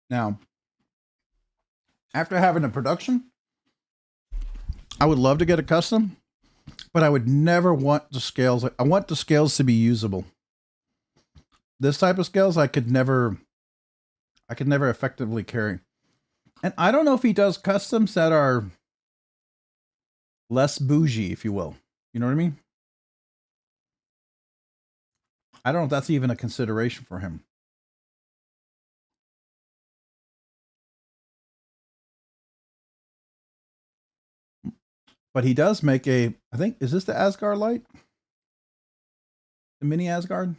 Now, after having a production, I would love to get a custom, but I would never want the scales. I want the scales to be usable. This type of scales I could never effectively carry. And I don't know if he does customs that are less bougie, if you will. You know what I mean? I don't know if that's even a consideration for him. But he does make a, I think, is this the Asgard light? The mini Asgard?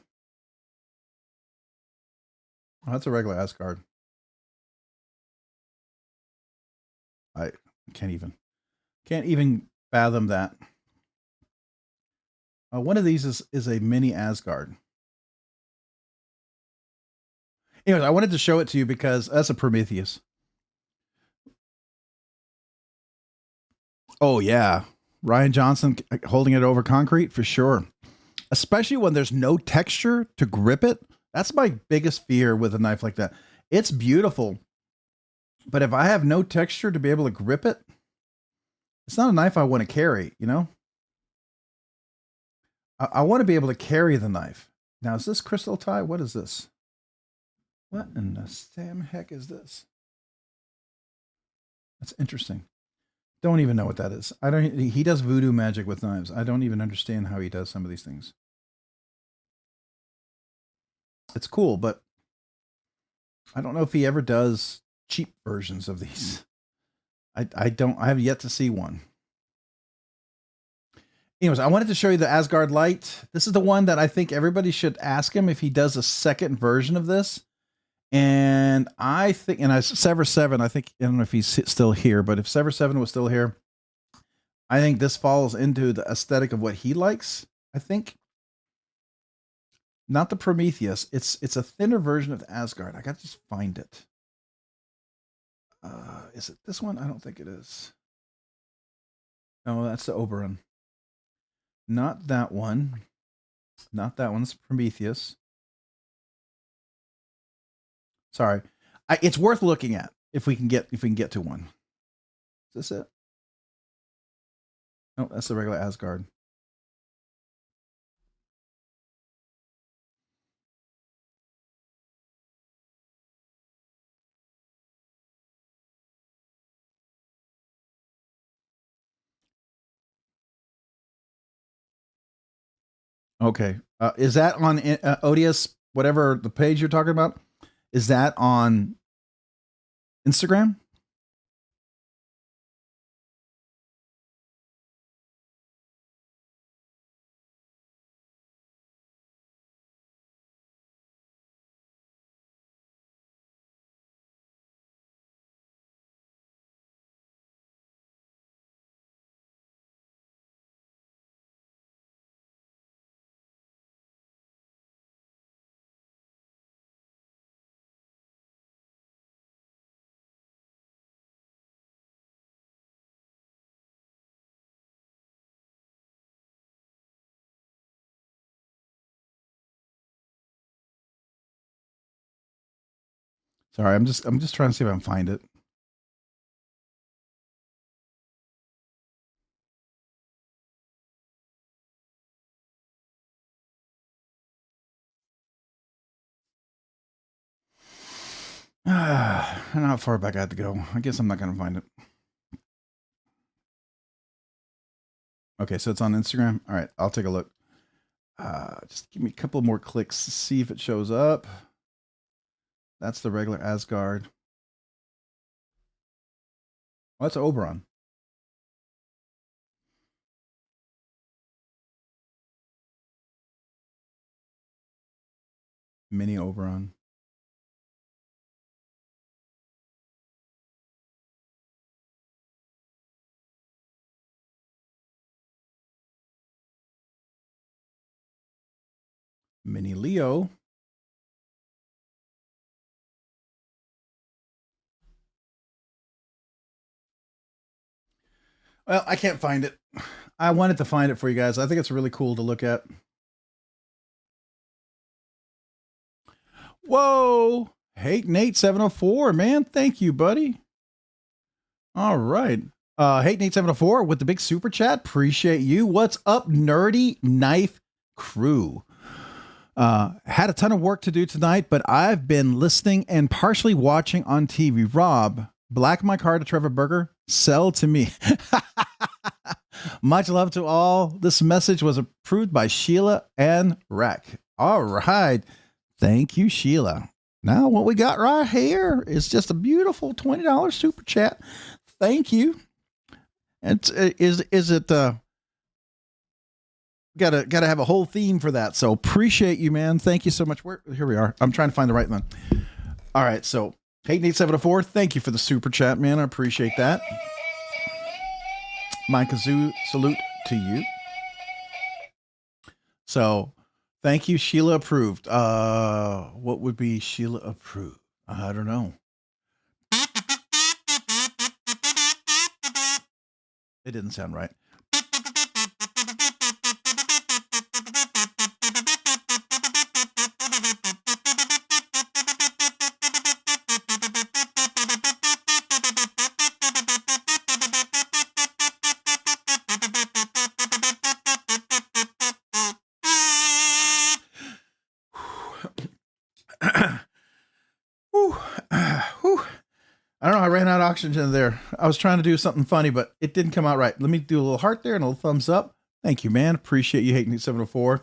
Oh, that's a regular Asgard. I can't even fathom that. One of these is a mini Asgard. Anyways, I wanted to show it to you because that's a Prometheus. Oh yeah, Ryan Johnson holding it over concrete for sure. Especially when there's no texture to grip it. That's my biggest fear with a knife like that. It's beautiful, but if I have no texture to be able to grip it, it's not a knife I want to carry, you know? I want to be able to carry the knife. Now, is this crystal tie? What is this? What in the damn heck is this? That's interesting. Don't even know what that is. I don't. He does voodoo magic with knives. I don't even understand how he does some of these things. It's cool, but I don't know if he ever does cheap versions of these. I don't. I have yet to see one. Anyways, I wanted to show you the Asgard light. This is the one that I think everybody should ask him if he does a second version of this. And I think, and Sever 7, I think, I don't know if he's still here, but if Sever 7 was still here, I think this falls into the aesthetic of what he likes. I think. Not the Prometheus. It's a thinner version of the Asgard. I got to just find it. Is it this one? I don't think it is. No, that's the Oberon. Not that one. Not that one. It's Prometheus. Sorry. It's worth looking at if we can get to one. Is this it? No, that's the regular Asgard. Okay. Is that on ODS, whatever the page you're talking about? Is that on Instagram? Sorry, I'm just trying to see if I can find it. I don't know how far back I have to go. I guess I'm not going to find it. Okay, so it's on Instagram. All right, I'll take a look. Just give me a couple more clicks to see if it shows up. That's the regular Asgard. Oh, that's Oberon. Mini Oberon. Mini Leo. Well, I can't find it. I wanted to find it for you guys. I think it's really cool to look at. Whoa. Hey, Nate 704, man. Thank you, buddy. All right. Hey, Nate 704 with the big super chat. Appreciate you. What's up, nerdy knife crew? Had a ton of work to do tonight, but I've been listening and partially watching on TV. Rob, black my car to Trevor Burger. Sell to me. Much love to all. This message was approved by Sheila and Rec. All right. Thank you, Sheila. Now, what we got right here is just a beautiful $20 super chat. Thank you. And is it gotta have a whole theme for that. So appreciate you, man. Thank you so much. Here we are. I'm trying to find the right one. All right. So Hate8704, thank you for the super chat, man. I appreciate that. My kazoo salute to you. So thank you, Sheila approved. What would be Sheila approved? I don't know. It didn't sound right. I don't know. I ran out of oxygen there. I was trying to do something funny, but it didn't come out right. Let me do a little heart there and a little thumbs up. Thank you, man. Appreciate you, Hating 704.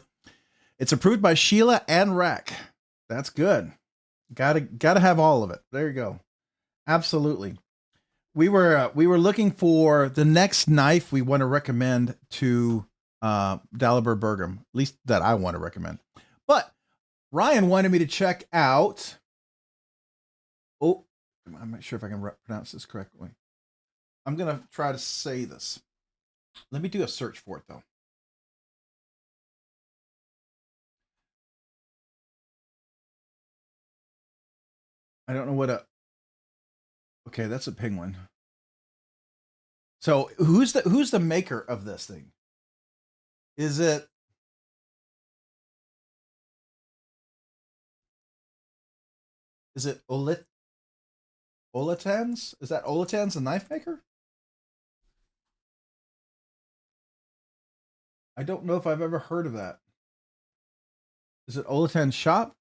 It's approved by Sheila and Rack. That's good. Gotta have all of it. There you go. Absolutely. We were looking for the next knife we want to recommend to Dalibor Bergam, at least that I want to recommend. But Ryan wanted me to check out. Oh, I'm not sure if I can pronounce this correctly. I'm going to try to say this. Let me do a search for it, though. I don't know what a... Okay, that's a penguin. So who's the maker of this thing? Is it... Is it Olatan's? Is that Olatan's a knife maker? I don't know if I've ever heard of that. Is it Olatan's shop?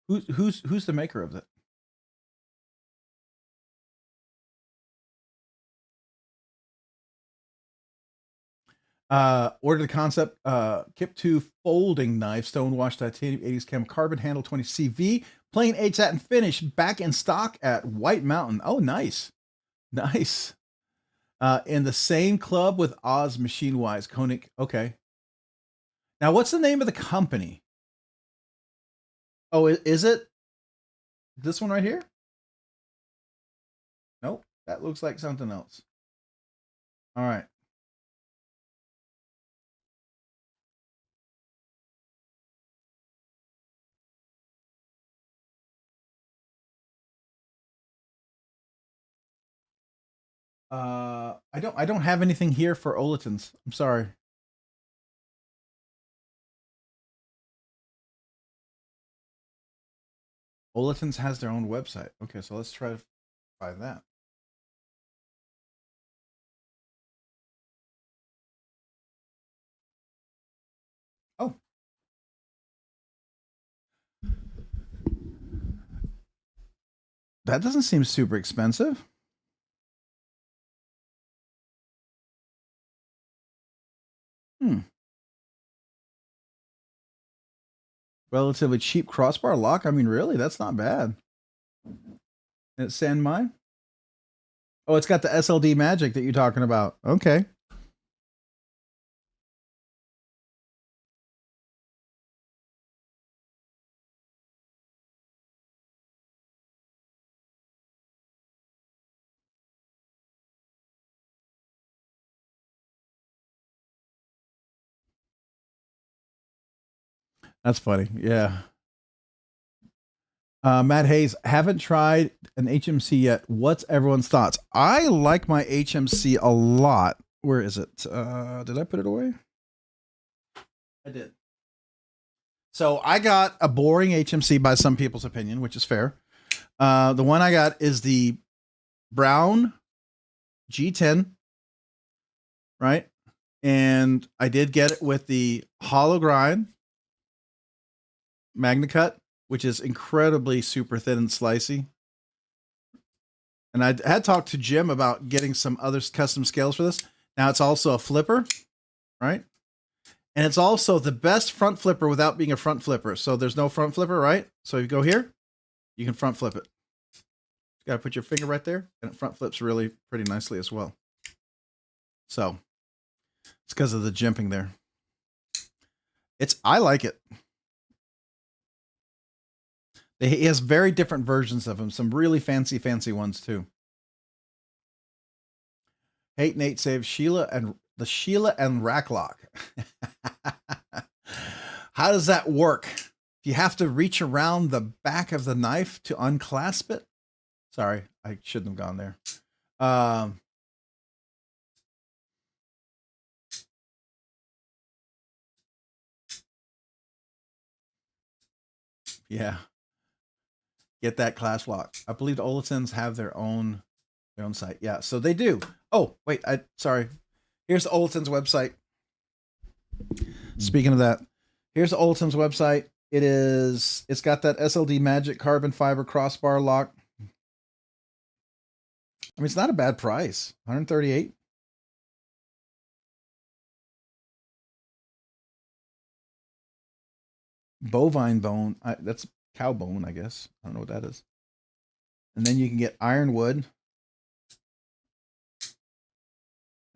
Who's the maker of it? Ordered the concept, Kip 2 folding knife, stonewashed titanium 80s chem carbon handle 20 CV, plain 8 satin finish, back in stock at White Mountain. Oh, nice. Nice. In the same club with Oz Machine Wise, Koenig. Okay. Now, what's the name of the company? Oh, is it this one right here? Nope. That looks like something else. All right. I don't have anything here for Olatan's. I'm sorry. Olaton's has their own website. Okay, so let's try to find that. Oh. That doesn't seem super expensive. Relatively cheap crossbar lock. I mean, really, that's not bad. And it's Sanmai. Oh, it's got the SLD magic that you're talking about. Okay. That's funny. Yeah. Matt Hayes, haven't tried an HMC yet. What's everyone's thoughts? I like my HMC a lot. Where is it? Did I put it away? I did. So I got a boring HMC by some people's opinion, which is fair. The one I got is the Brown G10, right? And I did get it with the hollow grind Magna Cut, which is incredibly super thin and slicey. And I had talked to Jim about getting some other custom scales for this. Now it's also a flipper, right? And it's also the best front flipper without being a front flipper. So there's no front flipper, right? So you go here, you can front flip it. You got to put your finger right there, and it front flips really pretty nicely as well. So it's because of the jimping there. I like it. He has very different versions of them. Some really fancy ones too. Hate Nate saves Sheila and the Sheila and rack lock. How does that work? Do you have to reach around the back of the knife to unclasp it? Sorry, I shouldn't have gone there. Yeah. Get that class lock. I believe Olatons have their own site. Yeah, so they do. Oh, wait, sorry. Here's the Olatons website. Speaking of that, here's the Olatons website. It's got that SLD Magic carbon fiber crossbar lock. I mean, it's not a bad price. $138. Bovine bone. That's cow bone, I guess. I don't know what that is. And then you can get ironwood.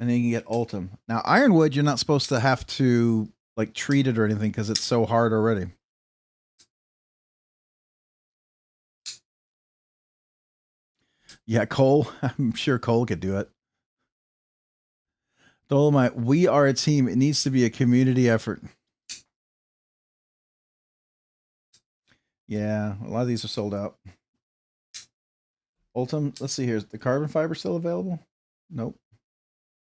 And then you can get Ultim. Now, ironwood, you're not supposed to have to like treat it or anything because it's so hard already. Yeah, Cole. I'm sure Cole could do it. Dolomite, we are a team. It needs to be a community effort. Yeah, a lot of these are sold out. Ultim, let's see here. Is the carbon fiber still available? Nope.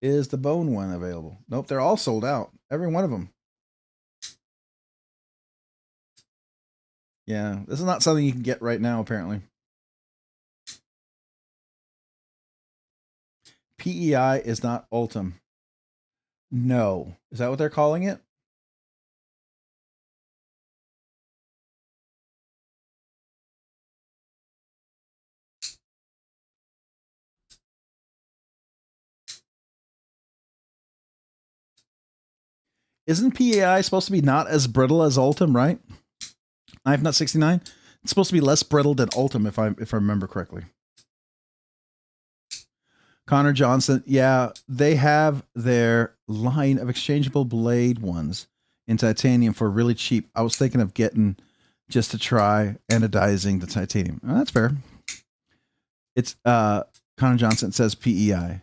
Is the bone one available? Nope, they're all sold out. Every one of them. Yeah, this is not something you can get right now, apparently. PEI is not Ultim. No. Is that what they're calling it? Isn't PEI supposed to be not as brittle as Ultim, right? Knife Nut 69. It's supposed to be less brittle than Ultim, if I remember correctly. Connor Johnson, yeah, they have their line of exchangeable blade ones in titanium for really cheap. I was thinking of getting just to try anodizing the titanium. Oh, that's fair. It's Connor Johnson says PEI,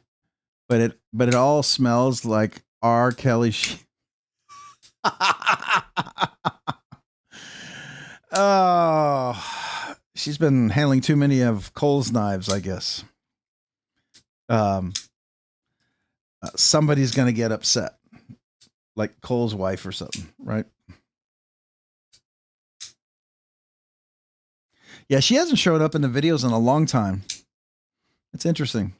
but it all smells like R. Kelly. Oh, she's been handling too many of Cole's knives, I guess. Somebody's gonna get upset, like Cole's wife or something, right? Yeah, she hasn't showed up in the videos in a long time. It's interesting.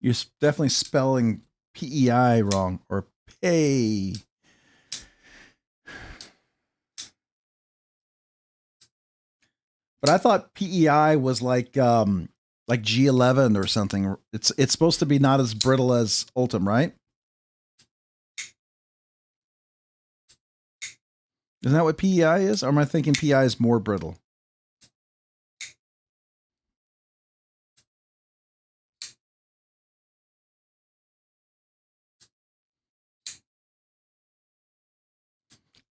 You're definitely spelling PEI wrong, or pay. But I thought PEI was like G11 or something. It's supposed to be not as brittle as Ultim, right? Isn't that what PEI is? Or am I thinking PEI is more brittle?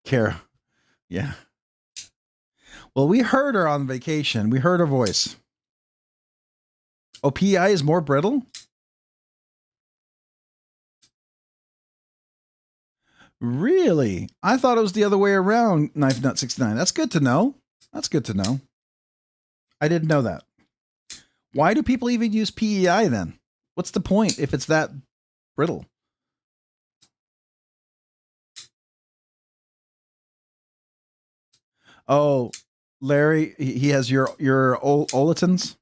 Kara. Yeah. Well, we heard her on vacation. We heard her voice. Oh, PEI is more brittle? Really? I thought it was the other way around, Knife Nut 69. That's good to know. That's good to know. I didn't know that. Why do people even use PEI then? What's the point if it's that brittle? Oh, Larry, he has your Olatons.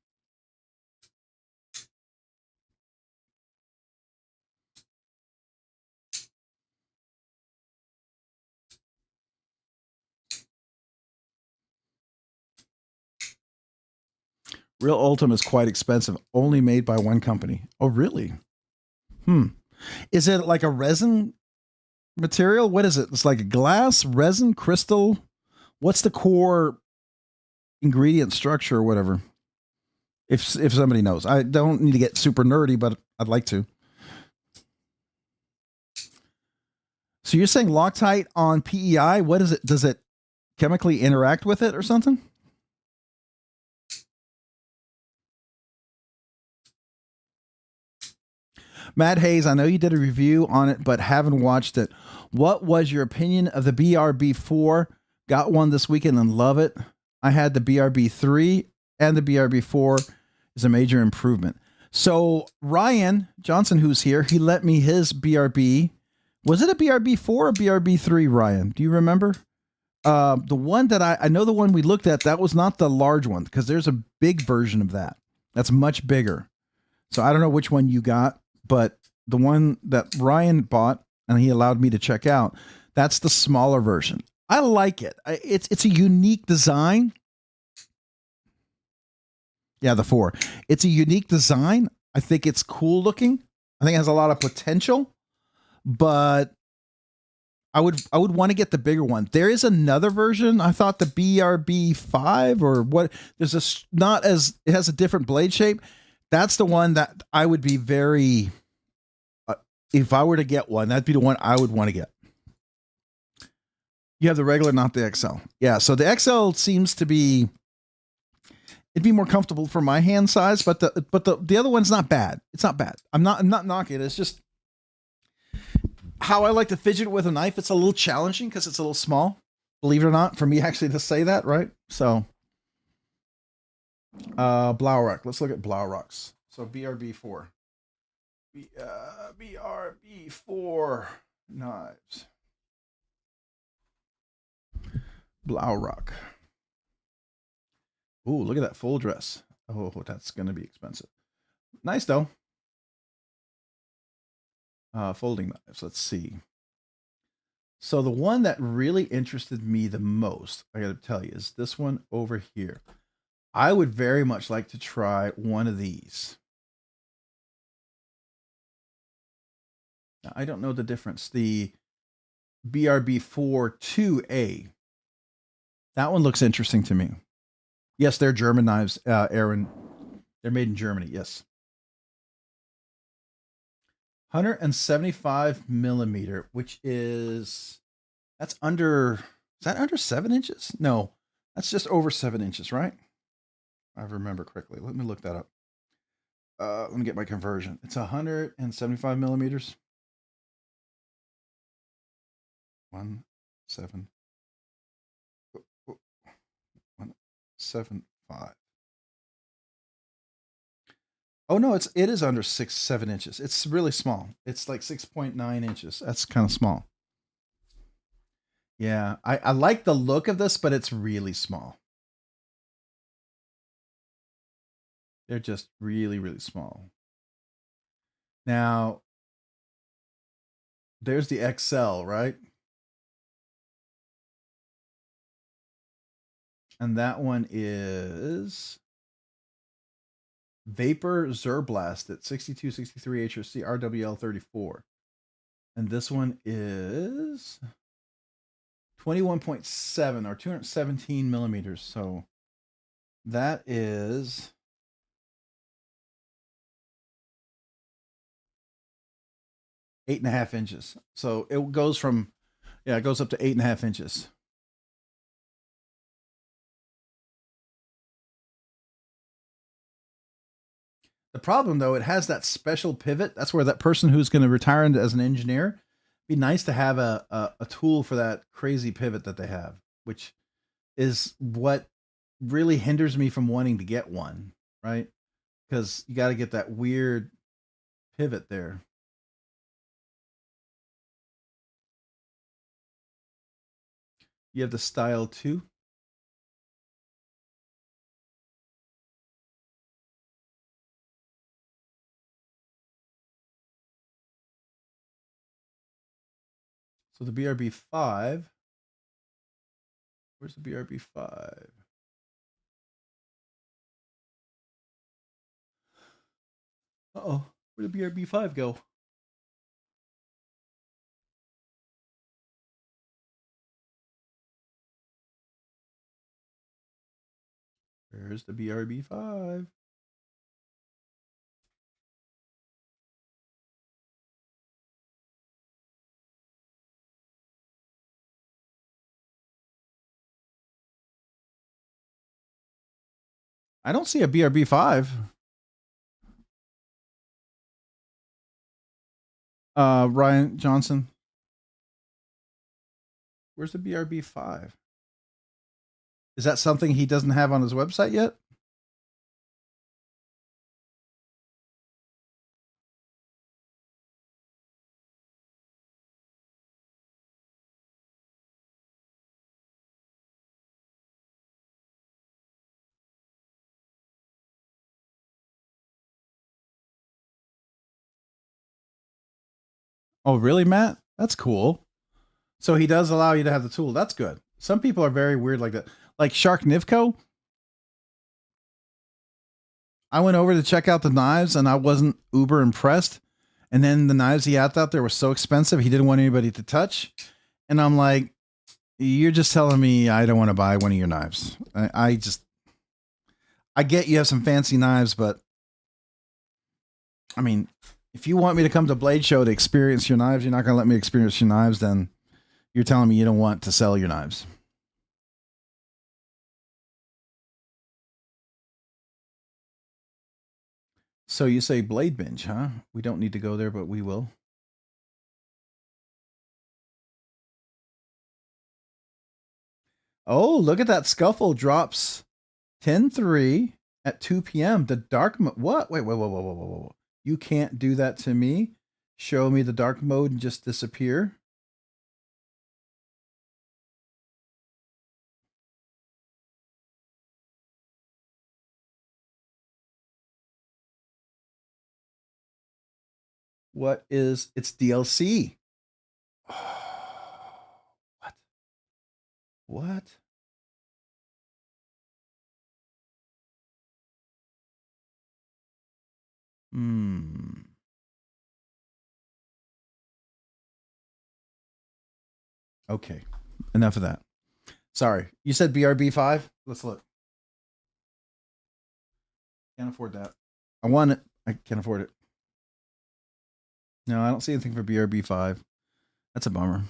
Real Ultim is quite expensive, only made by one company. Oh, really? Is it like a resin material? What is it? It's like a glass, resin, crystal. What's the core ingredient structure or whatever? If somebody knows, I don't need to get super nerdy, but I'd like to. So you're saying Loctite on PEI? What is it? Does it chemically interact with it or something? Matt Hayes, I know you did a review on it, but haven't watched it. What was your opinion of the BRB4? Got one this weekend and love it. I had the BRB3 and the BRB4 is a major improvement. So Ryan Johnson, who's here, he lent me his BRB. Was it a BRB4 or BRB3, Ryan? Do you remember? The one that I know, the one we looked at, that was not the large one, because there's a big version of that. That's much bigger. So I don't know which one you got, but the one that Ryan bought and he allowed me to check out, that's the smaller version. I like it. It's a unique design. Yeah, the 4. It's a unique design. I think it's cool looking. I think it has a lot of potential, but I would want to get the bigger one. There is another version. I thought the BRB5 or what, there's a not as, it has a different blade shape. That's the one that I would be very, if I were to get one, that'd be the one I would want to get. You have the regular, not the XL. Yeah, so the XL seems to be, it'd be more comfortable for my hand size, but the other one's not bad. It's not bad. I'm not knocking it. It's just how I like to fidget with a knife. It's a little challenging because it's a little small. Believe it or not, for me actually to say that, right? So Blaurock. Let's look at Blaurock's. So BRB4. BRB4 knives. Blaurock. Ooh, look at that full dress. Oh, that's going to be expensive. Nice, though. Folding knives. Let's see. So the one that really interested me the most, I got to tell you, is this one over here. I would very much like to try one of these. Now, I don't know the difference. The BRB4 2A. That one looks interesting to me. Yes, they're German knives, Aaron. They're made in Germany, yes. 175 millimeter, which is, that's under, is that under 7 inches? No, that's just over 7 inches, right? I remember correctly. Let me look that up. Let me get my conversion. It's 175 millimeters. 175. Oh no, it is under 7 inches. It's really small. It's like 6.9 inches. That's kind of small. Yeah, I like the look of this, but it's really small. They're just really, really small. Now, there's the XL, right? And that one is Vapor Zerblast at 6263 HRC RWL34. And this one is 21.7 or 217 millimeters. So that is 8.5 inches. So it goes from, yeah, it goes up to 8.5 inches. The problem, though, it has that special pivot. That's where that person who's going to retire as an engineer, be nice to have a tool for that crazy pivot that they have, which is what really hinders me from wanting to get one, right? Because you got to get that weird pivot there. You have the style too. So the BRB5. Where's the BRB5? Uh-oh. Where'd the BRB5 go? Where's the BRB5? I don't see a BRB5. Ryan Johnson. Where's the BRB5? Is that something he doesn't have on his website yet? Oh, really, Matt? That's cool. So he does allow you to have the tool. That's good. Some people are very weird like that. Like Shark Nivco. I went over to check out the knives and I wasn't uber impressed. And then the knives he had out there were so expensive, he didn't want anybody to touch. And I'm like, you're just telling me I don't want to buy one of your knives. I get you have some fancy knives, but I mean, if you want me to come to Blade Show to experience your knives, you're not going to let me experience your knives, then you're telling me you don't want to sell your knives. So you say BladeBinge, huh? We don't need to go there, but we will. Oh, look at that scuffle drops 10-3 at 2 p.m. The dark mode. What? Wait, whoa. You can't do that to me. Show me the dark mode and just disappear. What is it's DLC? What? What? Okay. Enough of that. Sorry. You said BRB5? Let's look. Can't afford that. I want it. I can't afford it. No, I don't see anything for BRB5. That's a bummer.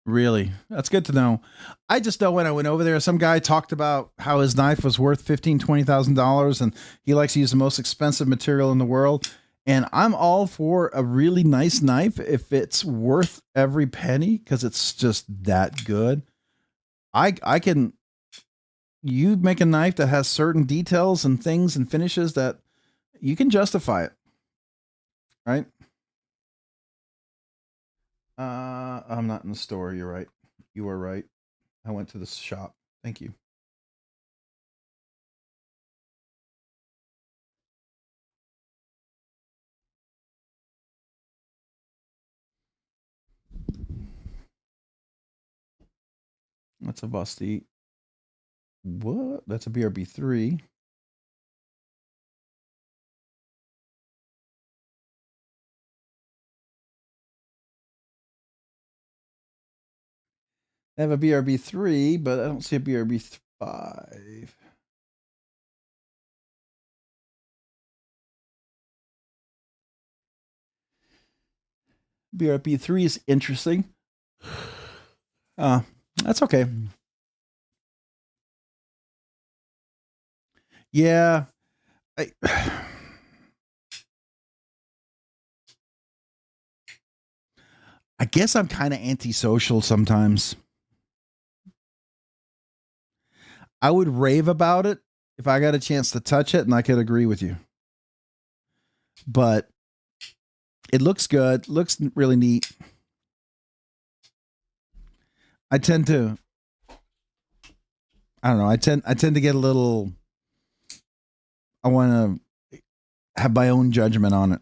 Really? That's good to know. I just know when I went over there, some guy talked about how his knife was worth $15,000-$20,000 and he likes to use the most expensive material in the world. And I'm all for a really nice knife if it's worth every penny because it's just that good. I can, you make a knife that has certain details and things and finishes that you can justify it, right? I'm not in the store. You're right. You are right. I went to the shop. Thank you. That's a Busty. What? That's a BRB3. I have a BRB3, but I don't see a BRB5. BRB3 is interesting. That's okay. Yeah. I guess I'm kind of antisocial sometimes. I would rave about it if I got a chance to touch it and I could agree with you. But it looks good, looks really neat. I tend to I don't know, I tend to get a little, I want to have my own judgment on it.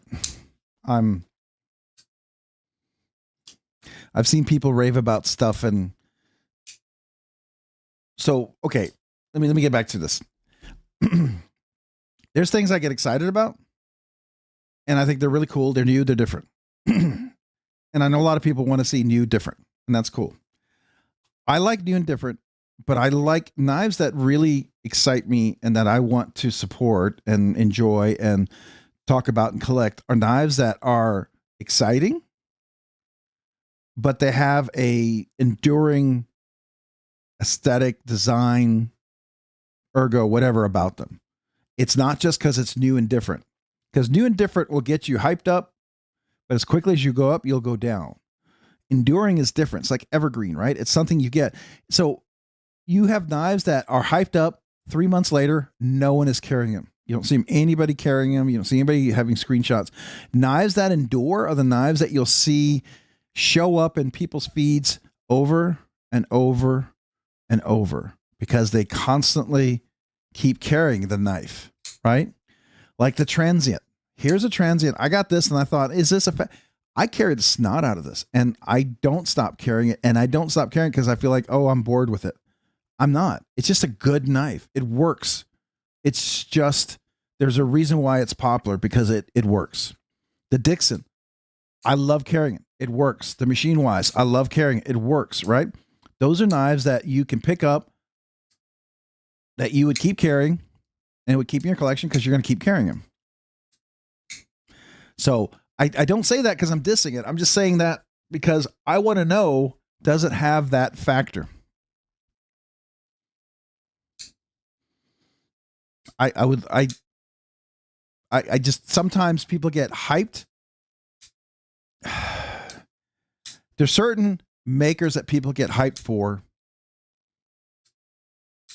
I've seen people rave about stuff, and so okay, let me get back to this. There's things I get excited about, and I think they're really cool. They're new, they're different. And I know a lot of people want to see new, different, and that's cool. I like new and different, but I like knives that really excite me and that I want to support and enjoy and talk about and collect are knives that are exciting, but they have a enduring aesthetic, design, ergo, whatever about them. It's not just because it's new and different. Because new and different will get you hyped up, but as quickly as you go up, you'll go down. Enduring is different. It's like evergreen, right? It's something you get. So you have knives that are hyped up 3 months later, no one is carrying them. You don't see anybody carrying them. You don't see anybody having screenshots. Knives that endure are the knives that you'll see show up in people's feeds over and over and over because they constantly keep carrying the knife, right? Like the transient. Here's a transient. I got this and I thought, is this I carried the snot out of this and I don't stop carrying it. And I don't stop carrying it because I feel like, oh, I'm bored with it. I'm not. It's just a good knife. It works. It's just, there's a reason why it's popular because it works. The Dixon, I love carrying it. It works. The Machine Wise, I love carrying it. It works, right? Those are knives that you can pick up that you would keep carrying and it would keep in your collection because you're going to keep carrying them. So I don't say that because I'm dissing it. I'm just saying that because I want to know, does it have that factor? I just, sometimes people get hyped. There's certain makers that people get hyped for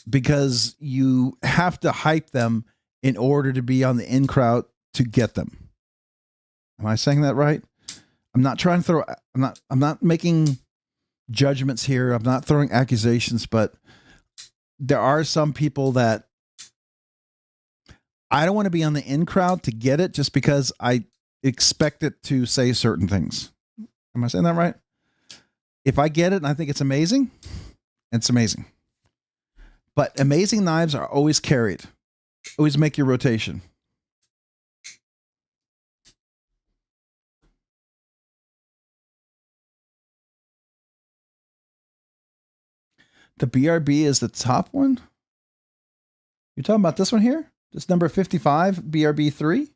because you have to hype them in order to be on the in crowd to get them. Am I saying that right? I'm not trying to throw, I'm not making judgments here. I'm not throwing accusations, but there are some people that I don't want to be on the in crowd to get it just because I expect it to say certain things. Am I saying that right? If I get it and I think it's amazing, it's amazing. But amazing knives are always carried. Always make your rotation. The BRB is the top one? You're talking about this one here? This number 55, BRB3?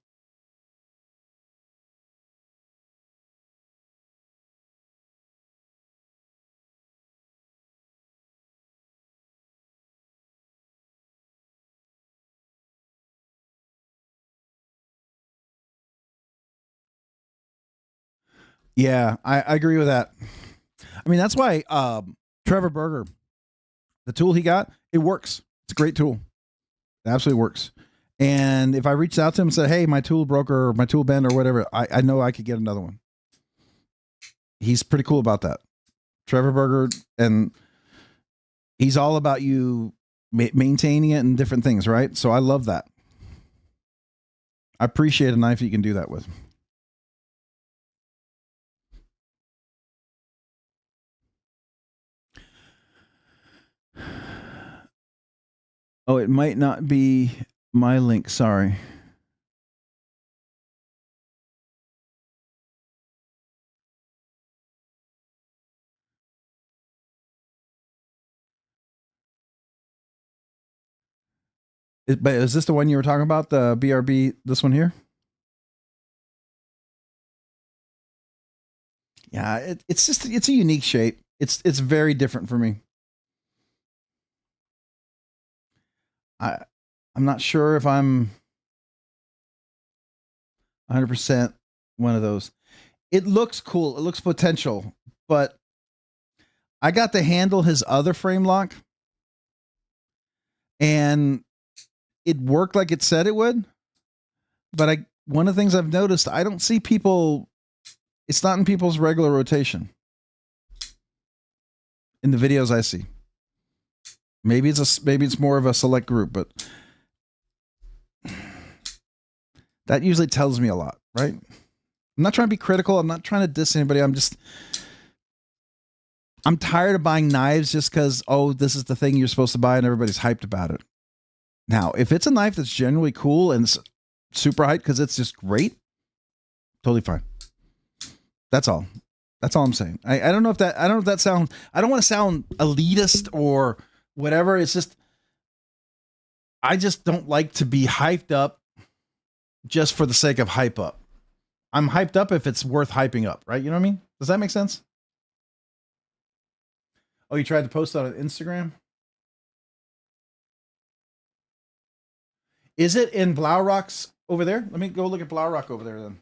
Yeah, I agree with that. I mean, that's why Trevor Berger, the tool he got, it works. It's a great tool. It absolutely works. And if I reached out to him and said, hey, my tool broke or my tool bent or whatever, I know I could get another one. He's pretty cool about that. Trevor Berger, and he's all about you maintaining it and different things, right? So I love that. I appreciate a knife you can do that with. Oh, it might not be my link. Sorry. But is this the one you were talking about? The BRB, this one here? Yeah, it's just, it's a unique shape. It's very different for me. I'm not sure if I'm 100% one of those. It looks cool. It looks potential, but I got to handle his other frame lock and it worked like it said it would. But one of the things I've noticed, I don't see people, it's not in people's regular rotation in the videos I see. Maybe it's more of a select group, but that usually tells me a lot, right? I'm not trying to be critical. I'm not trying to diss anybody. I'm tired of buying knives just because, oh, this is the thing you're supposed to buy and everybody's hyped about it. Now, if it's a knife that's genuinely cool and it's super hyped because it's just great, totally fine. That's all. That's all I'm saying. I don't know if that, I don't know if that sounds, I don't want to sound elitist or whatever. It's just, I just don't like to be hyped up just for the sake of hype up. I'm hyped up if it's worth hyping up, right? You know what I mean? Does that make sense? Oh, you tried to post on Instagram? Is it in Blaurock's over there? Let me go look at Blaurock over there then.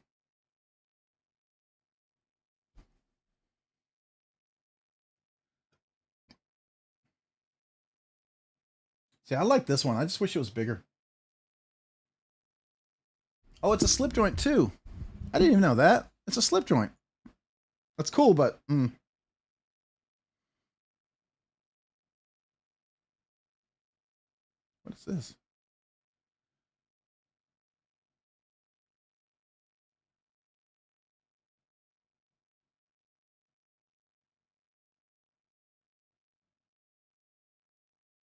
See, I like this one. I just wish it was bigger. Oh, it's a slip joint too. I didn't even know that. It's a slip joint. That's cool, but what is this?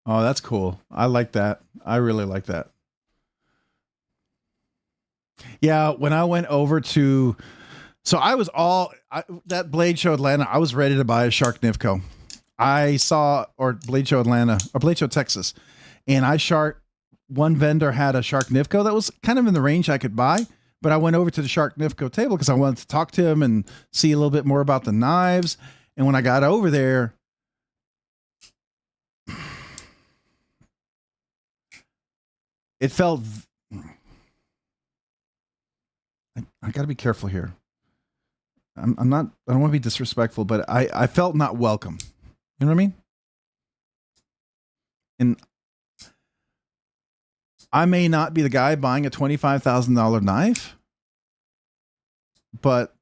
Oh, that's cool. I like that. I really like that. Yeah, when I went over to, so I was that Blade Show Atlanta, I was ready to buy a Shark Nivco. I saw, or Blade Show Atlanta, or Blade Show Texas, and one vendor had a Shark Nivco that was kind of in the range I could buy, but I went over to the Shark Nivco table because I wanted to talk to him and see a little bit more about the knives. And when I got over there, it felt, I got to be careful here. I'm not, I don't want to be disrespectful, but I felt not welcome. You know what I mean? And I may not be the guy buying a $25,000 knife, but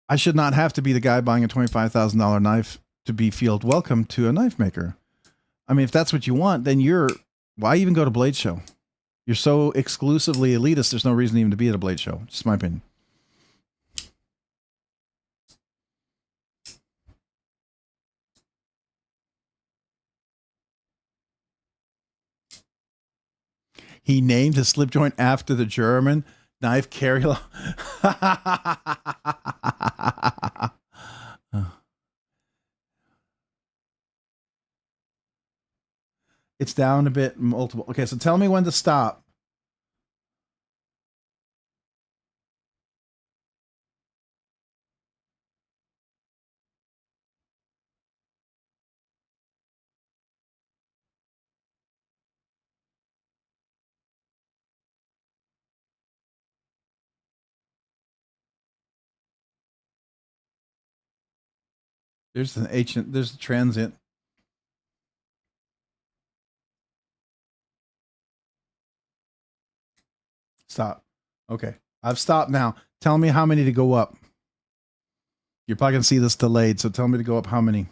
I should not have to be the guy buying a $25,000 knife to be feel welcome to a knife maker. I mean, if that's what you want, then why even go to Blade Show? You're so exclusively elitist. There's no reason even to be at a Blade Show. Just my opinion. He named his slip joint after the German knife carrier. It's down a bit multiple. Okay, so tell me when to stop. There's an ancient, there's a transient. Stop. Okay. I've stopped now. Tell me how many to go up. You're probably going to see this delayed, so tell me to go up how many.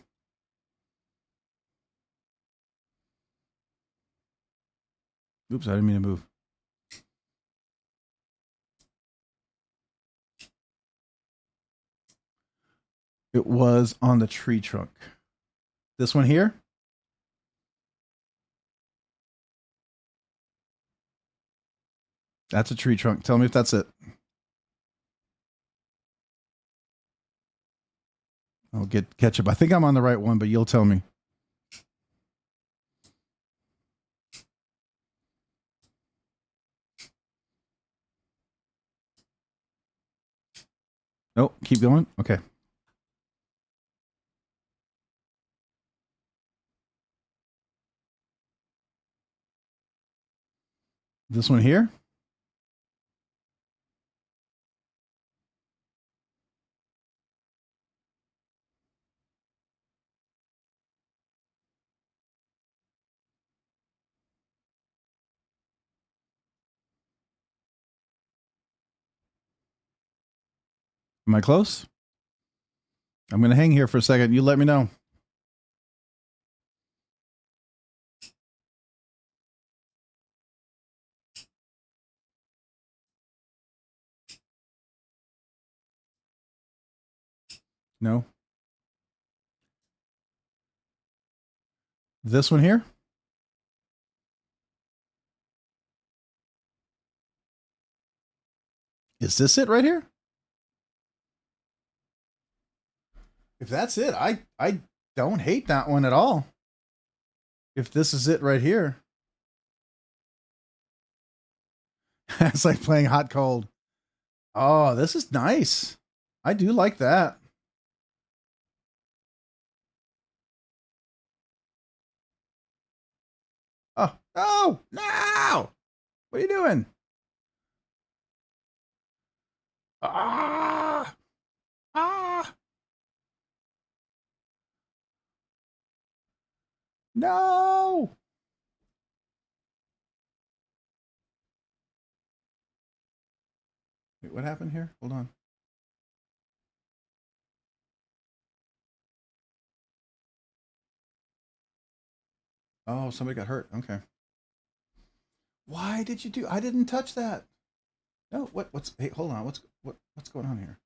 Oops, I didn't mean to move. It was on the tree trunk. This one here? That's a tree trunk. Tell me if that's it. I'll get ketchup. I think I'm on the right one, but you'll tell me. Nope. Keep going. Okay. This one here? Am I close? I'm going to hang here for a second. You let me know. No. This one here? Is this it right here? If that's it, I don't hate that one at all. If this is it right here. It's like playing hot cold. Oh, this is nice. I do like that. Oh, no, no. What are you doing? Ah, ah, no. Wait, what happened here? Hold on. Oh, somebody got hurt. Okay. Why did you do? I didn't touch that. No, what's hey, hold on. What's going on here?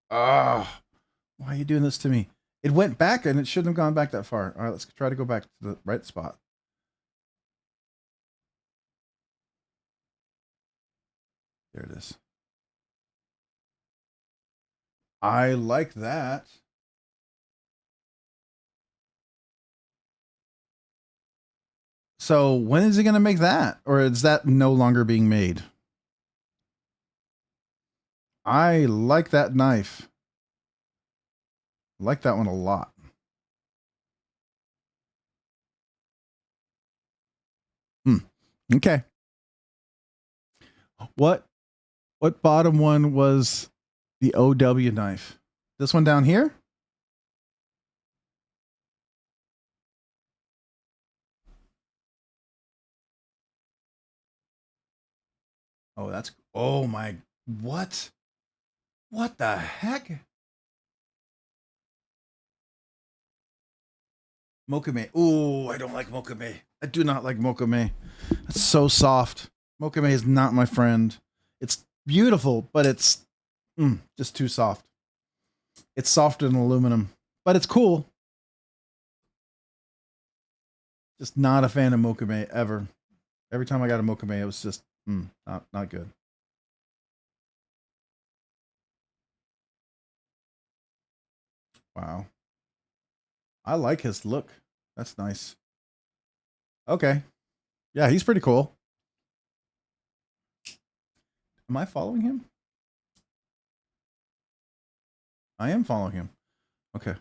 Ah, why are you doing this to me? It went back and it shouldn't have gone back that far. All right, let's try to go back to the right spot. There it is. I like that. So when is he going to make that? Or is that no longer being made? I like that knife. I like that one a lot. Okay. What bottom one was the OW knife? This one down here? Oh, that's oh my what? What the heck? Mokame. Oh, I don't like Mokame. I do not like Mokame. It's so soft. Mokame is not my friend. It's beautiful, but it's just too soft. It's softer than aluminum, but it's cool. Just not a fan of Mokame ever. Every time I got a Mokame, it was just not good. Wow. I like his look. That's nice. Okay. Yeah, he's pretty cool. Am I following him? I am following him. Okay.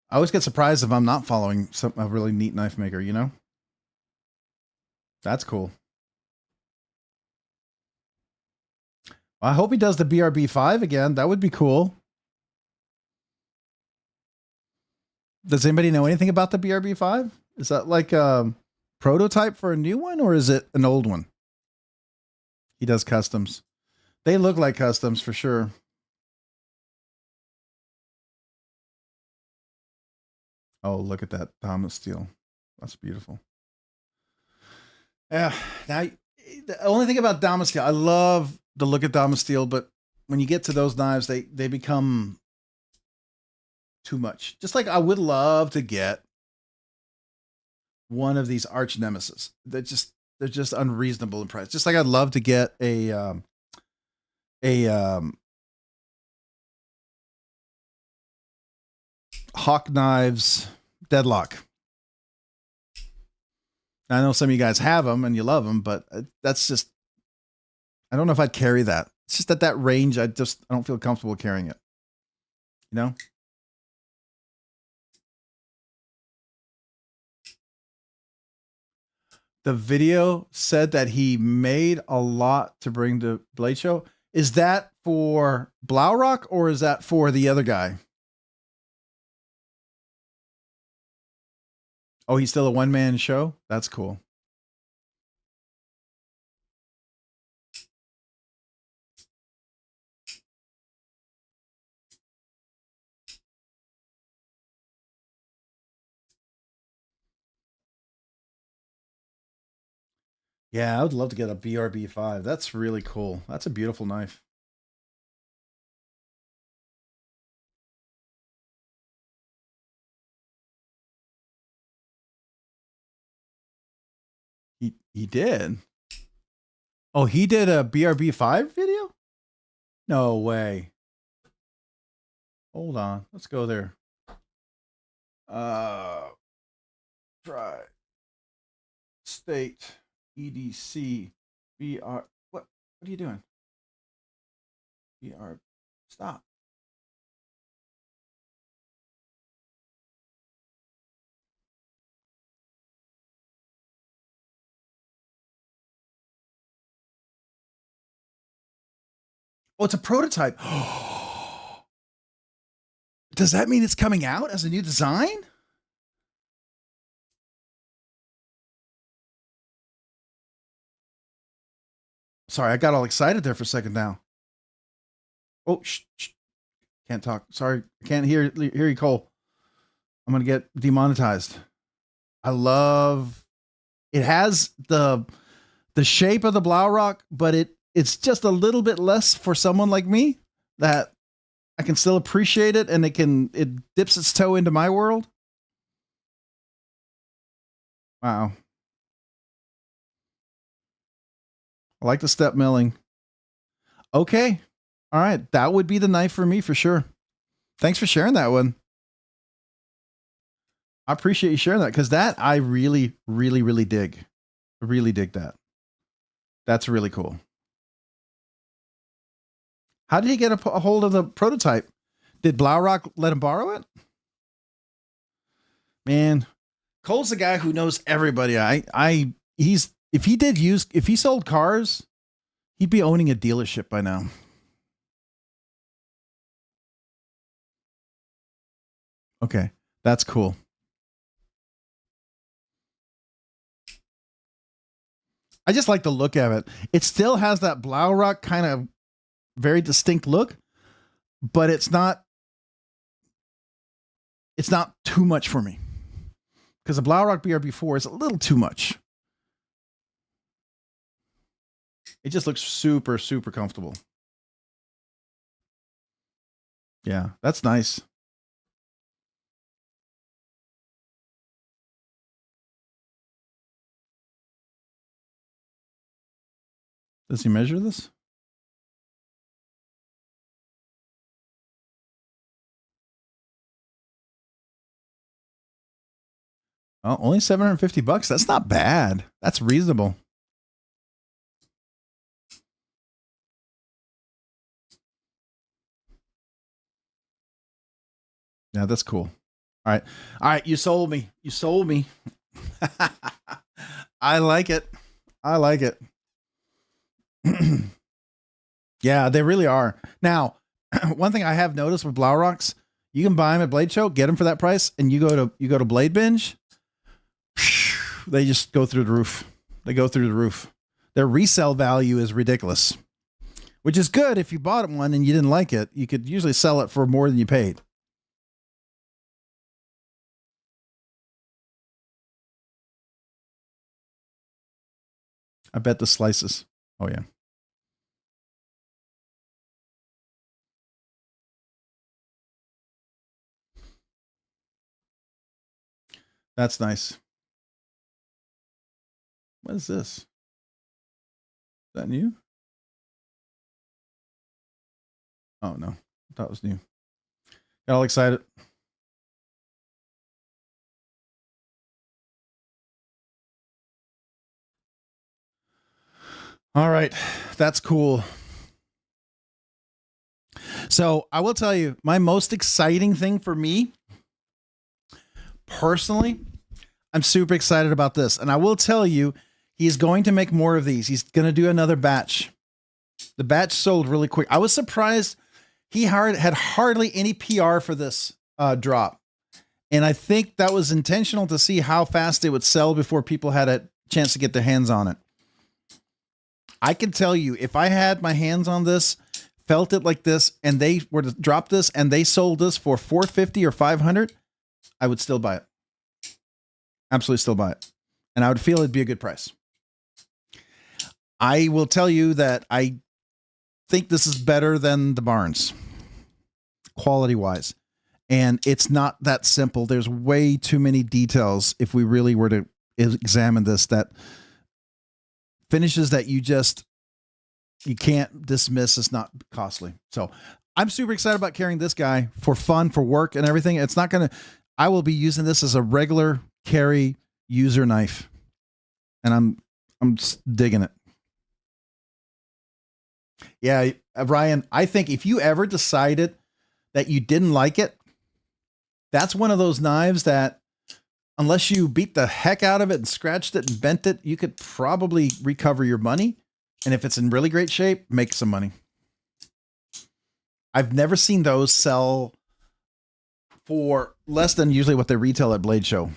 I always get surprised if I'm not following a really neat knife maker, you know? That's cool. I hope he does the BRB5 again. That would be cool. Does anybody know anything about the BRB5? Is that like a prototype for a new one, or is it an old one? He does customs. They look like customs for sure. Oh, look at that Thomas steel. That's beautiful. Yeah. Now, the only thing about Damas steel, I love the look at Damas steel, but when you get to those knives, they become too much. Just like I would love to get one of these arch nemesis. They're just unreasonable in price. Just like I'd love to get a Hawk Knives Deadlock. I know some of you guys have them and you love them, but that's just, I don't know if I'd carry that. It's just at that range, I don't feel comfortable carrying it. You know? The video said that he made a lot to bring to Blade Show. Is that for Blaurock or is that for the other guy? Oh, he's still a one-man show? That's cool. Yeah, I would love to get a BRB5. That's really cool. That's a beautiful knife. He did. Oh, he did a BRB5 video? No way. Hold on. Let's go there. Try state EDC BR. What are you doing? BR. Stop. Oh, it's a prototype. Does that mean it's coming out as a new design? Sorry, I got all excited there for a second now. Oh, shh. Can't talk. Sorry, I can't hear you, Cole. I'm gonna get demonetized. I love. It has the shape of the Blaurock, but it's just a little bit less for someone like me that I can still appreciate it, and it dips its toe into my world. Wow. I like the step milling. Okay. All right. That would be the knife for me for sure. Thanks for sharing that one. I appreciate you sharing that because that I really, really, really dig. I really dig that. That's really cool. How did he get a hold of the prototype? Did Blaurock let him borrow it? Man, Cole's the guy who knows everybody. If he sold cars, he'd be owning a dealership by now. Okay, that's cool. I just like the look of it. It still has that Blaurock kind of very distinct look, but it's not too much for me. Because the Blaurock BRB4 is a little too much. It just looks super, super comfortable. Yeah, that's nice. Does he measure this? Oh, only $750. That's not bad. That's reasonable. Yeah, that's cool. All right. All right. You sold me. You sold me. I like it. I like it. Yeah, they really are. Now, one thing I have noticed with Blaurox, you can buy them at Blade Show, get them for that price, and you go to BladeBinge, they just go through the roof. They go through the roof. Their resale value is ridiculous, which is good if you bought one and you didn't like it. You could usually sell it for more than you paid. I bet the slices. Oh, yeah. That's nice. What is this? Is that new? Oh, no. I thought it was new. Got all excited. All right. That's cool. So I will tell you, my most exciting thing for me, personally, I'm super excited about this. And I will tell you, he's going to make more of these. He's going to do another batch. The batch sold really quick. I was surprised he had hardly any PR for this drop. And I think that was intentional to see how fast it would sell before people had a chance to get their hands on it. I can tell you, if I had my hands on this, felt it like this, and they were to drop this and they sold this for $450 or $500, I would still buy it. Absolutely still buy it. And I would feel it'd be a good price. I will tell you that I think this is better than the Barnes, quality wise. And it's not that simple. There's way too many details if we really were to examine this, that finishes that you can't dismiss as not costly. So I'm super excited about carrying this guy for fun, for work and everything. It's not going to, I will be using this as a regular carry user knife, and I'm digging it. Yeah. Ryan, I think if you ever decided that you didn't like it, that's one of those knives that, unless you beat the heck out of it and scratched it and bent it, you could probably recover your money. And if it's in really great shape, make some money. I've never seen those sell for less than usually what they retail at Blade Show.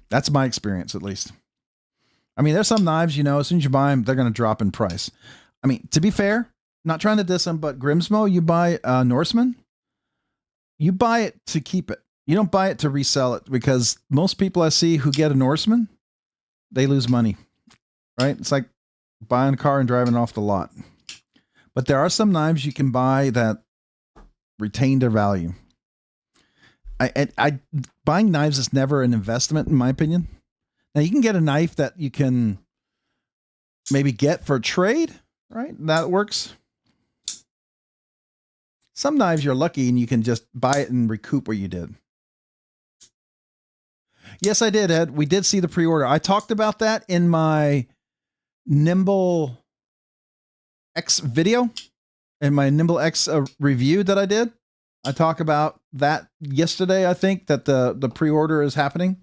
That's my experience, at least. I mean, there's some knives, you know, as soon as you buy them, they're going to drop in price. I mean, to be fair, not trying to diss them, but Grimsmo, you buy Norseman, you buy it to keep it. You don't buy it to resell it, because most people I see who get a Norseman, they lose money, right? It's like buying a car and driving it off the lot. But there are some knives you can buy that retain their value. Buying knives is never an investment, in my opinion. Now, you can get a knife that you can maybe get for trade, right? That works. Some knives you're lucky and you can just buy it and recoup what you did. Yes, I did, Ed. We did see the pre-order. I talked about that in my Nimble X video, in my Nimble X review that I did. I talked about that yesterday. I think that the pre-order is happening.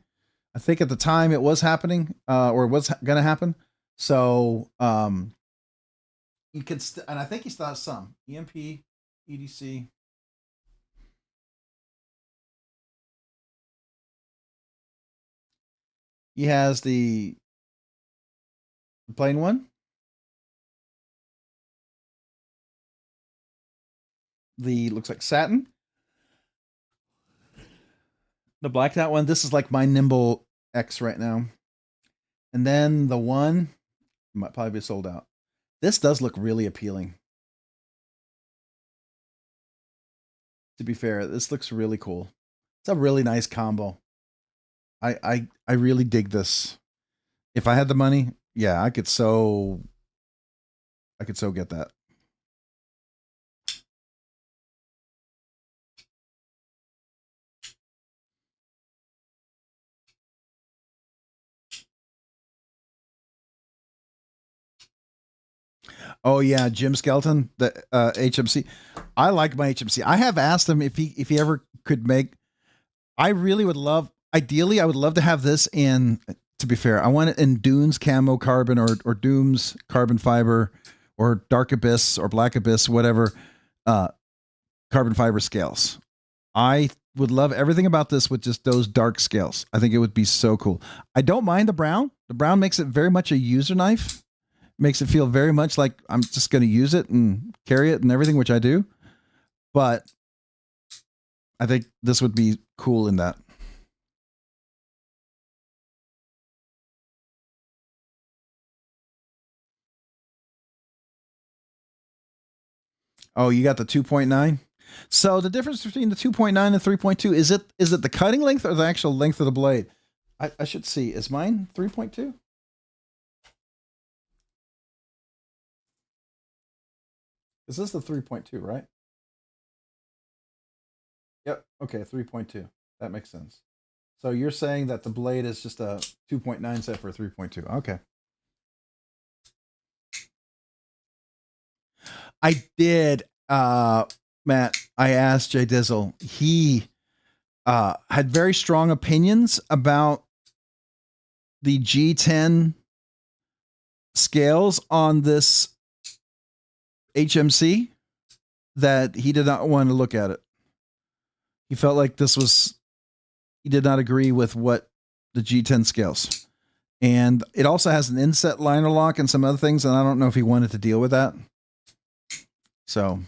I think at the time it was happening, or was going to happen. So you can, and I think he still has some EMP, EDC. He has the plain one, the looks like satin, the blacked out one. This is like my Nimble X right now. And then the one might probably be sold out. This does look really appealing. To be fair, this looks really cool. It's a really nice combo. I really dig this. If I had the money, yeah, I could so get that. Oh yeah, Jim Skelton, the HMC. I like my HMC. I have asked him if he ever could make. I really would love. Ideally, I would love to have this in to be fair. I want it in Dune's camo carbon or Doom's carbon fiber or Dark Abyss or Black Abyss, whatever, carbon fiber scales. I would love everything about this with just those dark scales. I think it would be so cool. I don't mind the brown. The brown makes it very much a user knife. Makes it feel very much like I'm just going to use it and carry it and everything, which I do. But I think this would be cool in that. Oh, you got the 2.9? So the difference between the 2.9 and 3.2, is it the cutting length or the actual length of the blade? I should see. Is mine 3.2? Is this the 3.2, right? Yep. Okay, 3.2. That makes sense. So you're saying that the blade is just a 2.9 set for a 3.2. Okay. I did, Matt. I asked Jay Dizzle. He had very strong opinions about the G10 scales on this HMC, that he did not want to look at it. He felt like he did not agree with what the G10 scales. And it also has an inset liner lock and some other things, and I don't know if he wanted to deal with that. So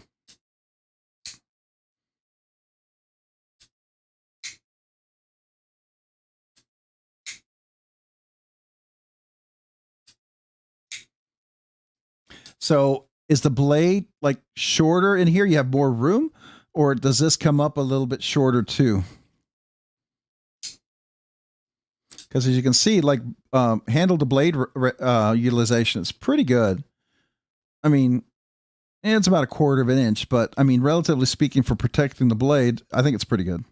is the blade like shorter in here? You have more room, or does this come up a little bit shorter too? Because as you can see, like handle to blade utilization is pretty good. I mean, it's about 1/4 of an inch, but I mean, relatively speaking, for protecting the blade, I think it's pretty good.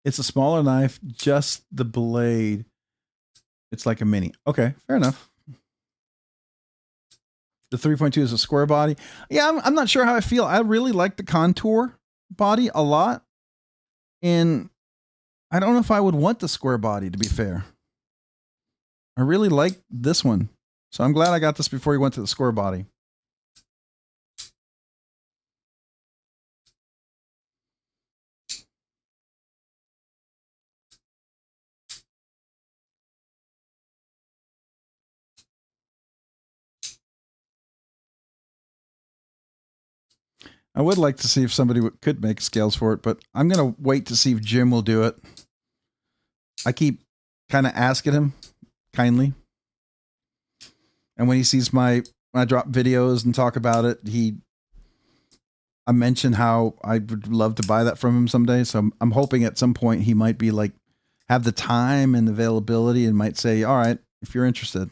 It's a smaller knife, just the blade. It's like a mini. Okay, fair enough. The 3.2 is a square body. Yeah, I'm not sure how I feel. I really like the contour body a lot. And I don't know if I would want the square body, to be fair. I really like this one. So I'm glad I got this before he went to the square body. I would like to see if somebody could make scales for it, but I'm going to wait to see if Jim will do it. I keep kind of asking him kindly. And when he sees when I drop videos and talk about it, I mentioned how I would love to buy that from him someday. So I'm hoping at some point he might be like, have the time and availability and might say, all right, if you're interested.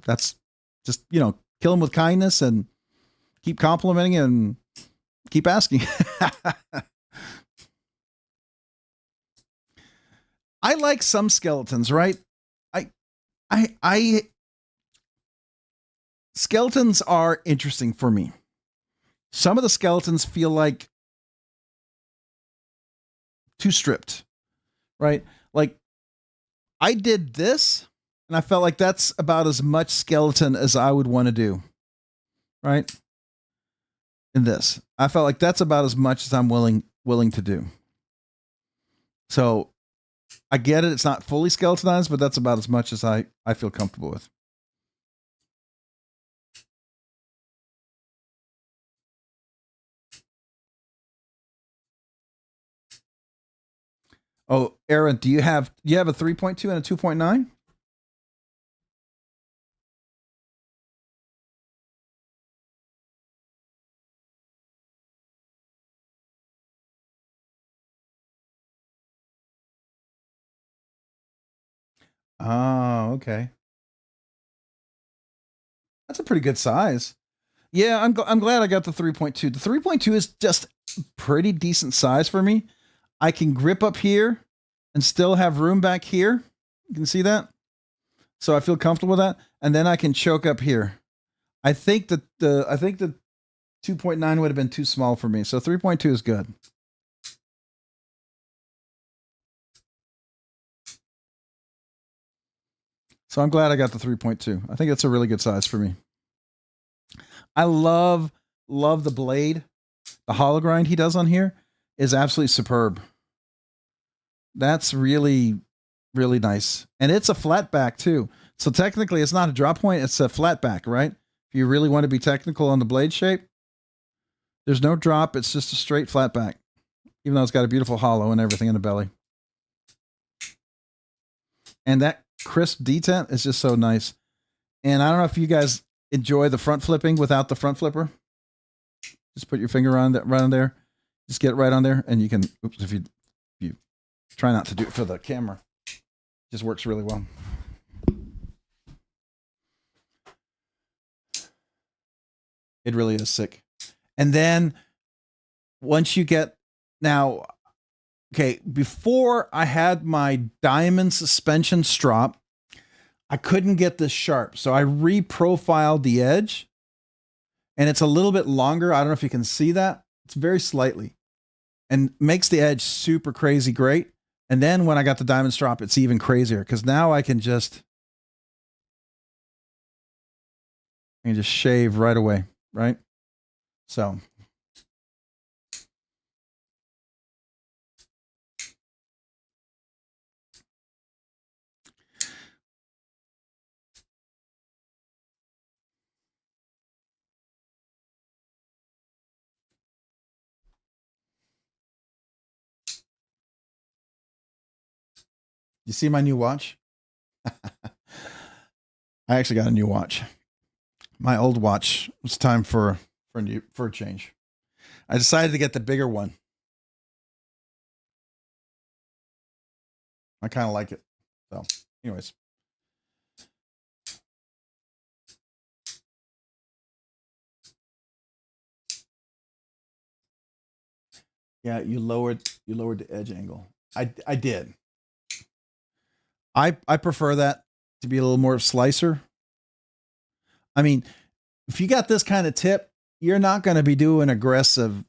That's just, kill him with kindness and keep complimenting and keep asking. I like some skeletons, right? Skeletons are interesting for me. Some of the skeletons feel like too stripped, right? Like I did this and I felt like that's about as much skeleton as I would want to do, right? In this, I felt like that's about as much as I'm willing to do. So I get it. It's not fully skeletonized, but that's about as much as I feel comfortable with. Oh, Aaron, do you have a 3.2 and a 2.9? Oh, okay. That's a pretty good size. Yeah, I'm glad I got the 3.2. The 3.2 is just pretty decent size for me. I can grip up here and still have room back here. You can see that? So I feel comfortable with that. And then I can choke up here. I think that the 2.9 would have been too small for me. So 3.2 is good. So I'm glad I got the 3.2. I think that's a really good size for me. I love the blade. The hollow grind he does on here is absolutely superb. That's really, really nice. And it's a flat back too. So technically it's not a drop point, it's a flat back, right? If you really want to be technical on the blade shape, there's no drop, it's just a straight flat back. Even though it's got a beautiful hollow and everything in the belly. And that crisp detent is just so nice. And I don't know if you guys enjoy the front flipping without the front flipper. Just put your finger on that right on there. Just get it right on there, and you can. Oops, if you try not to do it for the camera, it just works really well. It really is sick. And then once you get now, okay, before I had my diamond suspension strop, I couldn't get this sharp, so I reprofiled the edge. And it's a little bit longer. I don't know if you can see that. It's very slightly. And makes the edge super crazy great. And then when I got the diamond strop, it's even crazier because now I can just shave right away, right? So. You see my new watch? I actually got a new watch. My old watch, it's time for a change. I decided to get the bigger one. I kind of like it. So, anyways. Yeah, you lowered the edge angle. I did. I prefer that to be a little more slicer. I mean, if you got this kind of tip, you're not going to be doing aggressive,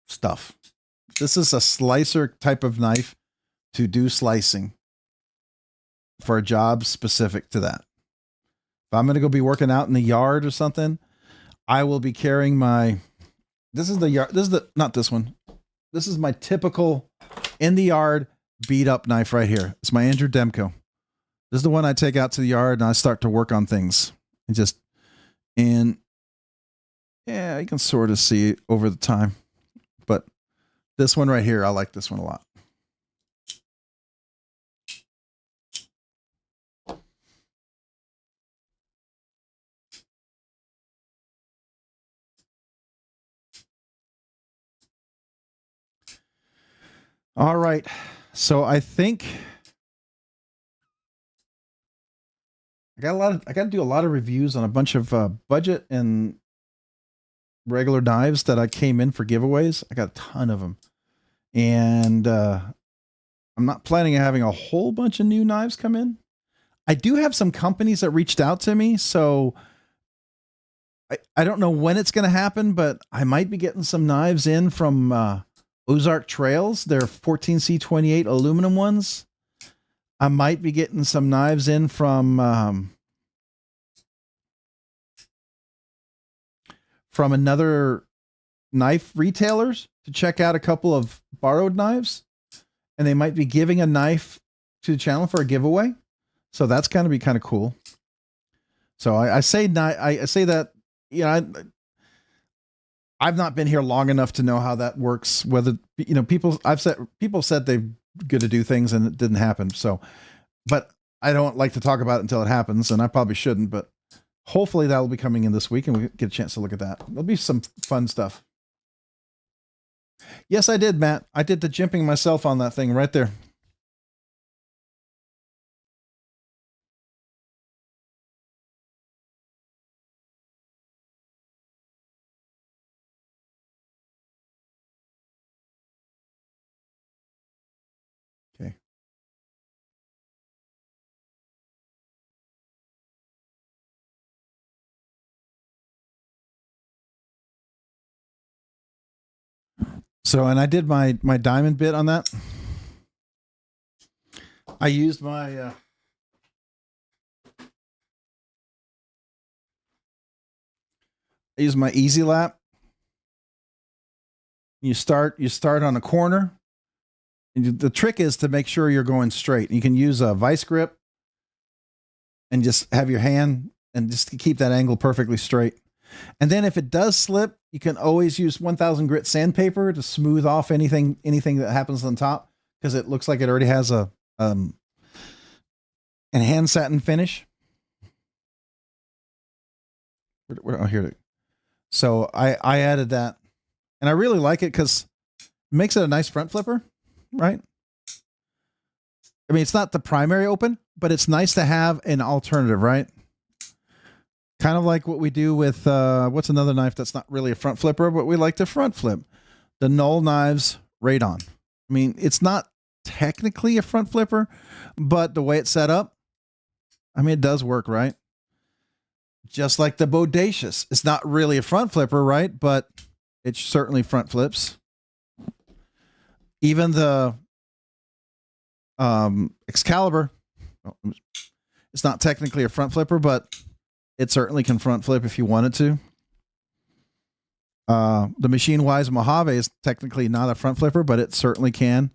stuff. This is a slicer type of knife to do slicing for a job specific to that. If I'm going to go be working out in the yard or something, I will be carrying my, this is not this one. This is my typical in the yard beat up knife right here. It's my Andrew Demko. This is the one I take out to the yard and I start to work on things and yeah, you can sort of see it over the time, but this one right here, I like this one a lot. All right. So I think I got to do a lot of reviews on a bunch of budget and regular knives that I came in for giveaways. I got a ton of them. And I'm not planning on having a whole bunch of new knives come in. I do have some companies that reached out to me, so I don't know when it's going to happen, but I might be getting some knives in from Ozark Trails. They're 14C28 aluminum ones. I might be getting some knives in from another knife retailers to check out a couple of borrowed knives, and they might be giving a knife to the channel for a giveaway. So that's going to be kind of cool. So I say that, I've not been here long enough to know how that works. Whether, people said they're going to do things and it didn't happen. So, but I don't like to talk about it until it happens, and I probably shouldn't, but hopefully that'll be coming in this week and we get a chance to look at that. There'll be some fun stuff. Yes, I did, Matt. I did the jimping myself on that thing right there. So, and I did my diamond bit on that. I used my easy lap. You start on a corner. And the trick is to make sure you're going straight. You can use a vice grip and just have your hand and just keep that angle perfectly straight. And then if it does slip, you can always use 1000 grit sandpaper to smooth off anything that happens on top, because it looks like it already has a hand satin finish. Oh, here. So I added that, and I really like it because it makes it a nice front flipper, right? I mean, it's not the primary open, but it's nice to have an alternative, right? Kind of like what we do with, what's another knife that's not really a front flipper, but we like to front flip? The Knoll Knives Radon. I mean, it's not technically a front flipper, but the way it's set up, I mean, it does work, right? Just like the Bodacious. It's not really a front flipper, right? But it certainly front flips. Even the Excalibur, it's not technically a front flipper, but it certainly can front flip if you wanted to. The Machine Wise Mojave is technically not a front flipper, but it certainly can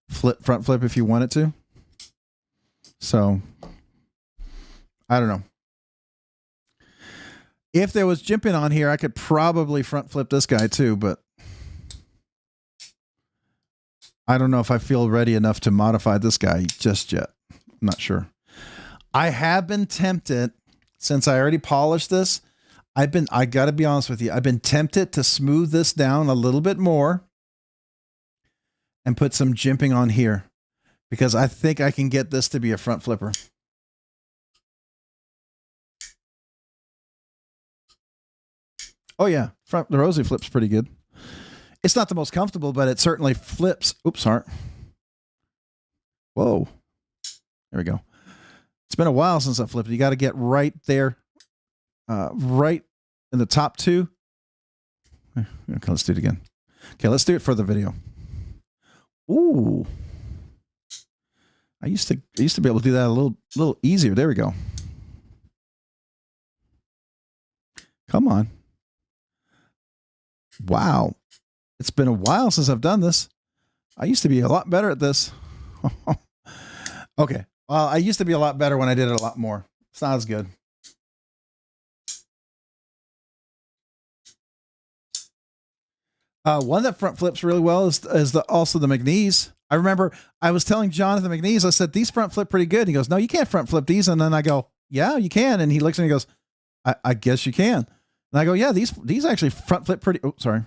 front flip if you wanted to. So, I don't know. If there was jimping on here, I could probably front flip this guy too, but I don't know if I feel ready enough to modify this guy just yet. I'm not sure. I have been tempted, since I already polished this, I got to be honest with you, I've been tempted to smooth this down a little bit more and put some jimping on here, because I think I can get this to be a front flipper. Oh yeah, the Rosie flips pretty good. It's not the most comfortable, but it certainly flips. Oops, heart. Whoa. There we go. It's been a while since I flipped. You got to get right there, right in the top two. Okay, let's do it again. Okay, let's do it for the video. Ooh. I used to be able to do that a little easier. There we go. Come on. Wow. It's been a while since I've done this. I used to be a lot better at this. Okay. Well, I used to be a lot better when I did it a lot more. It's not as good. One that front flips really well is also the McNees. I remember I was telling Jonathan McNees, I said, these front flip pretty good. He goes, no, you can't front flip these. And then I go, yeah, you can. And he looks at me and goes, I guess you can. And I go, yeah, these actually front flip pretty. Oh, sorry.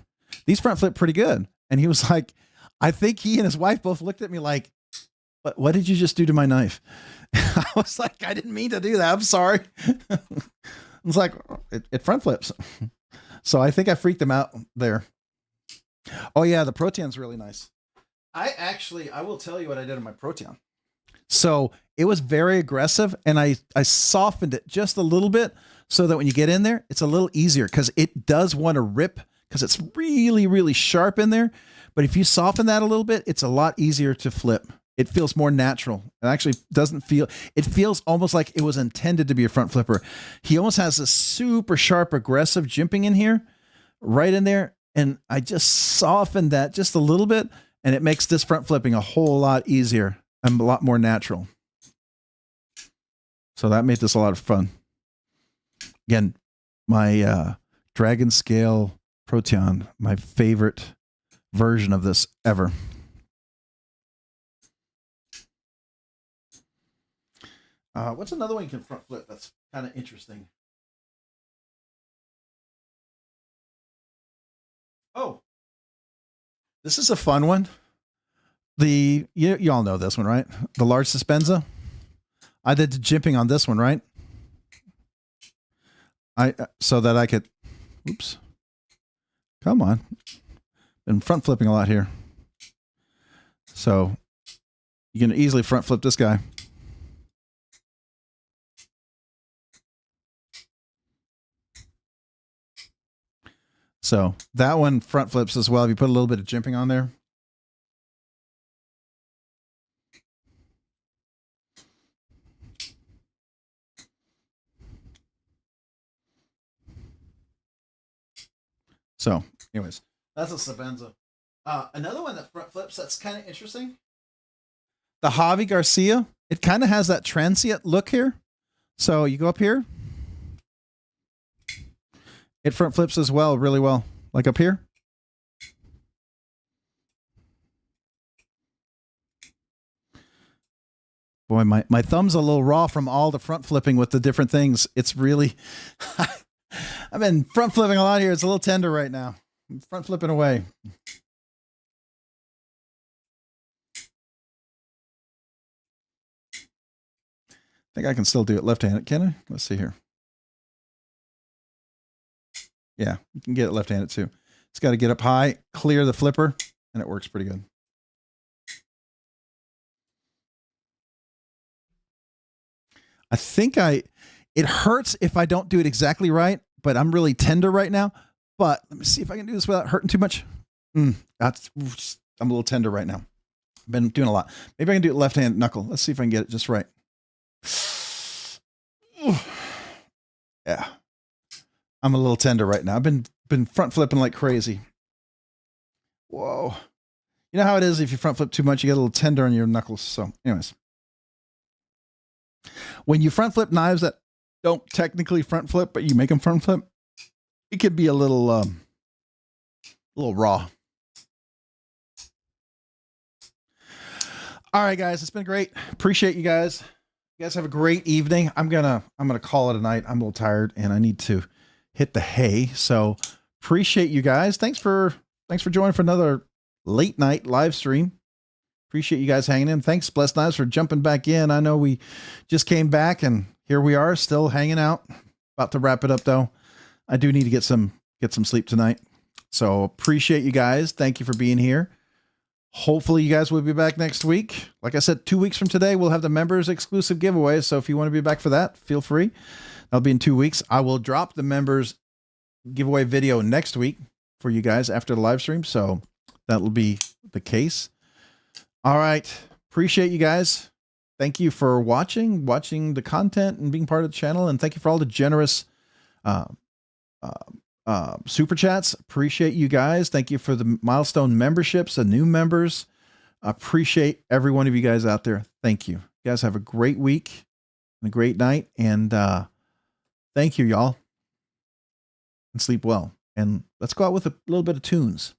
These front flip pretty good. And he was like, I think he and his wife both looked at me like, what did you just do to my knife? I was like, I didn't mean to do that. I'm sorry. It's like, it front flips. So I think I freaked them out there. Oh yeah, the Protean's really nice. I will tell you what I did on my Protean. So it was very aggressive, and I softened it just a little bit so that when you get in there, it's a little easier, because it does want to rip, because it's really, really sharp in there. But if you soften that a little bit, it's a lot easier to flip. It feels more natural. It actually doesn't feel, it feels almost like it was intended to be a front flipper. He almost has this super sharp, aggressive jimping in here, right in there. And I just softened that just a little bit, and it makes this front flipping a whole lot easier and a lot more natural. So that made this a lot of fun. Again, my Dragon Scale Protean, my favorite version of this ever. What's another one you can front flip that's kind of interesting? Oh, this is a fun one. You all know this one, right? The large Suspenza. I did the jimping on this one, right? So that I could, oops, come on. Been front flipping a lot here. So you can easily front flip this guy. So that one front flips as well. If you put a little bit of jimping on there. So anyways, that's a Savenza. Another one that front flips that's kind of interesting. The Javi Garcia. It kind of has that transient look here. So you go up here. It front flips as well, really well. Like up here. Boy, my thumb's a little raw from all the front flipping with the different things. It's really, I've been front flipping a lot here. It's a little tender right now. I'm front flipping away. I think I can still do it left-handed, can I? Let's see here. Yeah, you can get it left-handed too. It's got to get up high, clear the flipper, and it works pretty good. I think it hurts if I don't do it exactly right, but I'm really tender right now. But let me see if I can do this without hurting too much. I'm a little tender right now. I've been doing a lot. Maybe I can do it left-hand knuckle. Let's see if I can get it just right. Yeah. I'm a little tender right now. I've been front flipping like crazy. Whoa. You know how it is if you front flip too much, you get a little tender on your knuckles. So anyways. When you front flip knives that don't technically front flip, but you make them front flip, it could be a little raw. All right, guys, it's been great. Appreciate you guys. You guys have a great evening. I'm gonna call it a night. I'm a little tired and I need to hit the hay. So appreciate you guys. Thanks for joining for another late night live stream. Appreciate you guys hanging in. Thanks, Blessed Knives, for jumping back in. I know we just came back and here we are still hanging out. About to wrap it up though. I do need to get some sleep tonight. So appreciate you guys. Thank you for being here. Hopefully you guys will be back next week. Like I said, 2 weeks from today, we'll have the members exclusive giveaway. So if you want to be back for that, feel free. That'll be in 2 weeks. I will drop the members giveaway video next week for you guys after the live stream. So that'll be the case. All right. Appreciate you guys. Thank you for watching the content and being part of the channel. And thank you for all the generous super chats. Appreciate you guys. Thank you for the milestone memberships, the new members. Appreciate every one of you guys out there. Thank you. You guys have a great week and a great night. And thank you, y'all. And sleep well. And let's go out with a little bit of tunes.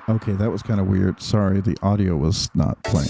Okay, that was kind of weird. Sorry, the audio was not playing.